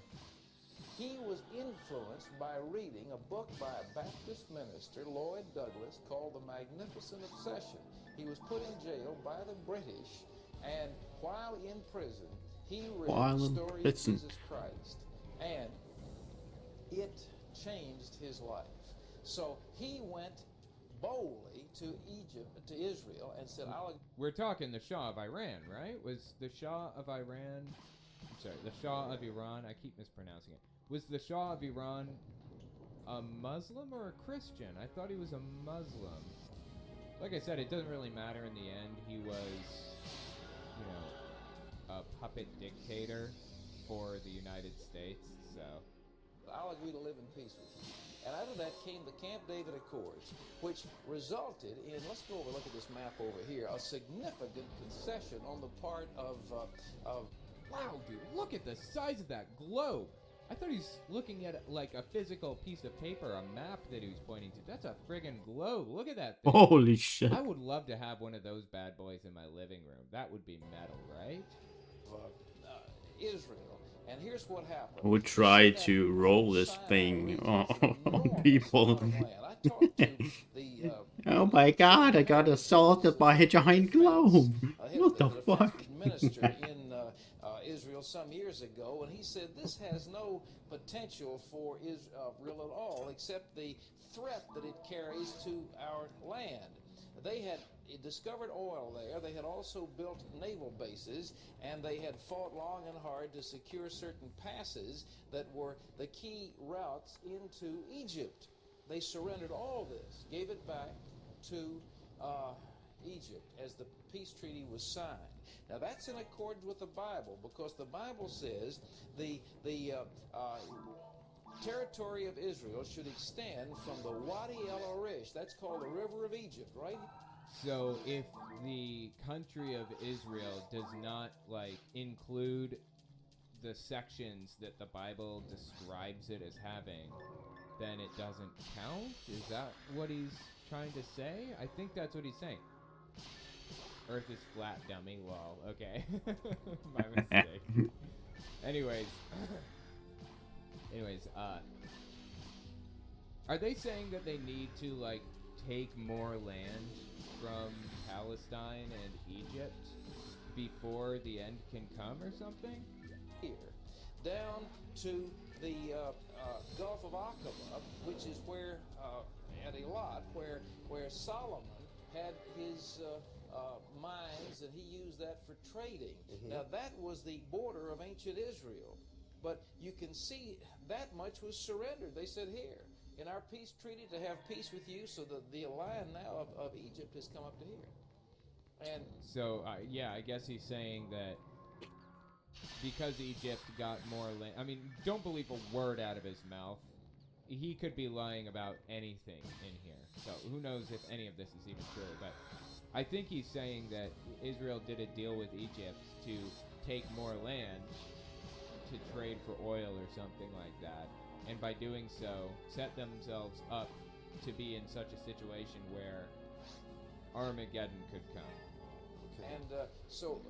He was influenced by reading a book by a Baptist minister, Lloyd Douglas, called The Magnificent Obsession. He was put in jail by the British, and while in prison, he read the story of Jesus Christ, and it changed his life. So he went boldly to Egypt, to Israel, and said, We're talking the Shah of Iran, right? Was the Shah of Iran... I'm sorry, the Shah of Iran, I keep mispronouncing it. Was the Shah of Iran a Muslim or a Christian? I thought he was a Muslim. Like I said, it doesn't really matter in the end. He was, you know, a puppet dictator for the United States, so... I'll agree to live in peace with you. And out of that came the Camp David Accords, which resulted in, let's go over, look at this map over here, a significant concession on the part of wow, dude, look at the size of that globe. I thought he was looking at like a physical piece of paper, a map that he was pointing to. That's a friggin' globe. Look at that thing. Holy shit. I would love to have one of those bad boys in my living room. That would be metal, right? Israel. And here's what happened. I would try to roll this thing on people. Oh my god, I got assaulted by a giant globe. What the fuck? Minister in Israel some years ago, and he said this has no potential for Israel at all, except the threat that it carries to our land. They had discovered oil there. They had also built naval bases, and they had fought long and hard to secure certain passes that were the key routes into Egypt. They surrendered all this, gave it back to Egypt as the peace treaty was signed. Now that's in accordance with the Bible, because the Bible says the territory of Israel should extend from the Wadi El Arish, that's called the River of Egypt, right? So if the country of Israel does not like include the sections that the Bible describes it as having, then it doesn't count? Is that what he's trying to say? I think that's what he's saying. Earth is flat, dummy. Lol. Okay. My mistake. Anyways, are they saying that they need to like take more land from Palestine and Egypt before the end can come or something? Here, down to the Gulf of Aqaba, which is where at Eilat, where Solomon had his mines, and he used that for trading. Now, that was the border of ancient Israel. But you can see that much was surrendered. They said, here, in our peace treaty, to have peace with you, so the line now of Egypt has come up to here. And so, yeah, I guess he's saying that because Egypt got more land. I mean, don't believe a word out of his mouth. He could be lying about anything in here. So who knows if any of this is even true. But I think he's saying that Israel did a deal with Egypt to take more land to trade for oil or something like that. And by doing so, set themselves up to be in such a situation where Armageddon could come. And so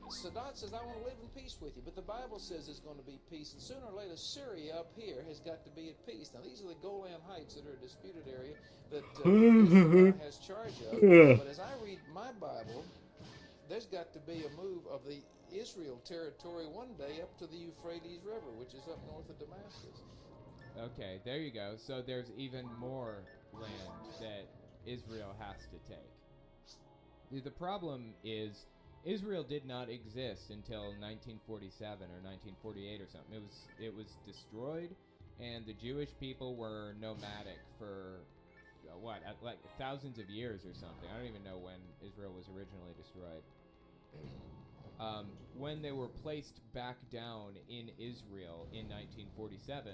Sadat says, I want to live in peace with you. But the Bible says there's going to be peace. And sooner or later, Syria up here has got to be at peace. Now, these are the Golan Heights that are a disputed area that Israel has charge of. But as I read my Bible, there's got to be a move of the Israel territory one day up to the Euphrates River, which is up north of Damascus. Okay, there you go. So there's even more land that Israel has to take. The problem is Israel did not exist until 1947 or 1948 or something. It was destroyed, and the Jewish people were nomadic for like thousands of years or something. I don't even know when Israel was originally destroyed. When they were placed back down in Israel in 1947,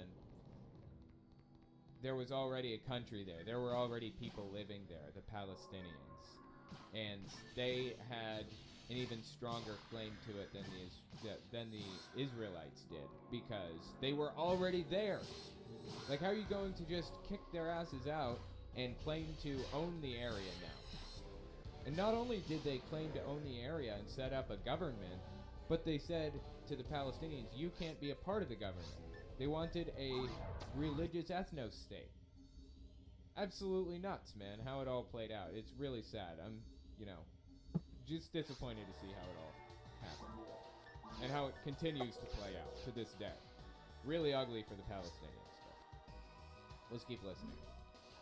there was already a country there. There were already people living there, the Palestinians, and they had an even stronger claim to it than the Israelites did, because they were already there. Like, how are you going to just kick their asses out and claim to own the area now? And not only did they claim to own the area and set up a government, but they said to the Palestinians, you can't be a part of the government. They wanted a religious ethno state. Absolutely nuts, man, how it all played out. It's really sad. I'm, just disappointed to see how it all happened. And how it continues to play out to this day. Really ugly for the Palestinians. But let's keep listening.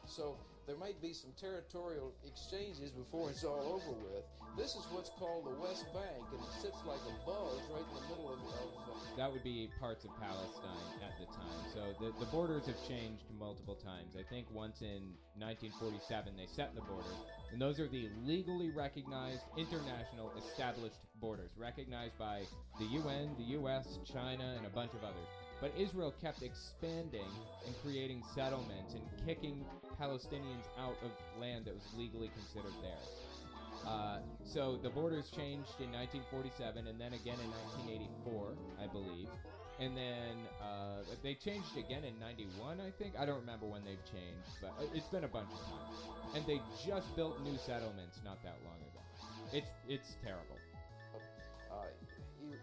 So there might be some territorial exchanges before it's all over with. This is what's called the West Bank, and it sits like a bulge right in the middle of that would be parts of Palestine at the time. So the borders have changed multiple times. I think once in 1947 they set the borders, and those are the legally recognized international established borders, recognized by the UN, the US, China, and a bunch of others. But Israel kept expanding and creating settlements and kicking Palestinians out of land that was legally considered theirs. So the borders changed in 1947 and then again in 1984, I believe. And then they changed again in 91, I think. I don't remember when they've changed, but it's been a bunch of times. And they just built new settlements not that long ago. It's terrible.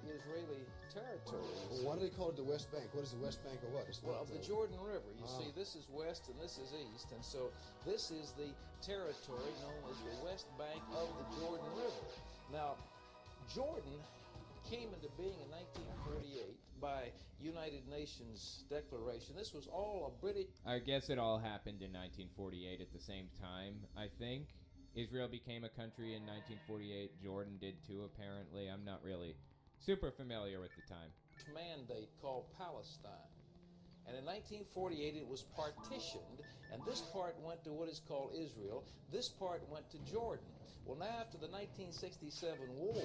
Israeli territory. Well, why do they call it the West Bank? What is the West Bank or what? It's of the Jordan River. You see, this is west and this is east, and so this is the territory known as the West Bank of the Jordan River. Now, Jordan came into being in 1948 by United Nations declaration. This was all a British... I guess it all happened in 1948 at the same time, I think. Israel became a country in 1948. Jordan did too, apparently. I'm not really super familiar with the time. Mandate called Palestine. And in 1948 it was partitioned, and this part went to what is called Israel. This part went to Jordan. Well, now after the 1967 war,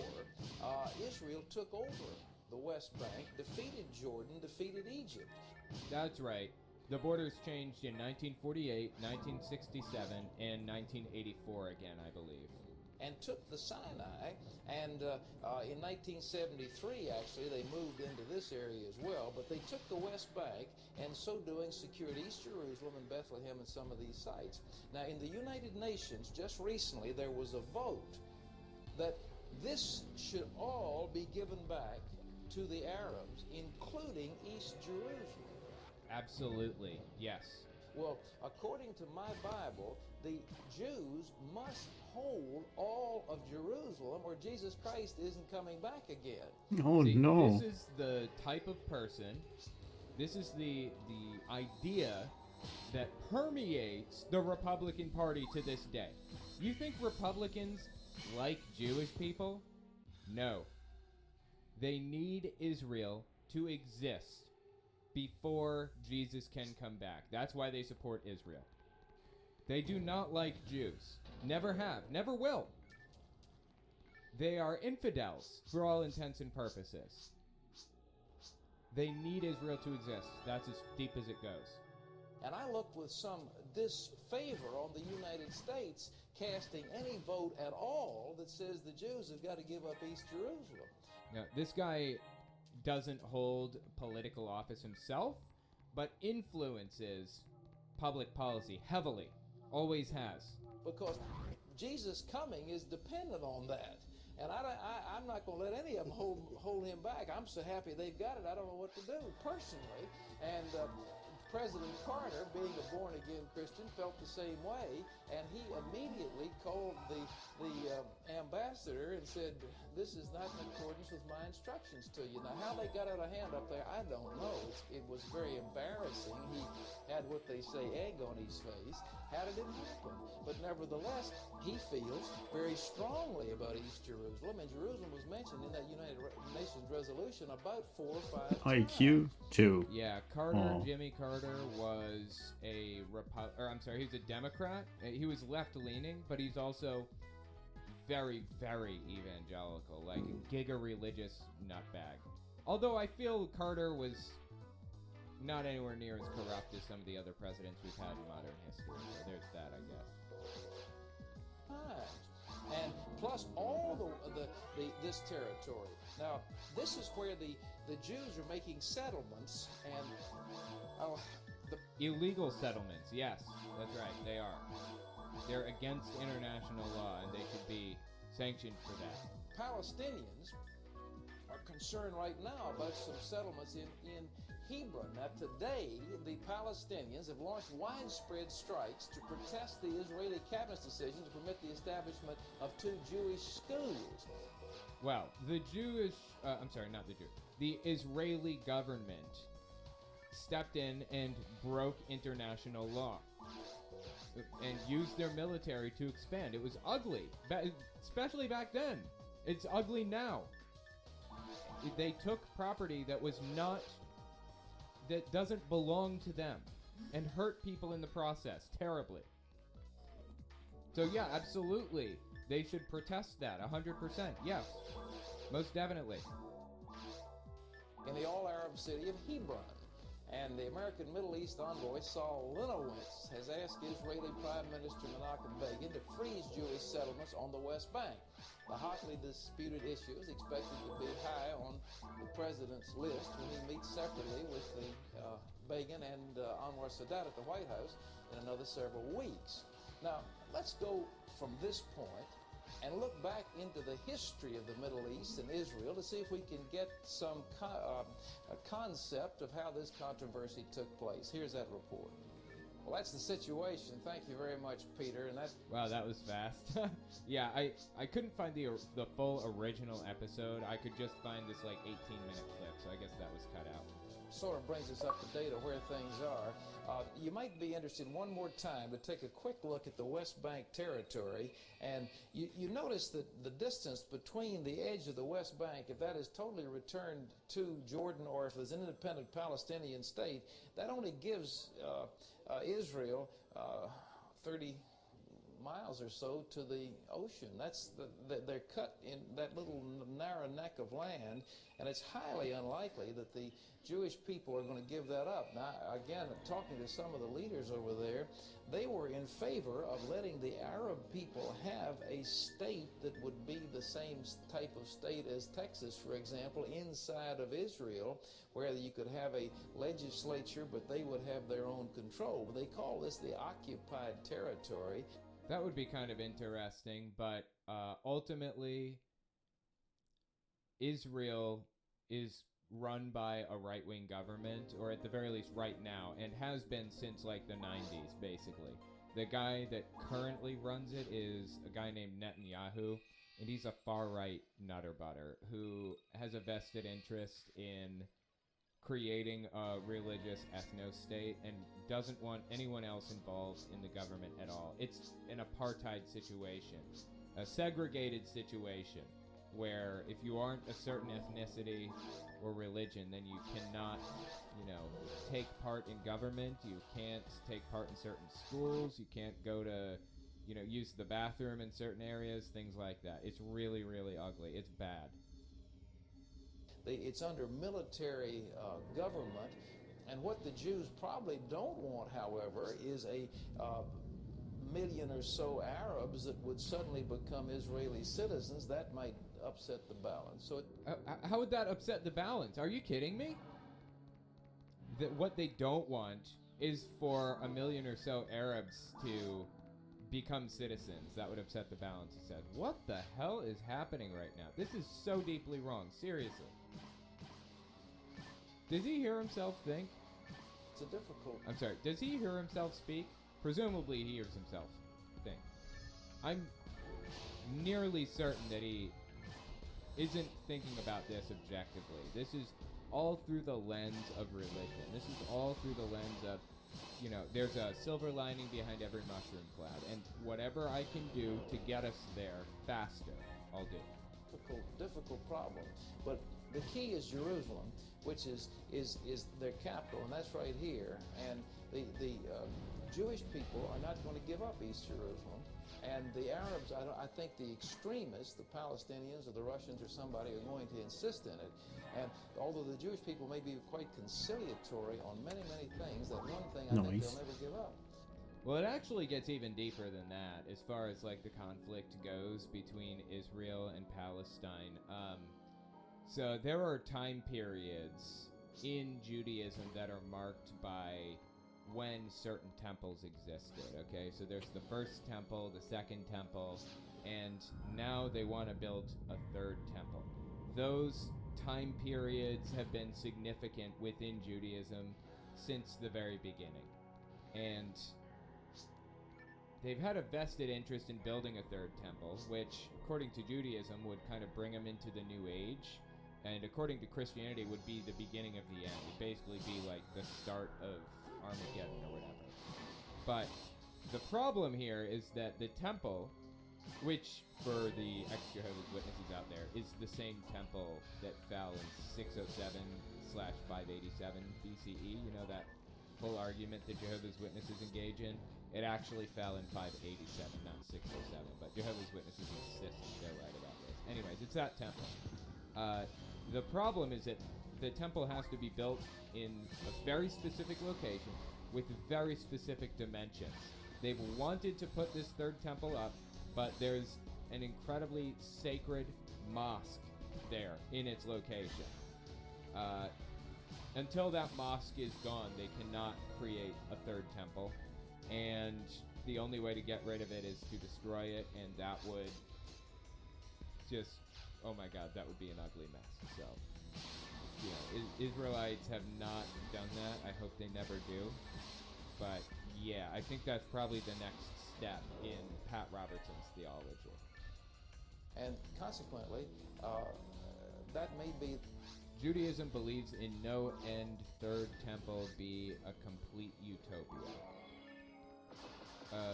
Israel took over the West Bank, defeated Jordan, defeated Egypt. That's right. The borders changed in 1948, 1967, and 1984 again, I believe. And took the Sinai, and in 1973, actually, they moved into this area as well, but they took the West Bank, and so doing secured East Jerusalem and Bethlehem and some of these sites. Now, in the United Nations, just recently, there was a vote that this should all be given back to the Arabs, including East Jerusalem. Absolutely, yes. Well, according to my Bible, the Jews must hold all of Jerusalem or Jesus Christ isn't coming back again. Oh, See, no. This is the type of person, this is the idea that permeates the Republican Party to this day. You think Republicans like Jewish people? No. They need Israel to exist before Jesus can come back. That's why they support Israel. They do not like Jews. Never have. Never will. They are infidels for all intents and purposes. They need Israel to exist. That's as deep as it goes. And I look with some disfavor on the United States casting any vote at all that says the Jews have got to give up East Jerusalem. Now, this guy doesn't hold political office himself, but influences public policy heavily. Always has. Because Jesus' coming is dependent on that. And I'm not going to let any of them hold him back. I'm so happy they've got it, I don't know what to do personally. And President Carter, being a born-again Christian, felt the same way, and he immediately called the ambassador and said, "This is not in accordance with my instructions to you." Now, how they got out of hand up there, I don't know. It was very embarrassing. He had what they say egg on his face. How did it happen? But nevertheless, he feels very strongly about East Jerusalem, and Jerusalem was mentioned in that United Nations resolution about 4 or 5 times. IQ 2. Yeah, Carter, Jimmy Carter was he was a Democrat. He was left-leaning, but he's also very, very evangelical, like a giga-religious nutbag. Although I feel Carter was not anywhere near as corrupt as some of the other presidents we've had in modern history. So there's that, I guess. Right. And plus all this territory. Now, this is where the Jews are making settlements and illegal settlements. Yes, that's right. They are. They're against international law, and they should be sanctioned for that. Palestinians are concerned right now about some settlements in Hebron. Now, today, the Palestinians have launched widespread strikes to protest the Israeli cabinet's decision to permit the establishment of 2 Jewish schools. Well, the Israeli government stepped in and broke international law and used their military to expand. It was ugly, especially back then. It's ugly now. They took property that doesn't belong to them and hurt people in the process terribly. So yeah, absolutely. They should protest that 100%. Yes, most definitely. In the all-Arab city of Hebron. And the American Middle East envoy, Saul Linowitz, has asked Israeli Prime Minister Menachem Begin to freeze Jewish settlements on the West Bank. The hotly disputed issue is expected to be high on the president's list when he meets separately with the Begin and Anwar Sadat at the White House in another several weeks. Now, let's go from this point and look back into the history of the Middle East and Israel to see if we can get some a concept of how this controversy took place. Here's that report. Well, that's the situation. Thank you very much, Peter. And that. Wow, that was fast. Yeah, I couldn't find the full original episode. I could just find this like 18-minute clip, so I guess that was cut out. Sort of brings us up to date of where things are. You might be interested one more time to take a quick look at the West Bank territory, and you notice that the distance between the edge of the West Bank, if that is totally returned to Jordan or if there's an independent Palestinian state, that only gives Israel 30 miles or so to the ocean. That's they're cut in that little narrow neck of land, and it's highly unlikely that the Jewish people are going to give that up. Now, again, talking to some of the leaders over there, they were in favor of letting the Arab people have a state that would be the same type of state as Texas, for example, inside of Israel, where you could have a legislature, but they would have their own control. They call this the occupied territory. That would be kind of interesting, but ultimately, Israel is run by a right-wing government, or at the very least right now, and has been since like the 90s, basically. The guy that currently runs it is a guy named Netanyahu, and he's a far-right nutter-butter who has a vested interest in creating a religious ethno-state and doesn't want anyone else involved in the government at all. It's an apartheid situation. a segregated situation where if you aren't a certain ethnicity or religion, then you cannot, take part in government. You can't take part in certain schools. You can't go to, use the bathroom in certain areas, things like that. It's really, really ugly. It's bad. It's under military government, and what the Jews probably don't want, however, is a million or so Arabs that would suddenly become Israeli citizens. That might upset the balance. So how would that upset the balance? Are you kidding me? That what they don't want is for a million or so Arabs to become citizens. That would upset the balance, he said. What the hell is happening right now? This is so deeply wrong. Seriously. Does he hear himself think? It's a difficult... I'm sorry. Does he hear himself speak? Presumably he hears himself think. I'm nearly certain that he isn't thinking about this objectively. This is all through the lens of religion. This is all through the lens of, there's a silver lining behind every mushroom cloud, and whatever I can do to get us there faster, I'll do. Difficult problem. But the key is Jerusalem, which is their capital, and that's right here. And the Jewish people are not going to give up East Jerusalem. And the Arabs, I think the extremists, the Palestinians or the Russians or somebody, are going to insist in it. And although the Jewish people may be quite conciliatory on many, many things, that one thing I think they'll never give up. Well, it actually gets even deeper than that as far as like the conflict goes between Israel and Palestine. So there are time periods in Judaism that are marked by when certain temples existed, okay? So there's the first temple, the second temple, and now they want to build a third temple. Those time periods have been significant within Judaism since the very beginning. And they've had a vested interest in building a third temple, which, according to Judaism, would kind of bring them into the New Age. And according to Christianity, would be the beginning of the end. It'd basically be like the start of Armageddon or whatever. But the problem here is that the temple, which for the ex-Jehovah's Witnesses out there, is the same temple that fell in 607/587 BCE. You know, that whole argument that Jehovah's Witnesses engage in? It actually fell in 587, not 607. But Jehovah's Witnesses insist they're right about this. Anyways, it's that temple. The problem is that the temple has to be built in a very specific location with very specific dimensions. They've wanted to put this third temple up, but there's an incredibly sacred mosque there in its location. Until that mosque is gone, they cannot create a third temple, and the only way to get rid of it is to destroy it, and that would just, oh my god, that would be an ugly mess. So, Israelites have not done that. I hope they never do. But yeah, I think that's probably the next step in Pat Robertson's theology. And consequently, that may be... Judaism believes in no end third temple be a complete utopia.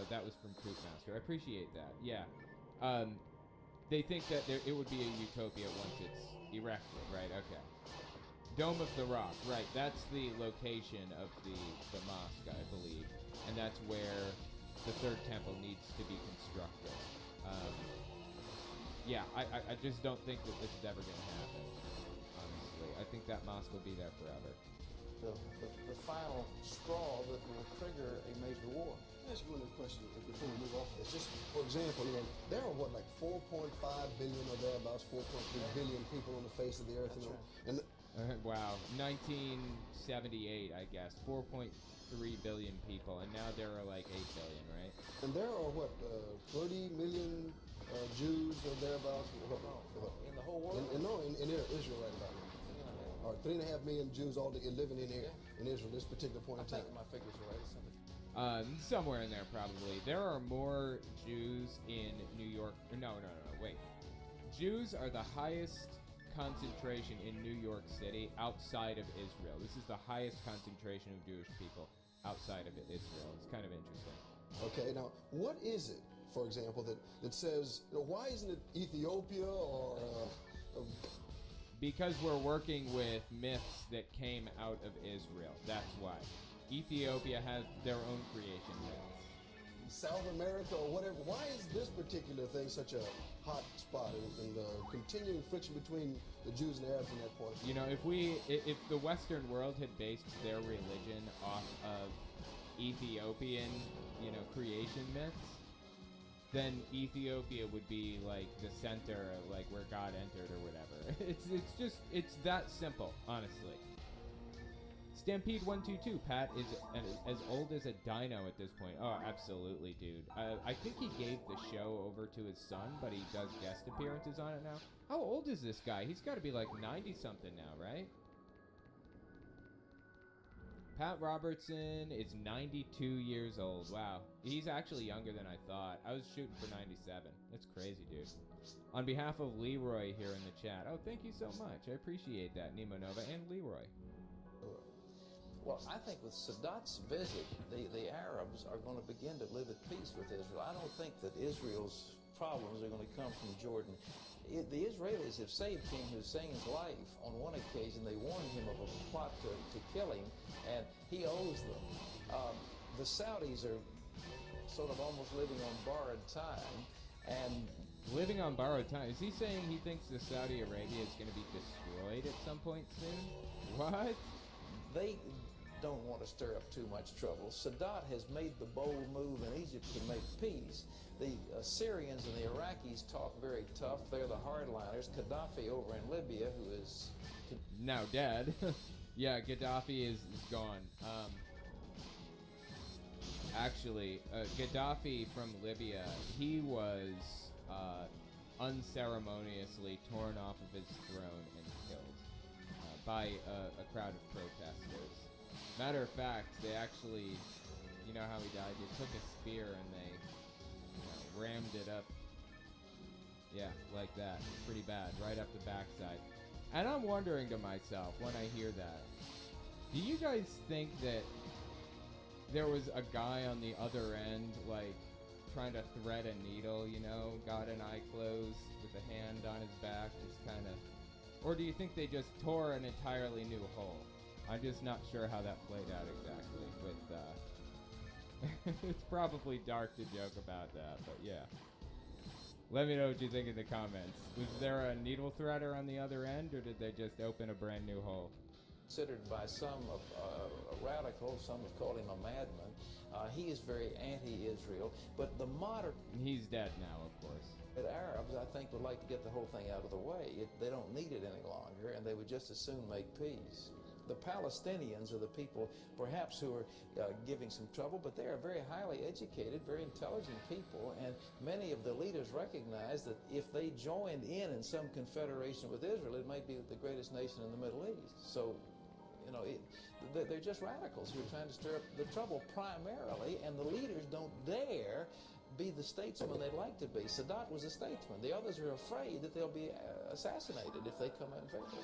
That was from Koopmaster. I appreciate that. Yeah. They think that it would be a utopia once it's erected, right? Okay. Dome of the Rock, right. That's the location of the mosque, I believe. And that's where the third temple needs to be constructed. Yeah, I just don't think that this is ever going to happen, honestly. I think that mosque will be there forever. The final straw that will trigger a major war. Let me ask you one question before we move off of this. Just for example, there are what, like 4.5 billion or thereabouts, 4.3 billion people on the face of the earth. That's right. And wow, 1978, I guess, 4.3 billion people, and now there are like 8 billion, right? And there are what, 30 million Jews or thereabouts? In the whole world? In Israel right about now. Or 3.5 million Jews all living in here in Israel this particular point in time. I think my figures are right. Somewhere in there, probably. There are more Jews in New York. No, wait. Jews are the highest concentration in New York City outside of Israel. This is the highest concentration of Jewish people outside of Israel. It's kind of interesting. Okay, now, what is it for example, that says, why isn't it Ethiopia or because we're working with myths that came out of Israel. That's why. Ethiopia has their own creation myths. South America or whatever. Why is this particular thing such a hot spot and the continuing friction between the Jews and Arabs in that part? You know, if the Western world had based their religion off of Ethiopian, creation myths, then Ethiopia would be like the center of like where God entered or whatever. It's that simple, honestly. Stampede122, Pat is as old as a dino at this point. Oh, absolutely, dude. I think he gave the show over to his son, but he does guest appearances on it now. How old is this guy? He's got to be like 90-something now, right? Pat Robertson is 92 years old. Wow. He's actually younger than I thought. I was shooting for 97. That's crazy, dude. On behalf of Leroy here in the chat. Oh, thank you so much. I appreciate that, Nemo Nova and Leroy. Well, I think with Sadat's visit, the Arabs are going to begin to live at peace with Israel. I don't think that Israel's problems are going to come from Jordan. The Israelis have saved King Hussein's life. On one occasion, they warned him of a plot to kill him, and he owes them. The Saudis are sort of almost living on borrowed time, and... Living on borrowed time? Is he saying he thinks the Saudi Arabia is going to be destroyed at some point soon? What? They don't want to stir up too much trouble. Sadat has made the bold move in Egypt to make peace. The Syrians and the Iraqis talk very tough. They're the hardliners. Gaddafi over in Libya, who is... now dead. Yeah, Gaddafi is gone. Actually, Gaddafi from Libya, he was unceremoniously torn off of his throne and killed by a crowd of protesters. Matter of fact, they actually, you know how he died? They took a spear and they rammed it up. Yeah, like that. Pretty bad. Right up the backside. And I'm wondering to myself when I hear that, do you guys think that there was a guy on the other end, like, trying to thread a needle, got an eye closed with a hand on his back, just kind of... Or do you think they just tore an entirely new hole? I'm just not sure how that played out exactly, but it's probably dark to joke about that, but yeah. Let me know what you think in the comments. Was there a needle threader on the other end, or did they just open a brand new hole? Considered by some a radical, some have called him a madman. He is very anti-Israel, but the modern... He's dead now, of course. Arabs, I think, would like to get the whole thing out of the way. They don't need it any longer, and they would just as soon make peace. The Palestinians are the people, perhaps, who are giving some trouble, but they are very highly educated, very intelligent people, and many of the leaders recognize that if they joined in some confederation with Israel, it might be the greatest nation in the Middle East. So, they're just radicals who are trying to stir up the trouble primarily, and the leaders don't dare be the statesman they'd like to be. Sadat was a statesman. The others are afraid that they'll be assassinated if they come in favor.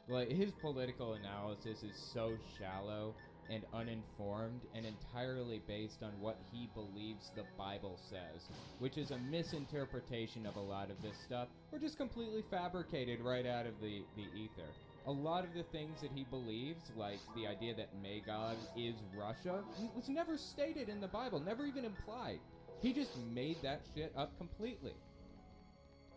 Like, his political analysis is so shallow and uninformed and entirely based on what he believes the Bible says, which is a misinterpretation of a lot of this stuff, or just completely fabricated right out of the ether. A lot of the things that he believes, like the idea that Magog is Russia, was never stated in the Bible, never even implied. He just made that shit up completely.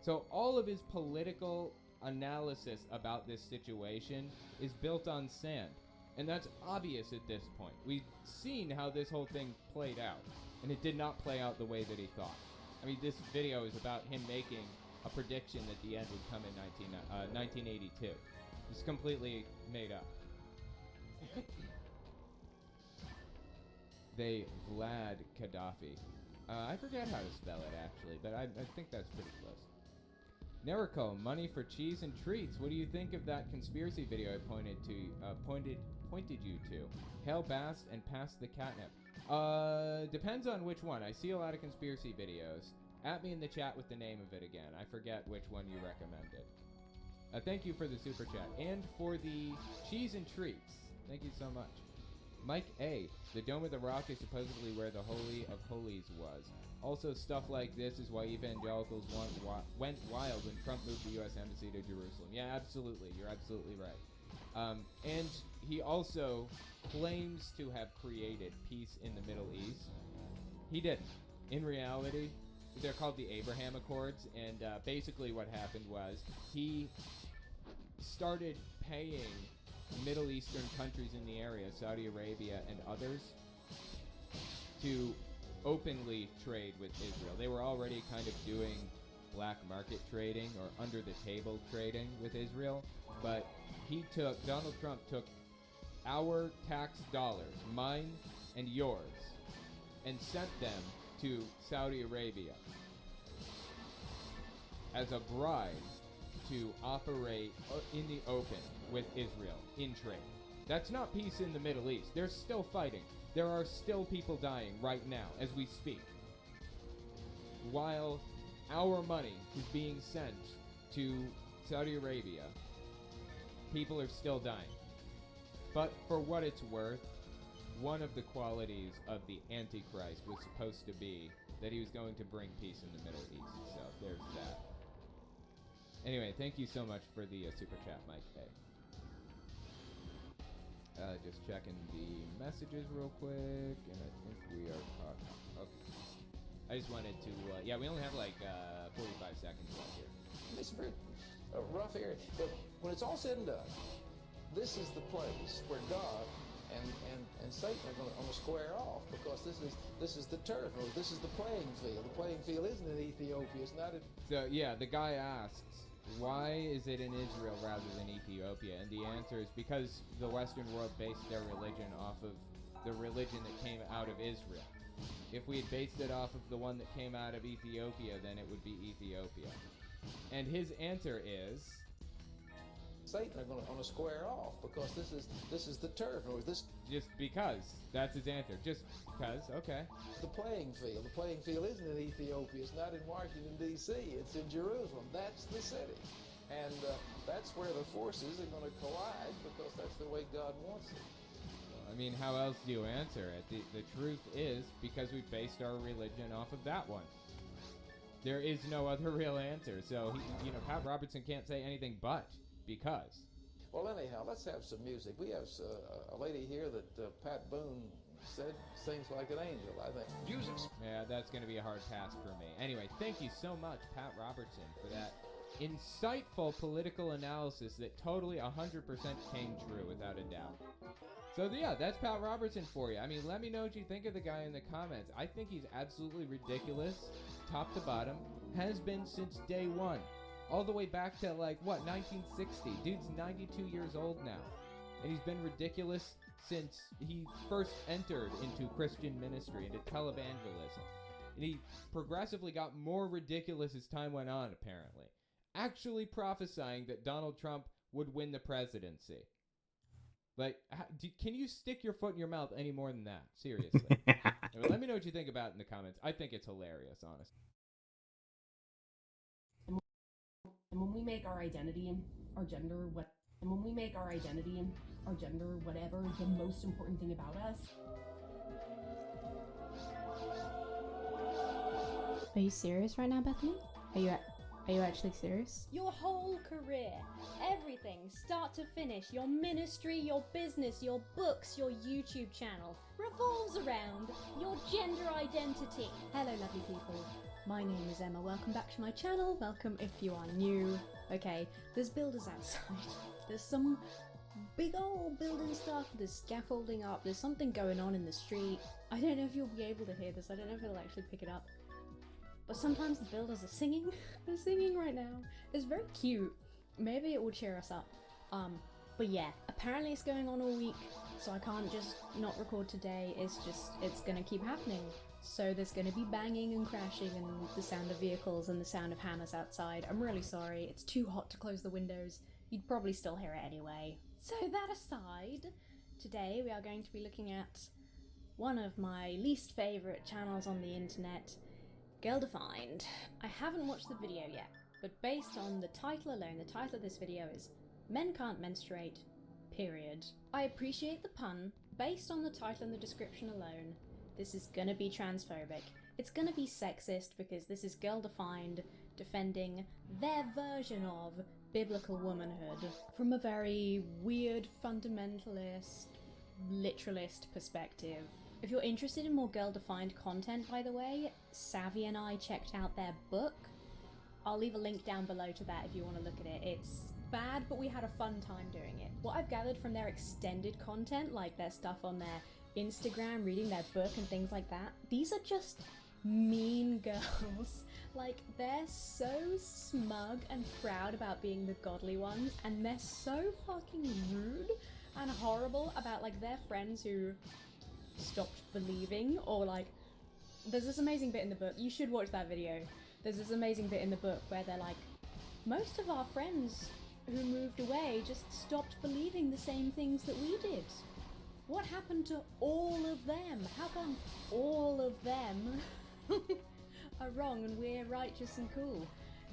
So all of his political analysis about this situation is built on sand. And that's obvious at this point. We've seen how this whole thing played out, and it did not play out the way that he thought. I mean, this video is about him making a prediction that the end would come in 1982. It's completely made up. They Vlad Gaddafi. I forget how to spell it, actually, but I think that's pretty close. Nerico, money for cheese and treats. What do you think of that conspiracy video I pointed you to? Hail Bast and pass the catnip. Depends on which one. I see a lot of conspiracy videos. At me in the chat with the name of it again. I forget which one you recommended. Thank you for the super chat and for the cheese and treats. Thank you so much. Mike A. The Dome of the Rock is supposedly where the Holy of Holies was. Also, stuff like this is why evangelicals went wild when Trump moved the U.S. Embassy to Jerusalem. Yeah, absolutely. You're absolutely right. And he also claims to have created peace in the Middle East. He didn't. In reality, they're called the Abraham Accords, and basically what happened was he started paying Middle Eastern countries in the area, Saudi Arabia and others, to openly trade with Israel. They were already kind of doing black market trading or under the table trading with Israel, but Donald Trump took our tax dollars, mine and yours, and sent them to Saudi Arabia as a bribe to operate in the open with Israel in trade. That's not peace in the Middle East. They're still fighting. There are still people dying right now as we speak. While our money is being sent to Saudi Arabia, people are still dying. But for what it's worth, one of the qualities of the Antichrist was supposed to be that he was going to bring peace in the Middle East. So there's that. Anyway, thank you so much for the super chat, Mike A. Just checking the messages real quick, and I think we are caught up. Okay. I just wanted to, yeah, we only have like 45 seconds left here. It's a very rough area. But when it's all said and done, this is the place where God and Satan are going to square off, because this is the turf, or this is the playing field. The playing field isn't in Ethiopia. It's not in... So, yeah, the guy asks, why is it in Israel rather than Ethiopia? And the answer is because the Western world based their religion off of the religion that came out of Israel. If we had based it off of the one that came out of Ethiopia, then it would be Ethiopia. And his answer is... Satan are going to square off, because this is the turf, or this... Just because. That's his answer. Just because. Okay. The playing field. The playing field isn't in Ethiopia. It's not in Washington, D.C. It's in Jerusalem. That's the city. And that's where the forces are going to collide, because that's the way God wants it. I mean, how else do you answer it? The truth is, because we based our religion off of that one. There is no other real answer. So, Pat Robertson can't say anything but because. Well, anyhow, let's have some music. We have a lady here that Pat Boone said sings like an angel, I think. Music's... Yeah, that's going to be a hard pass for me. Anyway, thank you so much, Pat Robertson, for that insightful political analysis that totally 100% came true, without a doubt. So, yeah, that's Pat Robertson for you. I mean, let me know what you think of the guy in the comments. I think he's absolutely ridiculous, top to bottom, has been since day one. All the way back to, 1960. Dude's 92 years old now. And he's been ridiculous since he first entered into Christian ministry, into televangelism. And he progressively got more ridiculous as time went on, apparently. Actually prophesying that Donald Trump would win the presidency. Can you stick your foot in your mouth any more than that? Seriously. Let me know what you think about it in the comments. I think it's hilarious, honestly. And when we make our identity and our gender whatever the most important thing about us. Are you serious right now, Bethany? Are you actually serious? Your whole career, everything, start to finish, your ministry, your business, your books, your YouTube channel, revolves around your gender identity. Hello, lovely people. My name is Emma. Welcome back to my channel. Welcome if you are new. Okay, there's builders outside. There's some big old building stuff. There's scaffolding up. There's something going on in the street. I don't know if you'll be able to hear this. I don't know if it'll actually pick it up. But sometimes the builders are singing. They're singing right now. It's very cute. Maybe it will cheer us up. But yeah, apparently it's going on all week, so I can't just not record today. It's gonna keep happening. So there's gonna be banging and crashing and the sound of vehicles and the sound of hammers outside. I'm really sorry. It's too hot to close the windows. You'd probably still hear it anyway. So that aside, today we are going to be looking at one of my least favourite channels on the internet, Girl-Defined. I haven't watched the video yet, but based on the title alone, the title of this video is Men Can't Menstruate, period. I appreciate the pun, Based on the title and the description alone, this is gonna be transphobic. It's gonna be sexist because this is girl-defined, defending their version of biblical womanhood from a very weird, fundamentalist, literalist perspective. If you're interested in more girl-defined content, by the way, Savvy and I checked out their book. I'll leave a link down below to that if you want to look at it. It's bad, but we had a fun time doing it. What I've gathered from their extended content, like their stuff on their Instagram, reading their book and things like that, these are just mean girls. Like, they're so smug and proud about being the godly ones, and they're so fucking rude and horrible about, like, their friends who stopped believing, or, like, there's this amazing bit in the book, you should watch that video, there's this amazing bit in the book where they're like, most of our friends who moved away just stopped believing the same things that we did. What happened to all of them? How come all of them are wrong and we're righteous and cool?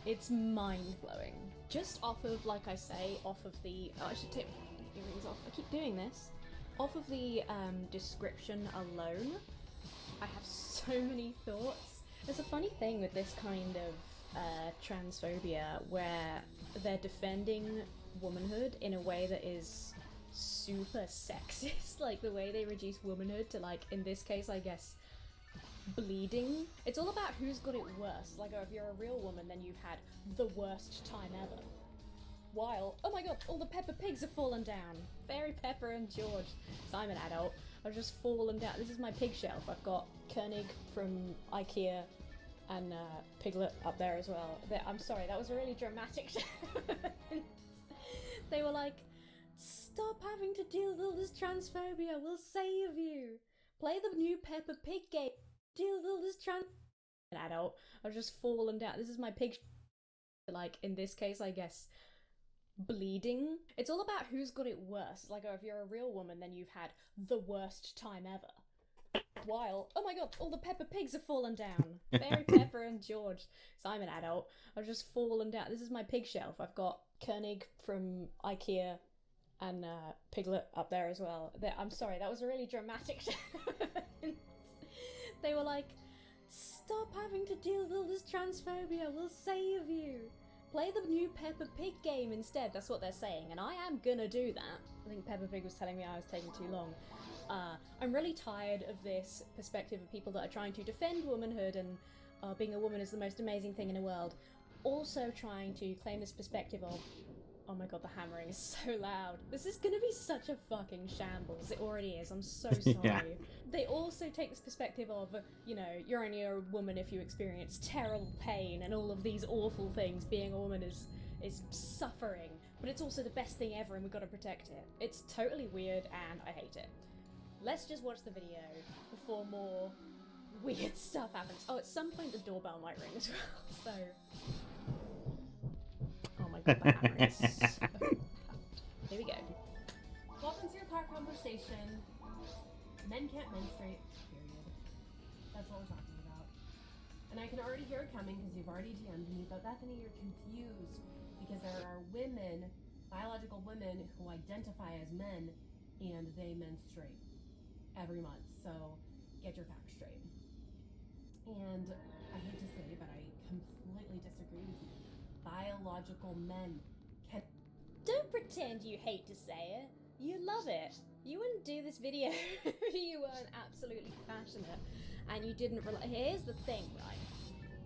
It's mind-blowing. Just off of, like I say, off of the... Oh, I should take my earrings off. I keep doing this. Off of the description alone, I have so many thoughts. There's a funny thing with this kind of transphobia where they're defending womanhood in a way that is super sexist. Like, the way they reduce womanhood to, like, in this case, I guess, bleeding. It's all about who's got it worse. Like, oh, if you're a real woman, then you've had the worst time ever. While, oh my god, all the Peppa Pigs have fallen down. Fairy Pepper and George. So I'm an adult. I've just fallen down. This is my pig shelf. I've got Koenig from IKEA and Piglet up there as well. I'm sorry, that was a really dramatic They were like, stop having to deal with all this transphobia, we'll save you. Play the new Peppa Pig game. Deal with all this An adult. I've just fallen down. This is my pig like, in this case, I guess, bleeding. It's all about who's got it worse. It's like, oh, if you're a real woman, then you've had the worst time ever. While, oh my god, all the Peppa Pigs have fallen down. Fairy Pepper and George. So I'm an adult. I've just fallen down. This is my pig shelf. I've got Koenig from IKEA and Piglet up there as well. I'm sorry, that was a really dramatic They were like, stop having to deal with all this transphobia, we'll save you. Play the new Peppa Pig game instead. That's what they're saying, and I am gonna do that. I think Peppa Pig was telling me I was taking too long. I'm really tired of this perspective of people that are trying to defend womanhood and being a woman is the most amazing thing in the world. Also trying to claim this perspective of, oh my god, the hammering is so loud. This is gonna be such a fucking shambles. It already is. I'm so sorry. Yeah. They also take this perspective of, you know, you're only a woman if you experience terrible pain and all of these awful things. Being a woman is suffering, but it's also the best thing ever and we've got to protect it. It's totally weird and I hate it. Let's just watch the video before more weird stuff happens. Oh, at some point the doorbell might ring as well, so... Oh my god, the hammering is so loud. Here we go. Welcome to your car conversation. Men can't menstruate, period. That's what we're talking about. And I can already hear it coming because you've already DM'd me, but Bethany, you're confused because there are women, biological women, who identify as men and they menstruate every month. So get your facts straight. And I hate to say, but I completely disagree with you. Biological men can... Don't pretend you hate to say it. You love it. You wouldn't do this video if you weren't absolutely passionate and you didn't rely. Here's the thing, right?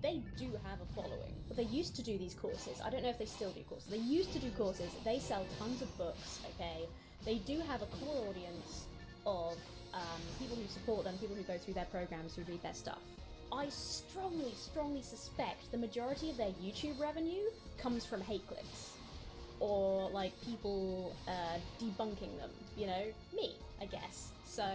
They do have a following. But they used to do these courses. I don't know if they still do courses. They used to do courses. They sell tons of books, okay? They do have a core audience of people who support them, people who go through their programs, who read their stuff. I strongly, strongly suspect the majority of their YouTube revenue comes from hate clicks. Or, like, people debunking them, you know? Me, I guess. So,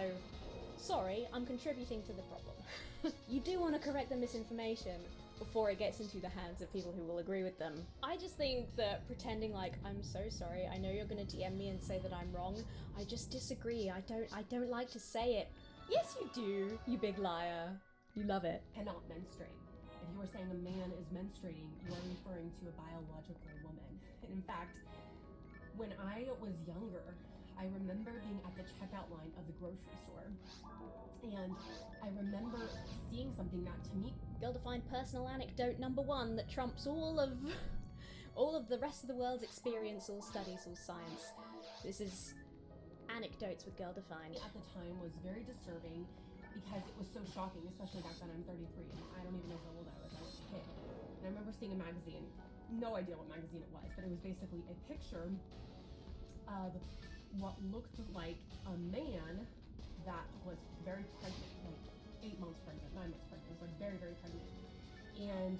sorry, I'm contributing to the problem. You do want to correct the misinformation before it gets into the hands of people who will agree with them. I just think that pretending like, I'm so sorry, I know you're gonna DM me and say that I'm wrong, I just disagree, I don't like to say it. Yes you do, you big liar. You love it. Cannot menstruate. If you were saying a man is menstruating, you are referring to a biological woman. In fact, when I was younger, I remember being at the checkout line of the grocery store, and I remember seeing something that to me... Girl defined personal anecdote number 1 that trumps all of the rest of the world's experience, all studies, all science. This is anecdotes with Girl Defined. At the time was very disturbing because it was so shocking, especially back then. I'm 33 and I don't even know how old I was. I was a kid. And I remember seeing a magazine, no idea what magazine it was, but it was basically a picture of what looked like a man that was very pregnant, like 8 months pregnant, 9 months pregnant. It was like very, very pregnant. And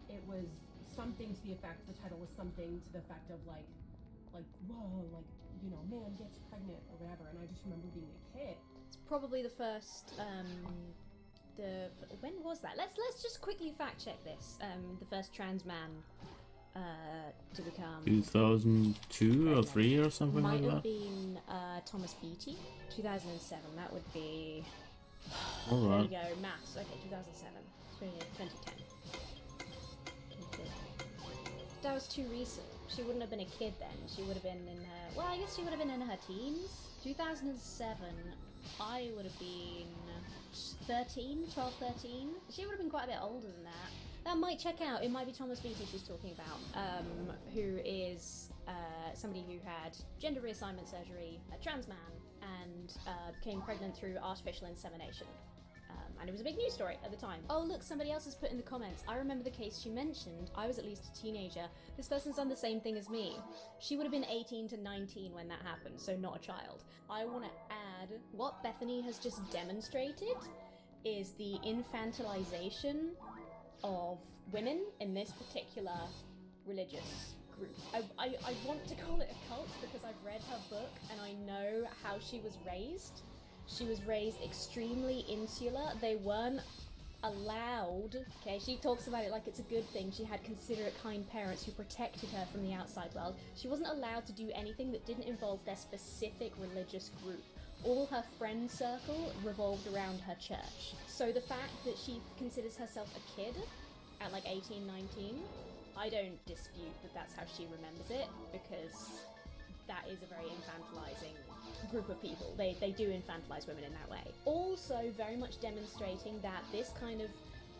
it was something to the effect, the title was something to the effect of like, whoa, like, you know, man gets pregnant or whatever. And I just remember being a kid. It's probably the first, when was that? Let's just quickly fact check this. The first trans man to become 2002 or 3 or something like might have that. been Thomas Beatty. 2007. That would be. All There right. we go. Maths. Okay, 2007. 2010. That was too recent. She wouldn't have been a kid then. She would have been in her... Well, I guess she would have been in her teens. 2007, I would have been 13, 12, 13. She would have been quite a bit older than that. That might check out. It might be Thomas Beatty she's talking about, who is somebody who had gender reassignment surgery, a trans man, and became pregnant through artificial insemination. And it was a big news story at the time. Oh look, somebody else has put in the comments. I remember the case she mentioned. I was at least a teenager. This person's done the same thing as me. She would have been 18 to 19 when that happened, so not a child. I want to add, what Bethany has just demonstrated is the infantilization of women in this particular religious group. I want to call it a cult because I've read her book and I know how she was raised. She was raised extremely insular. They weren't allowed, okay, she talks about it like it's a good thing. She had considerate, kind parents who protected her from the outside world. She wasn't allowed to do anything that didn't involve their specific religious group. All her friend circle revolved around her church. So the fact that she considers herself a kid at like 18, 19, I don't dispute that that's how she remembers it, because that is a very infantilizing group of people. They do infantilize women in that way. Also very much demonstrating that this kind of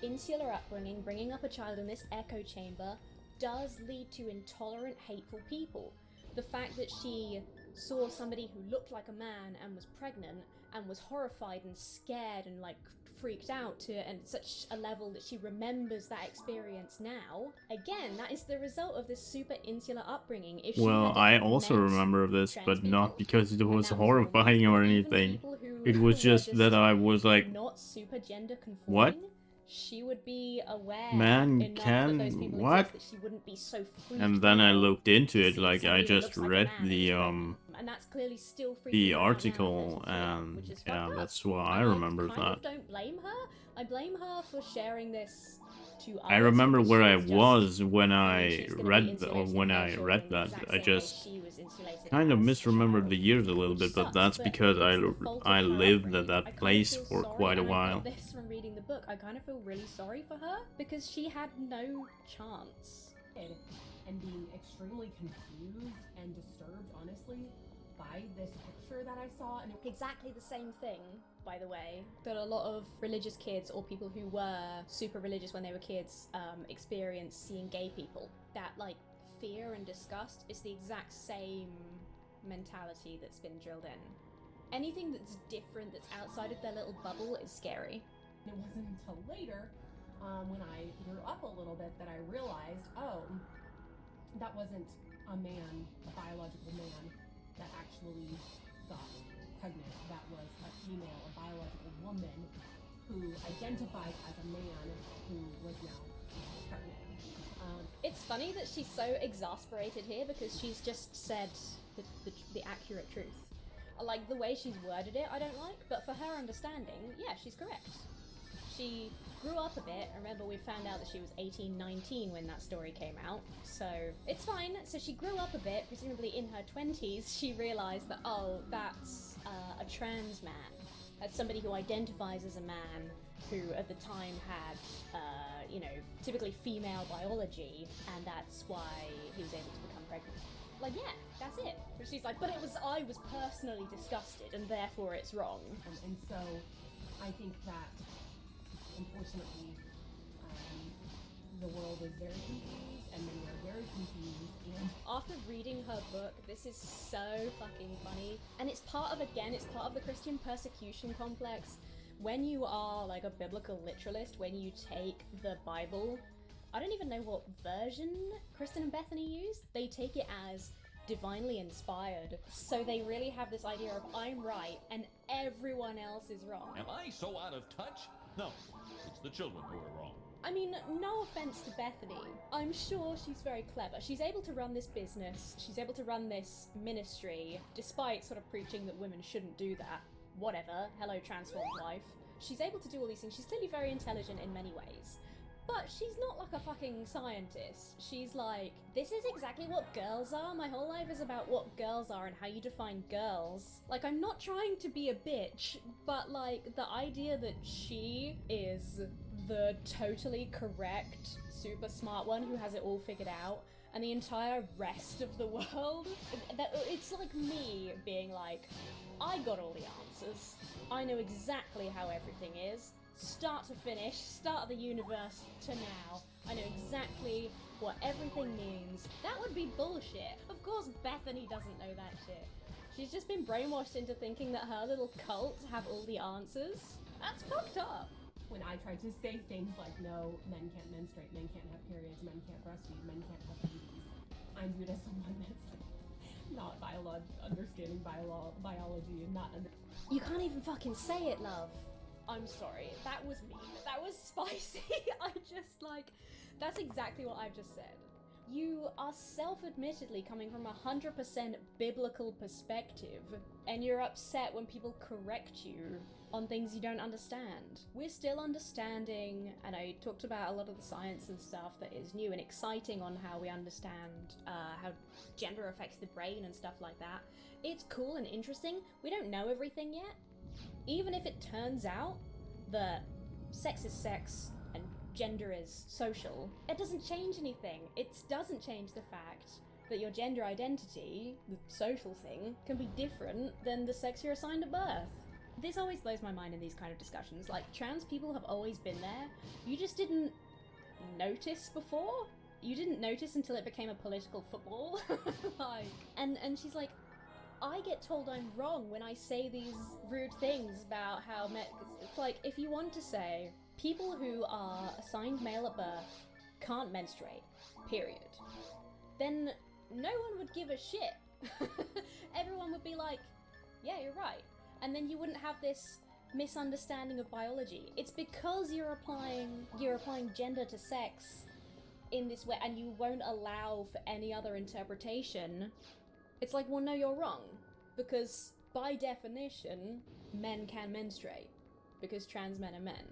insular upbringing, bringing up a child in this echo chamber, does lead to intolerant, hateful people. The fact that she saw somebody who looked like a man and was pregnant and was horrified and scared and like freaked out to and such a level that she remembers that experience now. Again, that is the result of this super insular upbringing. If Well, I also remember this, but not because it was horrifying or anything. It was just that I was like, not super gender conforming, what? She would be aware Man enough can... that those people what? exist, that she wouldn't be so freaked And then I out looked into to it, see like I somebody who just looks like a read man the and that's clearly still freaking the her out now, article, and which is yeah, fucked up. that's why I And remember kind that. of don't blame her. I blame her for sharing this to others. I remember because where she I just- when she's gonna I be read insulated or when in her I children read the that. exact I same way just she was insulated kind of as a misremembered child. the years a little Which bit, but sucks, that's but because it's the fault of I her lived upbringing. at that I kinda place feel for sorry, quite a and I while. got this from reading the book. I kind of feel really sorry for her because she had no chance. And being extremely confused and disturbed, honestly, by this picture that I saw. And Exactly the same thing, by the way, that a lot of religious kids or people who were super religious when they were kids experience seeing gay people. That like fear and disgust is the exact same mentality that's been drilled in. Anything that's different, that's outside of their little bubble, is scary. it wasn't until later, when I grew up a little bit, that I realized, oh, that wasn't a man, a biological man, that actually got pregnant. That was a female, a biological woman who identified as a man who was now pregnant. It's funny that she's so exasperated here because she's just said the accurate truth. I like the way she's worded it, I don't like, but for her understanding, yeah, she's correct. She grew up a bit. Remember, we found out that she was 18, 19 when that story came out, so it's fine. So she grew up a bit, presumably in her 20s, she realised that, oh, that's a trans man. That's somebody who identifies as a man who at the time had, typically female biology, and that's why he was able to become pregnant. Like, yeah, that's it. But she's like, but I was personally disgusted, and therefore it's wrong. And so, I think that, unfortunately, the world is very confused, and many are very confused, and... After reading her book, this is so fucking funny. And it's part of the Christian persecution complex. When you are, like, a biblical literalist, when you take the Bible... I don't even know what version Kristen and Bethany use. They take it as divinely inspired. So they really have this idea of I'm right and everyone else is wrong. Am I so out of touch? No, it's the children who are wrong. I mean, no offense to Bethany. I'm sure she's very clever. She's able to run this business. She's able to run this ministry, despite sort of preaching that women shouldn't do that. Whatever. Hello, transformed life. She's able to do all these things. She's clearly very intelligent in many ways. But she's not like a fucking scientist. She's like, this is exactly what girls are. My whole life is about what girls are and how you define girls. Like, I'm not trying to be a bitch, but like, the idea that she is the totally correct, super smart one who has it all figured out, and the entire rest of the world, it's like me being like, I got all the answers. I know exactly how everything is. Start to finish, start of the universe to now. I know exactly what everything means. That would be bullshit. Of course Bethany doesn't know that shit. She's just been brainwashed into thinking that her little cult have all the answers. That's fucked up. When I tried to say things like, no, men can't menstruate, men can't have periods, men can't breastfeed, men can't have babies, I'm viewed as someone that's like, not understanding biology and not You can't even fucking say it, love. I'm sorry, that was mean. That was spicy. I just like, that's exactly what I've just said. You are self-admittedly coming from 100% biblical perspective, and you're upset when people correct you on things you don't understand. We're still understanding, and I talked about a lot of the science and stuff that is new and exciting on how we understand how gender affects the brain and stuff like that. It's cool and interesting. We don't know everything yet. Even if it turns out that sex is sex and gender is social, it doesn't change anything. It doesn't change the fact that your gender identity, the social thing, can be different than the sex you're assigned at birth. This always blows my mind in these kind of discussions. Like, trans people have always been there. You just didn't notice before. You didn't notice until it became a political football. Like, and she's like, I get told I'm wrong when I say these rude things about how it's like, if you want to say people who are assigned male at birth can't menstruate, period, then no one would give a shit. Everyone would be like, yeah, you're right. And then you wouldn't have this misunderstanding of biology. It's because you're applying gender to sex in this way, and you won't allow for any other interpretation. It's like, well, no, you're wrong. Because, by definition, men can menstruate. Because trans men are men.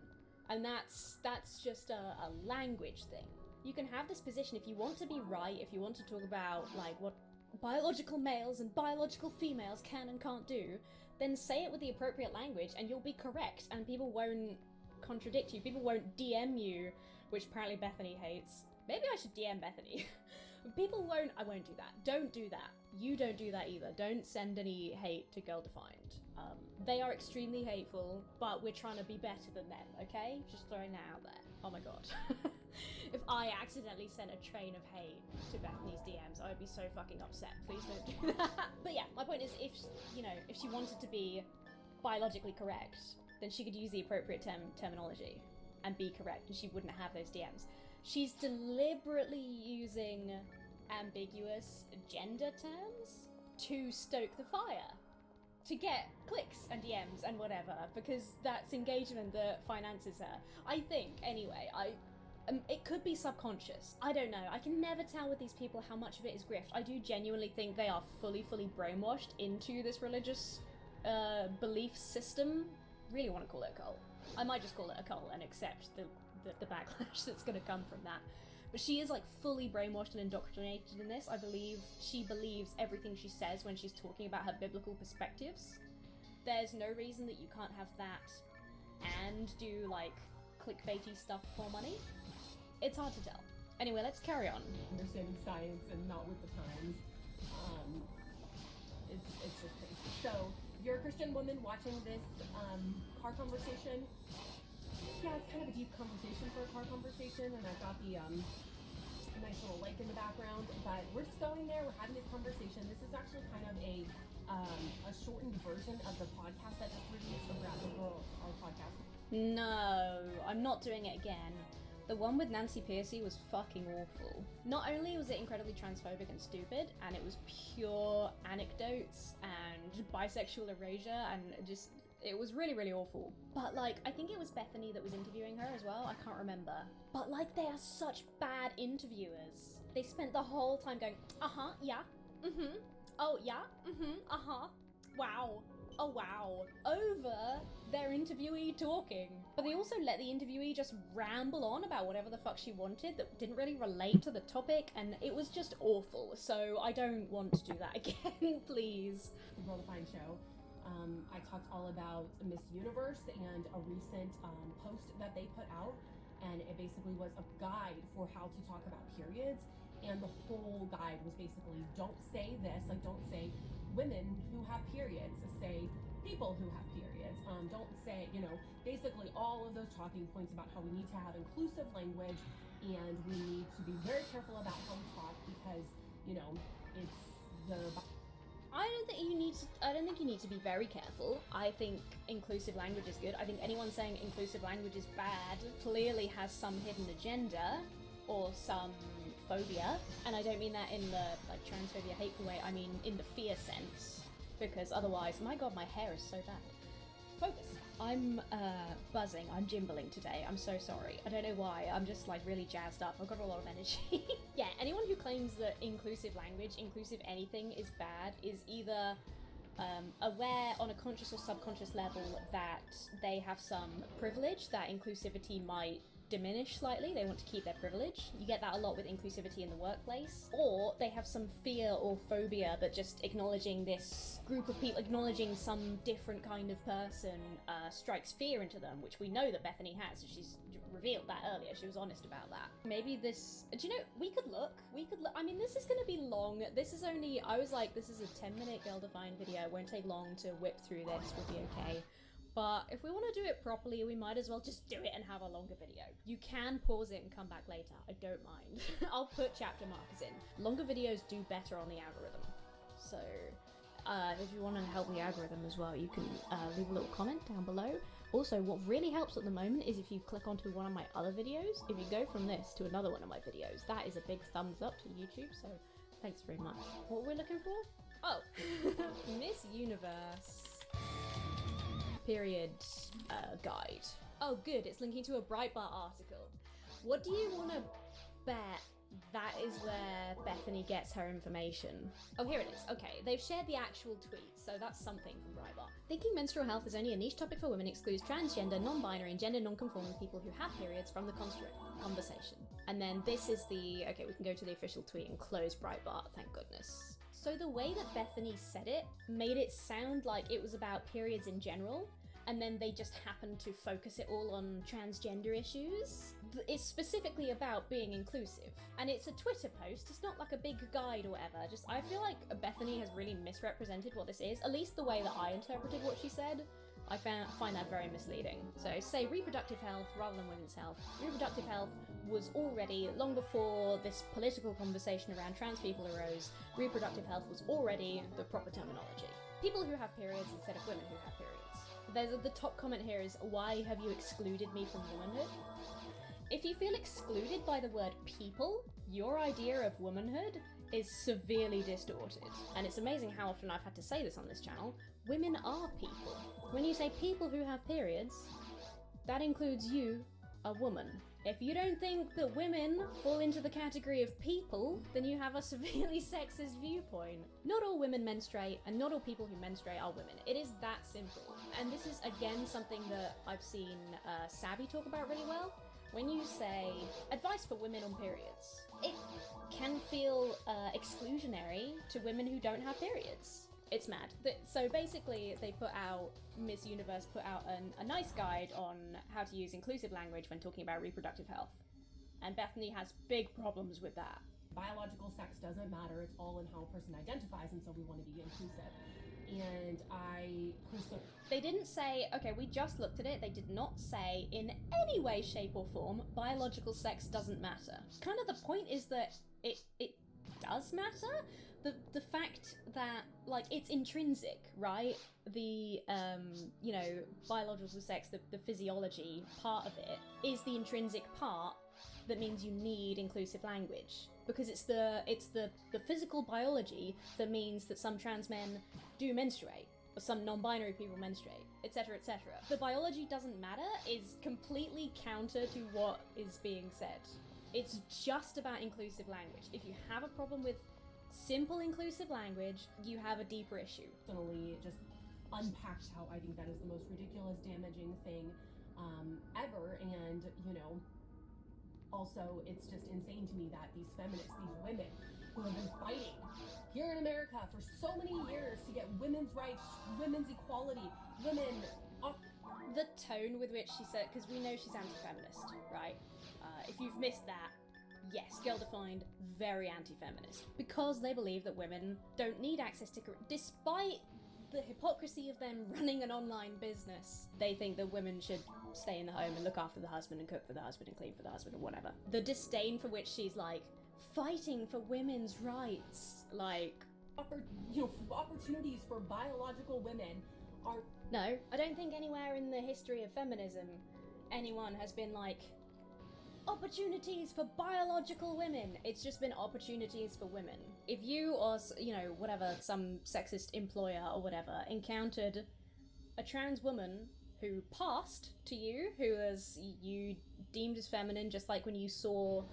And that's just a language thing. You can have this position if you want to be right, if you want to talk about, like, what biological males and biological females can and can't do, then say it with the appropriate language and you'll be correct, and people won't contradict you. People won't DM you, which apparently Bethany hates. Maybe I should DM Bethany. People won't. I won't do that. Don't do that. You don't do that either. Don't send any hate to Girl Defined. They are extremely hateful, but we're trying to be better than them, okay? Just throwing that out there. Oh my god. If I accidentally sent a train of hate to Bethany's DMs, I would be so fucking upset. Please don't do that. But yeah, my point is, if she wanted to be biologically correct, then she could use the appropriate terminology and be correct, and she wouldn't have those DMs. She's deliberately using ambiguous gender terms to stoke the fire, to get clicks and DMs and whatever, because that's engagement that finances her. I think, anyway, it could be subconscious. I don't know. I can never tell with these people how much of it is grift. I do genuinely think they are fully brainwashed into this religious belief system. Really want to call it a cult. I might just call it a cult and accept the backlash that's going to come from that. But she is like fully brainwashed and indoctrinated in this. I believe she believes everything she says when she's talking about her biblical perspectives. There's no reason that you can't have that and do like clickbaity stuff for money. It's hard to tell. Anyway, let's carry on. Understanding science and not with the times. It's just crazy. So, if you're a Christian woman watching this car conversation, yeah, it's kind of a deep conversation for a car conversation, and I've got the nice little lake in the background, but we're just going there, we're having this conversation. This is actually kind of a shortened version of the podcast that just released over at the Girl, our podcast. No, I'm not doing it again. The one with Nancy Pearcey was fucking awful. Not only was it incredibly transphobic and stupid, and it was pure anecdotes and bisexual erasure, and just, it was really, really awful. But like, I think it was Bethany that was interviewing her as well, I can't remember. But like, they are such bad interviewers. They spent the whole time going, uh-huh, yeah, mm-hmm, oh yeah, mm-hmm, uh-huh, wow, oh wow, over their interviewee talking. But they also let the interviewee just ramble on about whatever the fuck she wanted that didn't really relate to the topic, and it was just awful. So I don't want to do that again, please. The Girl Defined show. I talked all about Miss Universe and a recent post that they put out, and it basically was a guide for how to talk about periods, and the whole guide was basically, don't say this, like don't say women who have periods, say people who have periods, don't say, you know, basically all of those talking points about how we need to have inclusive language, and we need to be very careful about how we talk, because, you know, it's the... I don't think you need to be very careful. I think inclusive language is good. I think anyone saying inclusive language is bad clearly has some hidden agenda or some phobia. And I don't mean that in the like transphobia hateful way, I mean in the fear sense. Because otherwise, my god, my hair is so bad. Focus. I'm buzzing, I'm jimbling today, I'm so sorry. I don't know why, I'm just like really jazzed up, I've got a lot of energy. Yeah, anyone who claims that inclusive language, inclusive anything is bad is either aware on a conscious or subconscious level that they have some privilege that inclusivity might diminish slightly, they want to keep their privilege. You get that a lot with inclusivity in the workplace. Or they have some fear or phobia, but just acknowledging this group of people, acknowledging some different kind of person strikes fear into them, which we know that Bethany has. She's revealed that earlier, she was honest about that. Maybe this, do you know, we could look, I mean, this is gonna be long. This is only, I was like, this is a 10-minute Girl Defined video, it won't take long to whip through this, we'll be okay. But if we want to do it properly, we might as well just do it and have a longer video. You can pause it and come back later, I don't mind. I'll put chapter markers in. Longer videos do better on the algorithm. So, if you want to help the algorithm as well, you can leave a little comment down below. Also, what really helps at the moment is if you click onto one of my other videos. If you go from this to another one of my videos, that is a big thumbs up to YouTube, so thanks very much. What we're looking for? Oh, Miss Universe. Period guide. Oh good, it's linking to a Breitbart article. What do you want to bet that is where Bethany gets her information? Oh, here it is. Okay, they've shared the actual tweet, so that's something from Breitbart. Thinking menstrual health is only a niche topic for women excludes transgender, non-binary, and gender non-conforming people who have periods from the conversation. And then this is the, okay, we can go to the official tweet and close Breitbart, thank goodness. So the way that Bethany said it made it sound like it was about periods in general, and then they just happened to focus it all on transgender issues. It's specifically about being inclusive. And it's a Twitter post, it's not like a big guide or whatever. Just, I feel like Bethany has really misrepresented what this is, at least the way that I interpreted what she said. I find that very misleading. So say reproductive health rather than women's health. Reproductive health was already, long before this political conversation around trans people arose, reproductive health was already the proper terminology. People who have periods instead of women who have periods. The top comment here is, why have you excluded me from womanhood? If you feel excluded by the word people, your idea of womanhood is severely distorted. And it's amazing how often I've had to say this on this channel. Women are people. When you say people who have periods, that includes you, a woman. If you don't think that women fall into the category of people, then you have a severely sexist viewpoint. Not all women menstruate, and not all people who menstruate are women. It is that simple. And this is, again, something that I've seen Savvy talk about really well. When you say, advice for women on periods, it can feel exclusionary to women who don't have periods. It's mad. So basically, they put out, Miss Universe put out a nice guide on how to use inclusive language when talking about reproductive health. And Bethany has big problems with that. biological sex doesn't matter, it's all in how a person identifies, and so we want to be inclusive. And I personally... They didn't say, okay, we just looked at it, they did not say in any way, shape or form, biological sex doesn't matter. Kind of the point is that it does matter. The fact that, like, it's intrinsic, right? The, you know, biological sex, the physiology part of it is the intrinsic part that means you need inclusive language. Because it's the physical biology that means that some trans men do menstruate, or some non-binary people menstruate, etc., etc. The biology doesn't matter is completely counter to what is being said. It's just about inclusive language. If you have a problem with simple inclusive language, you have a deeper issue. Personally, just unpacked how I think that is the most ridiculous, damaging thing ever, and, you know, also, it's just insane to me that these feminists, these women who have been fighting here in America for so many years to get women's rights, women's equality, women... The tone with which she said, because we know she's anti-feminist, right? If you've missed that, yes, girl-defined, very anti-feminist. Because they believe that women don't need access to... Despite the hypocrisy of them running an online business, they think that women should stay in the home and look after the husband and cook for the husband and clean for the husband or whatever. The disdain for which she's like, fighting for women's rights, like... opportunities for biological women are... No, I don't think anywhere in the history of feminism anyone has been like, opportunities for biological women. It's just been opportunities for women. If you or, you know, whatever, some sexist employer or whatever encountered a trans woman who passed to you, who was you deemed as feminine, just like when you saw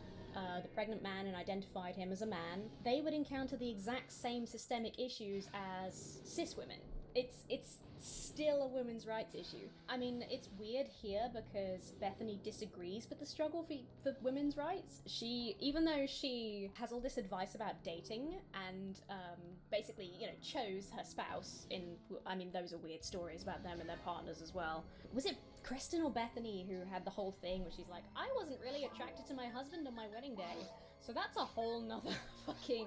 the pregnant man and identified him as a man, they would encounter the exact same systemic issues as cis women. It's still a women's rights issue. I mean, it's weird here because Bethany disagrees with the struggle for women's rights. She, even though she has all this advice about dating and basically, you know, chose her spouse in, I mean, those are weird stories about them and their partners as well. Was it Kristen or Bethany who had the whole thing where she's like, I wasn't really attracted to my husband on my wedding day. So that's a whole nother fucking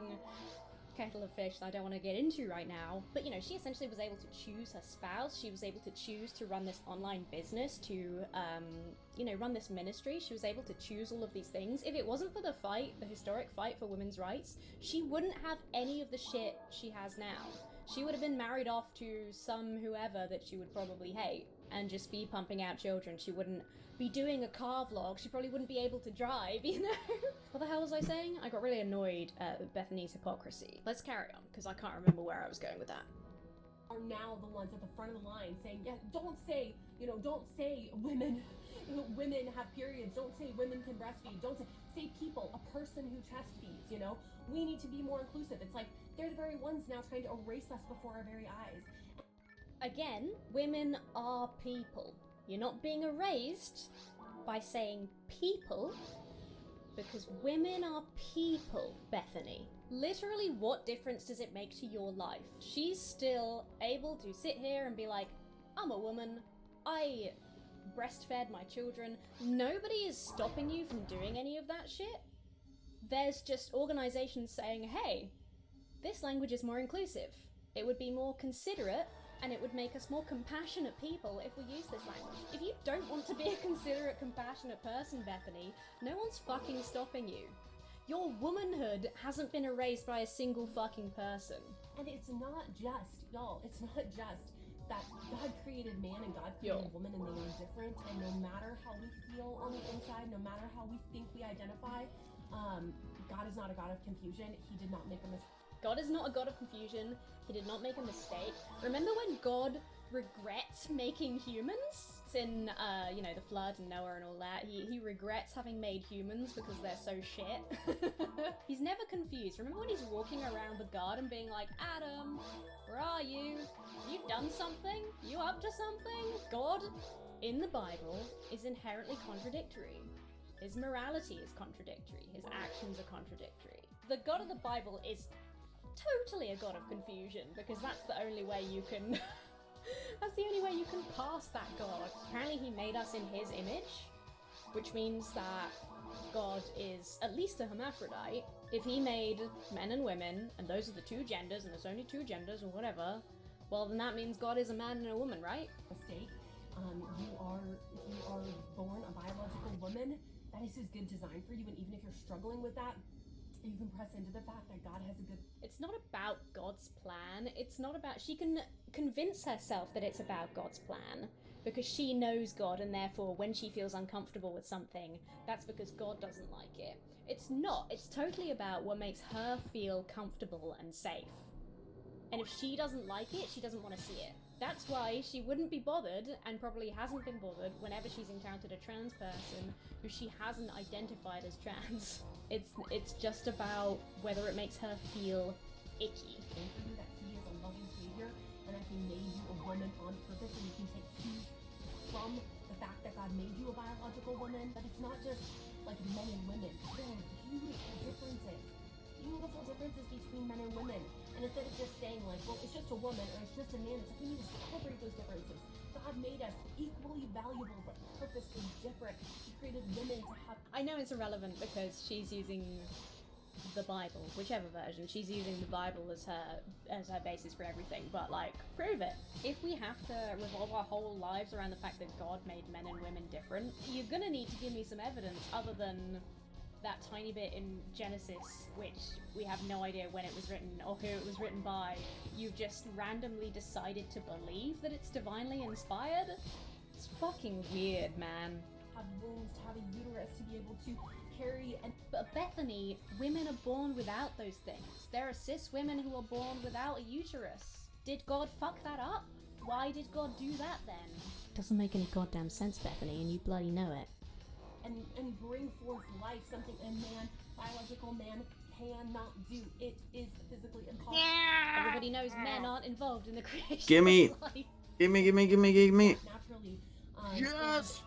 kettle of fish that I don't want to get into right now. But, you know, she essentially was able to choose her spouse. She was able to choose to run this online business, to, you know, run this ministry. She was able to choose all of these things. If it wasn't for the fight, the historic fight for women's rights, she wouldn't have any of the shit she has now. She would have been married off to some whoever that she would probably hate and just be pumping out children. She wouldn't be doing a car vlog. She probably wouldn't be able to drive, you know? What the hell was I saying? I got really annoyed at Bethany's hypocrisy. Let's carry on, because I can't remember where I was going with that. Are now the ones at the front of the line saying, yeah, don't say, you know, don't say women have periods, don't say women can breastfeed, don't say people, a person who chest feeds, you know? We need to be more inclusive. It's like, they're the very ones now trying to erase us before our very eyes. Again, women are people. You're not being erased by saying people, because women are people, Bethany. Literally, what difference does it make to your life? She's still able to sit here and be like, I'm a woman, I breastfed my children. Nobody is stopping you from doing any of that shit. There's just organizations saying, hey, this language is more inclusive. It would be more considerate, and it would make us more compassionate people if we use this language. If you don't want to be a considerate, compassionate person, Bethany, no one's fucking stopping you. Your womanhood hasn't been erased by a single fucking person. And it's not just, y'all, it's not just that God created man and God created woman and they are different, and no matter how we feel on the inside, no matter how we think we identify, God is not a God of confusion. He did not make a mistake. God is not a God of confusion. He did not make a mistake. Remember when God regrets making humans? It's in, you know, the flood and Noah and all that. He regrets having made humans because they're so shit. He's never confused. Remember when he's walking around the garden being like, Adam, where are you? You've done something? You up to something? God, in the Bible, is inherently contradictory. His morality is contradictory. His actions are contradictory. The God of the Bible is totally a God of confusion, because that's the only way you can that's the only way you can pass that God. Apparently he made us in his image, which means that God is at least a hermaphrodite. If he made men and women, and those are the two genders, and there's only two genders or whatever, well then that means God is a man and a woman, right? Mistake. You are born a biological woman. That is his good design for you, and even if you're struggling with that, you can press into the fact that God has a good... It's not about God's plan. It's not about... She can convince herself that it's about God's plan because she knows God, and therefore when she feels uncomfortable with something, that's because God doesn't like it. It's not. It's totally about what makes her feel comfortable and safe. And if she doesn't like it, she doesn't want to see it. That's why she wouldn't be bothered, and probably hasn't been bothered, whenever she's encountered a trans person who she hasn't identified as trans. It's just about whether it makes her feel icky. That he is a loving savior, and that he made you a woman on purpose, and you can take cues from the fact that God made you a biological woman. But it's not just like men and women. There are beautiful differences between men and women. And instead of just saying like, well, it's just a woman or it's just a man, it's like we need to celebrate those differences. God made us equally valuable but purposely different. He created women to have... I know it's irrelevant because she's using the Bible, whichever version. She's using the Bible as her basis for everything, but like, prove it. If we have to revolve our whole lives around the fact that God made men and women different, you're gonna need to give me some evidence other than that tiny bit in Genesis, which we have no idea when it was written or who it was written by. You've just randomly decided to believe that it's divinely inspired? It's fucking weird, man. Have wombs, to have a uterus, to be able to carry and... But Bethany, women are born without those things. There are cis women who are born without a uterus. Did God fuck that up? Why did God do that then? Doesn't make any goddamn sense, Bethany, and you bloody know it. And bring forth life, something a man, biological man, cannot do. It is physically impossible. Yeah. Everybody knows men aren't involved in the creation Gimme! of life. Gimme! Naturally. Yes!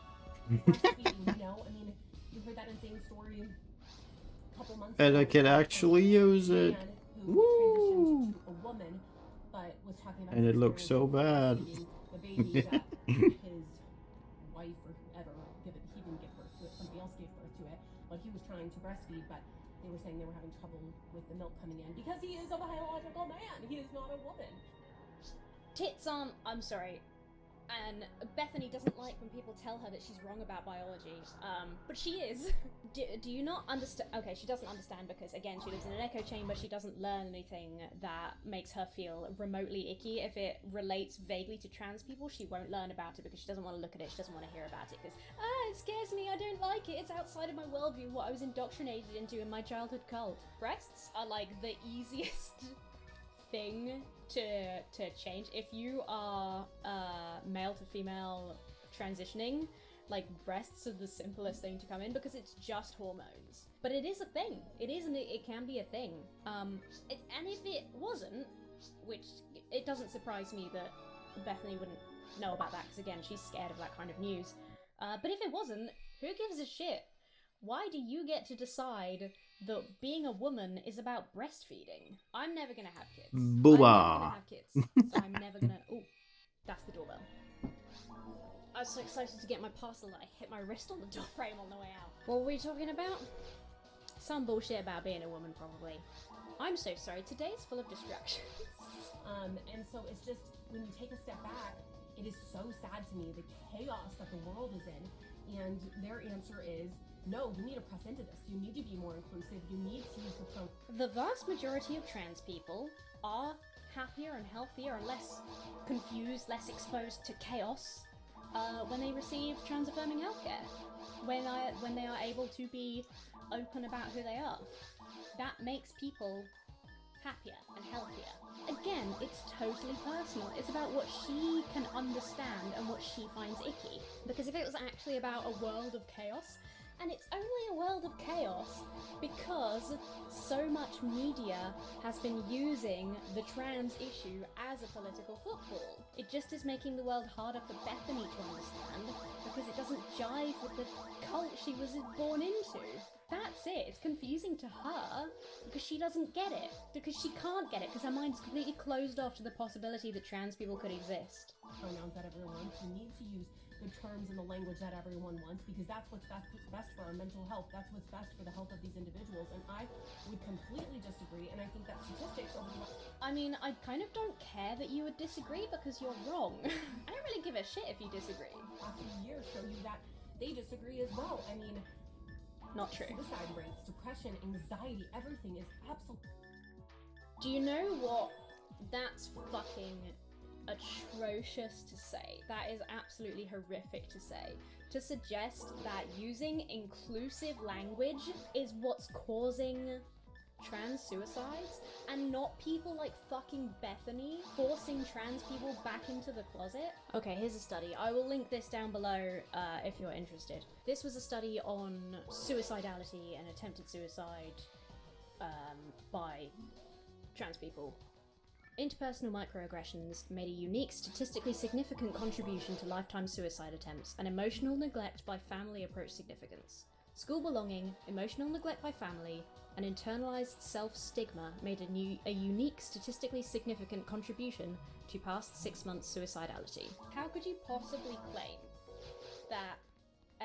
Breastfeeding, you know? I mean, you heard that insane story a couple months And ago. I can actually use it. Woo! To a woman, but was talking about... And it looks so bad. The baby that his wife or whoever, he didn't give birth to it, somebody else gave birth to it, but he was trying to breastfeed, but they were saying they were having trouble with the milk coming in because he is a biological man. He is not a woman. Tits on, I'm sorry. And Bethany doesn't like when people tell her that she's wrong about biology, but she is. Do you not understand? Okay, she doesn't understand because, again, she lives in an echo chamber. She doesn't learn anything that makes her feel remotely icky. If it relates vaguely to trans people, she won't learn about it because she doesn't want to look at it. She doesn't want to hear about it because, it scares me. I don't like it. It's outside of my worldview, what I was indoctrinated into in my childhood cult. Breasts are like the easiest thing to change. If you are male to female transitioning, like, breasts are the simplest thing to come in because it's just hormones. But it is a thing. It is, and it can be a thing. And if it wasn't, which it doesn't surprise me that Bethany wouldn't know about that because, again, she's scared of that kind of news. But if it wasn't, who gives a shit? Why do you get to decide that being a woman is about breastfeeding? I'm never gonna have kids. Booba. I'm never gonna have kids. So I'm never gonna... Oh, that's the doorbell. I was so excited to get my parcel that I hit my wrist on the door frame on the way out. What were we talking about? Some bullshit about being a woman, probably. I'm so sorry, today's full of distractions. And so it's just, when you take a step back, it is so sad to me, the chaos that the world is in, and their answer is, no, you need to press into this. You need to be more inclusive. You need to use the pronoun. The vast majority of trans people are happier and healthier and less confused, less exposed to chaos when they receive trans-affirming healthcare. When they are able to be open about who they are. That makes people happier and healthier. Again, it's totally personal. It's about what she can understand and what she finds icky. Because if it was actually about a world of chaos, and it's only a world of chaos because so much media has been using the trans issue as a political football. It just is making the world harder for Bethany to understand because it doesn't jive with the cult she was born into. That's it. It's confusing to her because she doesn't get it. Because she can't get it because her mind is completely closed off to the possibility that trans people could exist. Pronouns that everyone wants. You need to use the terms and the language that everyone wants, because that's what's best for our mental health. That's what's best for the health of these individuals. And I would completely disagree, and I think that statistics over the... I mean, I kind of don't care that you would disagree because you're wrong. I don't really give a shit if you disagree. Last few years show you that they disagree as well. I mean, not true. Suicide rates, depression, anxiety, everything is absolutely... Do you know what? That's fucking atrocious to say. That is absolutely horrific to say. To suggest that using inclusive language is what's causing trans suicides, and not people like fucking Bethany forcing trans people back into the closet. Okay, here's a study. I will link this down below if you're interested. This was a study on suicidality and attempted suicide by trans people. Interpersonal microaggressions made a unique, statistically significant contribution to lifetime suicide attempts, and emotional neglect by family approach significance. School belonging, emotional neglect by family, and internalized self-stigma made a unique, statistically significant contribution to past 6 months suicidality. How could you possibly claim that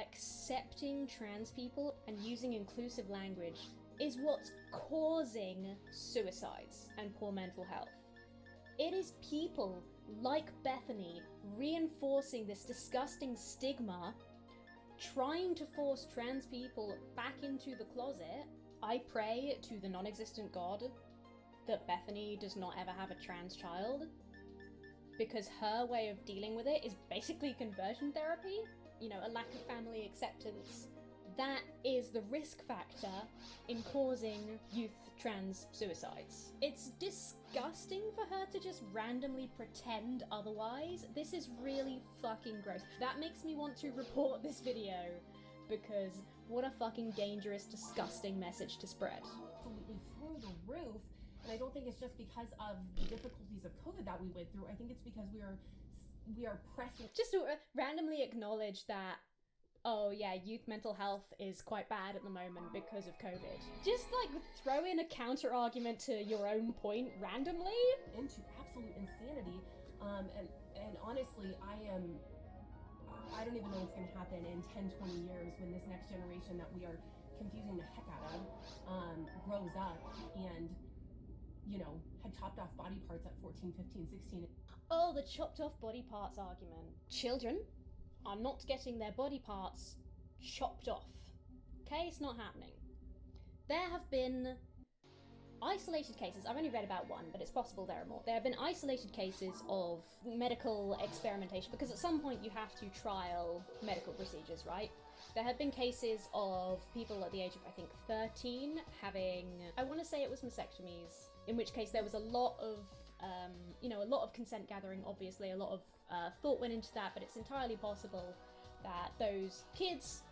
accepting trans people and using inclusive language is what's causing suicides and poor mental health? It is people like Bethany reinforcing this disgusting stigma, trying to force trans people back into the closet. I pray to the non-existent God that Bethany does not ever have a trans child, because her way of dealing with it is basically conversion therapy. You know, a lack of family acceptance. That is the risk factor in causing youth trans suicides. It's disgusting for her to just randomly pretend otherwise. This is really fucking gross. That makes me want to report this video, because what a fucking dangerous, disgusting message to spread. Absolutely through the roof, and I don't think it's just because of the difficulties of COVID that we went through. I think it's because we are pressing... Just to randomly acknowledge that, oh yeah, youth mental health is quite bad at the moment because of COVID. Just like throw in a counter argument to your own point randomly. Into absolute insanity. And honestly, I don't even know what's gonna happen in 10, 20 years when this next generation that we are confusing the heck out of grows up and, you know, had chopped off body parts at 14, 15, 16. Oh, the chopped off body parts argument. Children are not getting their body parts chopped off. Okay, it's not happening. There have been isolated cases, I've only read about one, but it's possible there are more. There have been isolated cases of medical experimentation, because at some point you have to trial medical procedures, right? There have been cases of people at the age of, I think, 13 having, I want to say it was mastectomies, in which case there was a lot of, a lot of consent gathering, obviously, a lot of thought went into that, but it's entirely possible that those kids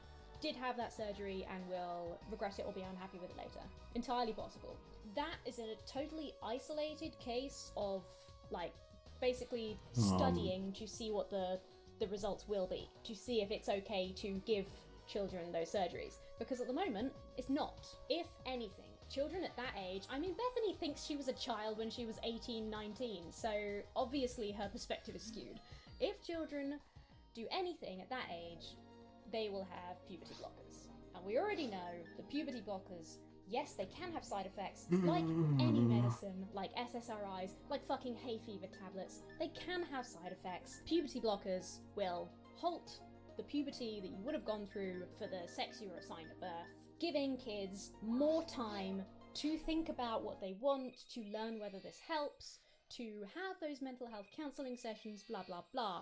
did have that surgery and will regret it or be unhappy with it later. Entirely possible. That is a totally isolated case of, like, basically studying to see what the results will be, to see if it's okay to give children those surgeries. Because at the moment, it's not. If anything, children at that age, I mean, Bethany thinks she was a child when she was 18, 19, so obviously her perspective is skewed. If children do anything at that age, they will have puberty blockers. And we already know that puberty blockers, yes, they can have side effects, like any medicine, like SSRIs, like fucking hay fever tablets. They can have side effects. Puberty blockers will halt the puberty that you would have gone through for the sex you were assigned at birth, giving kids more time to think about what they want, to learn whether this helps, to have those mental health counselling sessions, blah blah blah.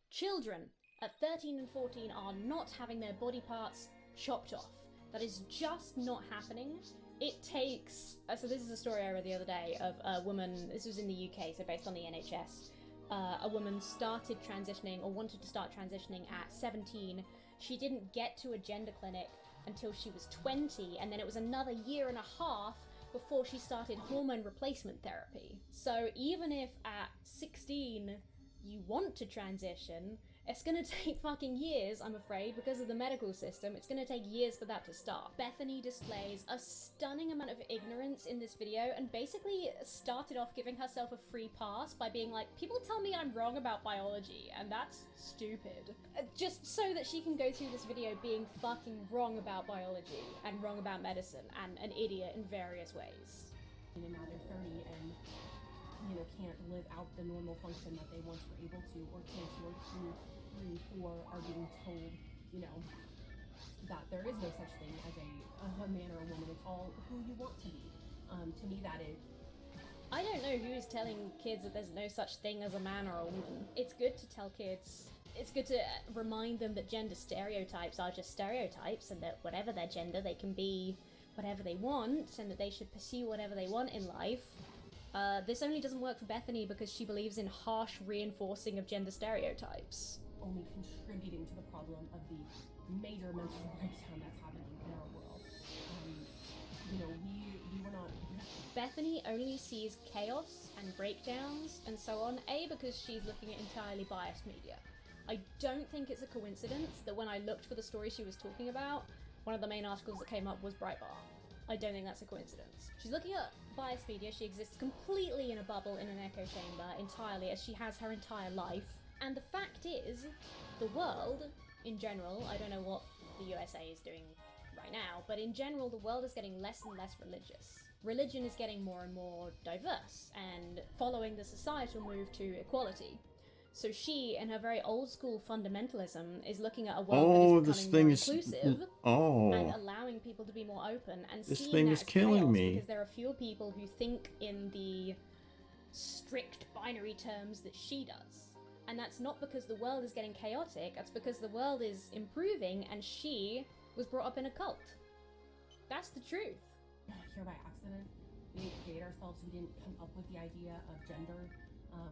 Children at 13 and 14 are not having their body parts chopped off. That is just not happening. It takes... so this is a story I read the other day of a woman, this was in the UK, so based on the NHS. A woman started transitioning, or wanted to start transitioning at 17. She didn't get to a gender clinic until she was 20, and then it was another year and a half before she started hormone replacement therapy. So even if at 16 you want to transition, It's gonna take fucking years, I'm afraid, because of the medical system. It's gonna take years for that to start. Bethany displays a stunning amount of ignorance in this video and basically started off giving herself a free pass by being like, people tell me I'm wrong about biology, and that's stupid. Just so that she can go through this video being fucking wrong about biology and wrong about medicine and an idiot in various ways. And now they're 30 and, you know, can't live out the normal function that they once were able to, or kids who are 2, 3, 4 are being told, you know, that there is no such thing as a man or a woman. It's all who you want to be. To me, that is. I don't know who's telling kids that there's no such thing as a man or a woman. It's good to tell kids. It's good to remind them that gender stereotypes are just stereotypes, and that whatever their gender, they can be whatever they want, and that they should pursue whatever they want in life. This only doesn't work for Bethany because she believes in harsh reinforcing of gender stereotypes. Only contributing to the problem of the major mental breakdown that's happening in our world. You know, we were not... Bethany only sees chaos and breakdowns and so on, because she's looking at entirely biased media. I don't think it's a coincidence that when I looked for the story she was talking about, one of the main articles that came up was Breitbart. I don't think that's a coincidence. She's looking at biased media. She exists completely in a bubble, in an echo chamber, entirely, as she has her entire life. And the fact is, the world, in general, I don't know what the USA is doing right now, but in general, the world is getting less and less religious. Religion is getting more and more diverse, and following the societal move to equality. So she, in her very old school fundamentalism, is looking at a world that is becoming more inclusive and allowing people to be more open, and this seeing thing that is as killing chaos, me. because there are fewer people who think in the strict binary terms that she does. And that's not because the world is getting chaotic, that's because the world is improving and she was brought up in a cult. That's the truth. Here by accident. We didn't create ourselves. We didn't come up with the idea of gender.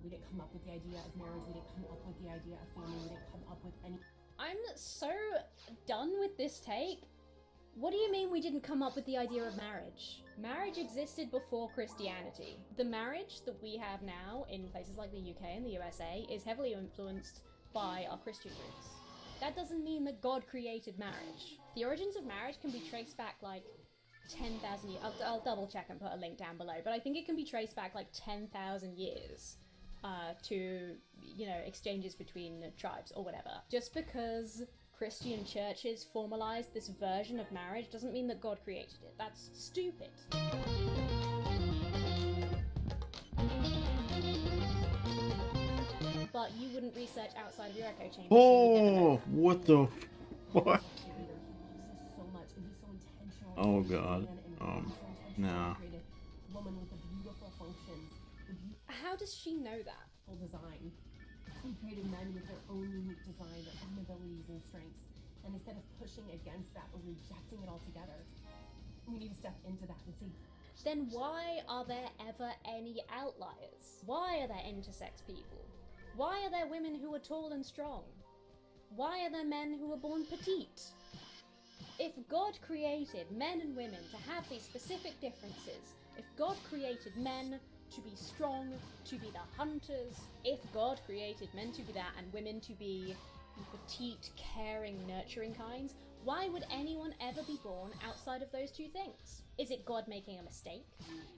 We didn't come up with the idea of marriage. We didn't come up with the idea of family. We didn't come up with any... I'm so done with this take. What do you mean we didn't come up with the idea of marriage? Marriage existed before Christianity. The marriage that we have now in places like the UK and the USA is heavily influenced by our Christian roots. That doesn't mean that God created marriage. The origins of marriage can be traced back like 10,000 years. I'll double check and put a link down below, but I think it can be traced back like 10,000 years to, you know, exchanges between tribes or whatever. Just because Christian churches formalized this version of marriage doesn't mean that God created it. That's stupid. But you wouldn't research outside of your echo chamber. Oh, what the fuck? Oh god. Nah. Woman with a beautiful function. How does she know that? Full design. He created men with their own unique design, their own abilities and strengths. And instead of pushing against that or rejecting it altogether, we need to step into that and see. Then why are there ever any outliers? Why are there intersex people? Why are there women who are tall and strong? Why are there men who are born petite? If God created men and women to have these specific differences, if God created men to be strong, to be the hunters, if God created men to be that and women to be petite, caring, nurturing kinds, why would anyone ever be born outside of those two things? Is it God making a mistake?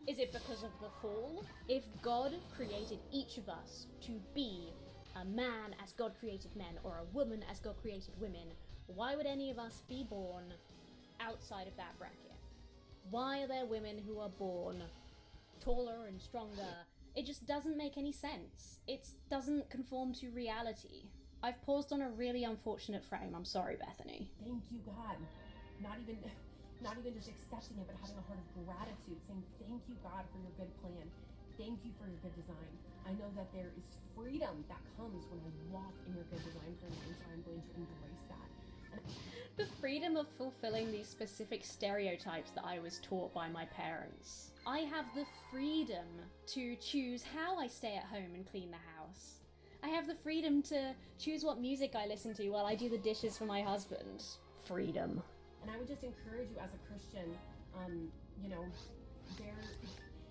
Is it because of the fall? If God created each of us to be a man as God created men or a woman as God created women, why would any of us be born outside of that bracket? Why are there women who are born taller and stronger? It just doesn't make any sense. It doesn't conform to reality. I've paused on a really unfortunate frame. I'm sorry, Bethany. Thank you, God. Not even just accepting it, but having a heart of gratitude, saying thank you, God, for your good plan. Thank you for your good design. I know that there is freedom that comes when I walk in your good design for me, and so I'm going to embrace that. The freedom of fulfilling these specific stereotypes that I was taught by my parents. I have the freedom to choose how I stay at home and clean the house. I have the freedom to choose what music I listen to while I do the dishes for my husband. Freedom. And I would just encourage you as a Christian, you know,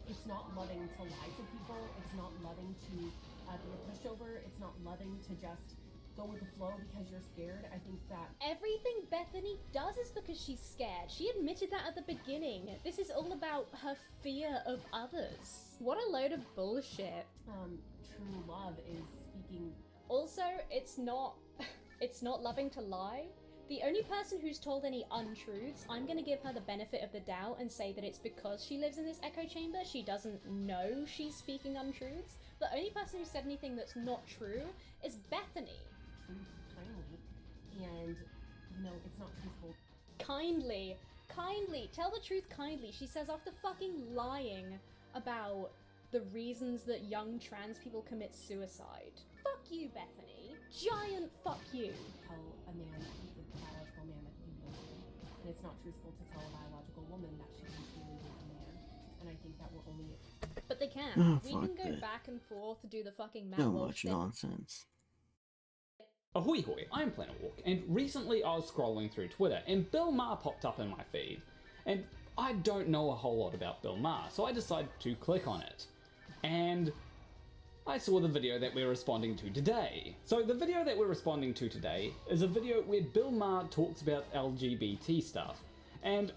it's not loving to lie to people. It's not loving to be a pushover. It's not loving to just go with the flow because you're scared. I think that Everything Bethany does is because she's scared. She admitted that at the beginning. This is all about her fear of others. What a load of bullshit. True love is speaking. Also, it's not loving to lie. The only person who's told any untruths, I'm gonna give her the benefit of the doubt and say that it's because she lives in this echo chamber. She doesn't know she's speaking untruths. The only person who said anything that's not true is Bethany. Kindly, and it's not truthful. Kindly, tell the truth kindly. She says after fucking lying about the reasons that young trans people commit suicide. Fuck you, Bethany. Giant fuck you. Tell a man, a biological man, that he can be a woman, and it's not truthful to tell a biological woman that she can truly be a man. And I think that we're only. But they can. Oh, We fuck can go this. back and forth to do the fucking Matt So Walsh much thing. nonsense. Ahoy hoy, I'm Planet Walk, and recently I was scrolling through Twitter and Bill Maher popped up in my feed. And I don't know a whole lot about Bill Maher, so I decided to click on it. And I saw the video that we're responding to today. So the video that we're responding to today is a video where Bill Maher talks about LGBT stuff. And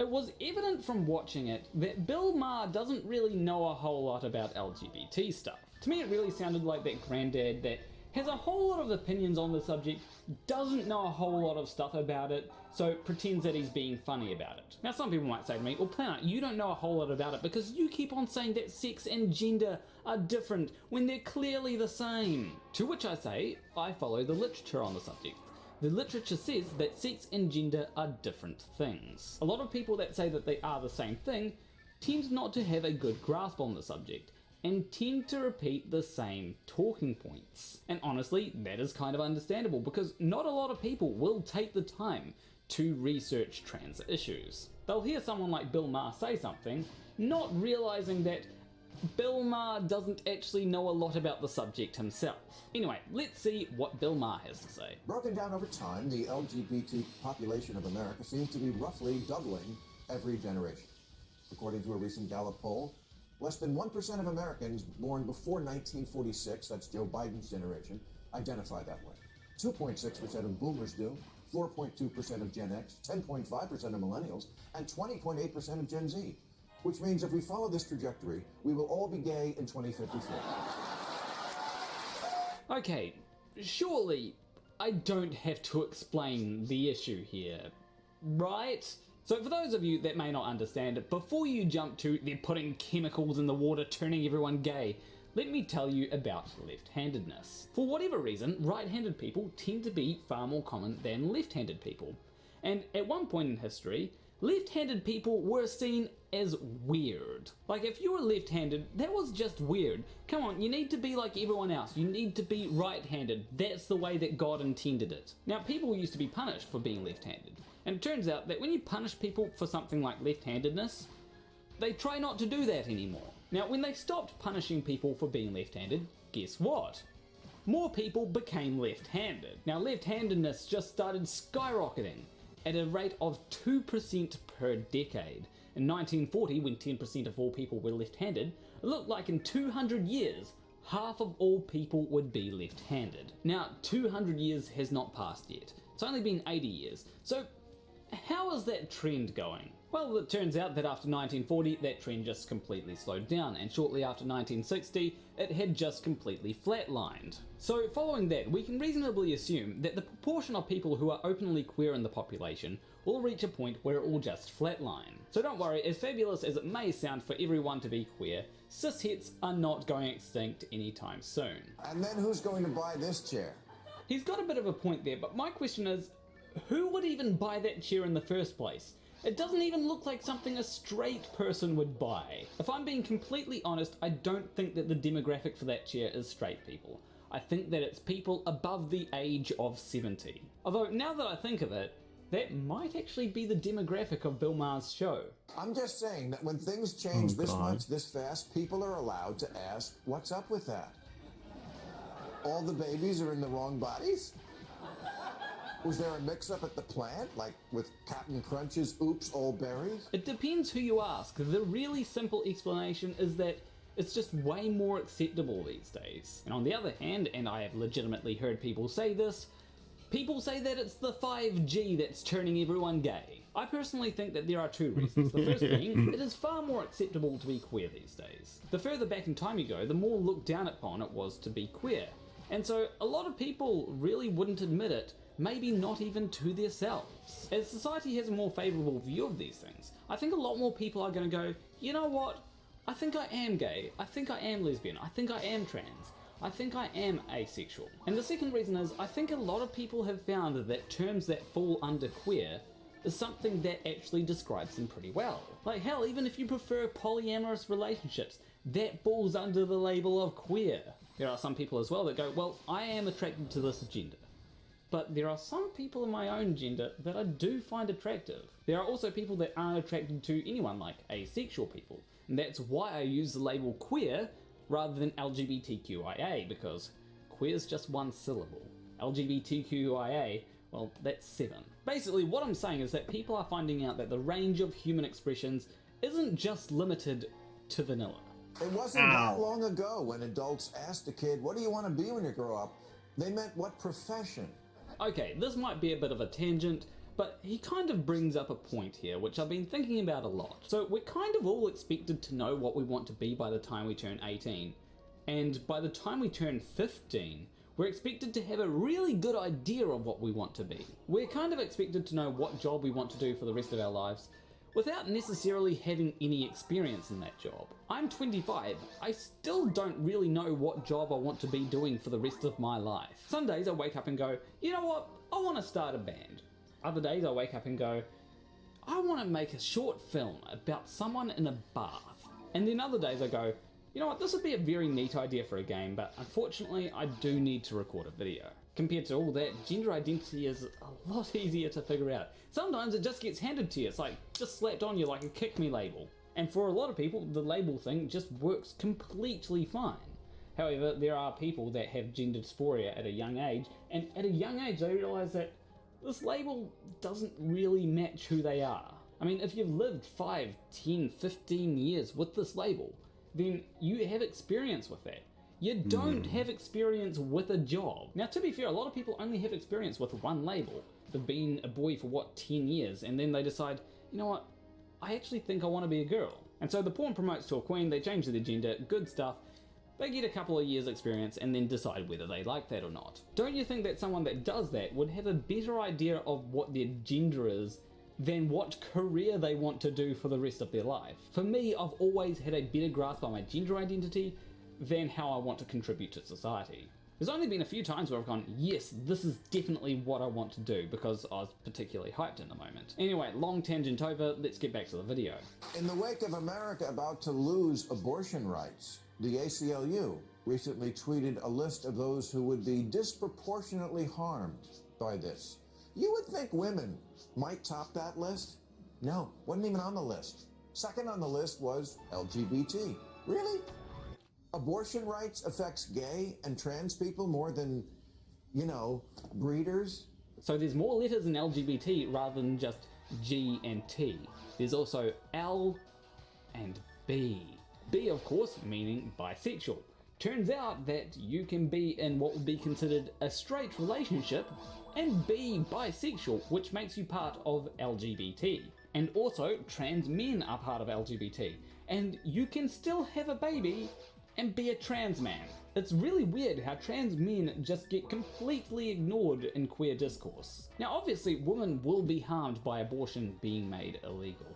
it was evident from watching it that Bill Maher doesn't really know a whole lot about LGBT stuff. To me it really sounded like that granddad that has a whole lot of opinions on the subject, doesn't know a whole lot of stuff about it, so pretends that he's being funny about it. Now some people might say to me, well Planet, you don't know a whole lot about it because you keep on saying that sex and gender are different when they're clearly the same. To which I say, I follow the literature on the subject. The literature says that sex and gender are different things. A lot of people that say that they are the same thing tend not to have a good grasp on the subject, and tend to repeat the same talking points. And honestly, that is kind of understandable because not a lot of people will take the time to research trans issues. They'll hear someone like Bill Maher say something, not realizing that Bill Maher doesn't actually know a lot about the subject himself. Anyway, let's see what Bill Maher has to say. Broken down over time, the LGBT population of America seems to be roughly doubling every generation. According to a recent Gallup poll, less than 1% of Americans born before 1946, that's Joe Biden's generation, identify that way. 2.6% of boomers do, 4.2% of Gen X, 10.5% of millennials, and 20.8% of Gen Z. Which means if we follow this trajectory, we will all be gay in 2054. Okay, surely I don't have to explain the issue here, right? So for those of you that may not understand it, before you jump to they're putting chemicals in the water turning everyone gay, let me tell you about left-handedness. For whatever reason, right-handed people tend to be far more common than left-handed people. And at one point in history, left-handed people were seen as weird. Like if you were left-handed, that was just weird. Come on, you need to be like everyone else. You need to be right-handed. That's the way that God intended it. Now people used to be punished for being left-handed. And it turns out that when you punish people for something like left-handedness, they try not to do that anymore. Now when they stopped punishing people for being left-handed, guess what? More people became left-handed. Now left-handedness just started skyrocketing at a rate of 2% per decade. In 1940, when 10% of all people were left-handed, it looked like in 200 years, half of all people would be left-handed. Now, 200 years has not passed yet. It's only been 80 years. So, how is that trend going? Well, it turns out that after 1940, that trend just completely slowed down, and shortly after 1960, it had just completely flatlined. So following that, we can reasonably assume that the proportion of people who are openly queer in the population will reach a point where it will just flatline. So don't worry, as fabulous as it may sound for everyone to be queer, cis-hets are not going extinct anytime soon. And then who's going to buy this chair? He's got a bit of a point there, but my question is, who would even buy that chair in the first place? It doesn't even look like something a straight person would buy. If I'm being completely honest, I don't think that the demographic for that chair is straight people. I think that it's people above the age of 70. Although, now that I think of it, that might actually be the demographic of Bill Maher's show. I'm just saying that when things change this much, this fast, people are allowed to ask, what's up with that? All the babies are in the wrong bodies? Was there a mix-up at the plant, like with Captain Crunch's Oops All Berries? It depends who you ask. The really simple explanation is that It's just way more acceptable these days. And on the other hand, and I have legitimately heard people say this, people say that it's the 5G that's turning everyone gay. I personally think that there are two reasons. The first being, it is far more acceptable to be queer these days. The further back in time you go, the more looked down upon it was to be queer. And so a lot of people really wouldn't admit it, maybe not even to themselves. As society has a more favourable view of these things, I think a lot more people are going to go, you know what, I think I am gay, I think I am lesbian, I think I am trans, I think I am asexual. And the second reason is, I think a lot of people have found that terms that fall under queer is something that actually describes them pretty well. Like hell, even if you prefer polyamorous relationships, that falls under the label of queer. There are some people as well that go, well, I am attracted to this gender. But there are some people in my own gender that I do find attractive. There are also people that aren't attracted to anyone, like asexual people. And that's why I use the label queer rather than LGBTQIA, because queer is just one syllable. LGBTQIA, well, that's 7. Basically, what I'm saying is that people are finding out that the range of human expressions isn't just limited to vanilla. It wasn't that long ago when adults asked a kid, what do you want to be when you grow up? They meant what profession. Okay, this might be a bit of a tangent, but he kind of brings up a point here, which I've been thinking about a lot. So we're kind of all expected to know what we want to be by the time we turn 18. And by the time we turn 15, we're expected to have a really good idea of what we want to be. We're kind of expected to know what job we want to do for the rest of our lives, without necessarily having any experience in that job. I'm 25, I still don't really know what job I want to be doing for the rest of my life. Some days I wake up and go, you know what, I want to start a band. Other days I wake up and go, I want to make a short film about someone in a bath. And then other days I go, you know what, this would be a very neat idea for a game, but unfortunately I do need to record a video. Compared to all that, gender identity is a lot easier to figure out. Sometimes it just gets handed to you, it's like just slapped on you like a kick me label. And for a lot of people, the label thing just works completely fine. However, there are people that have gender dysphoria at a young age, and at a young age they realise that this label doesn't really match who they are. I mean, if you've lived 5, 10, 15 years with this label, then you have experience with that. You don't have experience with a job. Now, to be fair, a lot of people only have experience with one label. They've been a boy for, what, 10 years, and then they decide, you know what, I actually think I want to be a girl. And so the pawn promotes to a queen, they change their gender, good stuff. They get a couple of years experience and then decide whether they like that or not. Don't you think that someone that does that would have a better idea of what their gender is than what career they want to do for the rest of their life? For me, I've always had a better grasp on my gender identity than how I want to contribute to society. There's only been a few times where I've gone, yes, this is definitely what I want to do, because I was particularly hyped in the moment. Anyway, long tangent over, let's get back to the video. In the wake of America about to lose abortion rights, the ACLU recently tweeted a list of those who would be disproportionately harmed by this. You would think women might top that list? No, wasn't even on the list. Second on the list was LGBT. Really? Abortion rights affects gay and trans people more than, you know, breeders? So there's more letters in LGBT rather than just G and T. There's also L and B. B, of course, meaning bisexual. Turns out that you can be in what would be considered a straight relationship and be bisexual, which makes you part of LGBT. And also, trans men are part of LGBT. And you can still have a baby and be a trans man. It's really weird how trans men just get completely ignored in queer discourse. Now obviously women will be harmed by abortion being made illegal.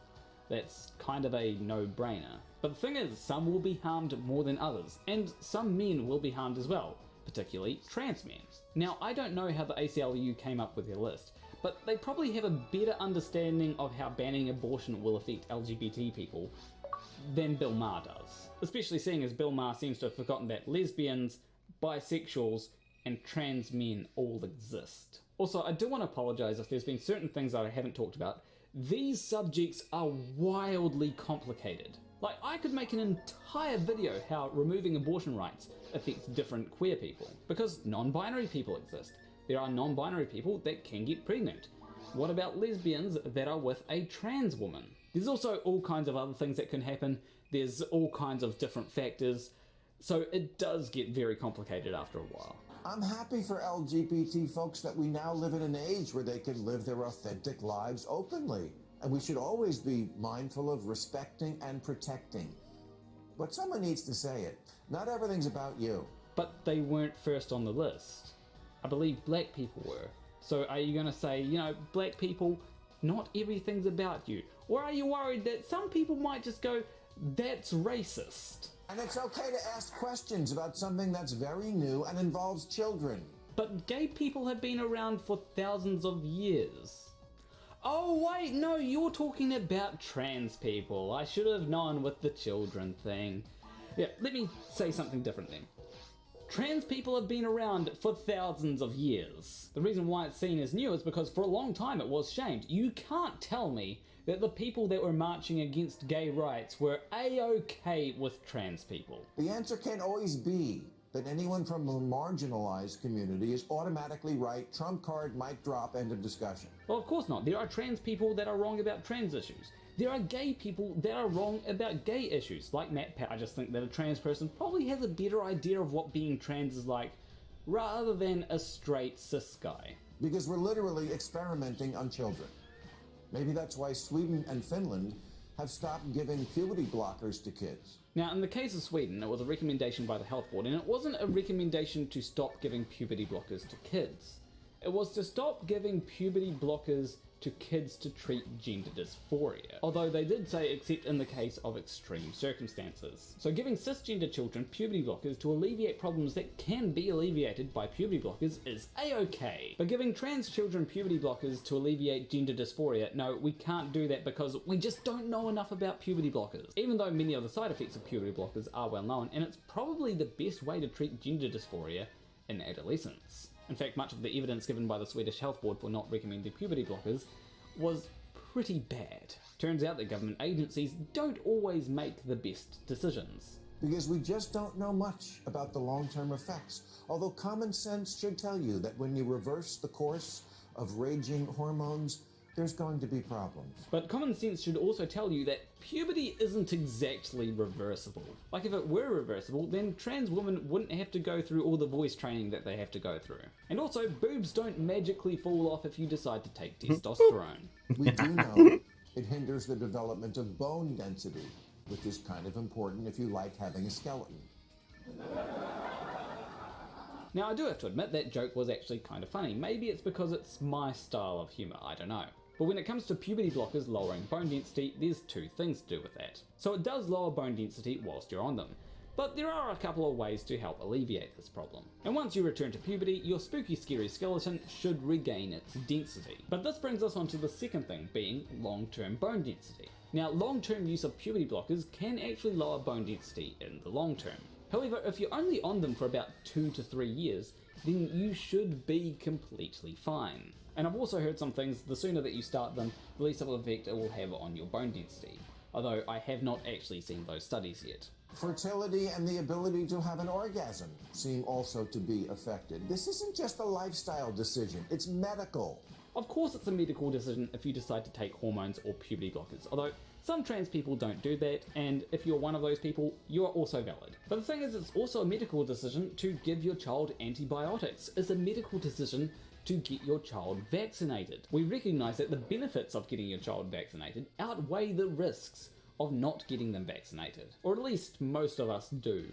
That's kind of a no-brainer. But the thing is, some will be harmed more than others, and some men will be harmed as well, particularly trans men. Now I don't know how the ACLU came up with their list, but they probably have a better understanding of how banning abortion will affect LGBT people than Bill Maher does. Especially seeing as Bill Maher seems to have forgotten that lesbians, bisexuals, and trans men all exist. Also, I do want to apologise if there's been certain things that I haven't talked about. These subjects are wildly complicated. Like, I could make an entire video how removing abortion rights affects different queer people, because non-binary people exist. There are non-binary people that can get pregnant. What about lesbians that are with a trans woman? There's also all kinds of other things that can happen there's all kinds of different factors, so it does get very complicated after a while. I'm happy for LGBT folks that we now live in an age where they can live their authentic lives openly. And we should always be mindful of respecting and protecting. But someone needs to say it. Not everything's about you. But they weren't first on the list. I believe black people were. So are you going to say, you know, black people, not everything's about you? Or are you worried that some people might just go, that's racist? And it's okay to ask questions about something that's very new and involves children. But gay people have been around for thousands of years. Oh wait, no, you're talking about trans people. I should have known with the children thing. Yeah, let me say something different then. Trans people have been around for thousands of years. The reason why it's seen as new is because for a long time it was shamed. You can't tell me that the people that were marching against gay rights were A-OK with trans people. The answer can't always be that anyone from a marginalized community is automatically right, trump card, mic drop, end of discussion. Well, of course not. There are trans people that are wrong about trans issues. There are gay people that are wrong about gay issues. Like Matt Pat, I just think that a trans person probably has a better idea of what being trans is like, rather than a straight cis guy. Because we're literally experimenting on children. Maybe that's why Sweden and Finland have stopped giving puberty blockers to kids. Now, in the case of Sweden, it was a recommendation by the health board, and it wasn't a recommendation to stop giving puberty blockers to kids. It was to stop giving puberty blockers to kids to treat gender dysphoria, although they did say except in the case of extreme circumstances. So giving cisgender children puberty blockers to alleviate problems that can be alleviated by puberty blockers is a-okay. But giving trans children puberty blockers to alleviate gender dysphoria, no, we can't do that because we just don't know enough about puberty blockers. Even though many of the side effects of puberty blockers are well known, and it's probably the best way to treat gender dysphoria in adolescence. In fact, much of the evidence given by the Swedish Health Board for not recommending puberty blockers was pretty bad. Turns out that government agencies don't always make the best decisions. Because we just don't know much about the long-term effects. Although common sense should tell you that when you reverse the course of raging hormones, there's going to be problems. But common sense should also tell you that puberty isn't exactly reversible. Like if it were reversible, then trans women wouldn't have to go through all the voice training that they have to go through. And also, boobs don't magically fall off if you decide to take testosterone. We do know it hinders the development of bone density, which is kind of important if you like having a skeleton. Now, I do have to admit that joke was actually kind of funny. Maybe it's because it's my style of humour, I don't know. But when it comes to puberty blockers lowering bone density, there's two things to do with that. So it does lower bone density whilst you're on them. But there are a couple of ways to help alleviate this problem. And once you return to puberty, your spooky scary skeleton should regain its density. But this brings us on to the second thing, being long-term bone density. Now, long-term use of puberty blockers can actually lower bone density in the long term. However, if you're only on them for about 2 to 3 years, then you should be completely fine. And I've also heard some things, the sooner that you start them, the less of an effect it will have on your bone density. Although I have not actually seen those studies yet. Fertility and the ability to have an orgasm seem also to be affected. This isn't just a lifestyle decision, it's medical. Of course it's a medical decision if you decide to take hormones or puberty blockers, although some trans people don't do that, and if you're one of those people, you are also valid. But the thing is, it's also a medical decision to give your child antibiotics. It's a medical decision to get your child vaccinated. We recognise that the benefits of getting your child vaccinated outweigh the risks of not getting them vaccinated. Or at least most of us do,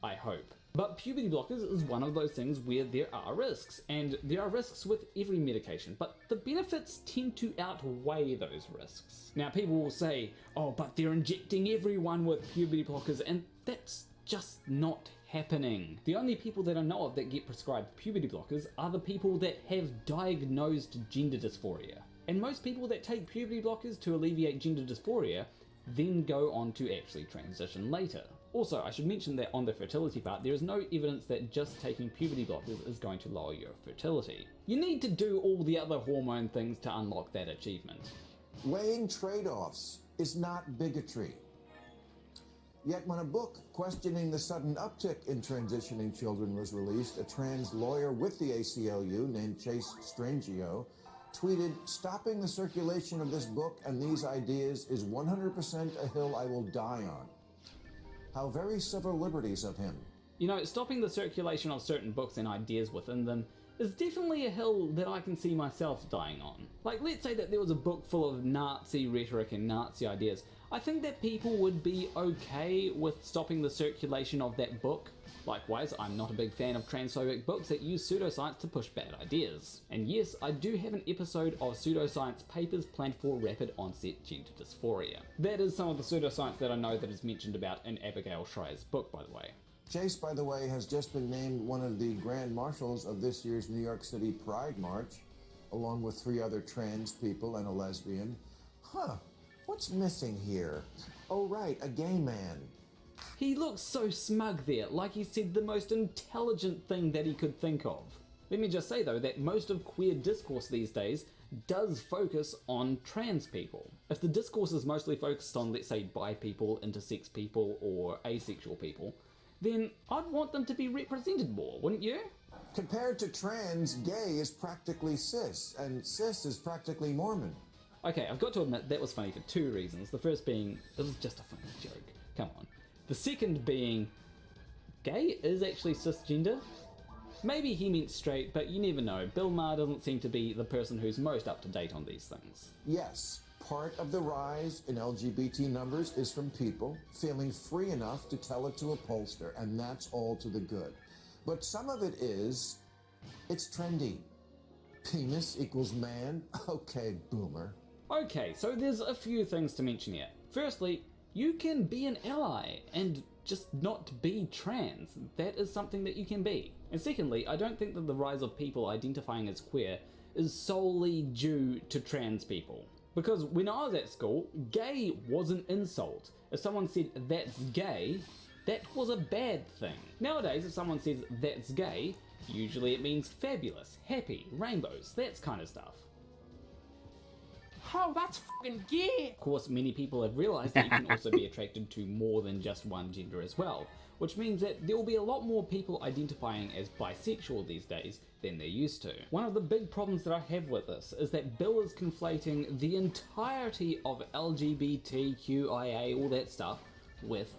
I hope. But puberty blockers is one of those things where there are risks, and there are risks with every medication, but the benefits tend to outweigh those risks. Now people will say, oh, but they're injecting everyone with puberty blockers, and that's just not happening. The only people that I know of that get prescribed puberty blockers are the people that have diagnosed gender dysphoria. And most people that take puberty blockers to alleviate gender dysphoria then go on to actually transition later. Also, I should mention that on the fertility part, there is no evidence that just taking puberty blockers is going to lower your fertility. You need to do all the other hormone things to unlock that achievement. Weighing trade-offs is not bigotry. Yet when a book questioning the sudden uptick in transitioning children was released, a trans lawyer with the ACLU named Chase Strangio tweeted, "Stopping the circulation of this book and these ideas is 100% a hill I will die on." how very civil liberties of him. You know, stopping the circulation of certain books and ideas within them is definitely a hill that I can see myself dying on. Like, let's say that there was a book full of Nazi rhetoric and Nazi ideas. I think that people would be okay with stopping the circulation of that book. Likewise, I'm not a big fan of transphobic books that use pseudoscience to push bad ideas. And yes, I do have an episode of pseudoscience papers planned for rapid onset gender dysphoria. That is some of the pseudoscience that I know that is mentioned about in Abigail Schreier's book, by the way. Chase, by the way, has just been named one of the grand marshals of this year's New York City Pride March, along with 3 other trans people and a lesbian. Huh, what's missing here? Oh right, a gay man. He looks so smug there, like he said the most intelligent thing that he could think of. Let me just say though that most of queer discourse these days does focus on trans people. If the discourse is mostly focused on, let's say, bi people, intersex people, or asexual people, then I'd want them to be represented more, wouldn't you? Compared to trans, gay is practically cis, and cis is practically Mormon. Okay, I've got to admit that was funny for 2 reasons. The first being, it was just a funny joke. Come on. The second being, gay is actually cisgender. Maybe he meant straight, but you never know. Bill Maher doesn't seem to be the person who's most up to date on these things. Yes, part of the rise in LGBT numbers is from people feeling free enough to tell it to a pollster, and that's all to the good. But some of it is, it's trendy. Penis equals man? Okay, boomer. Okay, so there's a few things to mention here. Firstly, you can be an ally and just not be trans. That is something that you can be. And secondly, I don't think that the rise of people identifying as queer is solely due to trans people. Because when I was at school, gay was an insult. If someone said, that's gay, that was a bad thing. Nowadays, if someone says, that's gay, usually it means fabulous, happy, rainbows, that kind of stuff. Oh, that's fucking gay! Of course, many people have realised that you can also be attracted to more than just one gender as well, which means that there will be a lot more people identifying as bisexual these days than there used to. One of the big problems that I have with this is that Bill is conflating the entirety of LGBTQIA, all that stuff, with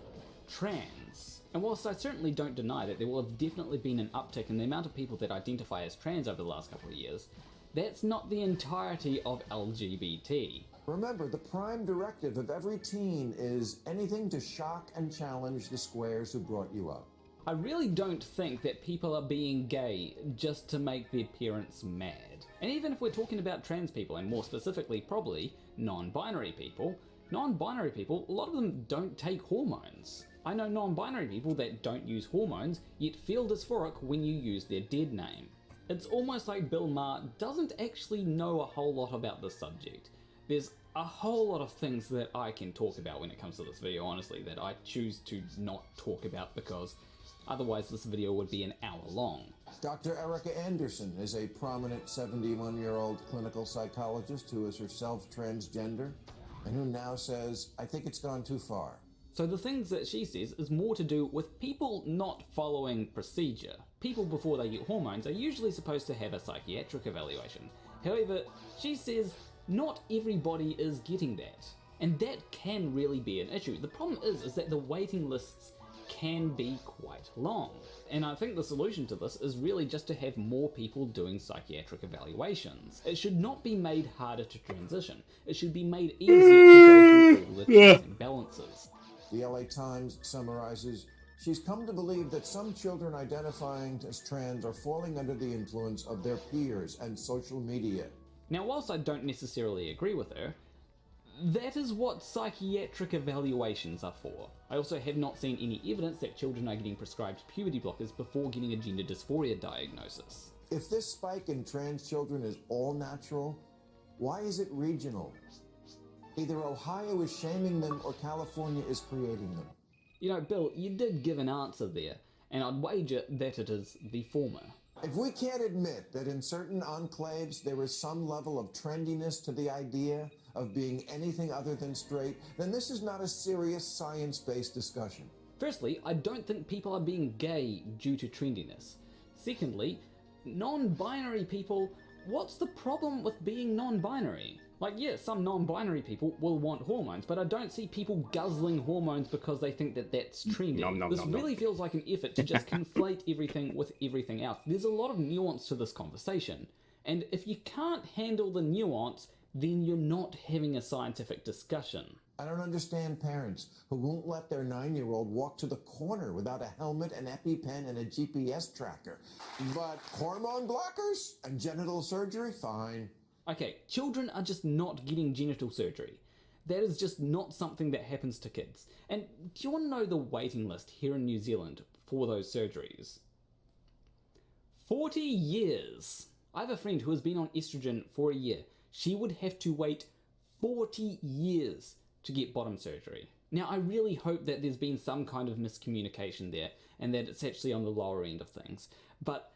trans. And whilst I certainly don't deny that there will have definitely been an uptick in the amount of people that identify as trans over the last couple of years, that's not the entirety of LGBT. Remember, the prime directive of every teen is anything to shock and challenge the squares who brought you up. I really don't think that people are being gay just to make their parents mad. And even if we're talking about trans people, and more specifically probably non-binary people, a lot of them don't take hormones. I know non-binary people that don't use hormones, yet feel dysphoric when you use their dead name. It's almost like Bill Maher doesn't actually know a whole lot about the subject. There's a whole lot of things that I can talk about when it comes to this video, honestly, that I choose to not talk about because otherwise this video would be an hour long. Dr. Erica Anderson is a prominent 71-year-old clinical psychologist who is herself transgender and who now says, I think it's gone too far. So the things that she says is more to do with people not following procedure. People before they get hormones are usually supposed to have a psychiatric evaluation. However, she says not everybody is getting that. And that can really be an issue. The problem is that the waiting lists can be quite long. And I think the solution to this is really just to have more people doing psychiatric evaluations. It should not be made harder to transition. It should be made easier to go through all the checks and balances. The LA Times summarizes, she's come to believe that some children identifying as trans are falling under the influence of their peers and social media. Now, whilst I don't necessarily agree with her, that is what psychiatric evaluations are for. I also have not seen any evidence that children are getting prescribed puberty blockers before getting a gender dysphoria diagnosis. If this spike in trans children is all natural, why is it regional? Either Ohio is shaming them or California is creating them. You know, Bill, you did give an answer there, and I'd wager that it is the former. If we can't admit that in certain enclaves there is some level of trendiness to the idea of being anything other than straight, then this is not a serious science-based discussion. Firstly, I don't think people are being gay due to trendiness. Secondly, non-binary people, what's the problem with being non-binary? Like, yeah, some non-binary people will want hormones, but I don't see people guzzling hormones because they think that that's trendy. This really feels like an effort to just conflate everything with everything else. There's a lot of nuance to this conversation, and if you can't handle the nuance, then you're not having a scientific discussion. I don't understand parents who won't let their 9-year-old walk to the corner without a helmet, an EpiPen, and a GPS tracker. But hormone blockers and genital surgery, fine. Okay, children are just not getting genital surgery. That is just not something that happens to kids. And do you want to know the waiting list here in New Zealand for those surgeries? 40 years! I have a friend who has been on estrogen for a year. She would have to wait 40 years to get bottom surgery. Now, I really hope that there's been some kind of miscommunication there and that it's actually on the lower end of things. But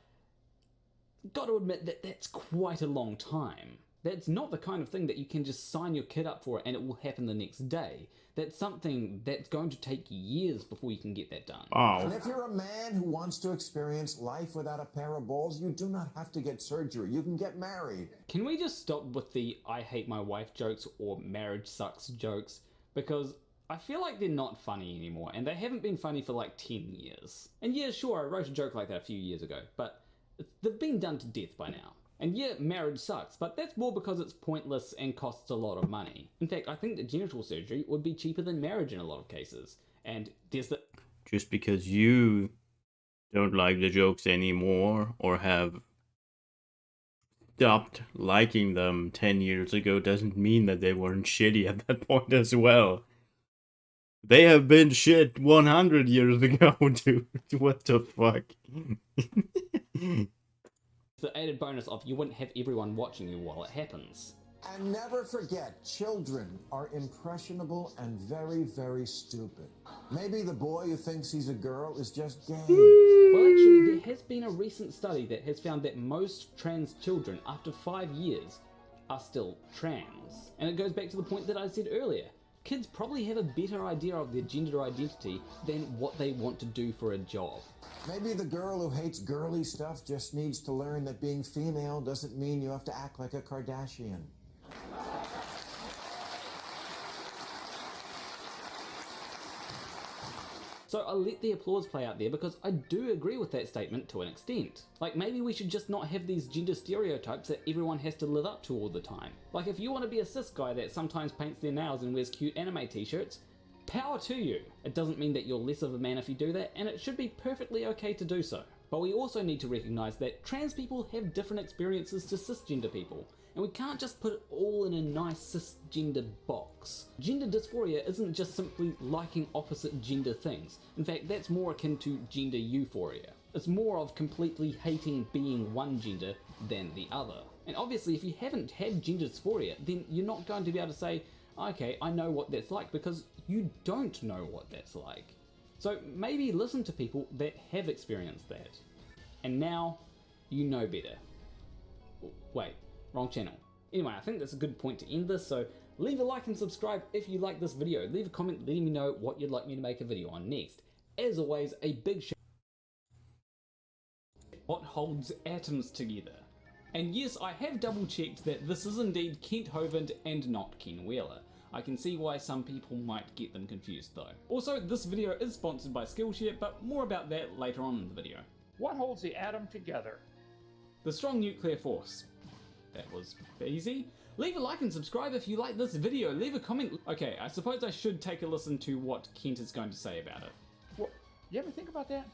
got to admit that that's quite a long time. That's not the kind of thing that you can just sign your kid up for and it will happen the next day. That's something that's going to take years before you can get that done. And if you're a man who wants to experience life without a pair of balls, you do not have to get surgery. You can get married. Can we just stop with the I hate my wife jokes or marriage sucks jokes? Because I feel like they're not funny anymore, and they haven't been funny for like 10 years. And yeah, sure, I wrote a joke like that a few years ago, but they've been done to death by now. And yeah, marriage sucks, but that's more because it's pointless and costs a lot of money. In fact, I think that genital surgery would be cheaper than marriage in a lot of cases. And there's the... Just because you don't like the jokes anymore or have stopped liking them 10 years ago doesn't mean that they weren't shitty at that point as well. They have been shit 100 years ago, dude. What the fuck? The added bonus of you wouldn't have everyone watching you while it happens. And never forget, children are impressionable and very, very stupid. Maybe the boy who thinks he's a girl is just gay. Well, actually, there has been a recent study that has found that most trans children, after 5 years, are still trans. And it goes back to the point that I said earlier. Kids probably have a better idea of their gender identity than what they want to do for a job. Maybe the girl who hates girly stuff just needs to learn that being female doesn't mean you have to act like a Kardashian. So I'll let the applause play out there because I do agree with that statement to an extent. Like, maybe we should just not have these gender stereotypes that everyone has to live up to all the time. Like, if you want to be a cis guy that sometimes paints their nails and wears cute anime t-shirts, power to you. It doesn't mean that you're less of a man if you do that, and it should be perfectly okay to do so. But we also need to recognise that trans people have different experiences to cisgender people, and we can't just put it all in a nice cisgender box. Gender dysphoria isn't just simply liking opposite gender things. In fact, that's more akin to gender euphoria. It's more of completely hating being one gender than the other. And obviously, if you haven't had gender dysphoria, then you're not going to be able to say, okay, I know what that's like, because you don't know what that's like. So maybe listen to people that have experienced that. And now, you know better. Wait, wrong channel. Anyway, I think that's a good point to end this, so leave a like and subscribe if you like this video. Leave a comment letting me know what you'd like me to make a video on next. As always, a big shout out what holds atoms together. And yes, I have double checked that this is indeed Kent Hovind and not Ken Wheeler. I can see why some people might get them confused though. Also, this video is sponsored by Skillshare, but more about that later on in the video. What holds the atom together? The strong nuclear force. That was easy. Leave a like and subscribe if you like this video. Leave a comment. Okay, I suppose I should take a listen to what Kent is going to say about it. Well, you ever think about that?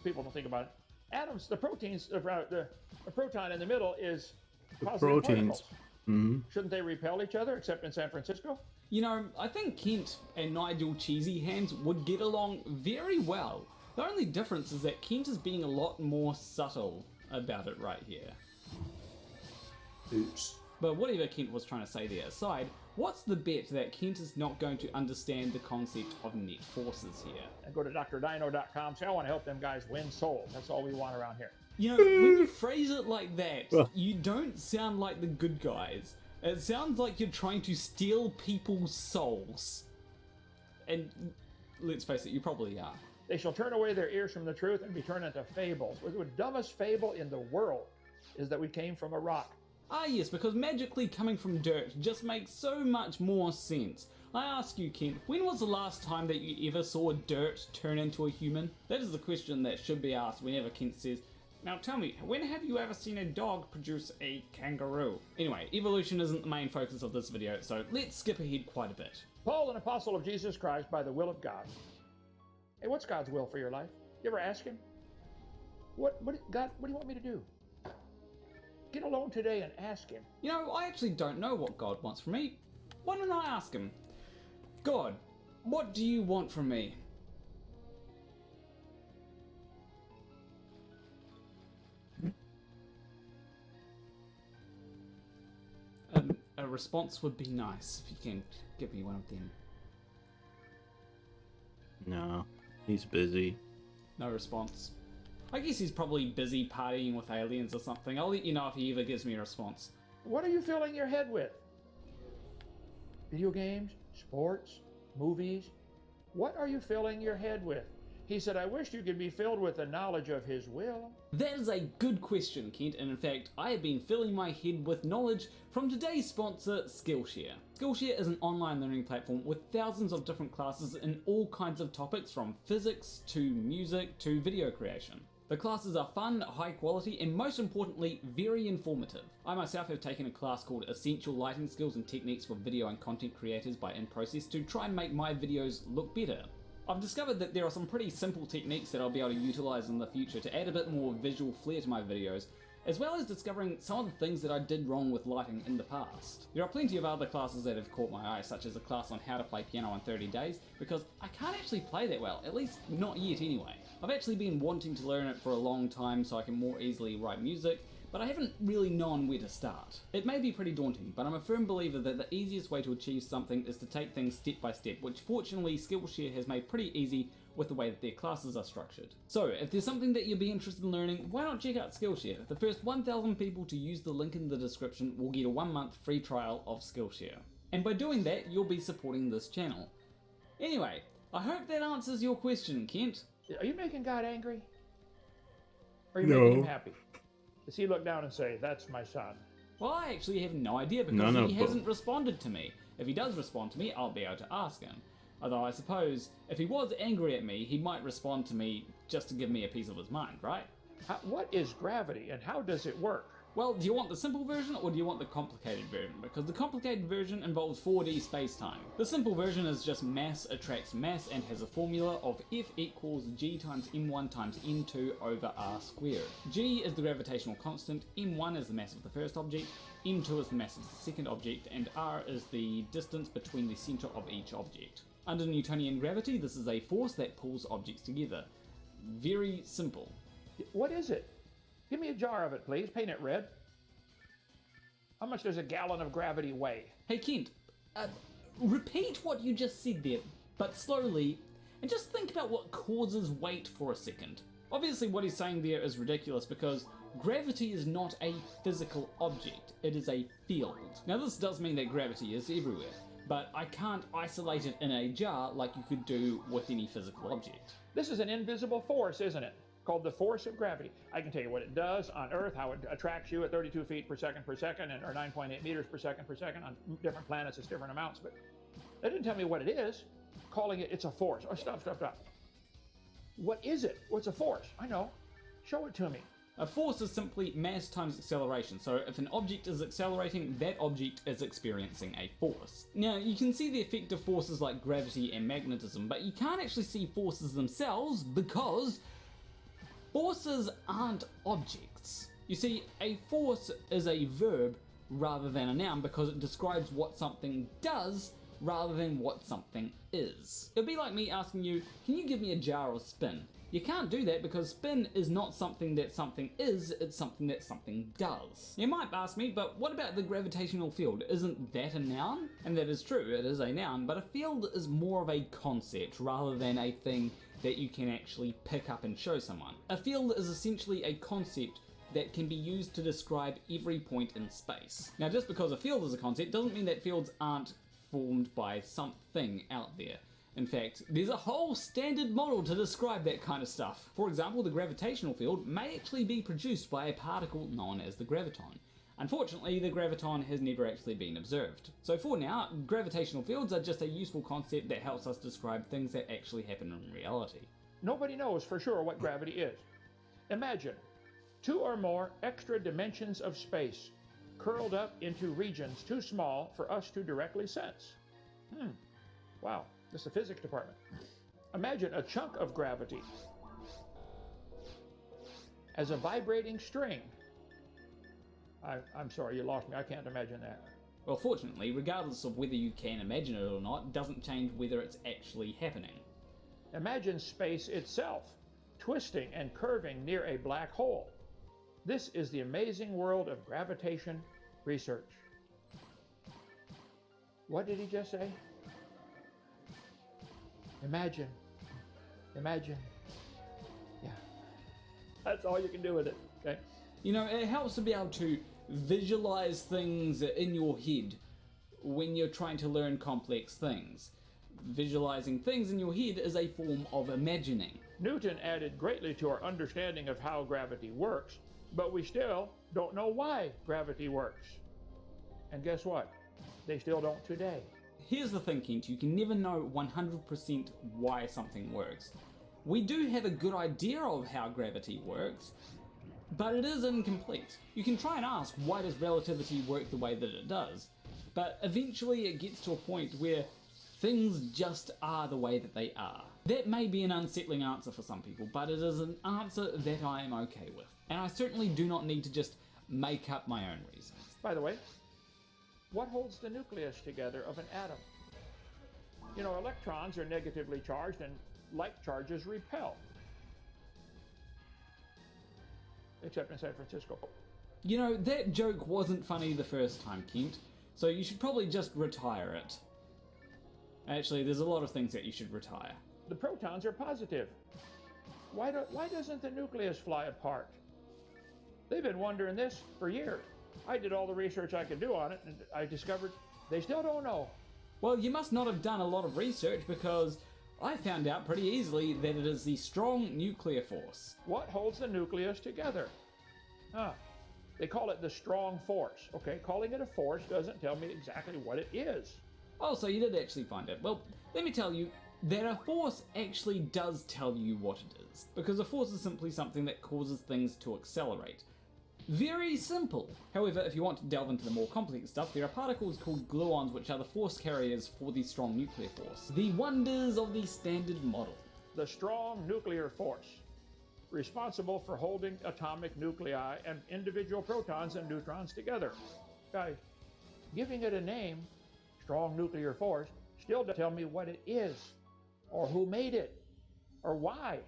People don't think about it. Atoms, the proteins, the proton in the middle is positive particles. Mm-hmm. Shouldn't they repel each other, except in San Francisco? You know, I think Kent and Nigel Cheesy Hands would get along very well. The only difference is that Kent is being a lot more subtle about it right here. Oops. But whatever Kent was trying to say there aside, what's the bet that Kent is not going to understand the concept of net forces here? And go to drdino.com, say I want to help them guys win souls. That's all we want around here. You know, when you phrase it like that, you don't sound like the good guys. It sounds like you're trying to steal people's souls. And let's face it, you probably are. They shall turn away their ears from the truth and be turned into fables. The dumbest fable in the world is that we came from a rock. Ah yes, because magically coming from dirt just makes so much more sense. I ask you, Kent, when was the last time that you ever saw dirt turn into a human? That is the question that should be asked whenever Kent says, now tell me, when have you ever seen a dog produce a kangaroo? Anyway, evolution isn't the main focus of this video, so let's skip ahead quite a bit. Paul, an apostle of Jesus Christ by the will of God. Hey, what's God's will for your life? You ever ask him? God, what do you want me to do? Get alone today and ask him. You know, I actually don't know what God wants from me. Why don't I ask him? God, what do you want from me? A response would be nice if you can give me one of them. No, he's busy. No response. I guess he's probably busy partying with aliens or something. I'll let you know if he ever gives me a response. What are you filling your head with? Video games? Sports? Movies? What are you filling your head with? He said, I wish you could be filled with the knowledge of his will. That is a good question, Kent, and in fact, I have been filling my head with knowledge from today's sponsor, Skillshare. Skillshare is an online learning platform with thousands of different classes in all kinds of topics from physics to music to video creation. The classes are fun, high quality, and most importantly, very informative. I myself have taken a class called Essential Lighting Skills and Techniques for Video and Content Creators by InProcess to try and make my videos look better. I've discovered that there are some pretty simple techniques that I'll be able to utilize in the future to add a bit more visual flair to my videos, as well as discovering some of the things that I did wrong with lighting in the past. There are plenty of other classes that have caught my eye, such as a class on how to play piano in 30 days, because I can't actually play that well, at least not yet anyway. I've actually been wanting to learn it for a long time so I can more easily write music, but I haven't really known where to start. It may be pretty daunting, but I'm a firm believer that the easiest way to achieve something is to take things step by step, which fortunately Skillshare has made pretty easy with the way that their classes are structured. So if there's something that you'd be interested in learning, why not check out Skillshare? The first 1,000 people to use the link in the description will get a 1-month free trial of Skillshare. And by doing that, you'll be supporting this channel. Anyway, I hope that answers your question, Kent. Are you making God angry? Or are you making him happy? Does he look down and say, that's my son? Well, I actually have no idea because he hasn't responded to me. If he does respond to me, I'll be able to ask him. Although I suppose, if he was angry at me, he might respond to me just to give me a piece of his mind, right? What is gravity and how does it work? Well, do you want the simple version or do you want the complicated version? Because the complicated version involves 4D space-time. The simple version is just mass attracts mass and has a formula of F equals G times M1 times M2 over R squared. G is the gravitational constant, M1 is the mass of the first object, M2 is the mass of the second object, and R is the distance between the center of each object. Under Newtonian gravity, this is a force that pulls objects together. Very simple. What is it? Give me a jar of it, please. Paint it red. How much does a gallon of gravity weigh? Hey, Kent, repeat what you just said there, but slowly, and just think about what causes weight for a second. Obviously, what he's saying there is ridiculous because gravity is not a physical object, it is a field. Now, this does mean that gravity is everywhere, but I can't isolate it in a jar like you could do with any physical object. This is an invisible force, isn't it? Called the force of gravity. I can tell you what it does on Earth, how it attracts you at 32 feet per second, or 9.8 meters per second. On different planets, it's different amounts, but that didn't tell me what it is. Calling it, it's a force. Oh, stop. What is it? What's a force? I know. Show it to me. A force is simply mass times acceleration, so if an object is accelerating, that object is experiencing a force. Now, you can see the effect of forces like gravity and magnetism, but you can't actually see forces themselves because forces aren't objects. You see, a force is a verb rather than a noun because it describes what something does rather than what something is. It'd be like me asking you, can you give me a jar of spin? You can't do that because spin is not something that something is, it's something that something does. You might ask me, but what about the gravitational field? Isn't that a noun? And that is true, it is a noun, but a field is more of a concept rather than a thing that you can actually pick up and show someone. A field is essentially a concept that can be used to describe every point in space. Now, just because a field is a concept doesn't mean that fields aren't formed by something out there. In fact, there's a whole standard model to describe that kind of stuff. For example, the gravitational field may actually be produced by a particle known as the graviton. Unfortunately, the graviton has never actually been observed. So for now, gravitational fields are just a useful concept that helps us describe things that actually happen in reality. Nobody knows for sure what gravity is. Imagine 2 or more extra dimensions of space curled up into regions too small for us to directly sense. Wow, this is the physics department. Imagine a chunk of gravity as a vibrating string. I'm sorry, you lost me. I can't imagine that. Well, fortunately, regardless of whether you can imagine it or not, doesn't change whether it's actually happening. Imagine space itself twisting and curving near a black hole. This is the amazing world of gravitation research. What did he just say? Imagine. Yeah. That's all you can do with it, okay? You know, it helps to be able to visualize things in your head when you're trying to learn complex things. Visualizing things in your head is a form of imagining. Newton added greatly to our understanding of how gravity works, but we still don't know why gravity works. And guess what? They still don't today. Here's the thing, Kent, you can never know 100% why something works. We do have a good idea of how gravity works, but it is incomplete. You can try and ask, why does relativity work the way that it does? But eventually it gets to a point where things just are the way that they are. That may be an unsettling answer for some people, but it is an answer that I am okay with. And I certainly do not need to just make up my own reasons. By the way, what holds the nucleus together of an atom? You know, electrons are negatively charged and like charges repel. Except in San Francisco. You know, that joke wasn't funny the first time, Kent, so you should probably just retire it. Actually, there's a lot of things that you should retire. The protons are positive. Why doesn't the nucleus fly apart? They've been wondering this for years. I did all the research I could do on it, and I discovered they still don't know. Well, you must not have done a lot of research, because I found out pretty easily that it is the strong nuclear force. What holds the nucleus together? They call it the strong force. Okay, calling it a force doesn't tell me exactly what it is. Oh, so you did actually find it. Well, let me tell you that a force actually does tell you what it is, because a force is simply something that causes things to accelerate. Very simple. However, if you want to delve into the more complex stuff, there are particles called gluons, which are the force carriers for the strong nuclear force. The wonders of the standard model. The strong nuclear force, responsible for holding atomic nuclei and individual protons and neutrons together. Guys, giving it a name, strong nuclear force, still doesn't tell me what it is, or who made it, or why.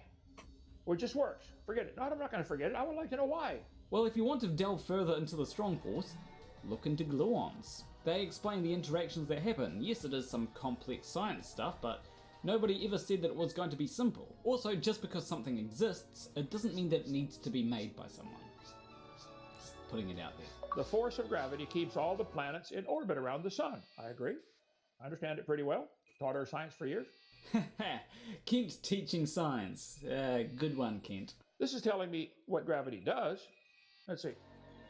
Well, it just works. Forget it. No, I'm not going to forget it. I would like to know why. Well, if you want to delve further into the strong force, look into gluons. They explain the interactions that happen. Yes, it is some complex science stuff, but nobody ever said that it was going to be simple. Also, just because something exists, it doesn't mean that it needs to be made by someone. Just putting it out there. The force of gravity keeps all the planets in orbit around the sun. I agree. I understand it pretty well. Taught her science for years. Kent teaching science. Good one, Kent. This is telling me what gravity does. Let's see.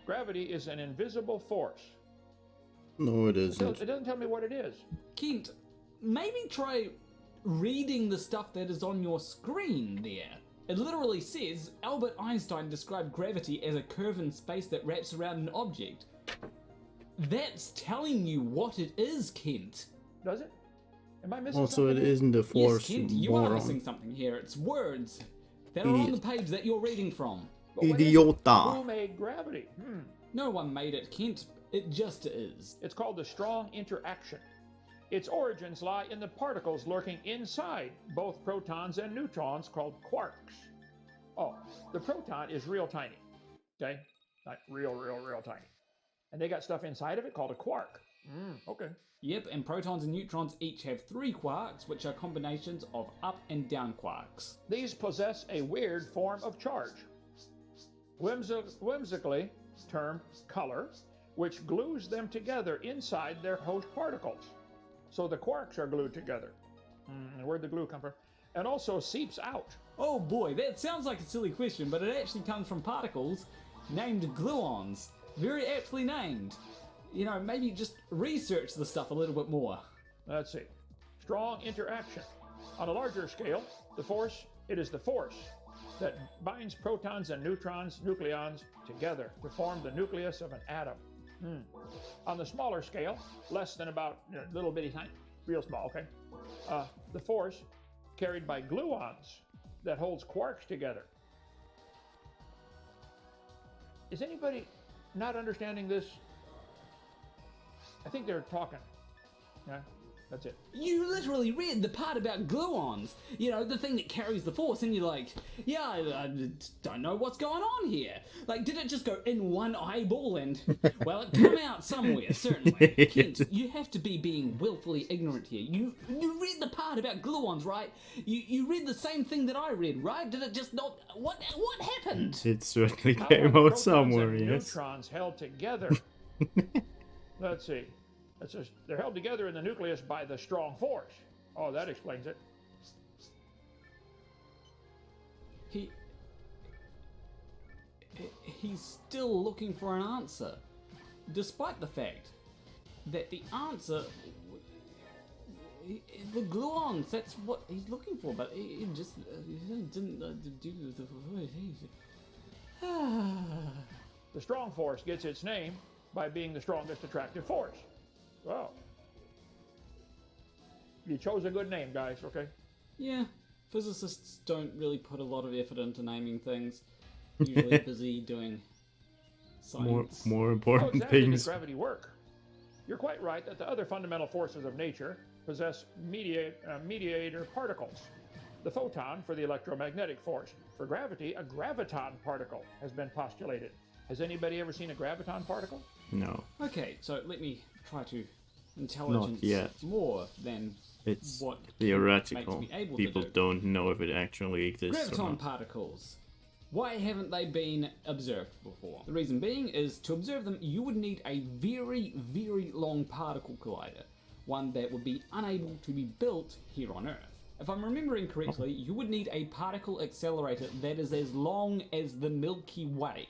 Gravity is an invisible force. No, it isn't. It doesn't tell me what it is. Kent, maybe try reading the stuff that is on your screen there. It literally says, Albert Einstein described gravity as a curve in space that wraps around an object. That's telling you what it is, Kent. Does it? Am I missing Also, something? it isn't a force. Yes, Kent, you are missing something here. It's words that are on the page that you're reading from. Idiota. Who made gravity? No one made it, Kent. It just is. It's called the strong interaction. Its origins lie in the particles lurking inside both protons and neutrons called quarks. Oh, the proton is real tiny, okay? Like real tiny. And they got stuff inside of it called a quark. Okay. Yep, and protons and neutrons each have 3 quarks, which are combinations of up and down quarks. These possess a weird form of charge, whimsically termed color, which glues them together inside their host particles. So the quarks are glued together. Where'd the glue come from? And also seeps out. Oh boy, that sounds like a silly question, but it actually comes from particles named gluons. Very aptly named. You know, maybe just research the stuff a little bit more. Let's see. Strong interaction. On a larger scale, it is the force that binds protons and neutrons, nucleons, together to form the nucleus of an atom. On the smaller scale, less than about little bitty tiny, real small, okay? The force carried by gluons that holds quarks together. Is anybody not understanding this? I think they're talking. Yeah, that's it. You literally read the part about gluons, you know, the thing that carries the force, and you're like, yeah, I don't know what's going on here. Like, did it just go in one eyeball and, well, it came out somewhere, certainly. Kent, you have to be being willfully ignorant here. You read the part about gluons, right? You read the same thing that I read, right? Did it just not, what happened? It certainly How came are out protons somewhere, and yes. neutrons held together. Let's see. They're held together in the nucleus by the strong force. Oh, that explains it. He's still looking for an answer, despite the fact that the answer, the gluons, that's what he's looking for, but he just didn't do the... The strong force gets its name by being the strongest attractive force. Well, you chose a good name, guys, okay? Yeah, physicists don't really put a lot of effort into naming things. Usually busy doing science. More How important exactly does things. gravity work? You're quite right that the other fundamental forces of nature possess mediator particles. The photon for the electromagnetic force. For gravity, a graviton particle has been postulated. Has anybody ever seen a graviton particle? No. Okay, so let me try to intelligence Not yet. more than It's what theoretical. makes me able People to do. don't know if it actually exists or Graviton not. particles. Why haven't they been observed before? The reason being is to observe them, you would need a very, very long particle collider. One that would be unable to be built here on Earth. If I'm remembering correctly, you would need a particle accelerator that is as long as the Milky Way.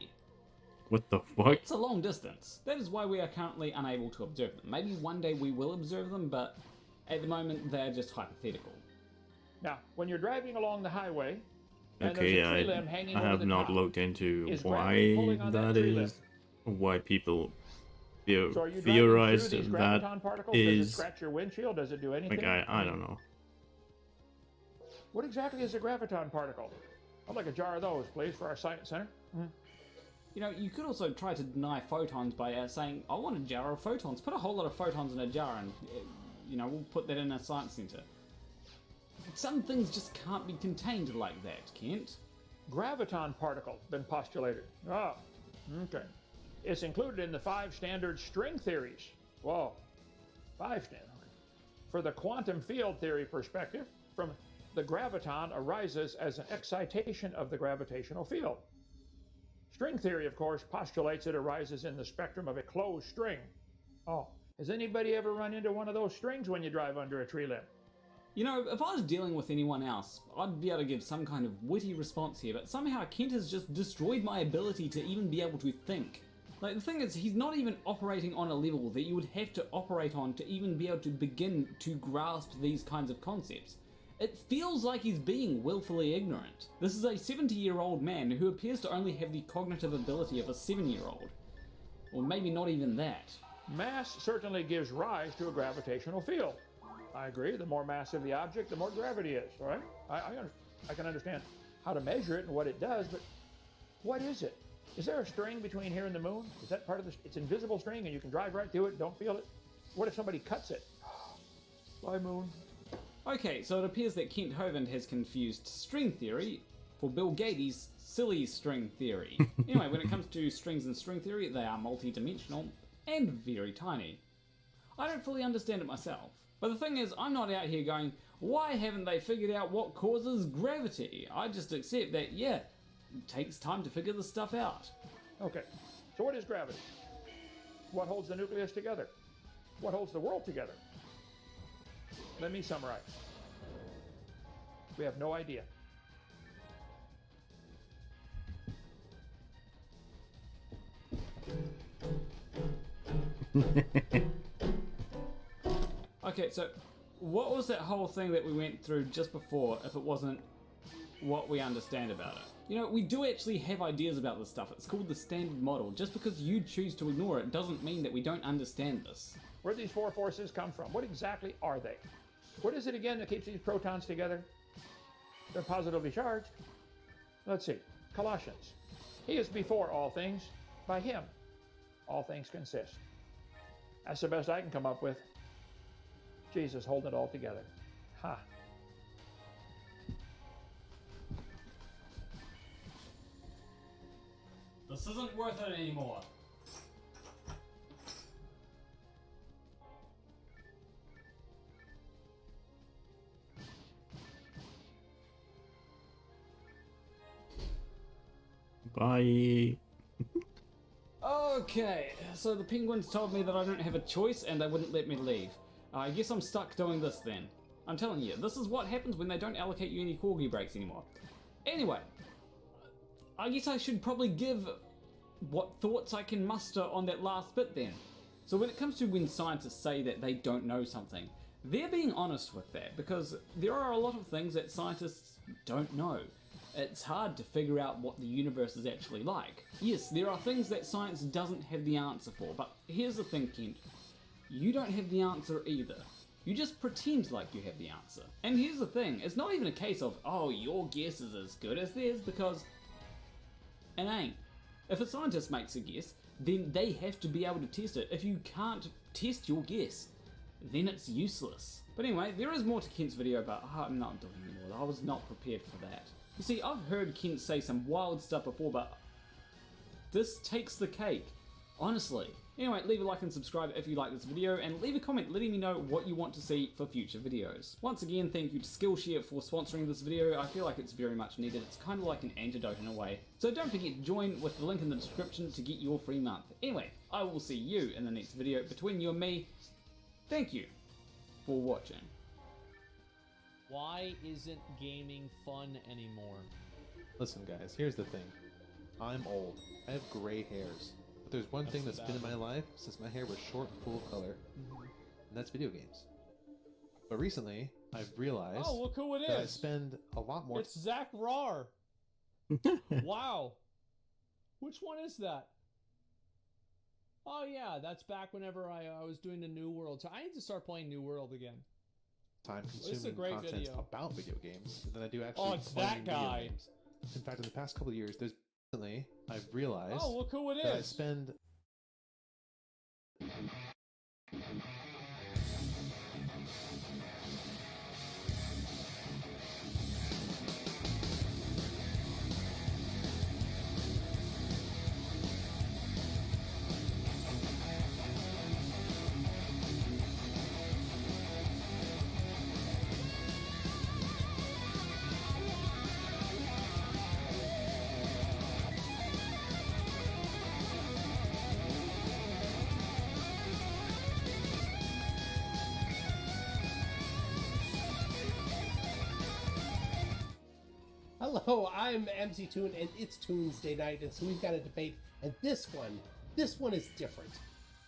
What the fuck? It's a long distance. That is why we are currently unable to observe them. Maybe one day we will observe them, but at the moment they're just hypothetical. Now, when you're driving along the highway, and Okay, there's a tree limb hanging I over have the not top, looked into is gravity why pulling on that tree limb? is, why people So are you driving theorize through these that graviton particles? Does it is scratch your windshield? Does it do anything? like I don't know. What exactly is a graviton particle? I'd like a jar of those, please, for our science center. You know, you could also try to deny photons by saying, I want a jar of photons. Put a whole lot of photons in a jar and, you know, we'll put that in a science center. Some things just can't be contained like that, Kent. Graviton particle been postulated. Oh, okay. It's included in the 5 standard string theories. Whoa, 5 standard. For the quantum field theory perspective, from the graviton arises as an excitation of the gravitational field. String theory, of course, postulates it arises in the spectrum of a closed string. Oh, has anybody ever run into one of those strings when you drive under a tree limb? You know, if I was dealing with anyone else, I'd be able to give some kind of witty response here, but somehow Kent has just destroyed my ability to even be able to think. Like, the thing is, he's not even operating on a level that you would have to operate on to even be able to begin to grasp these kinds of concepts. It feels like he's being willfully ignorant. This is a 70-year-old man who appears to only have the cognitive ability of a 7-year-old. Or maybe not even that. Mass certainly gives rise to a gravitational field. I agree. The more massive the object, the more gravity is, all right? I can understand how to measure it and what it does, but what is it? Is there a string between here and the moon? Is that part of the... It's invisible string and you can drive right through it, don't feel it? What if somebody cuts it? Bye, moon. Okay, so it appears that Kent Hovind has confused string theory for Bill Gates' silly string theory. Anyway, when it comes to strings and string theory, they are multi-dimensional and very tiny. I don't fully understand it myself. But the thing is, I'm not out here going, why haven't they figured out what causes gravity? I just accept that, yeah, it takes time to figure this stuff out. Okay, so what is gravity? What holds the nucleus together? What holds the world together? Let me summarize. We have no idea. Okay, so what was that whole thing that we went through just before if it wasn't what we understand about it? You know, we do actually have ideas about this stuff. It's called the standard model. Just because you choose to ignore it doesn't mean that we don't understand this. Where do these four forces come from? What exactly are they? What is it again that keeps these protons together? They're positively charged. Let's see. Colossians. He is before all things. By him, all things consist. That's the best I can come up with. Jesus holding it all together. Ha. This isn't worth it anymore. Bye. Okay, so the penguins told me that I don't have a choice and they wouldn't let me leave. I guess I'm stuck doing this then. I'm telling you, this is what happens when they don't allocate you any corgi breaks anymore. Anyway, I guess I should probably give what thoughts I can muster on that last bit then. So when it comes to when scientists say that they don't know something, they're being honest with that because there are a lot of things that scientists don't know. It's hard to figure out what the universe is actually like. Yes, there are things that science doesn't have the answer for, but here's the thing, Kent. You don't have the answer either. You just pretend like you have the answer. And here's the thing, it's not even a case of, oh, your guess is as good as theirs, because it ain't. If a scientist makes a guess, then they have to be able to test it. If you can't test your guess, then it's useless. But anyway, there is more to Kent's video, but I'm not doing anymore. I was not prepared for that. You see, I've heard Kent say some wild stuff before, but this takes the cake. Honestly. Anyway, leave a like and subscribe if you like this video, and leave a comment letting me know what you want to see for future videos. Once again, thank you to Skillshare for sponsoring this video. I feel like it's very much needed. It's kind of like an antidote in a way. So don't forget to join with the link in the description to get your free month. Anyway, I will see you in the next video. Between you and me, thank you for watching. Why isn't gaming fun anymore? Listen, guys, here's the thing. I'm old. I have gray hairs. But there's one thing that's been in my life since my hair was short and full of color, and that's video games. But recently, I've realized look who it that I is. spend a lot more. It's Zach Rar. Wow. Which one is that? Oh yeah, that's back whenever I was doing the New World. So I need to start playing New World again. Time This is a consuming great content video. about video games than I do actually. Oh, it's playing that video guy. games. In fact, in the past couple of years, recently I've realized Oh, look who it that I is. spend Hello, I'm MC Toon, and it's Tuesday night, and so we've got a debate. And this one is different.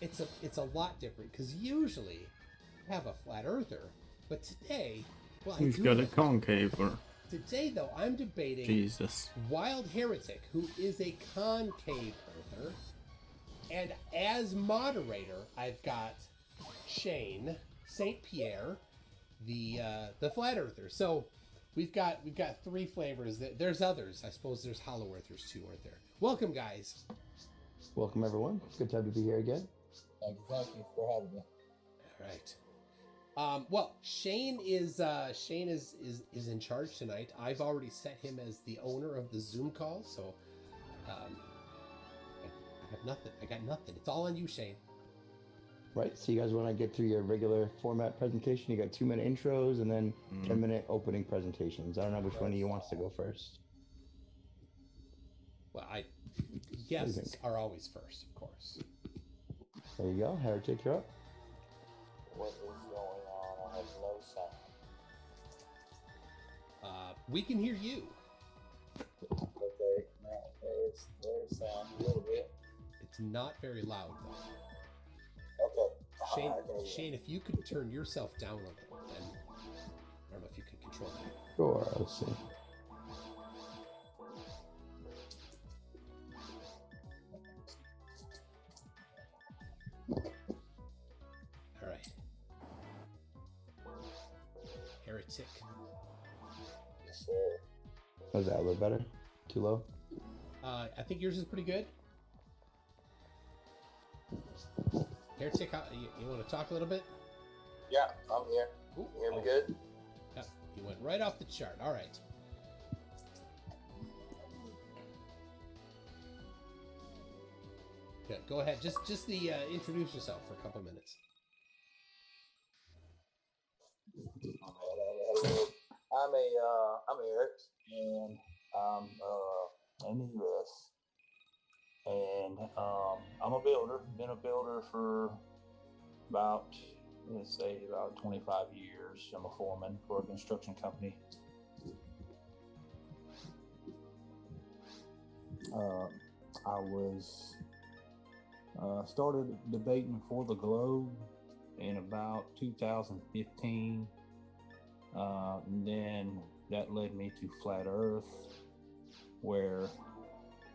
It's a lot different because usually I have a flat earther, but today, well, Who's got a concaver? Today, though, I'm debating Jesus. Wild Heretic, who is a concave earther, and as moderator, I've got Shane St. Pierre, the flat earther. So. We've got three flavors. There's others. I suppose there's hollow earthers too, aren't there? Welcome, guys. Welcome, everyone. Good time to be here again. Thank you for having me. All right. Well, Shane is in charge tonight. I've already set him as the owner of the Zoom call, so I have nothing. I got nothing. It's all on you, Shane. Right, so you guys want to get through your regular format presentation? You got 2-minute intros and then 10-minute opening presentations. I don't know which one of you wants to go first. Well, guests are always first, of course. There you go. Heretic, you're up. What is going on? I have no sound. We can hear you. Okay, now there's sound a little bit. It's not very loud, though. Shane, if you could turn yourself down a little, then I don't know if you can control that. Sure, let's see. All right. Heretic. Yes, sir. Was that a little better? Too low? I think yours is pretty good. Heretic, you want to talk a little bit? Yeah, I'm here. Ooh, You hear me good? Yeah, you went right off the chart. All right. Good. Go ahead. Just introduce yourself for a couple minutes. Hello. I'm Eric, and I'm in the U.S. And I'm a builder. Been a builder for about 25 years. I'm a foreman for a construction company. I was started debating for the Globe in about 2015. And then that led me to Flat Earth, where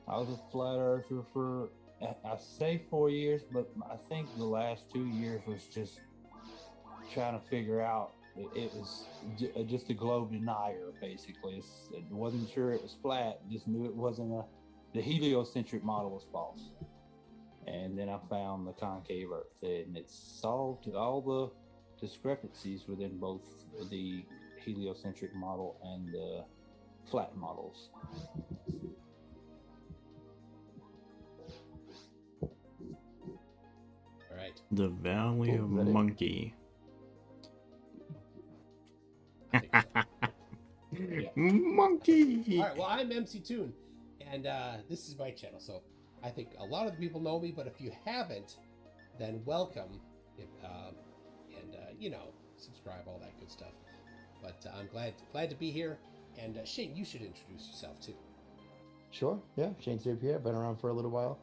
I was a Flat Earther for, I say 4 years, but I think the last 2 years was just trying to figure out, it was just a globe denier, basically. It wasn't sure it was flat, just knew it wasn't the heliocentric model was false. And then I found the concave Earth, and it solved all the discrepancies within both the heliocentric model and the flat models. All right. The Valley of Monkey. Monkey! All right, well, I'm MC Toon, and this is my channel, so I think a lot of the people know me, but if you haven't, then welcome, subscribe, all that good stuff. But I'm glad to be here, and Shane, you should introduce yourself too. Sure, yeah. Shane Sape here. Been around for a little while.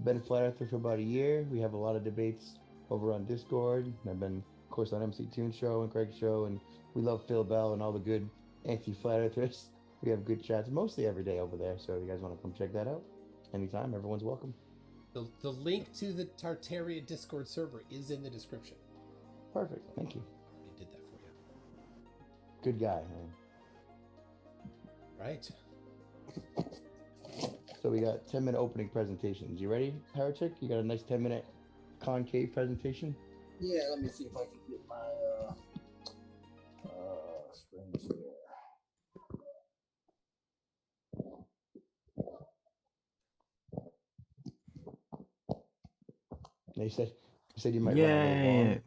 Been a Flat Earther for about a year. We have a lot of debates over on Discord. I've been, of course, on MC Toon Show and Craig's Show, and we love Phil Bell and all the good anti-Flat Earthers. We have good chats mostly every day over there, so if you guys want to come check that out anytime, everyone's welcome. The link to the Tartaria Discord server is in the description. Perfect, thank you. I did that for you. Good guy, man. Right. So we got 10-minute opening presentations. You ready, Heretic? You got a nice 10-minute concave presentation? Yeah, let me see if I can get my screens here. You said you might run a little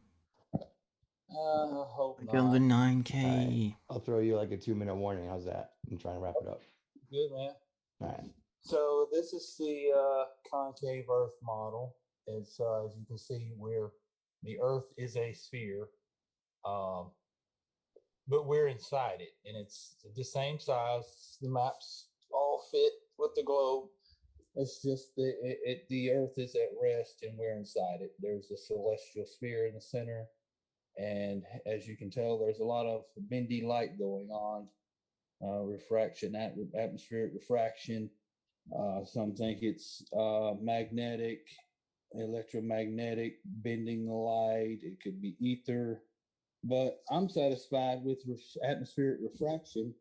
long. Hope I got the 9K. Right. I'll throw you like a 2-minute warning. How's that? I'm trying to wrap it up. Good, man. All right. So this is the concave Earth model. It's as you can see, where the Earth is a sphere, but we're inside it, and it's the same size. The maps all fit with the globe. It's just the Earth is at rest, and we're inside it. There's a celestial sphere in the center, and as you can tell, there's a lot of bendy light going on, refraction, atmospheric refraction. Some think it's magnetic, electromagnetic, bending the light. It could be ether, but I'm satisfied with atmospheric refraction.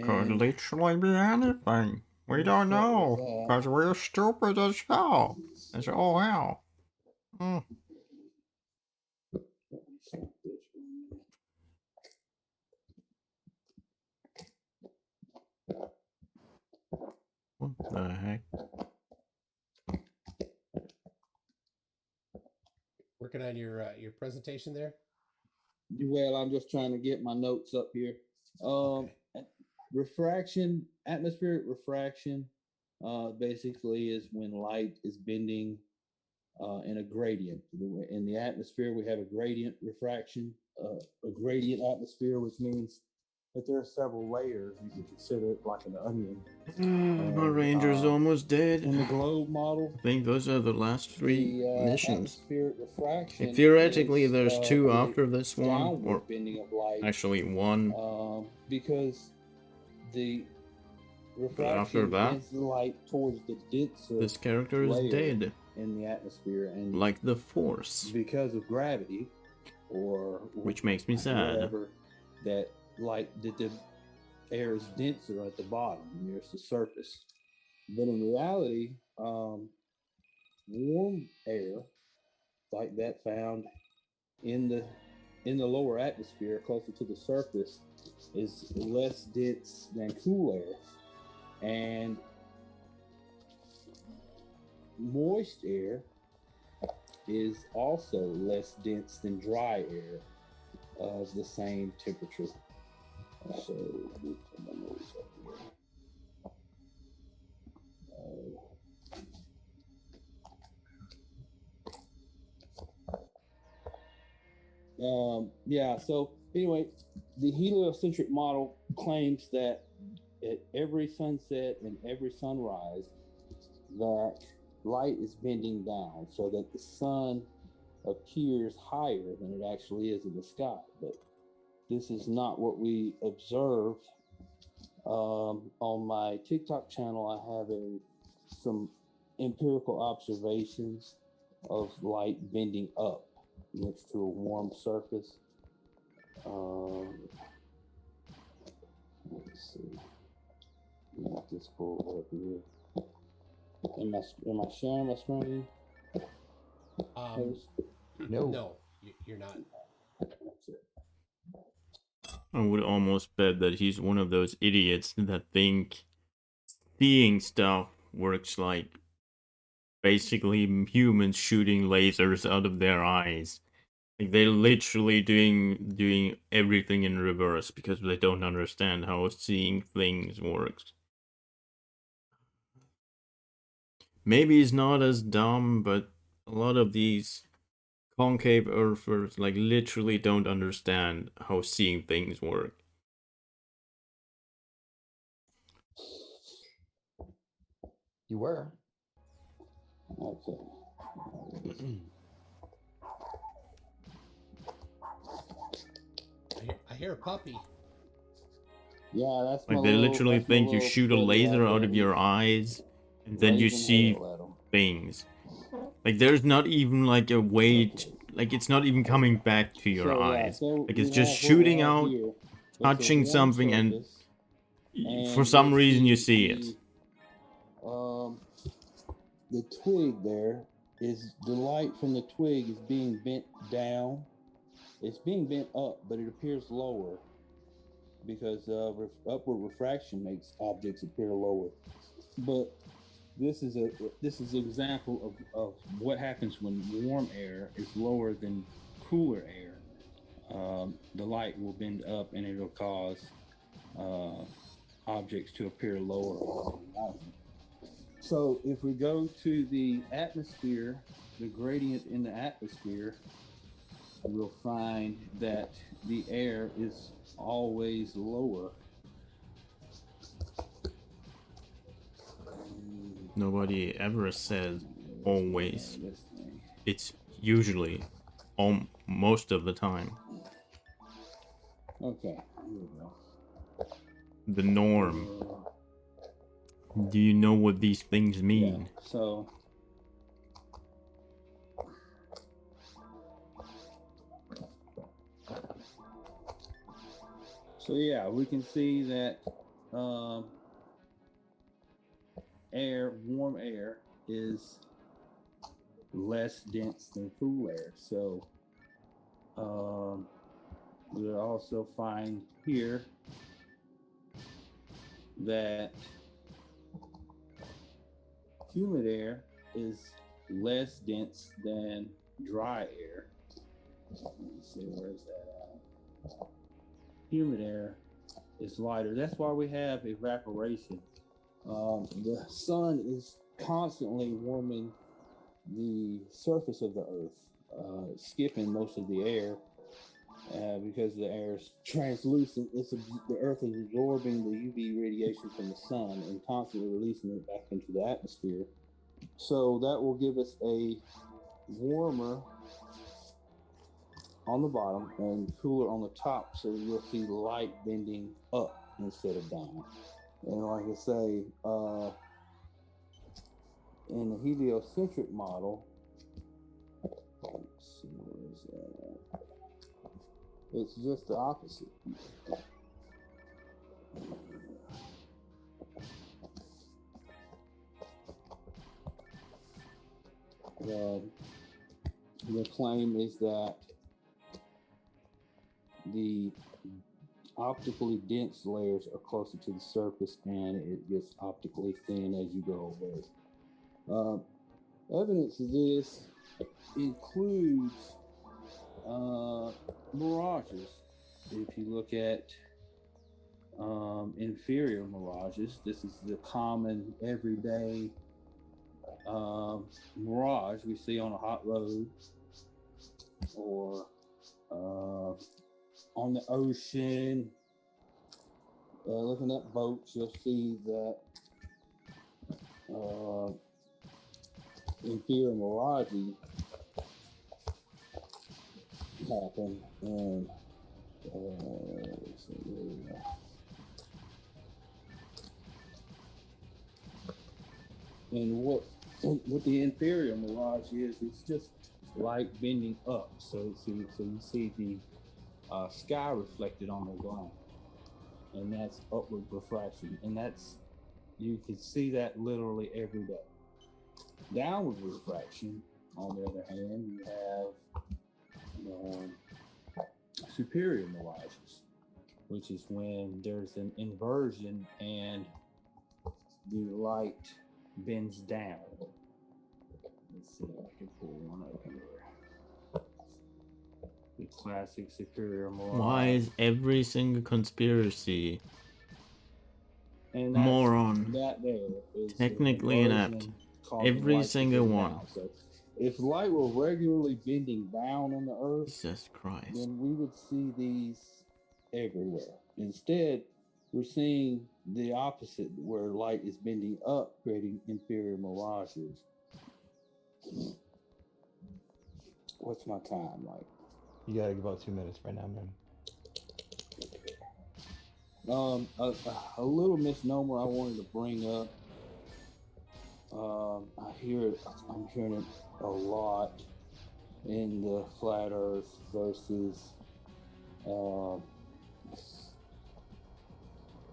Could literally be anything. We don't know, because we're stupid as hell. As all hell. What the heck? Working on your presentation there? Well, I'm just trying to get my notes up here. Refraction, atmospheric refraction, basically is when light is bending in a gradient. In the atmosphere, we have a gradient refraction, a gradient atmosphere, which means that there are several layers. You can consider it like an onion. My ranger's almost dead. In the globe model, I think those are the last 3 missions. atmospheric refraction. And theoretically, is, there's 2 the after this one, downward or bending of light. actually 1. Because the But after refraction that, bends the light towards the denser this character is layer dead. in the atmosphere, and Like the Force. because of gravity, or Which makes me sad. whatever, that the air is denser at the bottom nearest the surface. But in reality, warm air like that found in the lower atmosphere closer to the surface is less dense than cool air, and moist air is also less dense than dry air of the same temperature. So let me put my nose up here. Yeah, so anyway, the heliocentric model claims that at every sunset and every sunrise, that light is bending down so that the sun appears higher than it actually is in the sky. But this is not what we observe. On my TikTok channel, I have some empirical observations of light bending up next to a warm surface. Let's see. Let this pull up here. Am I sharing my screen? No, you're not. I would almost bet that he's one of those idiots that think seeing stuff works like basically humans shooting lasers out of their eyes. Like they're literally doing everything in reverse because they don't understand how seeing things works. Maybe he's not as dumb, but a lot of these concave earthers like literally don't understand how seeing things work. You were. Okay. I hear a puppy. Yeah, that's like they literally think you shoot a laser out of your eyes and then you see things. Like there's not even like a way to, like it's not even coming back to your eyes. Like it's just shooting out, touching something, and for some reason you see it. The twig there is the light from the twig is being bent down. It's being bent up, but it appears lower because upward refraction makes objects appear lower. But this is an example of what happens when warm air is lower than cooler air. The light will bend up and it'll cause objects to appear lower. So if we go to the atmosphere, the gradient in the atmosphere, we'll find that the air is always lower. Nobody ever says always. It's usually most of the time. Okay, here we go. The norm. Do you know what these things mean? Yeah, so yeah, we can see that warm air is less dense than cool air. So we'll also find here that humid air is less dense than dry air. Let me see, where's that at? Humid air is lighter. That's why we have evaporation. The sun is constantly warming the surface of the earth, skipping most of the air. because the air is translucent. The Earth is absorbing the UV radiation from the sun and constantly releasing it back into the atmosphere. So that will give us a warmer on the bottom and cooler on the top. So you'll see light bending up instead of down. And like I say, in the heliocentric model, let's see, where is that? It's just the opposite. The claim is that the optically dense layers are closer to the surface and it gets optically thin as you go away. Evidence of this includes mirages. If you look at inferior mirages, this is the common everyday mirage we see on a hot road or on the ocean. Looking at boats, you'll see that inferior mirage happen, and what the inferior mirage is, it's just light bending up. So you see the sky reflected on the ground, and that's upward refraction, and you can see that literally every day. Downward refraction, on the other hand, you have superior mirages, which is when there's an inversion and the light bends down. Let's see if I can pull one up here. The classic superior mirage. Why is every single conspiracy and moron that there is technically inept? Every single one. So if light were regularly bending down on the Earth, Jesus Christ, then we would see these everywhere. Instead, we're seeing the opposite, where light is bending up, creating inferior mirages. What's my time like? You gotta give about 2 minutes right now, man. A little misnomer I wanted to bring up. I'm hearing it a lot in the flat Earth versus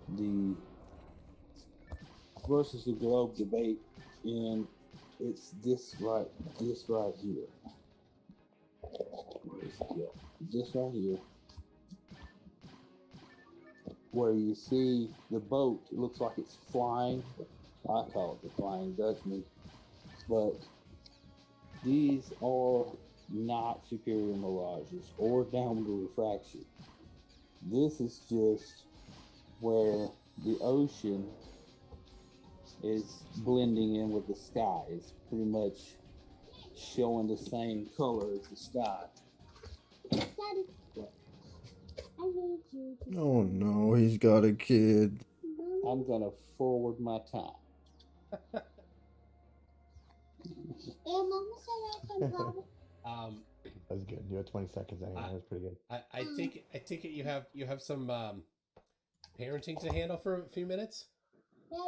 the globe debate, and it's this right here. This right here, where you see the boat. It looks like it's flying. I call it the Flying Dutchman, but these are not superior mirages or downward refraction. This is just where the ocean is blending in with the sky. It's pretty much showing the same color as the sky. Oh no, he's got a kid. I'm gonna forward my time. That's good. You had 20 seconds anyway. That was pretty good. I take it you have some parenting to handle for a few minutes.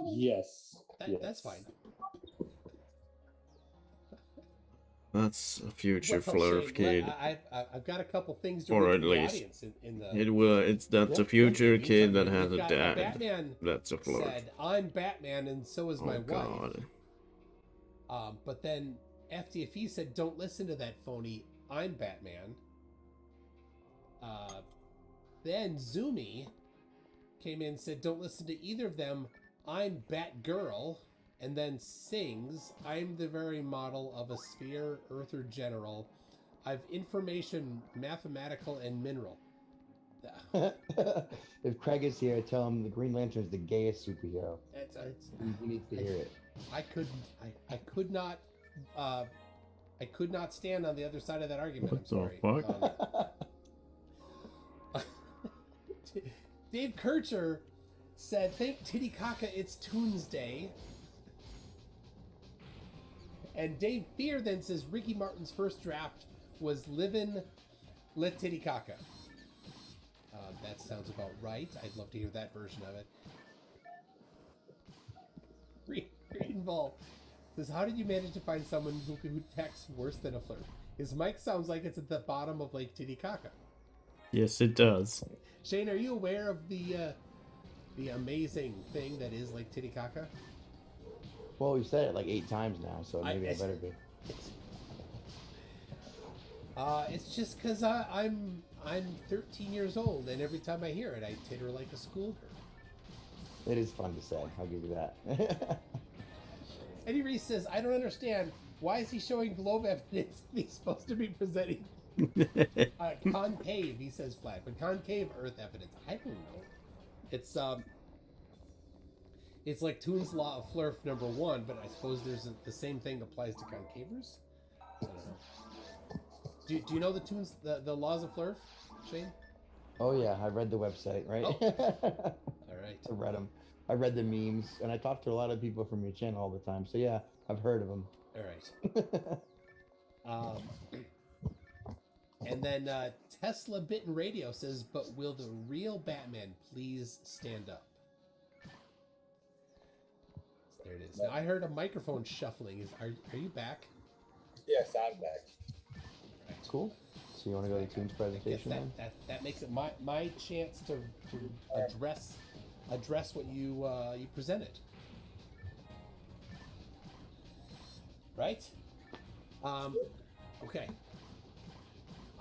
Yes. That's fine. That's a future Flurf kid. I've got a couple things to or read at to the least audience in the. That's a future kid that has a got dad. Batman That's a Flurf. said, "I'm Batman, and so is my wife." God. But then FTFE said, "Don't listen to that phony. I'm Batman." Then Zumi came in and said, "Don't listen to either of them. I'm Batgirl." And then sings, "I'm the very model of a sphere, earther general. I've information, mathematical, and mineral." If Craig is here, tell him the Green Lantern is the gayest superhero. He needs to hear it. I could not stand on the other side of that argument. I'm sorry. What the fuck? Dave Kircher said, "Thank Titicaca, it's Tuesday." And Dave Fear then says Ricky Martin's first draft was Livin' Le Titicaca. That sounds about right. I'd love to hear that version of it. Greenball says, "How did you manage to find someone who texts worse than a flirt? His mic sounds like it's at the bottom of Lake Titicaca." Yes, it does. Shane, are you aware of the amazing thing that is Lake Titicaca? Well, we've said it like 8 times now, so maybe I better be. It's just because I'm 13 years old, and every time I hear it, I titter like a schoolgirl. It is fun to say. I'll give you that. Eddie Reese says, "I don't understand. Why is he showing globe evidence if he's supposed to be presenting concave?" He says flat, but concave Earth evidence. I don't know. It's like Toon's Law of Flurf #1, but I suppose the same thing applies to concavers. I don't know. Do you know the laws of Flurf, Shane? Oh yeah, I read the website, right? Oh. All right. I read them. I read the memes, and I talk to a lot of people from your channel all the time. So yeah, I've heard of them. All right. And then Tesla Bitten Radio says, "But will the real Batman please stand up?" There it is. Now I heard a microphone shuffling. Are you back? Yes, I'm back. Right. Cool. So you want to go to Toon's presentation then? That makes it my chance to address what you presented. Right? Okay.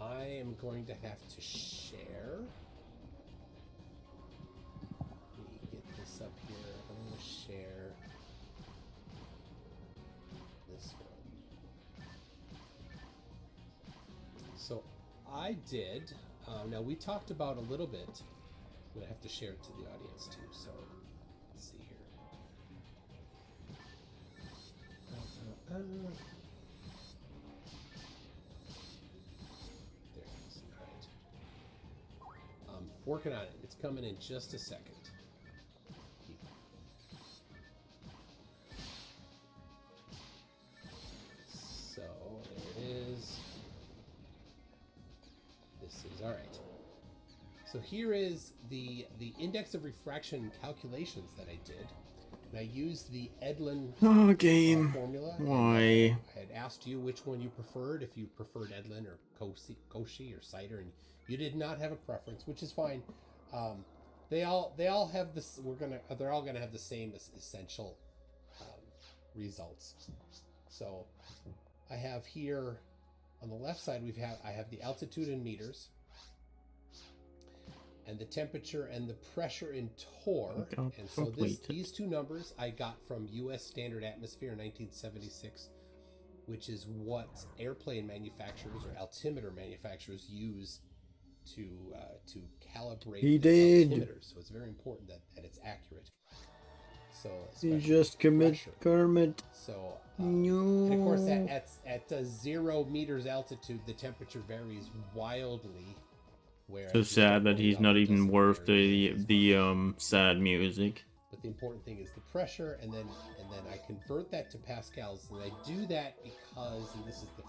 I am going to have to share. Let me get this up here. I'm going to share this one. So I did. Now we talked about a little bit. I'm going to have to share it to the audience too. So let's see here. There it is. All right. Working on it. It's coming in just a second. So there it is. This is all right. So here is the index of refraction calculations that I did. And I used the Edlin formula. Why? I had asked you which one you preferred, if you preferred Edlin or Cauchy or Cider, and you did not have a preference, which is fine. They all have this. They're all gonna have the same essential results. So I have here on the left side I have the altitude in meters, and the temperature and the pressure in torr. And so these two numbers I got from U.S. Standard Atmosphere in 1976, which is what airplane manufacturers or altimeter manufacturers use to calibrate altimeters. So it's very important that it's accurate. So you just commit Kermit. So no. And of course at 0 meters altitude, the temperature varies wildly. So sad that he's not even worth the sad music. But the important thing is the pressure, and then I convert that to pascals, and I do that because, and this is the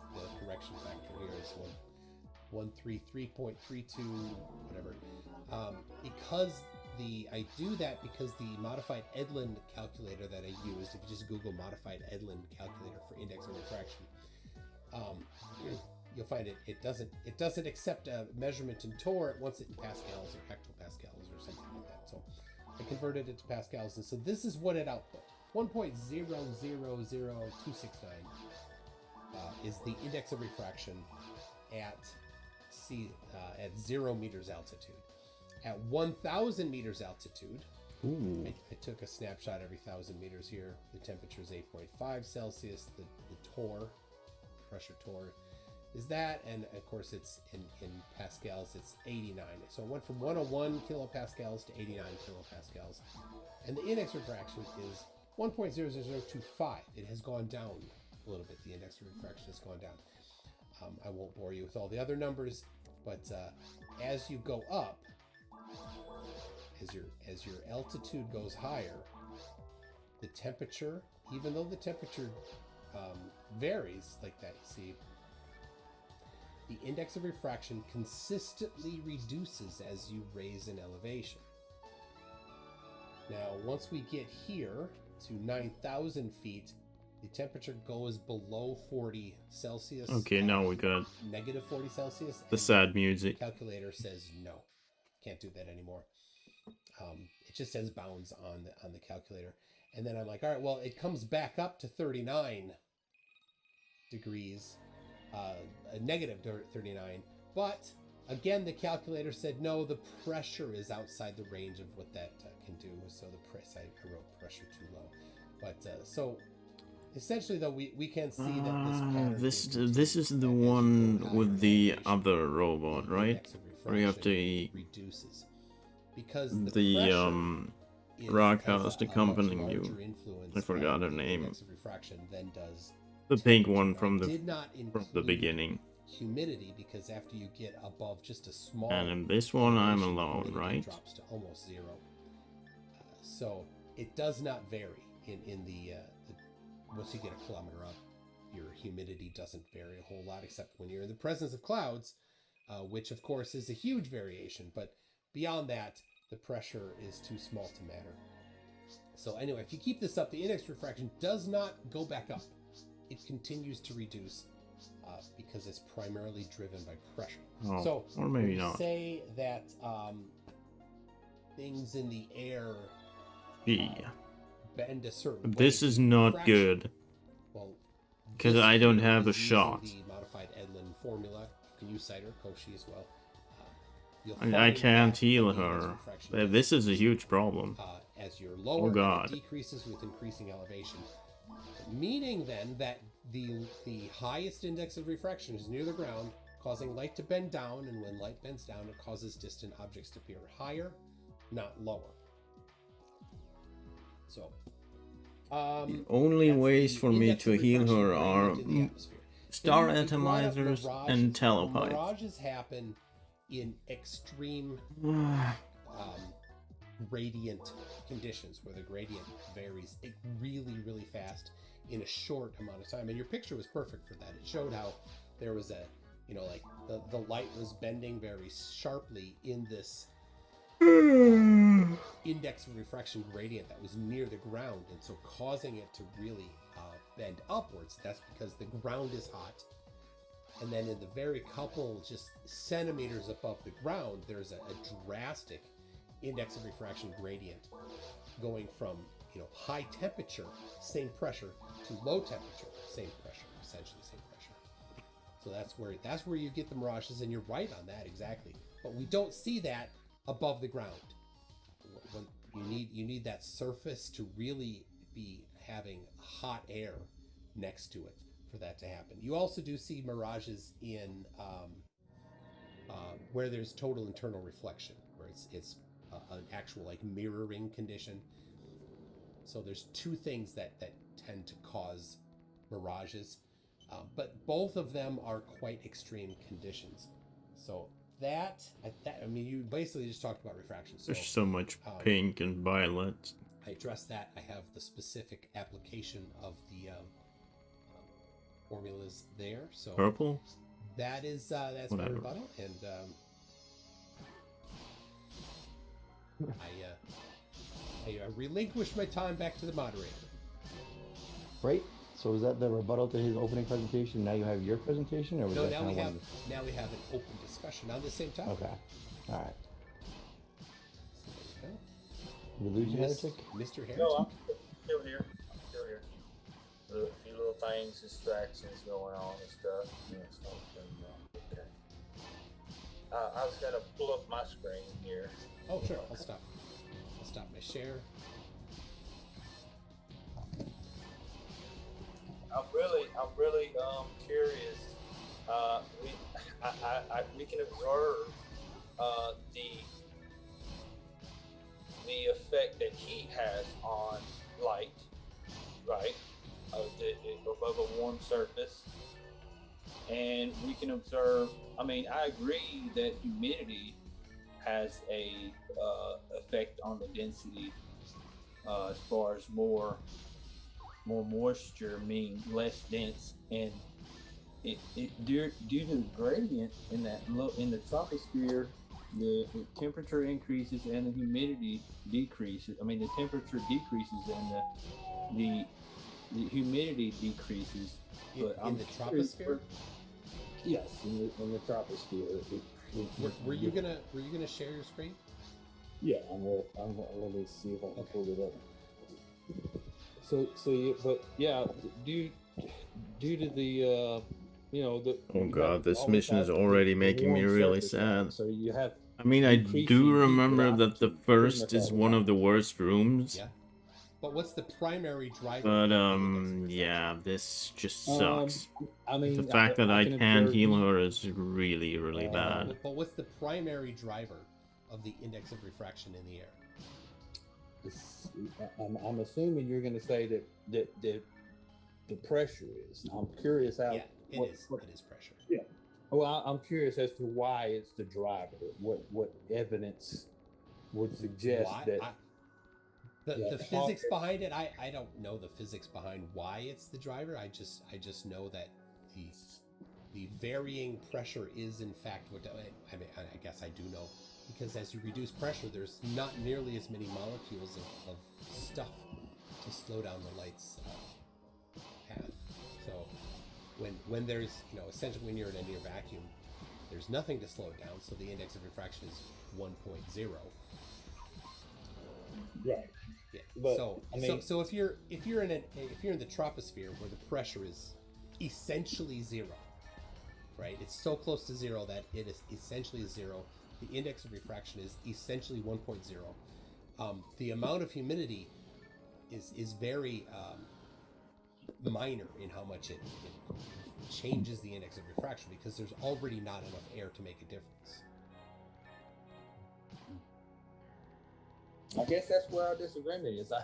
correction factor here is 133.32 whatever. I do that because the modified Edlin calculator that I used, if you just Google modified Edlin calculator for index of refraction, you'll find it doesn't accept a measurement in torr. It wants it in pascals or hectopascals or something like that. So I converted it to pascals, and so this is what it output. 1.000269 is the index of refraction at 0 meters altitude. At 1,000 meters altitude, I took a snapshot every 1,000 meters here. The temperature is 8.5 Celsius. The torr, pressure torr, is that, and of course it's in pascals, it's 89. So it went from 101 kilopascals to 89 kilopascals, and the index of refraction is 1.00025. It has gone down a little bit. The index of refraction has gone down. I won't bore you with all the other numbers, but as you go up, as your altitude goes higher, the temperature, even though the temperature varies like that, you see, the index of refraction consistently reduces as you raise in elevation. Now, once we get here to 9,000 feet, the temperature goes below 40 Celsius. Okay, now we got negative 40 Celsius. the sad music. The calculator says no, can't do that anymore. It just says bounds on the calculator. And then I'm like, all right, well, it comes back up to 39 degrees, negative 39. But again, the calculator said no, the pressure is outside the range of what that can do. So the press, I wrote pressure too low. But so essentially, though, we can see that this pattern. This is the one with the other robot, right? Where you have to reduces because the RAcaseal accompanying you. I forgot her name. Then does the pink one from the beginning. Humidity, because after you get above just a small. And in this one, I'm alone, right? Drops to almost zero. So it does not vary in the once you get a kilometer up, your humidity doesn't vary a whole lot, except when you're in the presence of clouds, which of course is a huge variation. But beyond that, the pressure is too small to matter. So anyway, if you keep this up, the index refraction does not go back up. It continues to reduce because it's primarily driven by pressure. Oh, so or maybe we not. Say that things in the air bend a certain way. This is not good. Well, because I don't have a shot. The modified Edlin formula. You can use cider, Koshi as well. I can't heal her. This is a huge problem. As you're lower, oh God. It decreases with increasing elevation. Meaning then that the highest index of refraction is near the ground, causing light to bend down, and when light bends down, it causes distant objects to appear higher, not lower. So, the only ways for me to heal her are star atomizers and telepipe. Mirages happen in extreme gradient conditions where the gradient varies really, really fast in a short amount of time. And your picture was perfect for that. It showed how there was like the light was bending very sharply in this index of refraction gradient that was near the ground, and so causing it to really bend upwards. That's because the ground is hot, and then in the very couple just centimeters above the ground, there's a drastic index of refraction gradient going from high temperature, same pressure, to low temperature, same pressure, essentially same pressure. So that's where you get the mirages, and you're right on that exactly. But we don't see that above the ground. When you need that surface to really be having hot air next to it for that to happen. You also do see mirages in where there's total internal reflection, where it's an actual like mirroring condition. So there's two things that tend to cause mirages, but both of them are quite extreme conditions. So I mean, you basically just talked about refraction. So, there's so much pink and violet. I addressed that. I have the specific application of the formulas there. So purple. That's my rebuttal, and I relinquish my time back to the moderator. Right. So is that the rebuttal to his opening presentation? Now you have your presentation, or was that now kind we of have now we have an open discussion on the same topic. Okay. All right. We lose you, Heretic? Mr. Heretic? No, I'm still here. A few little things, distractions going on and stuff. Okay. I was gonna pull up my screen here. Oh, sure. I'll stop my share. I'm really curious. We can observe the effect that heat has on light, right? Above a warm surface, and we can observe. I mean, I agree that humidity has a effect on the density as far as more moisture mean less dense, and due to the gradient in the troposphere, the temperature increases and the humidity decreases. I mean, the temperature decreases and the humidity decreases. In the troposphere? Yes, in the troposphere. Were you gonna share your screen? Yeah, let me see if I can pull it up. But yeah, due to the Oh god, this mission is already making me really sad. So you have. I mean, I do remember that the first is one of the worst rooms. Yeah. But what's the primary driver? But yeah, this just sucks. I mean, the fact that I can't heal her is really, really bad. But what's the primary driver of the index of refraction in the air? I'm assuming you're going to say that the pressure is. I'm curious how. Yeah, it is pressure. Yeah. Well, I'm curious as to why it's the driver. What evidence would suggest that? The physics behind it, I don't know the physics behind why it's the driver. I just know that the varying pressure is in fact what. I mean, I guess I do know, because as you reduce pressure, there's not nearly as many molecules of stuff to slow down the light's path. So when there's, essentially when you're in a near vacuum, there's nothing to slow it down. So the index of refraction is 1.0. Right. Yeah. But, so if you're in the troposphere where the pressure is essentially zero, right? It's so close to zero that it is essentially zero. The index of refraction is essentially 1.0. The amount of humidity is very minor in how much it changes the index of refraction, because there's already not enough air to make a difference. I guess that's where our disagreement is. I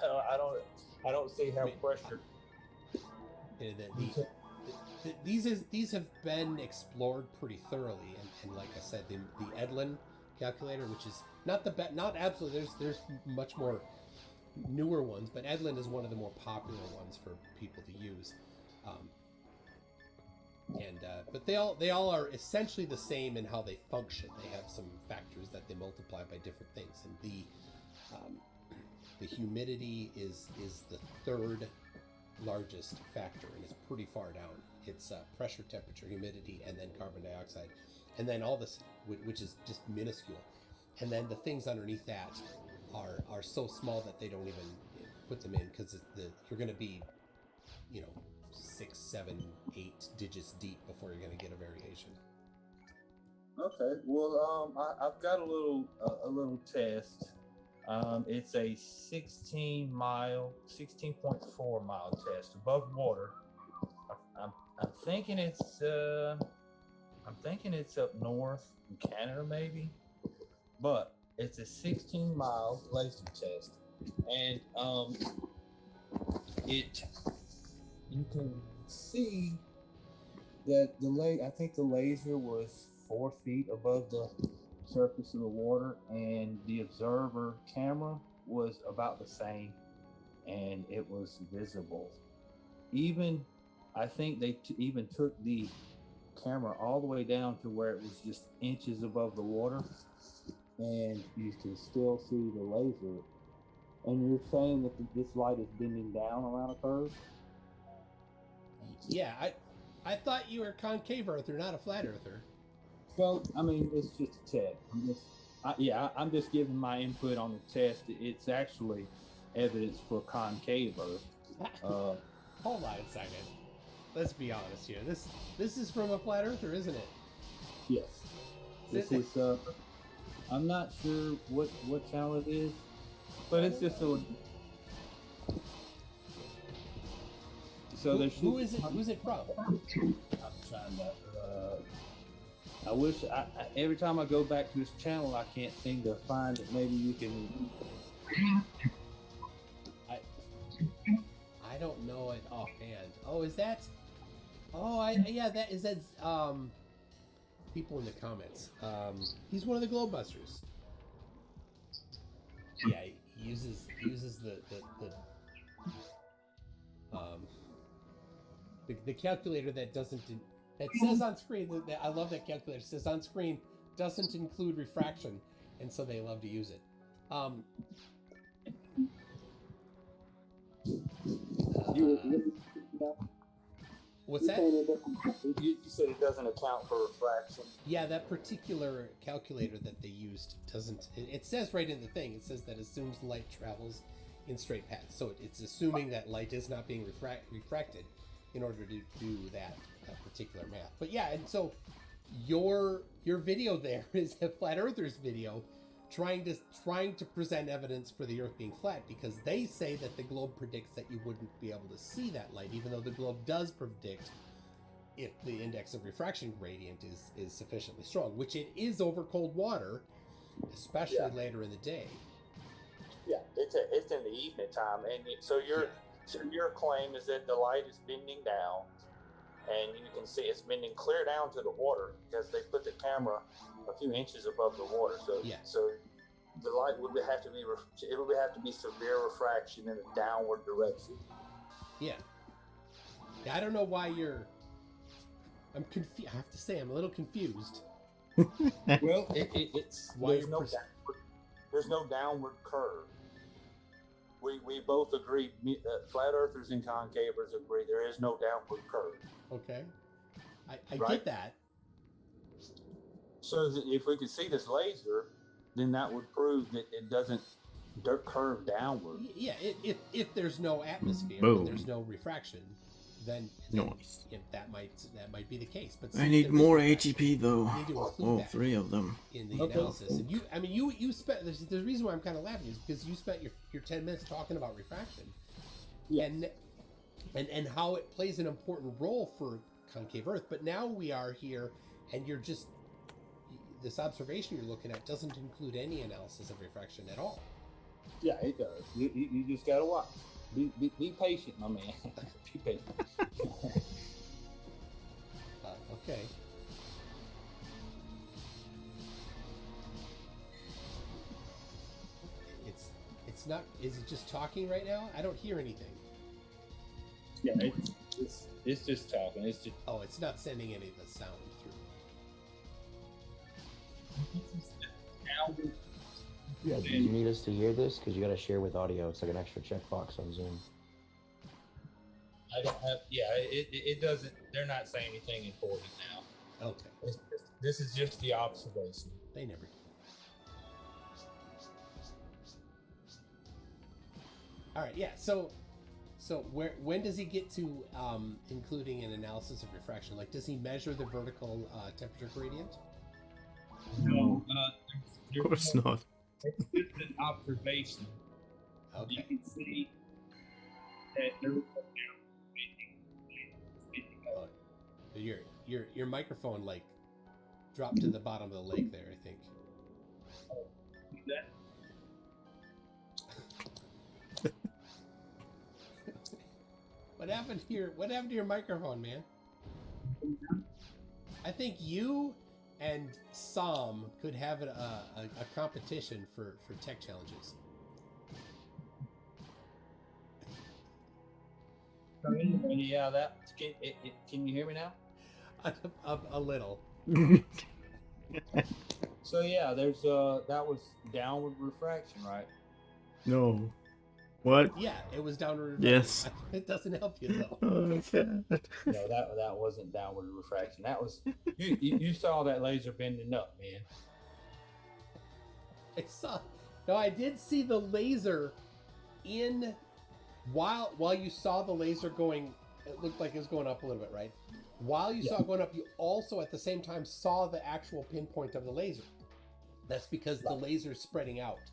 don't see how pressure. These have been explored pretty thoroughly, and like I said, the Edlin calculator, which is not absolutely. There's much more newer ones, but Edlin is one of the more popular ones for people to use. But they all are essentially the same in how they function. They have some factors that they multiply by different things, and the humidity is the third largest factor, and it's pretty far down. It's pressure, temperature, humidity, and then carbon dioxide, and then all this, which is just minuscule, and then the things underneath that are so small that they don't even put them in, because you're going to be 6, 7, 8 digits deep before you're going to get a variation. Okay, well, I've got a little test. It's a 16.4 mile test above water. I'm thinking it's up north in Canada maybe, but it's a 16-mile laser test, and you can see that I think the laser was 4 feet above the surface of the water, and the observer camera was about the same, and it was visible. I think they even took the camera all the way down to where it was just inches above the water, and you can still see the laser. And you're saying that this light is bending down around a curve? Yeah, I thought you were a concave earther, not a flat earther. Well, I mean, it's just a test. I'm just giving my input on the test. It's actually evidence for concave Earth. Hold on a second. Let's be honest here. This is from a flat earther, isn't it? Yes. This is. I'm not sure what channel it is, but it's just a. So who is it? Who's it from? I'm trying to. I wish every time I go back to his channel, I can't seem to find it. Maybe you can. I don't know it offhand. Oh, is that? Oh, that is. People in the comments. He's one of the Globebusters. Yeah, he uses the calculator that doesn't that says on screen that I love that calculator says on screen doesn't include refraction, and so they love to use it. What's that? You said it doesn't account for refraction. Yeah, that particular calculator that they used doesn't. It says right in the thing. It says that assumes light travels in straight paths. So it's assuming that light is not being refracted in order to do that particular math. But yeah, and so your video there is a flat earthers video trying to present evidence for the Earth being flat, because they say that the globe predicts that you wouldn't be able to see that light, even though the globe does predict if the index of refraction gradient is sufficiently strong, which it is over cold water, especially later in the day. Yeah, it's in the evening time, and so your claim is that the light is bending down, and you can see it's bending clear down to the water because they put the camera a few inches above the water. So the light would have to be severe refraction in a downward direction. Yeah. I don't know why I'm confused. I have to say, I'm a little confused. Well, it's why there's no downward curve. We both agree. Flat earthers and concavers agree there is no downward curve. Okay, I get that. So if we could see this laser, then that would prove that it doesn't curve downward. Yeah, if there's no atmosphere and there's no refraction, then Nice. that might be the case. But I need more ATP though. You need to include All that 3 of them. in the analysis. And you spent. The reason why I'm kind of laughing is because you spent your 10 minutes talking about refraction, and how it plays an important role for concave Earth. But now we are here, and you're just this observation you're looking at doesn't include any analysis of refraction at all. Yeah, it does. You just gotta watch. Be patient, my man. Be patient. Okay. It's not. Is it just talking right now? I don't hear anything. Yeah, it's just talking. It's just. Oh, it's not sending any of the sound through. Yeah, do you need us to hear this? Because you got to share with audio. It's like an extra checkbox on Zoom. I don't have. Yeah, it doesn't. They're not saying anything important now. Okay. This is just the observation. They never do. All right. Yeah. So when does he get to including an analysis of refraction? Like, does he measure the vertical temperature gradient? No. Of course not. It's just an observation. Okay. You can see that there was your microphone like dropped to the bottom of the lake there, I think. What happened here? What happened to your microphone, man? I think you and Sam could have a competition for tech challenges. Yeah, that can you hear me now? A little. So yeah, there's that was downward refraction, right? No. What? Yeah, it was downward refraction. Yes. It doesn't help you though. Oh, God. No, that wasn't downward refraction. That was you saw that laser bending up, man. I did see the laser in while you saw the laser going. It looked like it was going up a little bit, right? While you saw it going up, you also at the same time saw the actual pinpoint of the laser. That's because the laser's spreading out.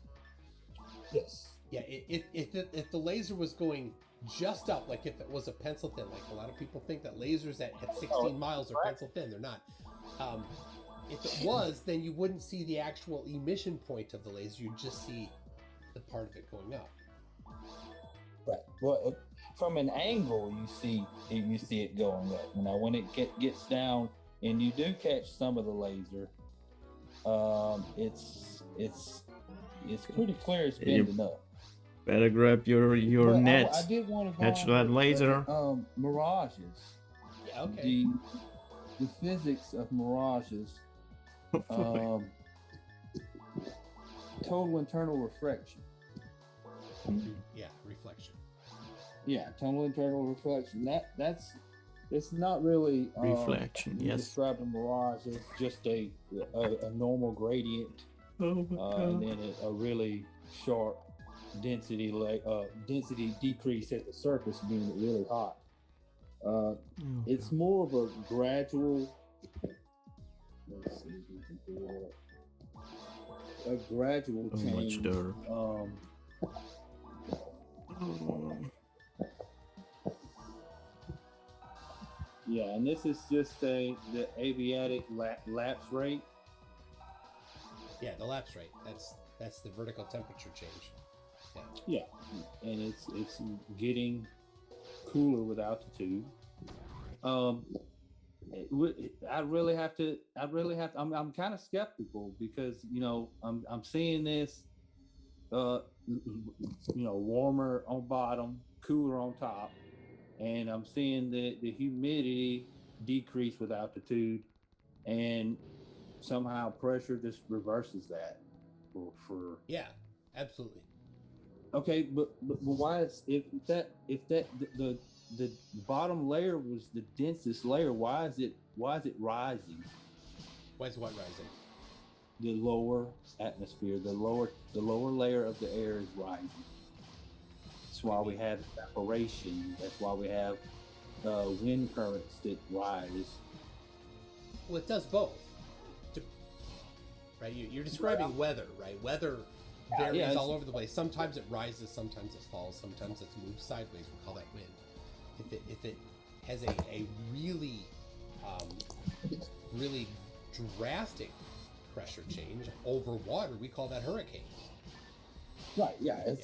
Yes. Yeah, if the laser was going just up, like if it was a pencil thin, like a lot of people think that lasers at 16 miles are pencil thin, they're not. If it was, then you wouldn't see the actual emission point of the laser, you'd just see the part of it going up. Right. Well, from an angle, you see it going up. Now, when it gets down, and you do catch some of the laser, it's it's pretty clear it's You bending up. better grab your But net. I did want to go Catch on that with laser. mirages. Yeah, okay. The physics of mirages. Total internal reflection. Yeah, reflection. Yeah, total internal reflection. It's not really Reflection, yes. described a mirage. It's just a normal gradient, and then a really sharp density decrease at the surface, being really hot. It's more of a gradual. Let's see if we can do it. A gradual change. Much dirt. Yeah, and this is just the aviatic lapse rate. Yeah, the lapse rate. That's the vertical temperature change. Yeah, and it's getting cooler with altitude. I'm kind of skeptical because I'm seeing this, warmer on bottom, cooler on top, and I'm seeing the humidity decrease with altitude, and somehow pressure just reverses that. Yeah, absolutely. Okay, but why is if the bottom layer was the densest layer, why is it rising? Why is what rising? The lower atmosphere, the lower layer of the air is rising. That's why we have evaporation. That's why we have wind currents that rise. Well, it does both. Right? You're describing weather, right? Weather varies all over the place. Sometimes it rises, sometimes it falls, sometimes it's moved sideways. We call that wind. If it has a really really drastic pressure change over water, we call that hurricanes. Right. Yeah. And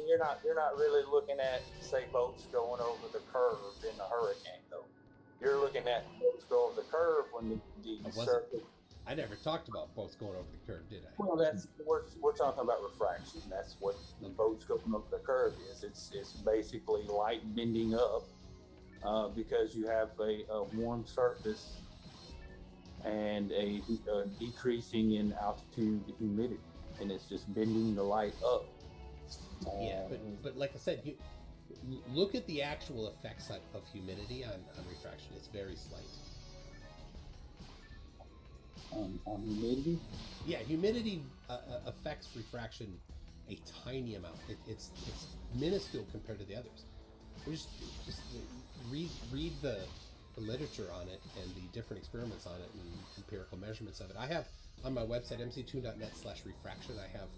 you're not really looking at, say, boats going over the curve in a hurricane, though. You're looking at boats go over the curve when the surface. I never talked about boats going over the curve, did I? Well, we're talking about refraction. That's what the boats going over the curve is. It's basically light bending up because you have a warm surface and a decreasing in altitude humidity, and it's just bending the light up. Yeah, but like I said, you look at the actual effects of humidity on refraction. It's very slight. On humidity? Yeah, humidity affects refraction a tiny amount. It's minuscule compared to the others. Just read the literature on it and the different experiments on it and empirical measurements of it. I have on my website mc2.net/refraction. I have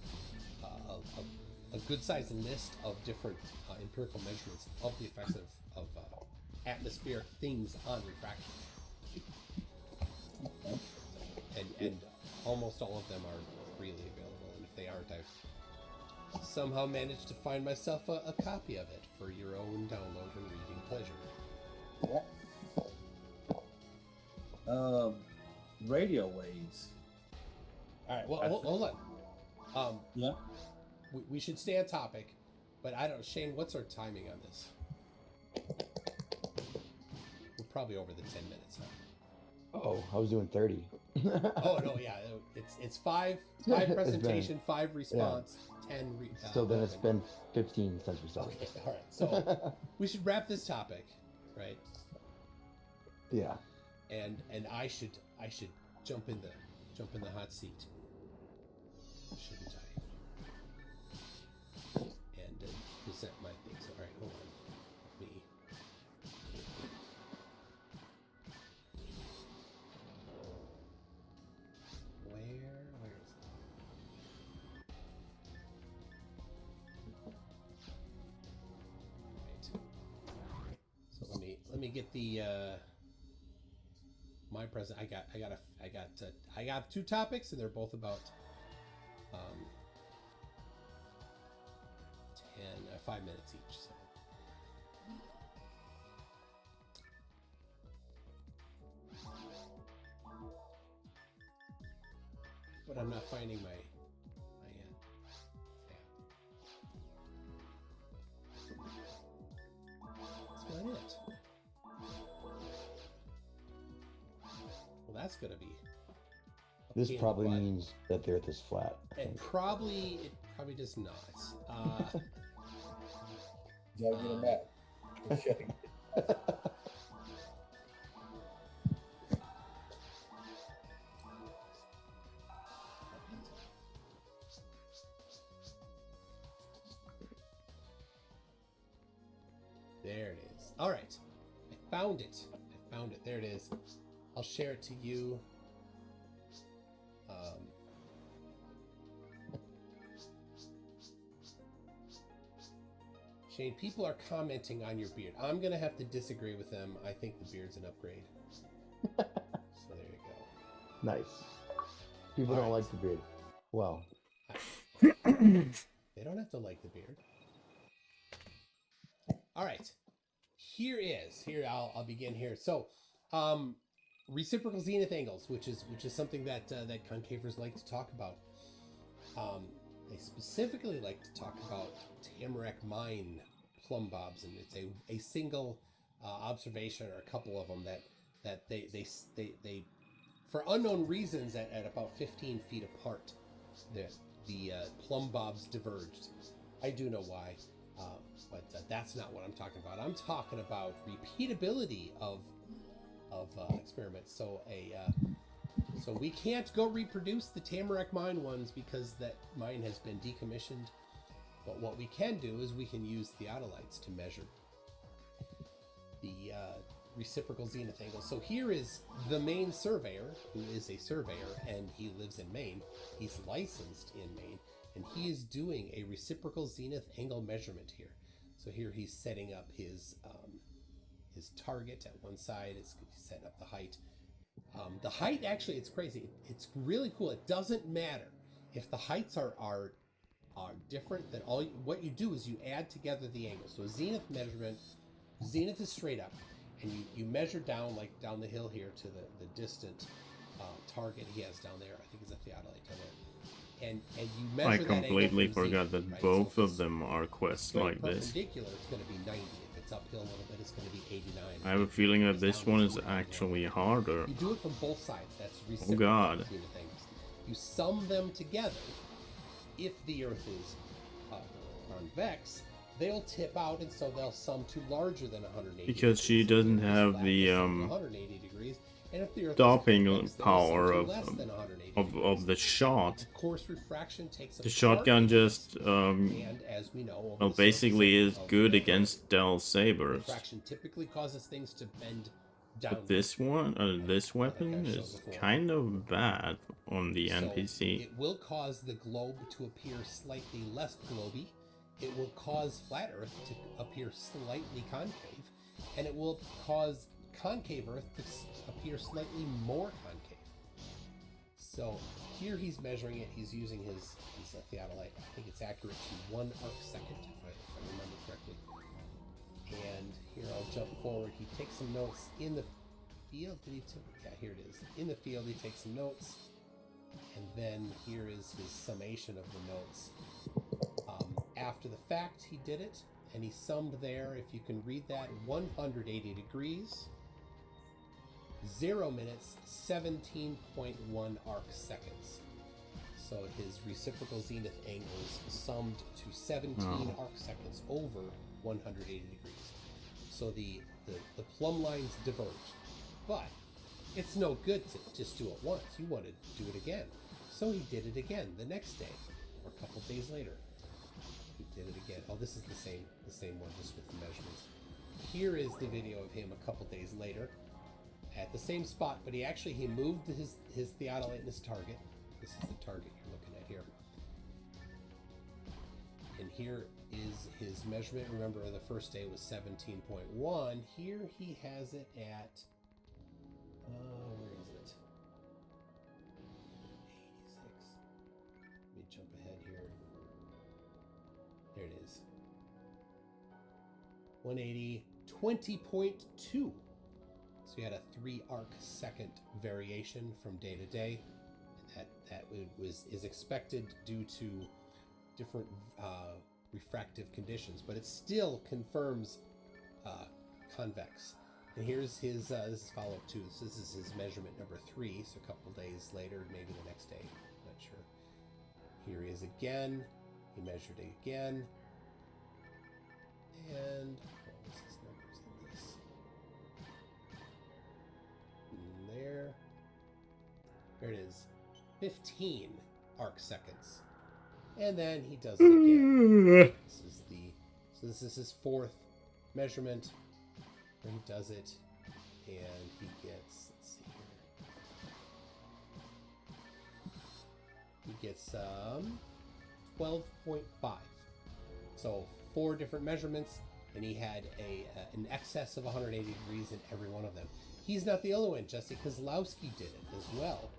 a good-sized list of different empirical measurements of the effects of atmospheric things on refraction. And almost all of them are freely available, and if they aren't, I've somehow managed to find myself a copy of it for your own download and reading pleasure. Yeah. Radio waves. All right, well, hold on. Yeah. We should stay on topic, but I don't know, Shane, what's our timing on this? We're probably over the 10 minutes, huh? Oh, I was doing 30. Oh no, yeah, it's five presentation, 5 response, 10. So then it's been 15 since we started. Okay, all right. So we should wrap this topic, right? Yeah. And I should jump in the hot seat, shouldn't I? And present my things. All right, hold on. Where is it? Right. So let me get the my present. I got 2 topics, and they're both about 5 minutes each. So. But I'm not finding my that's gonna be. This pain in the probably butt. means that the Earth is flat. I It think. probably does not. Gotta get him back. There it is. All right, I found it. There it is. I'll share it to you. Shane, people are commenting on your beard. I'm gonna have to disagree with them. I think the beard's an upgrade. So there you go. Nice. People don't like the beard. Well, They don't have to like the beard. All right. Here I'll begin here. So, reciprocal zenith angles, which is something that that concavers like to talk about. They specifically like to talk about Tamarack Mine plumb bobs, and it's a single observation, or a couple of them that they for unknown reasons at about 15 feet apart, the plumb bobs diverged. I do know why, but that's not what I'm talking about. I'm talking about repeatability of experiments. So so we can't go reproduce the Tamarack Mine ones because that mine has been decommissioned. But what we can do is we can use theodolites to measure the reciprocal zenith angle. So here is the Maine surveyor, who is a surveyor, and he lives in Maine. He's licensed in Maine, and he is doing a reciprocal zenith angle measurement here. So here he's setting up his target at one side. He's setting up the height. The height, actually, it's crazy. It's really cool. It doesn't matter if the heights are different. Then what you do is you add together the angles. So zenith measurement, zenith is straight up, and you measure down, like down the hill here to the distant target he has down there. I think it's a theodolite down there. And you measure I that completely angle from forgot zenith, that right? both So of them are quests straight like this. perpendicular, it's going to be 90. If it's uphill a little bit, it's going to be 89. I have a feeling that this one is actually harder. You do it from both sides. That's Oh reciprocal god. between the things. You sum them together. If the Earth is convex, they'll tip out, and so they'll sum to larger than 180. Because she doesn't have the 180 degrees, and if the Earth is stopping convex, they'll power sum to of less than 180 of the shot. Of course, refraction takes a The part shotgun in just this, and as we know, over well the basically is surface of good the against Del Sabers. refraction typically causes things to bend down. But this one, this weapon is kind of bad on the NPC. It will cause the globe to appear slightly less globy. It will cause flat Earth to appear slightly concave, and it will cause concave Earth to appear slightly more concave. So here he's measuring it. He's using his theodolite. I think it's accurate to 1 arcsecond, if I remember correctly. And here I'll jump forward. He takes some notes in the field. Yeah, here it is. In the field, he takes some notes. And then here is his summation of the notes. After the fact, he did it, and he summed there, if you can read that, 180 degrees, 0 minutes, 17.1 arc seconds. So his reciprocal zenith angles summed to 17 arc seconds over 180 degrees. So the plumb lines diverged. But it's no good to just do it once. You want to do it again. So he did it again the next day, or a couple days later. He did it again. Oh, this is the same one, just with the measurements. Here is the video of him a couple days later at the same spot, but he moved his theodolite and his target. This is the target you're looking at here. And here is his measurement. Remember, the first day was 17.1. Here he has it at, where is it? 86. Let me jump ahead here. There it is. 180, 20.2. So we had a 3 arc second variation from day to day. That is expected due to different refractive conditions, but it still confirms convex. And here's his, this is follow-up 2. So this is his measurement number 3. So a couple days later, maybe the next day. Not sure. Here he is again. He measured it again. And what was his numbers in this? And there. There it is. 15 arc seconds. And then he does it again. This is his 4th measurement where he does it, and he gets, let's see here. He gets 12.5. So 4 different measurements, and he had an excess of 180 degrees in every one of them. He's not the only one. Jesse Kozlowski did it as well.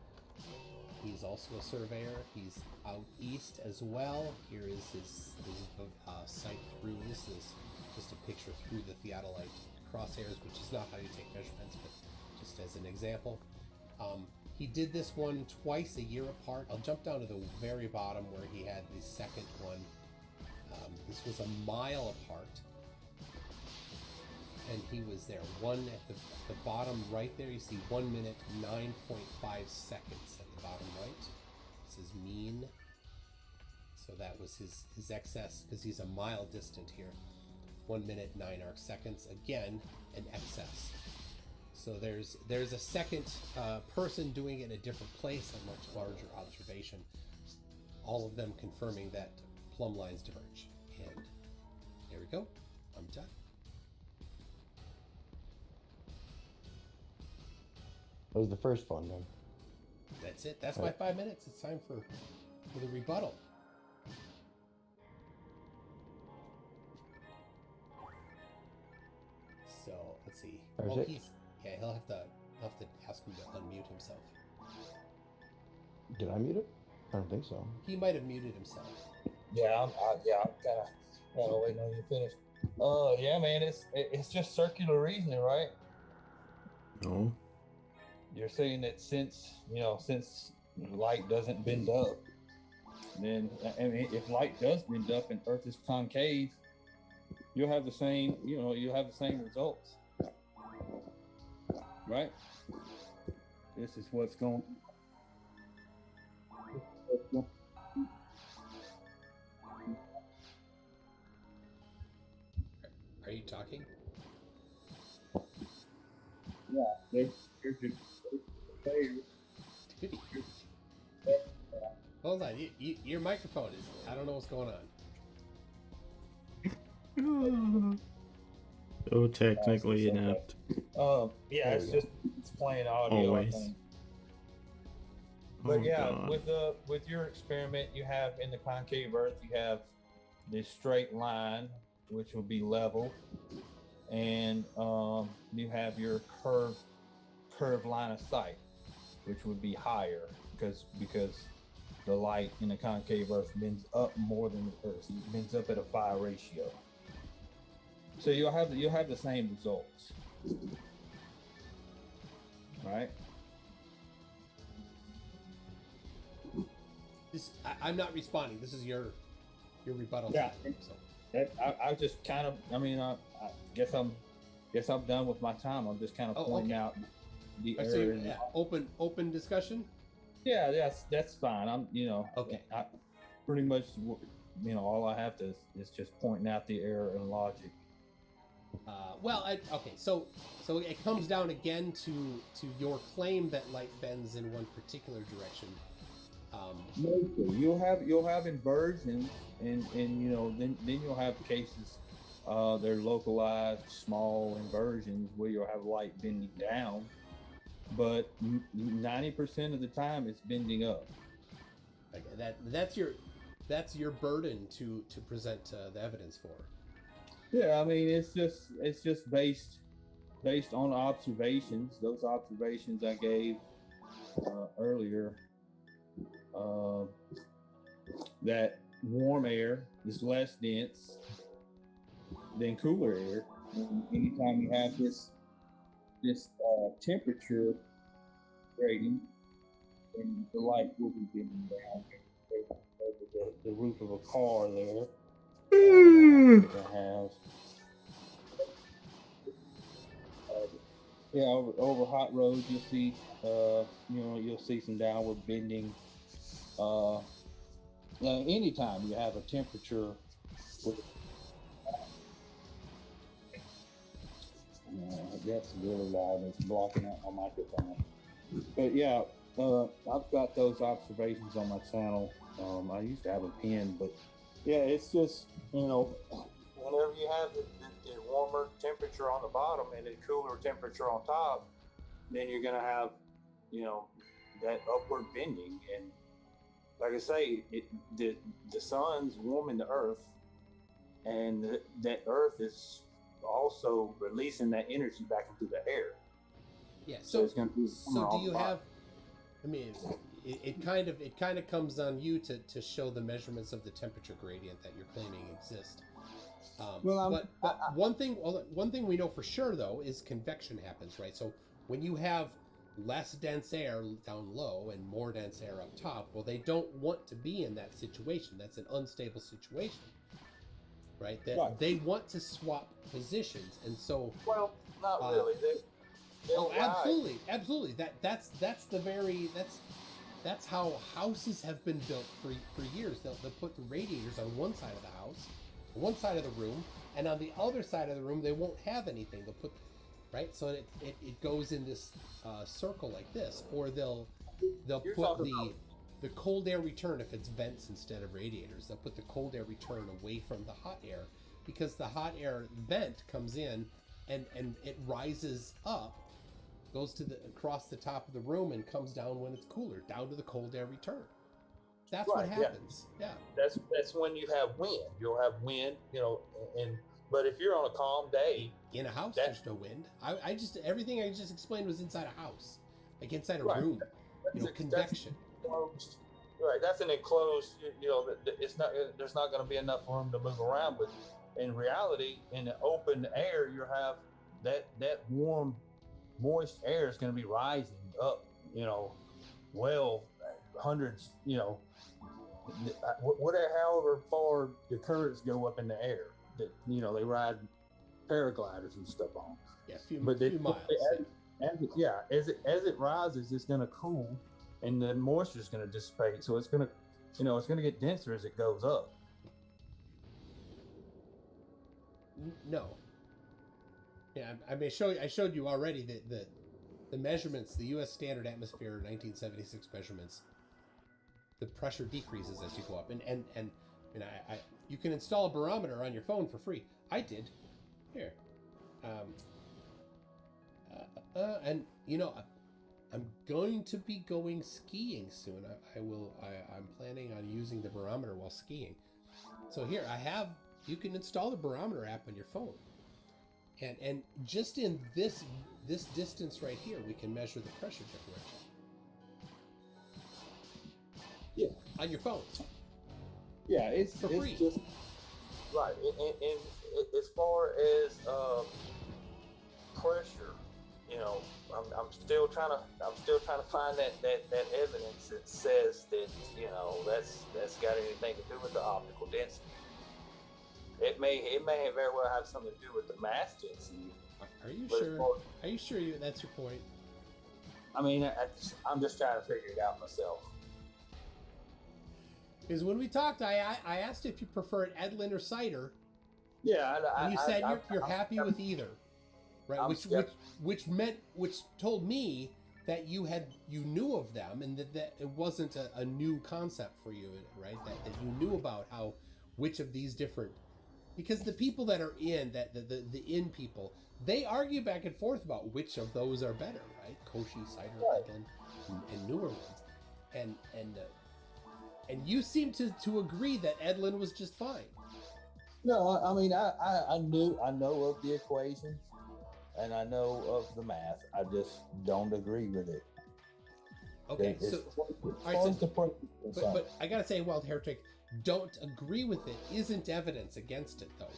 He's also a surveyor. He's out east as well. Here is his sight through. This is just a picture through the theodolite crosshairs, which is not how you take measurements, but just as an example. He did this one twice a year apart. I'll jump down to the very bottom where he had the second one. This was a mile apart. And he was there. One at the bottom right there, you see 1 minute, 9.5 seconds at the bottom right. This is mean. So that was his excess, because he's a mile distant here. 1 minute, 9 arc seconds. Again, an excess. So there's a second person doing it in a different place, a much larger observation. All of them confirming that plumb lines diverge. And there we go. I'm done. That was the first one, then. That's it. That's my 5 minutes. It's time for the rebuttal. So let's see. There's Oh, it. he'll have to ask him to unmute himself. Did I mute it? I don't think so. He might have muted himself. Yeah, I'm kind of waiting on you to finish. Yeah, man, it's just circular reasoning, right? No. You're saying that since light doesn't bend up, then I mean, if light does bend up and Earth is concave, you'll have the same, you'll have the same results, right? This is what's going. Are you talking? Yeah, there's Hold on, your microphone is. I don't know what's going on. So technically inept. Yeah, it's playing audio. Always. I think. Oh, But yeah, God. with your experiment, you have in the concave Earth, you have this straight line, which will be level, and you have your curved line of sight, which would be higher because the light in the concave Earth bends up more than the Earth. It bends up at a phi ratio. So you'll have the same results, right? I'm not responding. This is your rebuttal. Yeah. Time, so. I just kind of. I mean, I guess I'm done with my time. I'm just kind of pointing out the error. Open discussion. Yeah, that's fine. I'm Okay. I pretty much all I have to is just pointing out the error in logic. Okay. So it comes down again to your claim that light bends in one particular direction. Mostly, you'll have inversions, and then you'll have cases. They're localized small inversions where you'll have light bending down, but 90% of the time it's bending up. Okay, that's your burden to present the evidence for. Yeah, I mean it's just based on observations. Those observations I gave earlier. That warm air is less dense than cooler air. And anytime you have this temperature gradient, then the light will be bending down over the roof of a car there. I have Yeah, over hot roads, you'll see, you'll see some downward bending. Anytime you have a temperature with, that's really loud. It's blocking out my microphone. But yeah, I've got those observations on my channel. I used to have a pen, but yeah, it's just, whenever you have the warmer temperature on the bottom and the cooler temperature on top, then you're going to have, that upward bending. And like I say, the sun's warming the earth, and that earth is also releasing that energy back into the air. Yeah. So it's going to be do you have? I mean, it kind of comes on you to show the measurements of the temperature gradient that you're claiming exist. But one thing we know for sure though is convection happens, right? So when you have less dense air down low and more dense air up top, well, they don't want to be in that situation. That's an unstable situation, right? They want to swap positions, and so not really. Absolutely. That's how houses have been built for years. They'll put the radiators on one side of the house, one side of the room, and on the other side of the room they won't have anything. They'll put, right, so it goes in this circle like this, or they'll put the cold air return, if it's vents instead of radiators, they'll put the cold air return away from the hot air, because the hot air vent comes in and it rises up, goes across the top of the room and comes down when it's cooler, down to the cold air return. That's what happens. Yeah. That's when you have wind. You'll have wind, but if you're on a calm day in a house, there's no wind. Everything I just explained was inside a house, like inside a room. Convection. Right. That's an enclosed. It's not. There's not going to be enough room to move around. But in reality, in the open air, you have that warm, moist air is going to be rising up. Hundreds. However far the currents go up in the air, that they ride paragliders and stuff on. Yeah, a few miles. As it rises, it's going to cool, and the moisture is going to dissipate. So it's going to get denser as it goes up. No. Yeah, I showed you already that the measurements, the U.S. Standard Atmosphere 1976 measurements. The pressure decreases as you go up, and you can install a barometer on your phone for free. I did. Here, and I'm going to be going skiing soon. I'm planning on using the barometer while skiing. So here you can install the barometer app on your phone, and just in this distance right here, we can measure the pressure differential. Yeah, on your phone. Yeah, it's free. Just right. And as far as pressure, I'm still trying to find that evidence that says that that's got anything to do with the optical density. It may very well have something to do with the mass density. Are you sure? Are you sure that's your point? I mean, I'm just trying to figure it out myself. Because when we talked, I asked if you preferred Edlin or cider. Yeah, and you said you're happy with either, right? Which told me that you knew of them, and that it wasn't a new concept for you, right? That you knew about which of these different, because the people that are in the in people, they argue back and forth about which of those are better, right? Koshi, cider, Edlin, and newer ones, and you seem to agree that Edlin was just fine. No, I mean, I know of the equations, and I know of the math. I just don't agree with it. Okay, but I gotta say, Wild Heretic, don't agree with it isn't evidence against it, though.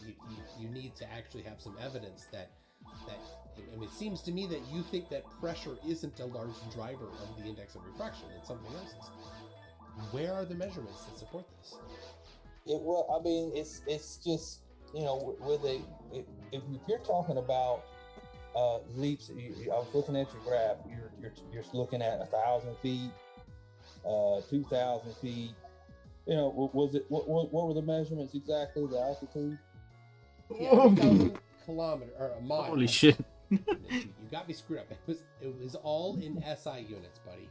You need to actually have some evidence that I mean, it seems to me that you think that pressure isn't a large driver of the index of refraction, and something else is. Where are the measurements that support this? I mean, it's just, if you're talking about leaps. I was looking at your graph. You're looking at 1,000 feet, 2,000 feet. You know, was it what were the measurements exactly? The altitude? Yeah, 1,000 kilometer or a mile. Holy shit! You got me screwed up. It was all in SI units, buddy.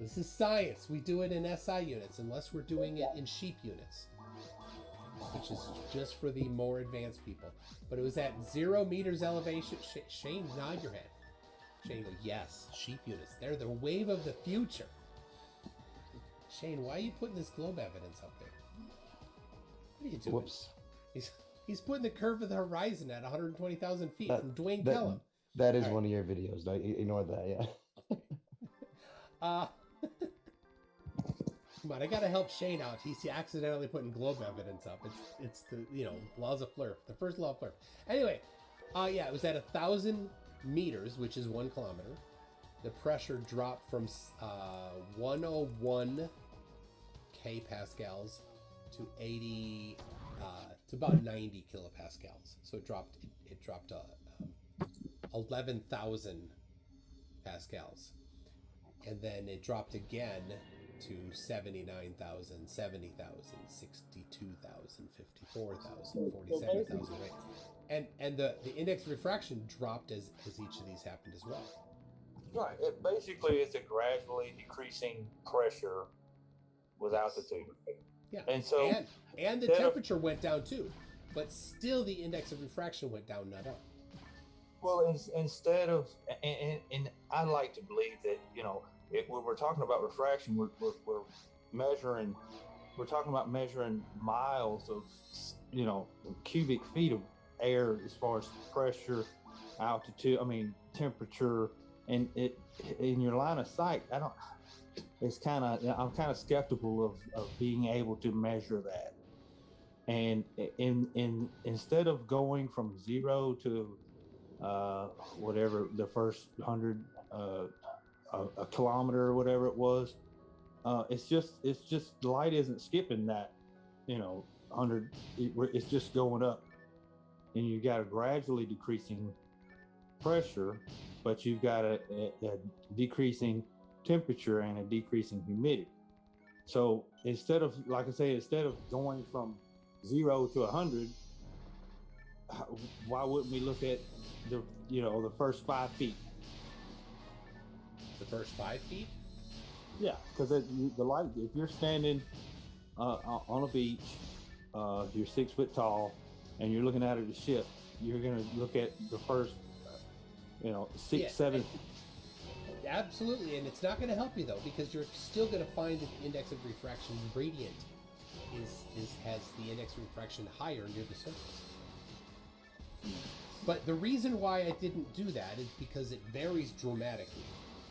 This is science. We do it in SI units, unless we're doing it in sheep units, which is just for the more advanced people. But it was at 0 meters elevation. Shane, nod your head. Shane goes, yes, sheep units. They're the wave of the future. Shane, why are you putting this globe evidence up there? What are you doing? Whoops. He's putting the curve of the horizon at 120,000 feet from Dwayne Kellum. That is one of your videos. Ignore that, yeah. Come on, I gotta help Shane out. He's accidentally putting globe evidence up. It's the laws of Flurf, the first law of Flurf. Anyway, yeah, it was at 1,000 meters, which is 1 kilometer. The pressure dropped from 101 kPascals to 80 to about 90 kilopascals. So it dropped 11,000 pascals, and then it dropped again to 79,000, 70,000, 62,000, 54,000, 47,000, right? And the index of refraction dropped as each of these happened as well. Right. It basically is a gradually decreasing pressure with altitude. Yeah. And so and the temperature went down too, but still the index of refraction went down, not up. Well, instead of, and I like to believe that, when we're talking about refraction, we're measuring, we're talking about measuring miles of, cubic feet of air as far as pressure, altitude, temperature, and it in your line of sight. I'm kind of skeptical of being able to measure that. And instead of going from 0 to whatever the first 100 a kilometer or whatever it was, it's just the light isn't skipping that 100. It's just going up, and you got a gradually decreasing pressure, but you've got a decreasing temperature and a decreasing humidity. So instead of going from 0 to 100, why wouldn't we look at the first 5 feet? The first 5 feet? Yeah, because the light. If you're standing on a beach, you're 6 foot tall, and you're looking out at the ship, you're gonna look at the first, 6, 7. Absolutely, and it's not going to help you though, because you're still going to find that the index of refraction gradient has the index of refraction higher near the surface. But the reason why I didn't do that is because it varies dramatically.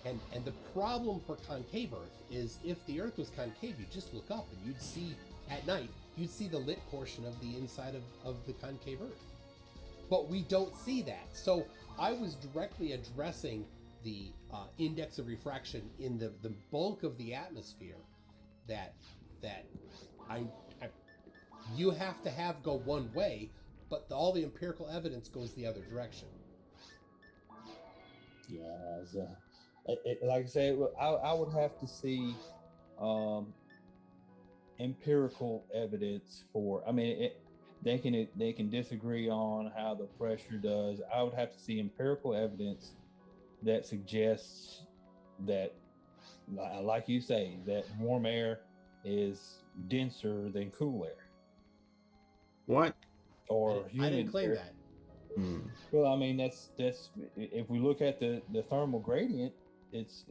And the problem for concave Earth is if the Earth was concave, you'd just look up and you'd see, at night, you'd see the lit portion of the inside of the concave Earth. But we don't see that. So I was directly addressing the index of refraction in the bulk of the atmosphere that you have to have go one way, but all the empirical evidence goes the other direction. Yeah, like I said, I would have to see empirical evidence for. They can disagree on how the pressure does. I would have to see empirical evidence that suggests that, like you say, that warm air is denser than cool air. What? Or I didn't claim air. that. Well, that's if we look at the thermal gradient, it's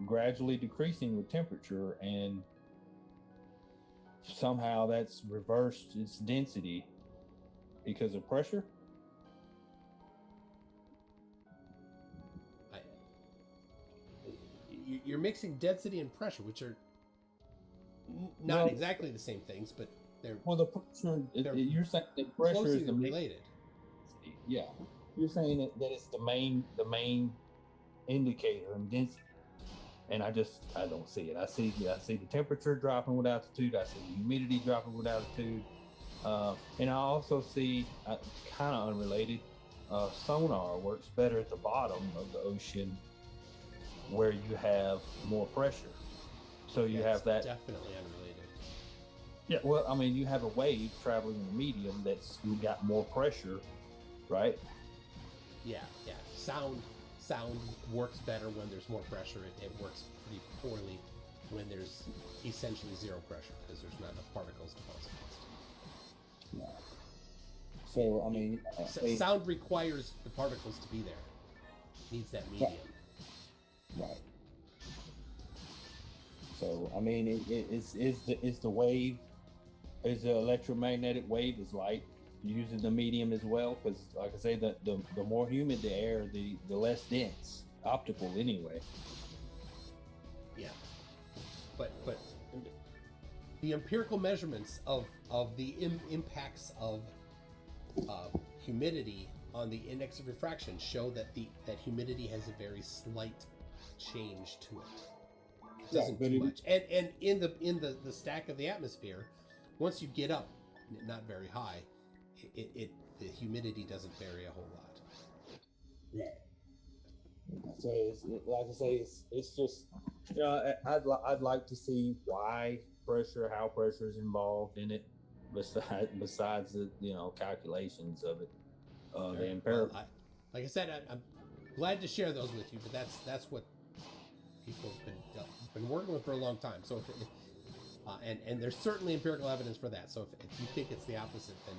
gradually decreasing with temperature, and somehow that's reversed its density because of pressure. You're mixing density and pressure, which are not exactly the same things, but they're the pressure. You're saying the pressure is related. Yeah, you're saying that it's the main indicator in density, and I don't see it. I see the temperature dropping with altitude. I see the humidity dropping with altitude, and I also see, kind of unrelated, sonar works better at the bottom of the ocean where you have more pressure. So you have that. Definitely unrelated. Yeah, well, I mean, you have a wave traveling in a medium that's got more pressure, right? Yeah. Sound works better when there's more pressure. It works pretty poorly when there's essentially zero pressure because there's not enough particles to bounce against. So I mean, sound requires the particles to be there. Needs that medium. Right. So I mean, it's the wave, is the electromagnetic wave is light using the medium as well? Because like I say, the more humid the air, the less dense optical anyway. Yeah. But the empirical measurements of the impacts of humidity on the index of refraction show that humidity has a very slight change to it. It doesn't do much. And in the stack of the atmosphere, once you get up, not very high, the humidity doesn't vary a whole lot. Yeah. So it's, like I say, it's just, you know, I'd like to see how pressure is involved in it, besides the, you know, calculations of it. The empirical. Well, like I said, I'm glad to share those with you, but that's what people have been working with for a long time. So and there's certainly empirical evidence for that. So if you think it's the opposite, then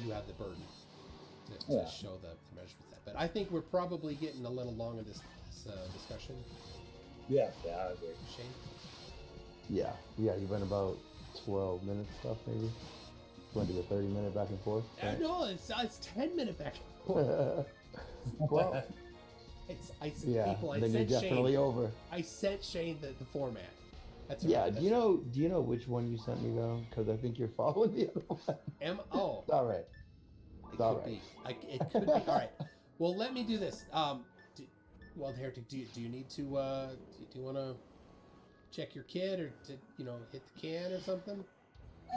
you have the burden to show the measurements of that. But I think we're probably getting a little long in this discussion. Yeah, I agree. Shane? Yeah, you've been about 12 minutes stuff maybe. Want to do a 30-minute back and forth? Right? No, it's 10-minute back and forth. Well, I then you're definitely Shane, over. I sent Shane the format. That's Yeah, right, do you know which one you sent me though? Because I think you're following the other one. Oh. It's all right. It could be. It could be. All right. Well, let me do this. Heretic, do you need to? Do you want to check your kit or to hit the can or something?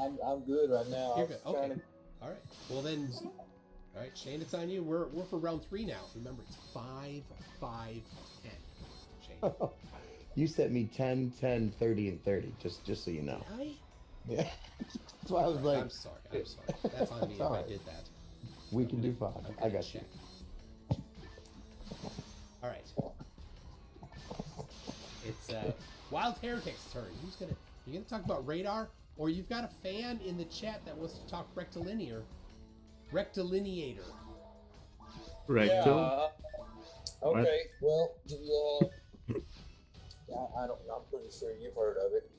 I'm good right now. You're good. Okay. All right. Well then. All right, Shane, it's on you. We're for round 3 now. Remember, it's 5, 5, 10. Shane. You sent me 10, 10, 30, and 30. Just so you know. Did I? Yeah. That's why I was like. I'm sorry. That's on me if I did that. We can do 5. I got you. All right. It's Wild Heretic's turn. You gonna talk about radar, or you've got a fan in the chat that wants to talk rectilineator. Rectal. Yeah, okay. Well, I'm pretty sure you've heard of it.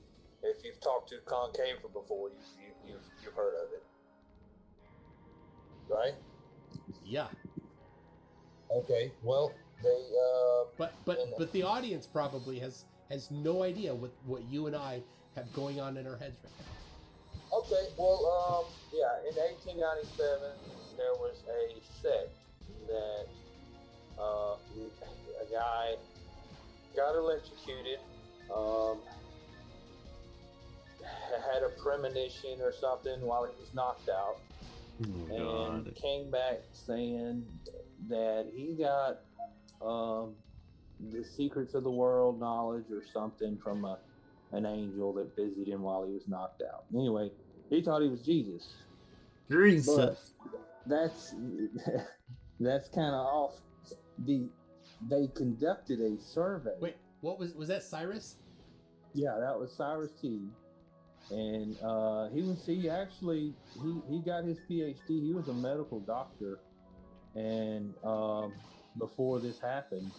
If you've talked to Concave before, you've heard of it, right? Yeah. Okay. Well, they. But the audience probably has no idea what you and I have going on in our heads right now. Okay, well, in 1897, there was a sect that a guy got electrocuted, had a premonition or something while he was knocked out, and came back saying that he got the secrets of the world knowledge or something from an angel that visited him while he was knocked out. Anyway, he thought he was Jesus. But that's kind of off. They conducted a survey. Wait, what was that? Cyrus? Yeah, that was Cyrus T. And he got his PhD. He was a medical doctor, and before this happened,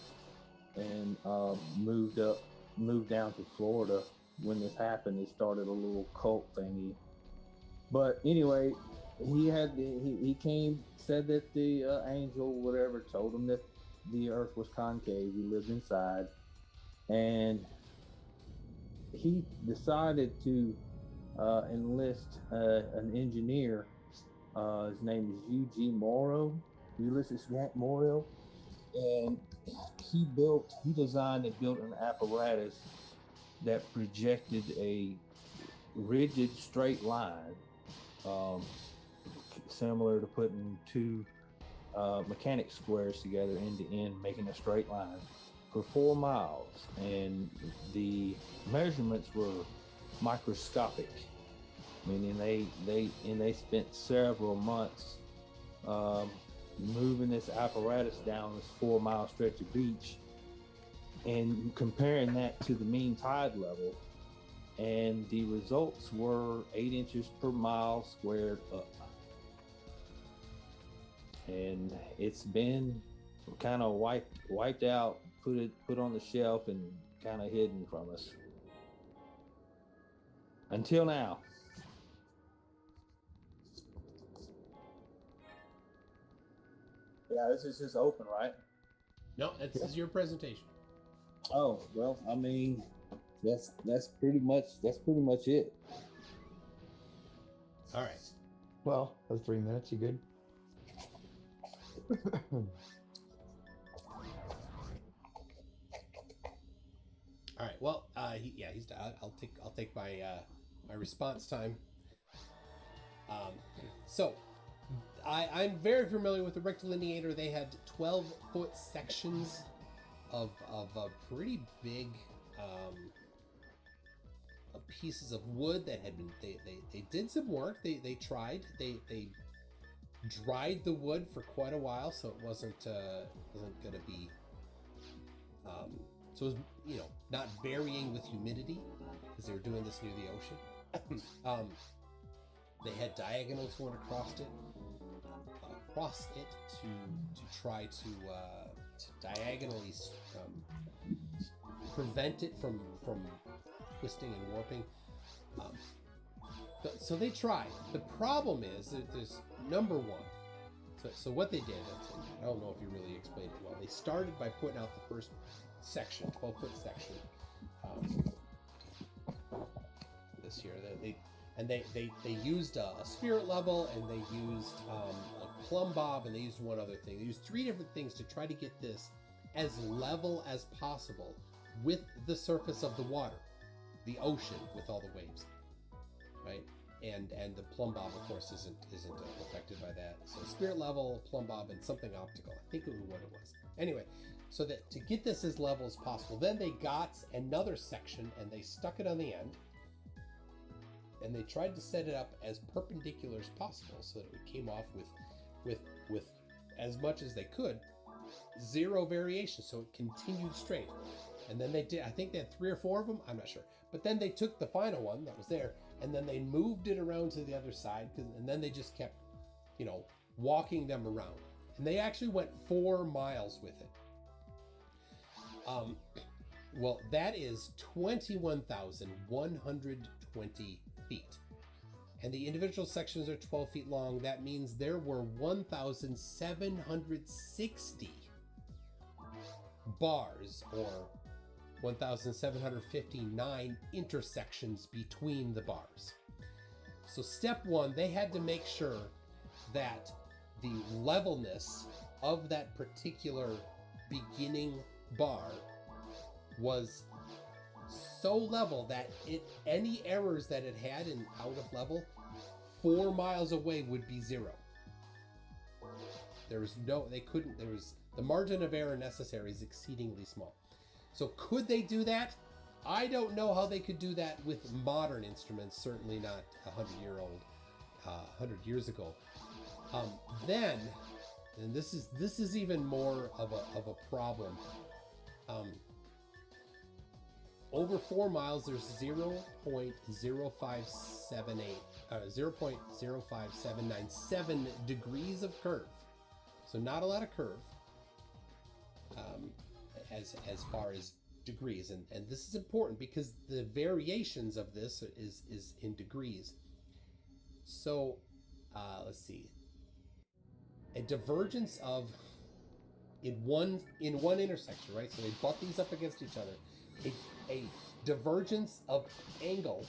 and moved down to Florida. When this happened, it started a little cult thingy. But anyway, he said that the angel, whatever, told him that the earth was concave. He lived inside, and he decided to enlist an engineer. His name is Ulysses Grant Morrow, and he designed and built an apparatus that projected a rigid straight line, similar to putting two mechanic squares together end to end, making a straight line for 4 miles. And the measurements were microscopic, meaning they spent several months moving this apparatus down this 4-mile stretch of beach and comparing that to the mean tide level. And the results were 8 inches per mile squared up. And it's been kind of wiped out, put on the shelf, and kind of hidden from us until now. Yeah, this is just open, right? No, this is your presentation. Oh well, I mean, that's pretty much it. All right. Well, that's 3 minutes. You good? All right. Well, he's. I'll take my my response time. So, I'm very familiar with the rectilineator. They had 12-foot sections of pretty big pieces of wood that had been. They did some work. They tried. They dried the wood for quite a while, so it wasn't going to be. So it was, not varying with humidity because they were doing this near the ocean. They had diagonals going across it to try to diagonally prevent it from twisting and warping. So they tried. The problem is that there's number one. So what they did, I don't know if you really explained it well. They started by putting out the first section, 12-foot section. This here, they used a spirit level, and they used a plumb bob, and they used one other thing. They used 3 different things to try to get this as level as possible with the surface of the water, the ocean with all the waves, right? And the plumb bob, of course, isn't affected by that. So spirit level, plumb bob, and something optical. I think it was what it was. Anyway, so that to get this as level as possible, then they got another section and they stuck it on the end, and they tried to set it up as perpendicular as possible so that it came off with as much as they could, 0 variation, so it continued straight. And then they did, I think they had 3 or 4 of them, I'm not sure. But then they took the final one that was there, and then they moved it around to the other side, and then they just kept, walking them around. And they actually went 4 miles with it. Well, that is 21,120 feet. And the individual sections are 12 feet long. That means there were 1,760 bars, or 1,759 intersections between the bars. So step 1, they had to make sure that the levelness of that particular beginning bar was so level that any errors that it had in out of level 4 miles away would be 0. The margin of error necessary is exceedingly small. So could they do that? I don't know how they could do that with modern instruments, certainly not 100 years ago. Then, and this is even more of a problem. Over 4 miles, there's 0.057797 degrees of curve. So not a lot of curve, as far as degrees, and this is important because the variations of this is in degrees. So let's see, a divergence of in one intersection, right? So they butt these up against each other. A divergence of angle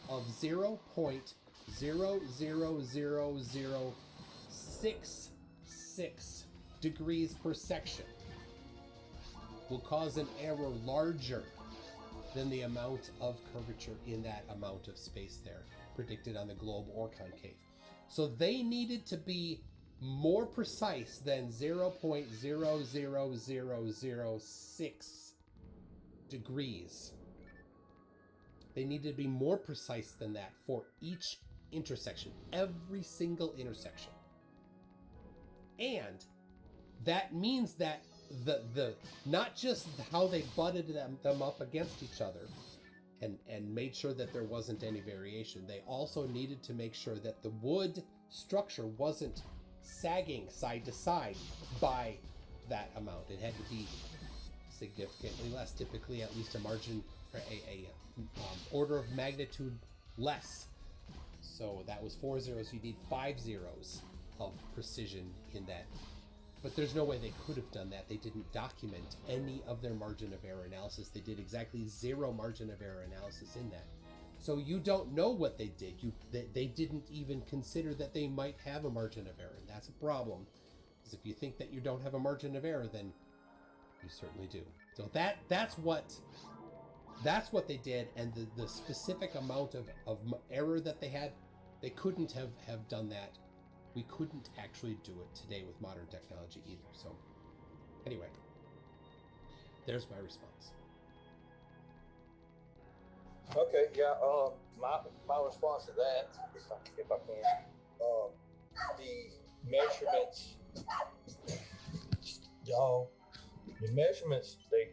of 0.000066 degrees per section will cause an error larger than the amount of curvature in that amount of space there predicted on the globe or concave. So they needed to be more precise than 0.00006 degrees. They needed to be more precise than that for each intersection, every single intersection. And that means that the not just how they butted them up against each other and made sure that there wasn't any variation, they also needed to make sure that the wood structure wasn't sagging side to side by that amount. It had to be significantly less, typically at least a margin, order of magnitude less. So that was 4 zeros. You need 5 zeros of precision in that. But there's no way they could have done that. They didn't document any of their margin of error analysis. They did exactly 0 margin of error analysis in that. So you don't know what they did. They didn't even consider that they might have a margin of error. And that's a problem. Because if you think that you don't have a margin of error, then you certainly do. So that's what they did. And the specific amount of error that they had, they couldn't have done that. We couldn't actually do it today with modern technology either. So anyway, there's my response. Okay, yeah. My response to that, if I can, the measurements, the measurements they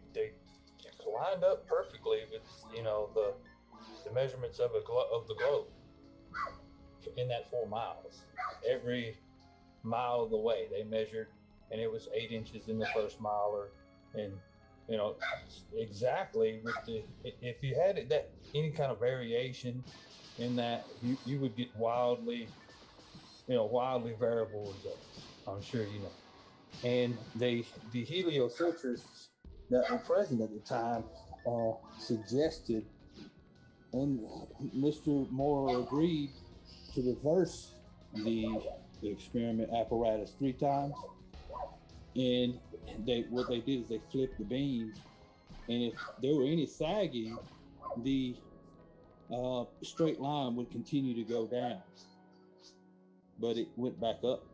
lined up perfectly with the measurements of the globe in that 4 miles. Every mile of the way they measured, and it was 8 inches in the first mile, and exactly with if you had that any kind of variation in that, you would get wildly variable results. I'm sure you know. And the heliocentrists that were present at the time suggested, and Mr. Moore agreed, to reverse the experiment apparatus 3 times. And what they did is they flipped the beams, and if there were any sagging, the straight line would continue to go down, but it went back up.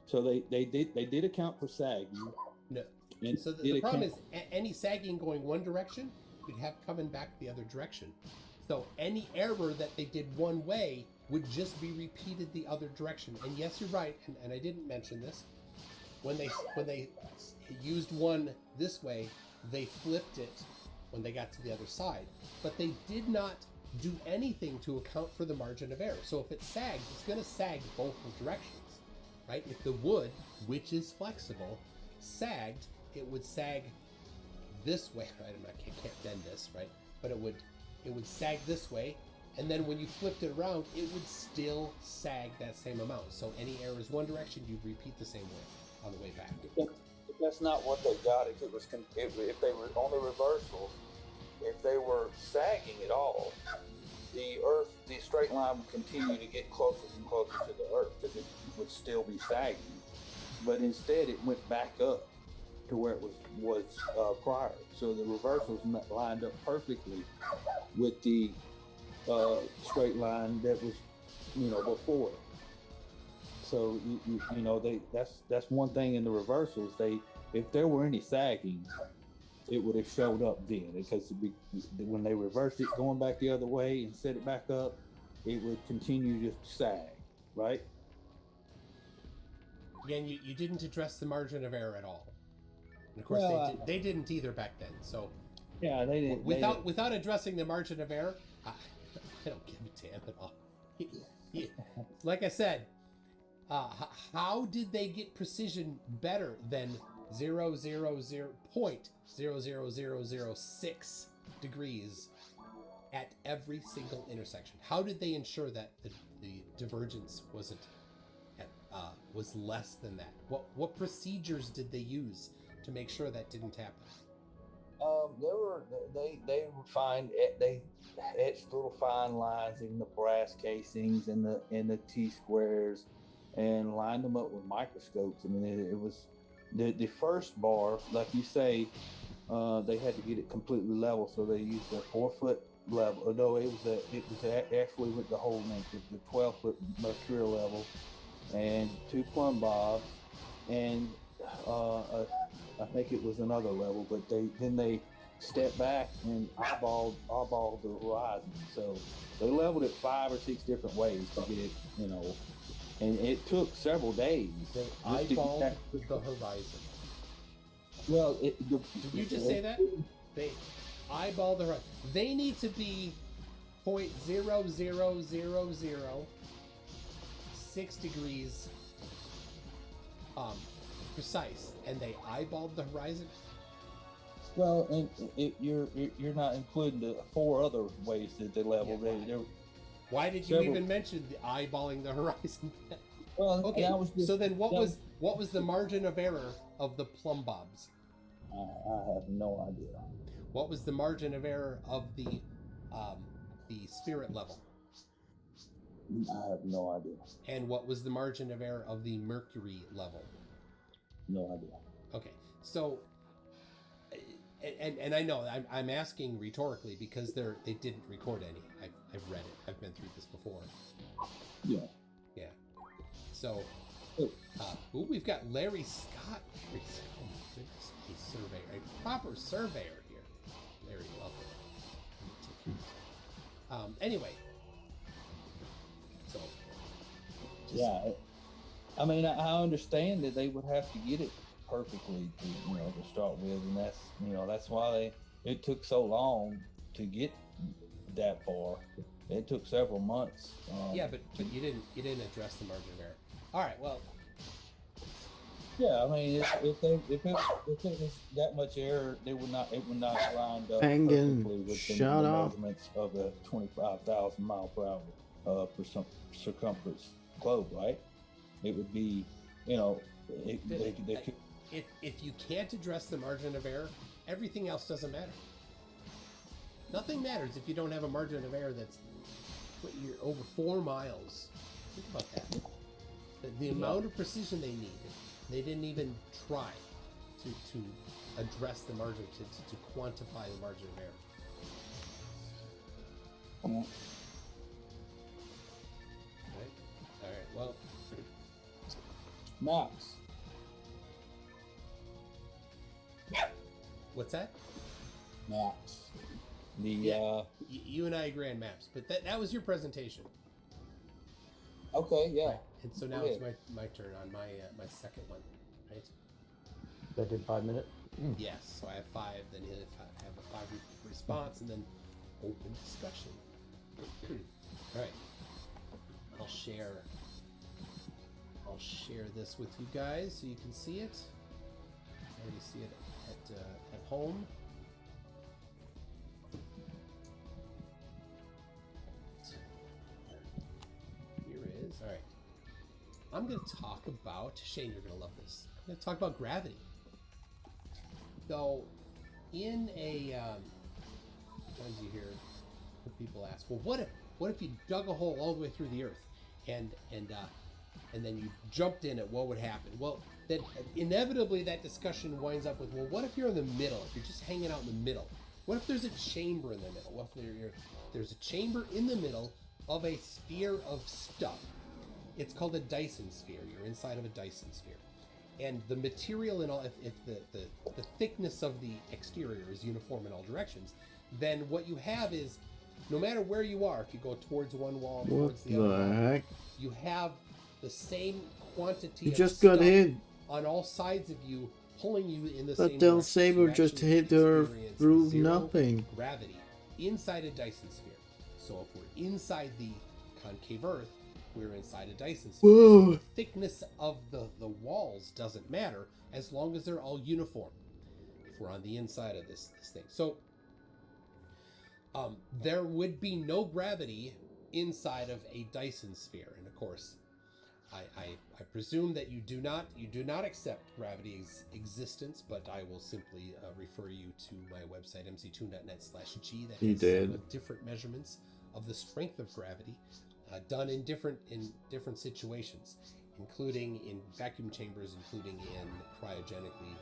So they did account for sagging. No. And so the problem is any sagging going one direction, we'd have coming back the other direction. So any error that they did one way would just be repeated the other direction. And yes, you're right, and I didn't mention this. When they used one this way, they flipped it when they got to the other side. But they did not do anything to account for the margin of error. So if it sags, it's going to sag both directions, right? If the wood, which is flexible, sagged, it would sag this way, right? I can't bend this, right? But it would sag this way, and then when you flipped it around, it would still sag that same amount. So any errors one direction, you'd repeat the same way on the way back. But that's not what they got. If they were on the reversals, if they were sagging at all, the straight line would continue to get closer and closer to the Earth because it would still be sagging. But instead, it went back up to where it was prior. So the reversals lined up perfectly with the straight line that was, before. So that's one thing in the reversals. If there were any sagging, it would have showed up then, because when they reversed it going back the other way and set it back up, it would continue to sag, right? Again, you didn't address the margin of error at all. And of course, they didn't either back then. So yeah, they didn't. Without addressing the margin of error, I don't give a damn at all. Like I said, how did they get precision better than 0.00006 degrees at every single intersection? How did they ensure that the divergence was less than that? What procedures did they use to make sure that didn't happen? They would find they etched little fine lines in the brass casings and the T-squares and lined them up with microscopes. I mean, it was the first bar, like you say, they had to get it completely level, so they used a 4-foot level. No, it was actually with the whole length, the 12-foot mercurial level, and 2 plumb bobs, and I think it was another level, but they stepped back and eyeballed the horizon. So they leveled it 5 or 6 different ways to get it, and it took several days. They eyeballed the horizon. Well, did you just say that? They eyeballed the horizon. They need to be 0.00006 degrees precise, and they eyeballed the horizon. Well, and you're not including the 4 other ways that they leveled. Why did you even mention the eyeballing the horizon? Well, okay. So then, what was the margin of error of the plumb bobs? I have no idea. What was the margin of error of the spirit level? I have no idea. And what was the margin of error of the mercury level? No idea. Okay, so, and I know I'm asking rhetorically because they didn't record any. I've read it. I've been through this before. Yeah. Yeah. So, we've got Larry Scott. Oh my goodness, a surveyor, a proper surveyor here. Larry, welcome. Anyway. So. Yeah. I mean, I understand that they would have to get it perfectly to start with, and that's why it took so long to get that far. It took several months. Yeah, but you didn't address the margin of error. All right, well. Yeah, I mean, if it was that much error, it would not line up perfectly with the measurements of a 25,000 mile per hour circumference globe, right? It would be, if you can't address the margin of error, everything else doesn't matter. Nothing matters if you don't have a margin of error that's over 4 miles. Think about that. The amount of precision they needed, they didn't even try to address the margin, to quantify the margin of error. All right, well. Maps. What's that? Maps. You and I agree on maps, but that was your presentation. Okay, yeah. Right. And so now it's my turn on my second one, right? That did 5 minutes? Yes, so I have 5, then he'll have a 5 response, and then open discussion. All right. I'll share this with you guys so you can see it. I already see it at home. Here it is. All right. I'm going to talk about, Shane, you're going to love this. I'm going to talk about gravity. So, in sometimes you hear people ask, well, what if you dug a hole all the way through the earth and then you jumped in it, what would happen? Well, then inevitably that discussion winds up with, well, what if you're in the middle? If you're just hanging out in the middle? What if there's a chamber in the middle? What if there's a chamber in the middle of a sphere of stuff? It's called a Dyson sphere. You're inside of a Dyson sphere. And the material in all, if the thickness of the exterior is uniform in all directions, then what you have is, no matter where you are, if you go towards one wall, towards the other wall, you have the same quantity of stuff on all sides of you, pulling you in the same direction. But they'll say we'll just hit her through nothing. Gravity inside a Dyson sphere. So if we're inside the concave Earth, we're inside a Dyson sphere. So the thickness of the walls doesn't matter as long as they're all uniform. If we're on the inside of this thing. So there would be no gravity inside of a Dyson sphere. And of course, I presume that you do not accept gravity's existence, but I will simply refer you to my website, mc2.net/g, that has some different measurements of the strength of gravity, done in different situations, including in vacuum chambers, including in cryogenically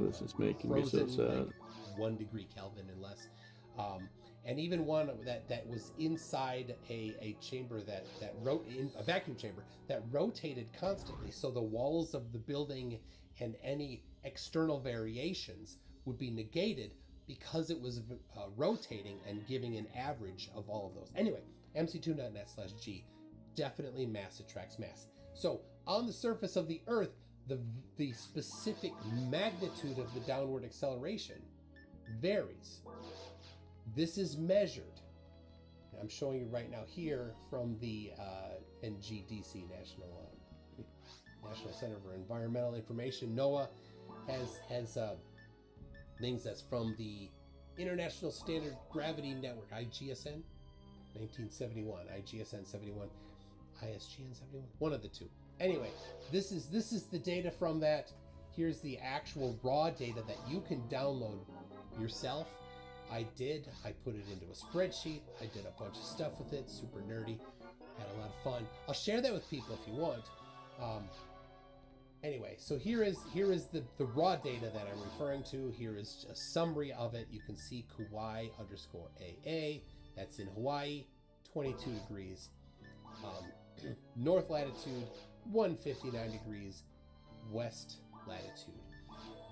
this is making me so sad. Like 1 degree Kelvin and less. and even one that was inside a chamber that in a vacuum chamber that rotated constantly, so the walls of the building and any external variations would be negated because it was rotating and giving an average of all of those. Anyway, mc2.net/g, definitely mass attracts mass. So on the surface of the Earth, the specific magnitude of the downward acceleration varies. This is measured. I'm showing you right now here from the NGDC, National Center for Environmental Information. NOAA has things that's from the International Standard Gravity Network, IGSN, 1971, IGSN 71, ISGN 71, one of the two. Anyway, this is the data from that. Here's the actual raw data that you can download yourself. I put it into a spreadsheet. I did a bunch of stuff with it, super nerdy, had a lot of fun. I'll share that with people if you want. Anyway, so here is the raw data that I'm referring to. Here is a summary of it. You can see Kauai_AA, that's in Hawaii, 22 degrees. North latitude, 159 degrees, west latitude.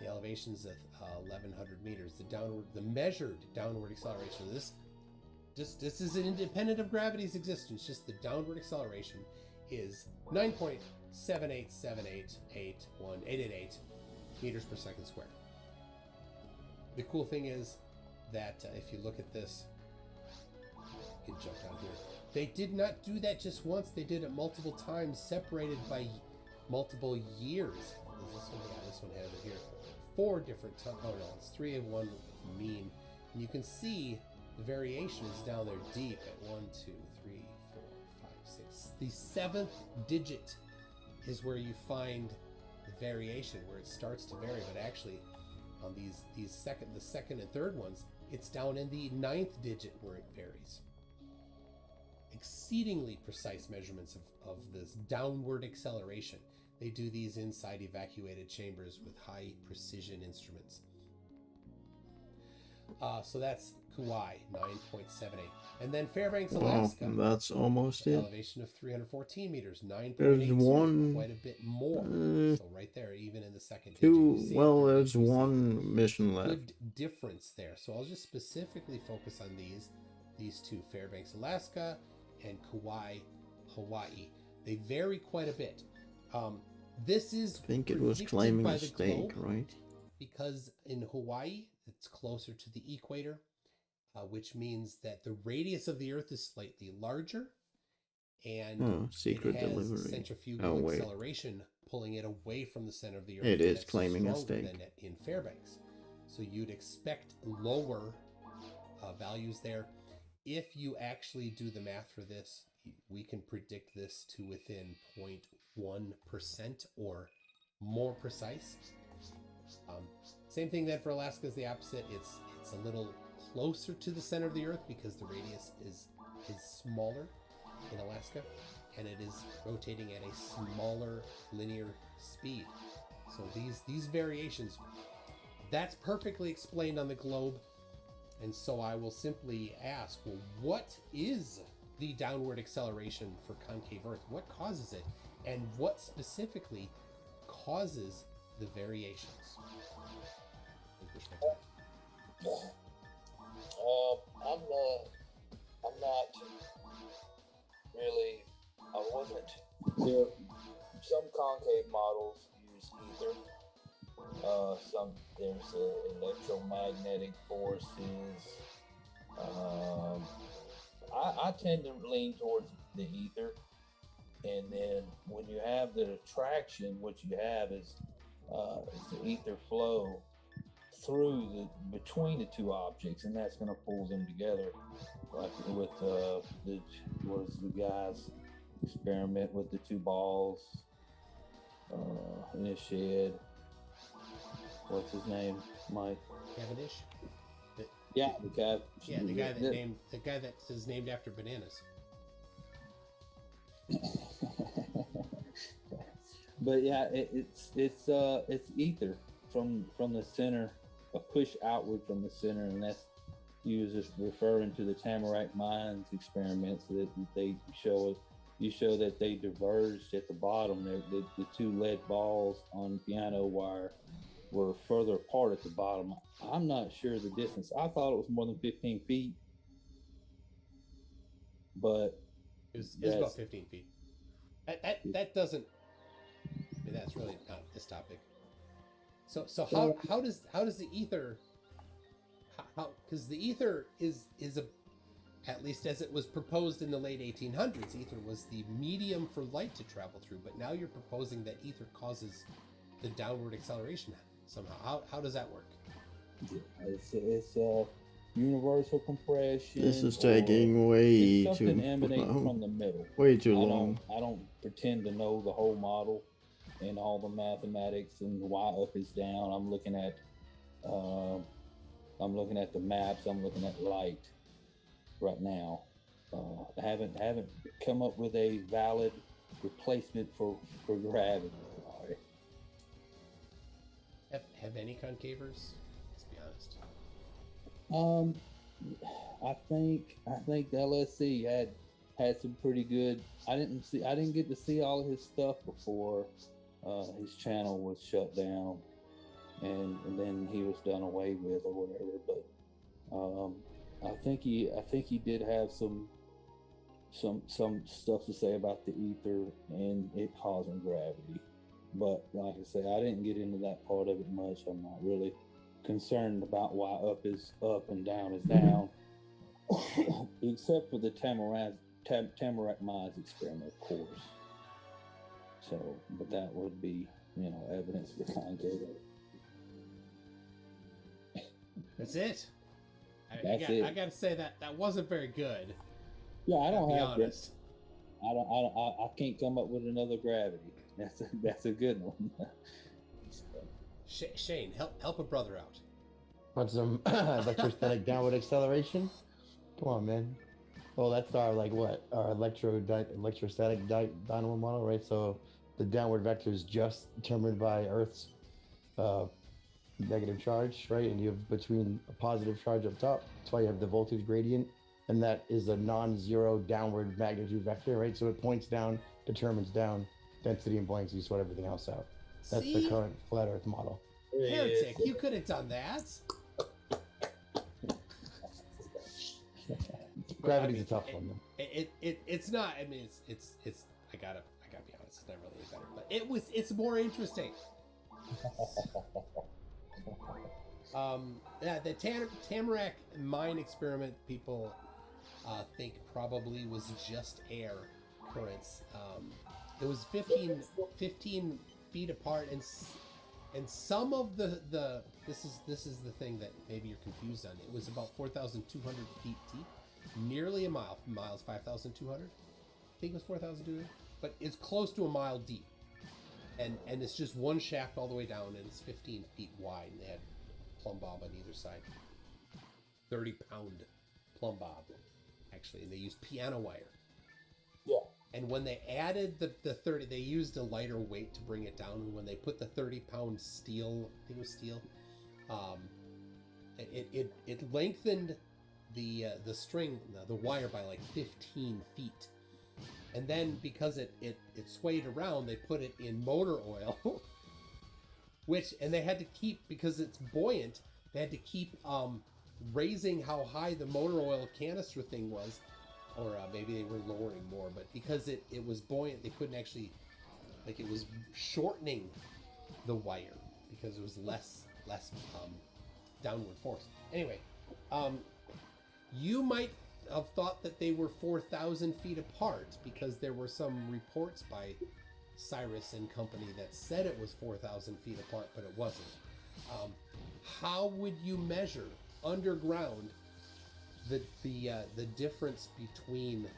The elevation's at 1,100 meters. The measured downward acceleration. This is independent of gravity's existence. Just the downward acceleration is 9.787881888 meters per second squared. The cool thing is that if you look at this, you can jump down here. They did not do that just once. They did it multiple times, separated by multiple years. Is this one? Yeah, this one has it here. 4 different times. Oh no, it's 3 and 1 mean. And you can see the variation is down there deep at 1, 2, 3, 4, 5, 6. The 7th digit is where you find the variation, where it starts to vary. But actually, on the second and third ones, it's down in the 9th digit where it varies. Exceedingly precise measurements of this downward acceleration. They do these inside evacuated chambers with high precision instruments. So that's Kauai, 9.78. And then Fairbanks, Alaska. Oh, that's almost it. Elevation of 314 meters, 9.82. There's one. Quite a bit more. So right there, even in the second Two. digit, Well, there's one mission left. good difference there. So I'll just specifically focus on these two, Fairbanks, Alaska, and Kauai, Hawaii. They vary quite a bit. This is I think it was claiming a stake, right? Because in Hawaii, it's closer to the equator, which means that the radius of the Earth is slightly larger, and secret it has delivery. centrifugal acceleration pulling it away from the center of the Earth. It is that's claiming a stronger stake. than in Fairbanks. So you'd expect lower values there. If you actually do the math for this, we can predict this to within 0.1% or more precise. Same thing then for Alaska is the opposite. It's a little closer to the center of the Earth because the radius is smaller in Alaska, and it is rotating at a smaller linear speed. So these variations, that's perfectly explained on the globe. And so I will simply ask, well, what is the downward acceleration for concave Earth? What causes it? And what specifically causes the variations? I'm not really, I wasn't. There, some concave models use ether. There's electromagnetic forces. I tend to lean towards the ether, and then when you have the attraction, what you have is the ether flow between the two objects, and that's going to pull them together. Like with the guy's experiment with the two balls in his shed. What's his name, Mike? Cavendish. The guy that is named after bananas. But yeah, it's ether from the center, a push outward from the center, and he was just referring to the Tamarack Mines experiments that they show. You show that they diverged at the bottom. The two lead balls on piano wire were further apart at the bottom. I'm not sure the distance. I thought it was more than 15 feet, but it's about 15 feet. That doesn't. I mean, that's really not this topic. So how does the ether? How because the ether is a, at least as it was proposed in the late 1800s, ether was the medium for light to travel through. But now you're proposing that ether causes the downward acceleration somehow. How does that work? It's universal compression. This is taking way too something emanating from the middle. Way too long. I don't pretend to know the whole model and all the mathematics and why up is down. I'm looking at the maps. I'm looking at light right now. I haven't come up with a valid replacement for gravity. Sorry. Have any concavers? Let's be honest. I think the LSC had some pretty good. I didn't get to see all of his stuff before his channel was shut down, and then he was done away with or whatever. But I think he did have some stuff to say about the ether and it causing gravity. But like I say, I didn't get into that part of it much. I'm not really concerned about why up is up and down is down, except for the Tamarack Mines experiment, of course. So, but that would be, evidence for concave. That's it. That's it. I gotta say that wasn't very good. Yeah, I don't have honest. I can't come up with another gravity. That's a good one. Shane, help a brother out. Want some electrostatic downward acceleration? Come on, man. Well, that's our electrostatic dynamo model, right? So the downward vector is just determined by Earth's negative charge, right? And you have between a positive charge up top. That's why you have the voltage gradient, and that is a non-zero downward magnitude vector, right? So it points down, determines down, density and buoyancy, sort everything else out. That's the current flat Earth model. Heretic, you could have done that. Gravity's a tough one, though. It's not. I mean, it's. I gotta be honest. It's not really any better, but it's more interesting. Yeah, the Tamarack mine experiment, people think probably was just air currents. It was 15 feet apart, and some of the this is the thing that maybe you're confused on. It was about 4,200 feet deep, nearly a mile. Miles 5,200. I think it was 4,200, but it's close to a mile deep, and it's just one shaft all the way down, and it's 15 feet wide. And they had plumb bob on either side, 30-pound plumb bob, actually, and they used piano wire. Yeah. And when they added the 30, they used a lighter weight to bring it down. And when they put the 30-pound steel, I think it was steel, it lengthened the string, the wire, by like 15 feet. And then because it swayed around, they put it in motor oil, and they had to keep, because it's buoyant, they had to keep raising how high the motor oil canister thing was. Or maybe they were lowering more, but because it was buoyant, they couldn't actually, it was shortening the wire because it was less downward force. Anyway, you might have thought that they were 4,000 feet apart because there were some reports by Cyrus and company that said it was 4,000 feet apart, but it wasn't. How would you measure underground the difference between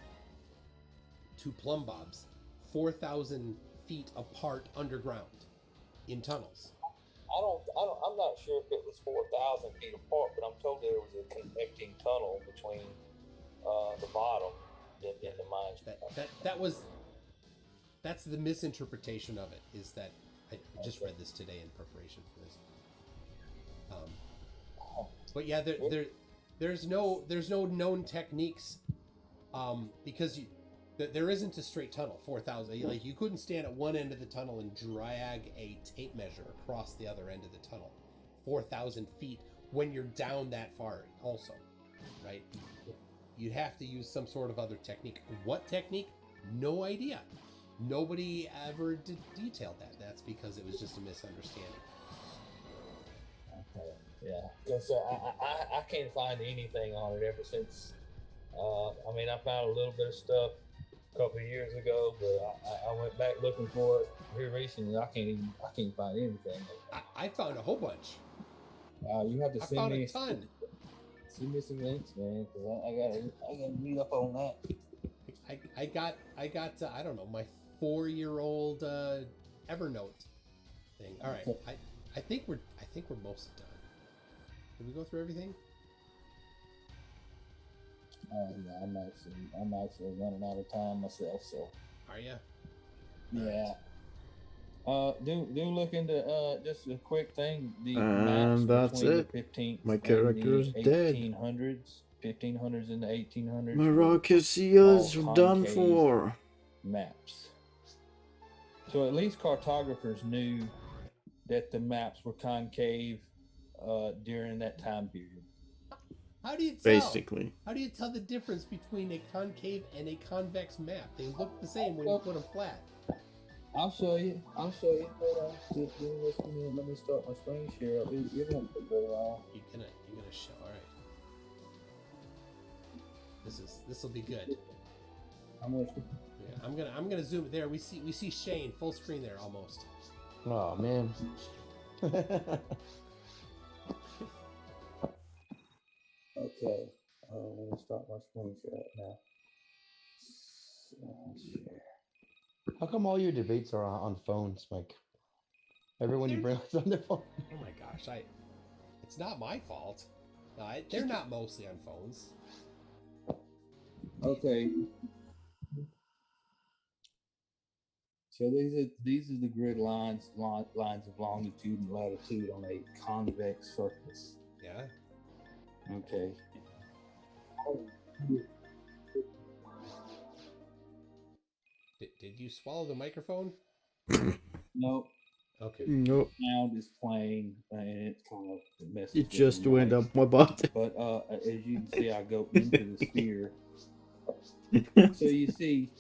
two plumb bobs 4,000 feet apart underground in tunnels? I'm not sure if it was 4,000 feet apart, but I'm told there was a connecting tunnel between the bottom and the mines. That's the misinterpretation of it, is that I just read this today in preparation for this. But yeah, there's no known techniques, because there isn't a straight tunnel. 4,000. Like, you couldn't stand at one end of the tunnel and drag a tape measure across the other end of the tunnel. 4,000 feet when you're down that far, also, right? You'd have to use some sort of other technique. What technique? No idea. Nobody ever detailed that. That's because it was just a misunderstanding. Okay. Yeah, because I can't find anything on it ever since. I mean, I found a little bit of stuff a couple of years ago, but I went back looking for it here recently. I can't find anything. I found a whole bunch. You have to I send found me a ton. Send me some links, man, because I gotta read up on that. I got I don't know, my 4-year-old Evernote thing. All right, I think we're mostly done. Did we go through everything? Yeah, I'm actually running out of time myself. So. Are you? Yeah. Do look into just a quick thing. The And maps that's between it. the 15th My and character's the dead. 1500s and the 1800s. My RAcaseal's all done concave for. Maps. So at least cartographers knew that the maps were concave during that time period. How do you tell? Basically. How do you tell the difference between a concave and a convex map? They look the same when you put them flat. I'll show you. Hold on. Just give me a minute. Let me start my screen share up. It won't take very long. You're gonna show. All right. This will be good. Yeah, I'm gonna zoom there. We see Shane full screen there almost. Oh man. Okay. Let me start my screen share up now. Share. How come all your debates are on phones, Mike? Everyone you bring is on their phone. Oh my gosh, it's not my fault. No, they're not mostly on phones. Okay. So these are the grid lines of longitude and latitude on a convex surface. Yeah. Okay. Did you swallow the microphone? Nope. Okay. Nope. Sound is playing, and it's kind of messes It just with the went mic. up my butt. But as you can see, I go into the sphere. So you see,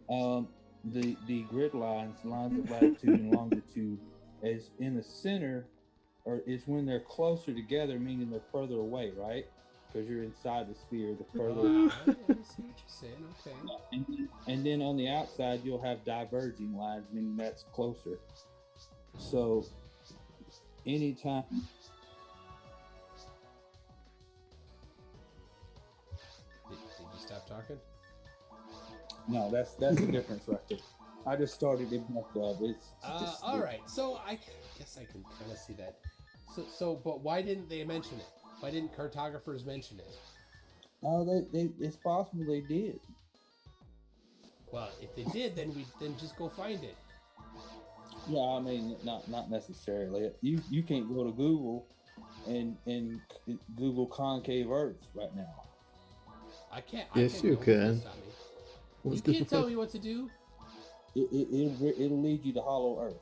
the grid lines of latitude and longitude, is in the center, or is when they're closer together, meaning they're further away, right? Because you're inside the sphere, the further. I see what you're saying. Okay. And then on the outside, you'll have diverging lines, meaning that's closer. So, anytime. Did you stop talking? No, that's the difference right there. I just started it back up. It's just, all right. So I guess I can kind of see that. So, but why didn't they mention it? Why didn't cartographers mention it? It's possible they did. Well, if they did, then just go find it. Yeah, I mean, not necessarily. You can't go to Google and Google concave Earth right now. I can't. Yes, you can. You can't tell me what to do. It'll lead you to Hollow Earth.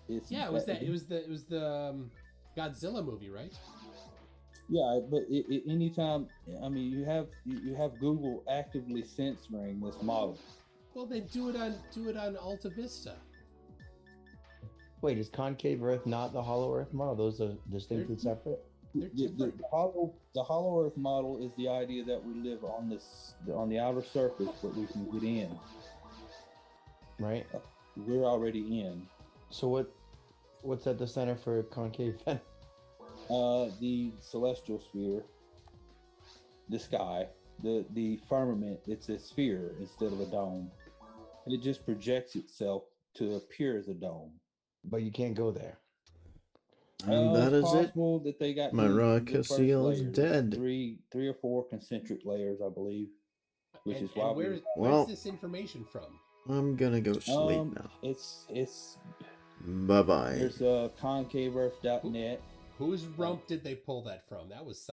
It was the Godzilla movie, right? Yeah, but anytime, I mean, you have Google actively censoring this model. Well, then do it on Alta Vista. Wait, is concave Earth not the Hollow Earth model? Those are distinctly separate. The Hollow Earth model is the idea that we live on the outer surface, but we can get in. Right. We're already in. So what's at the center for concave then? The celestial sphere, the sky, the firmament. It's a sphere instead of a dome. It just projects itself to appear as a dome. But you can't go there. And that is it. That they got My RAcaseal is dead. Three or four concentric layers, I believe. Which is why. Where's this information from? I'm gonna go sleep now. It's. Bye bye. There's concaveearth.net. Whose rump did they pull that from? That was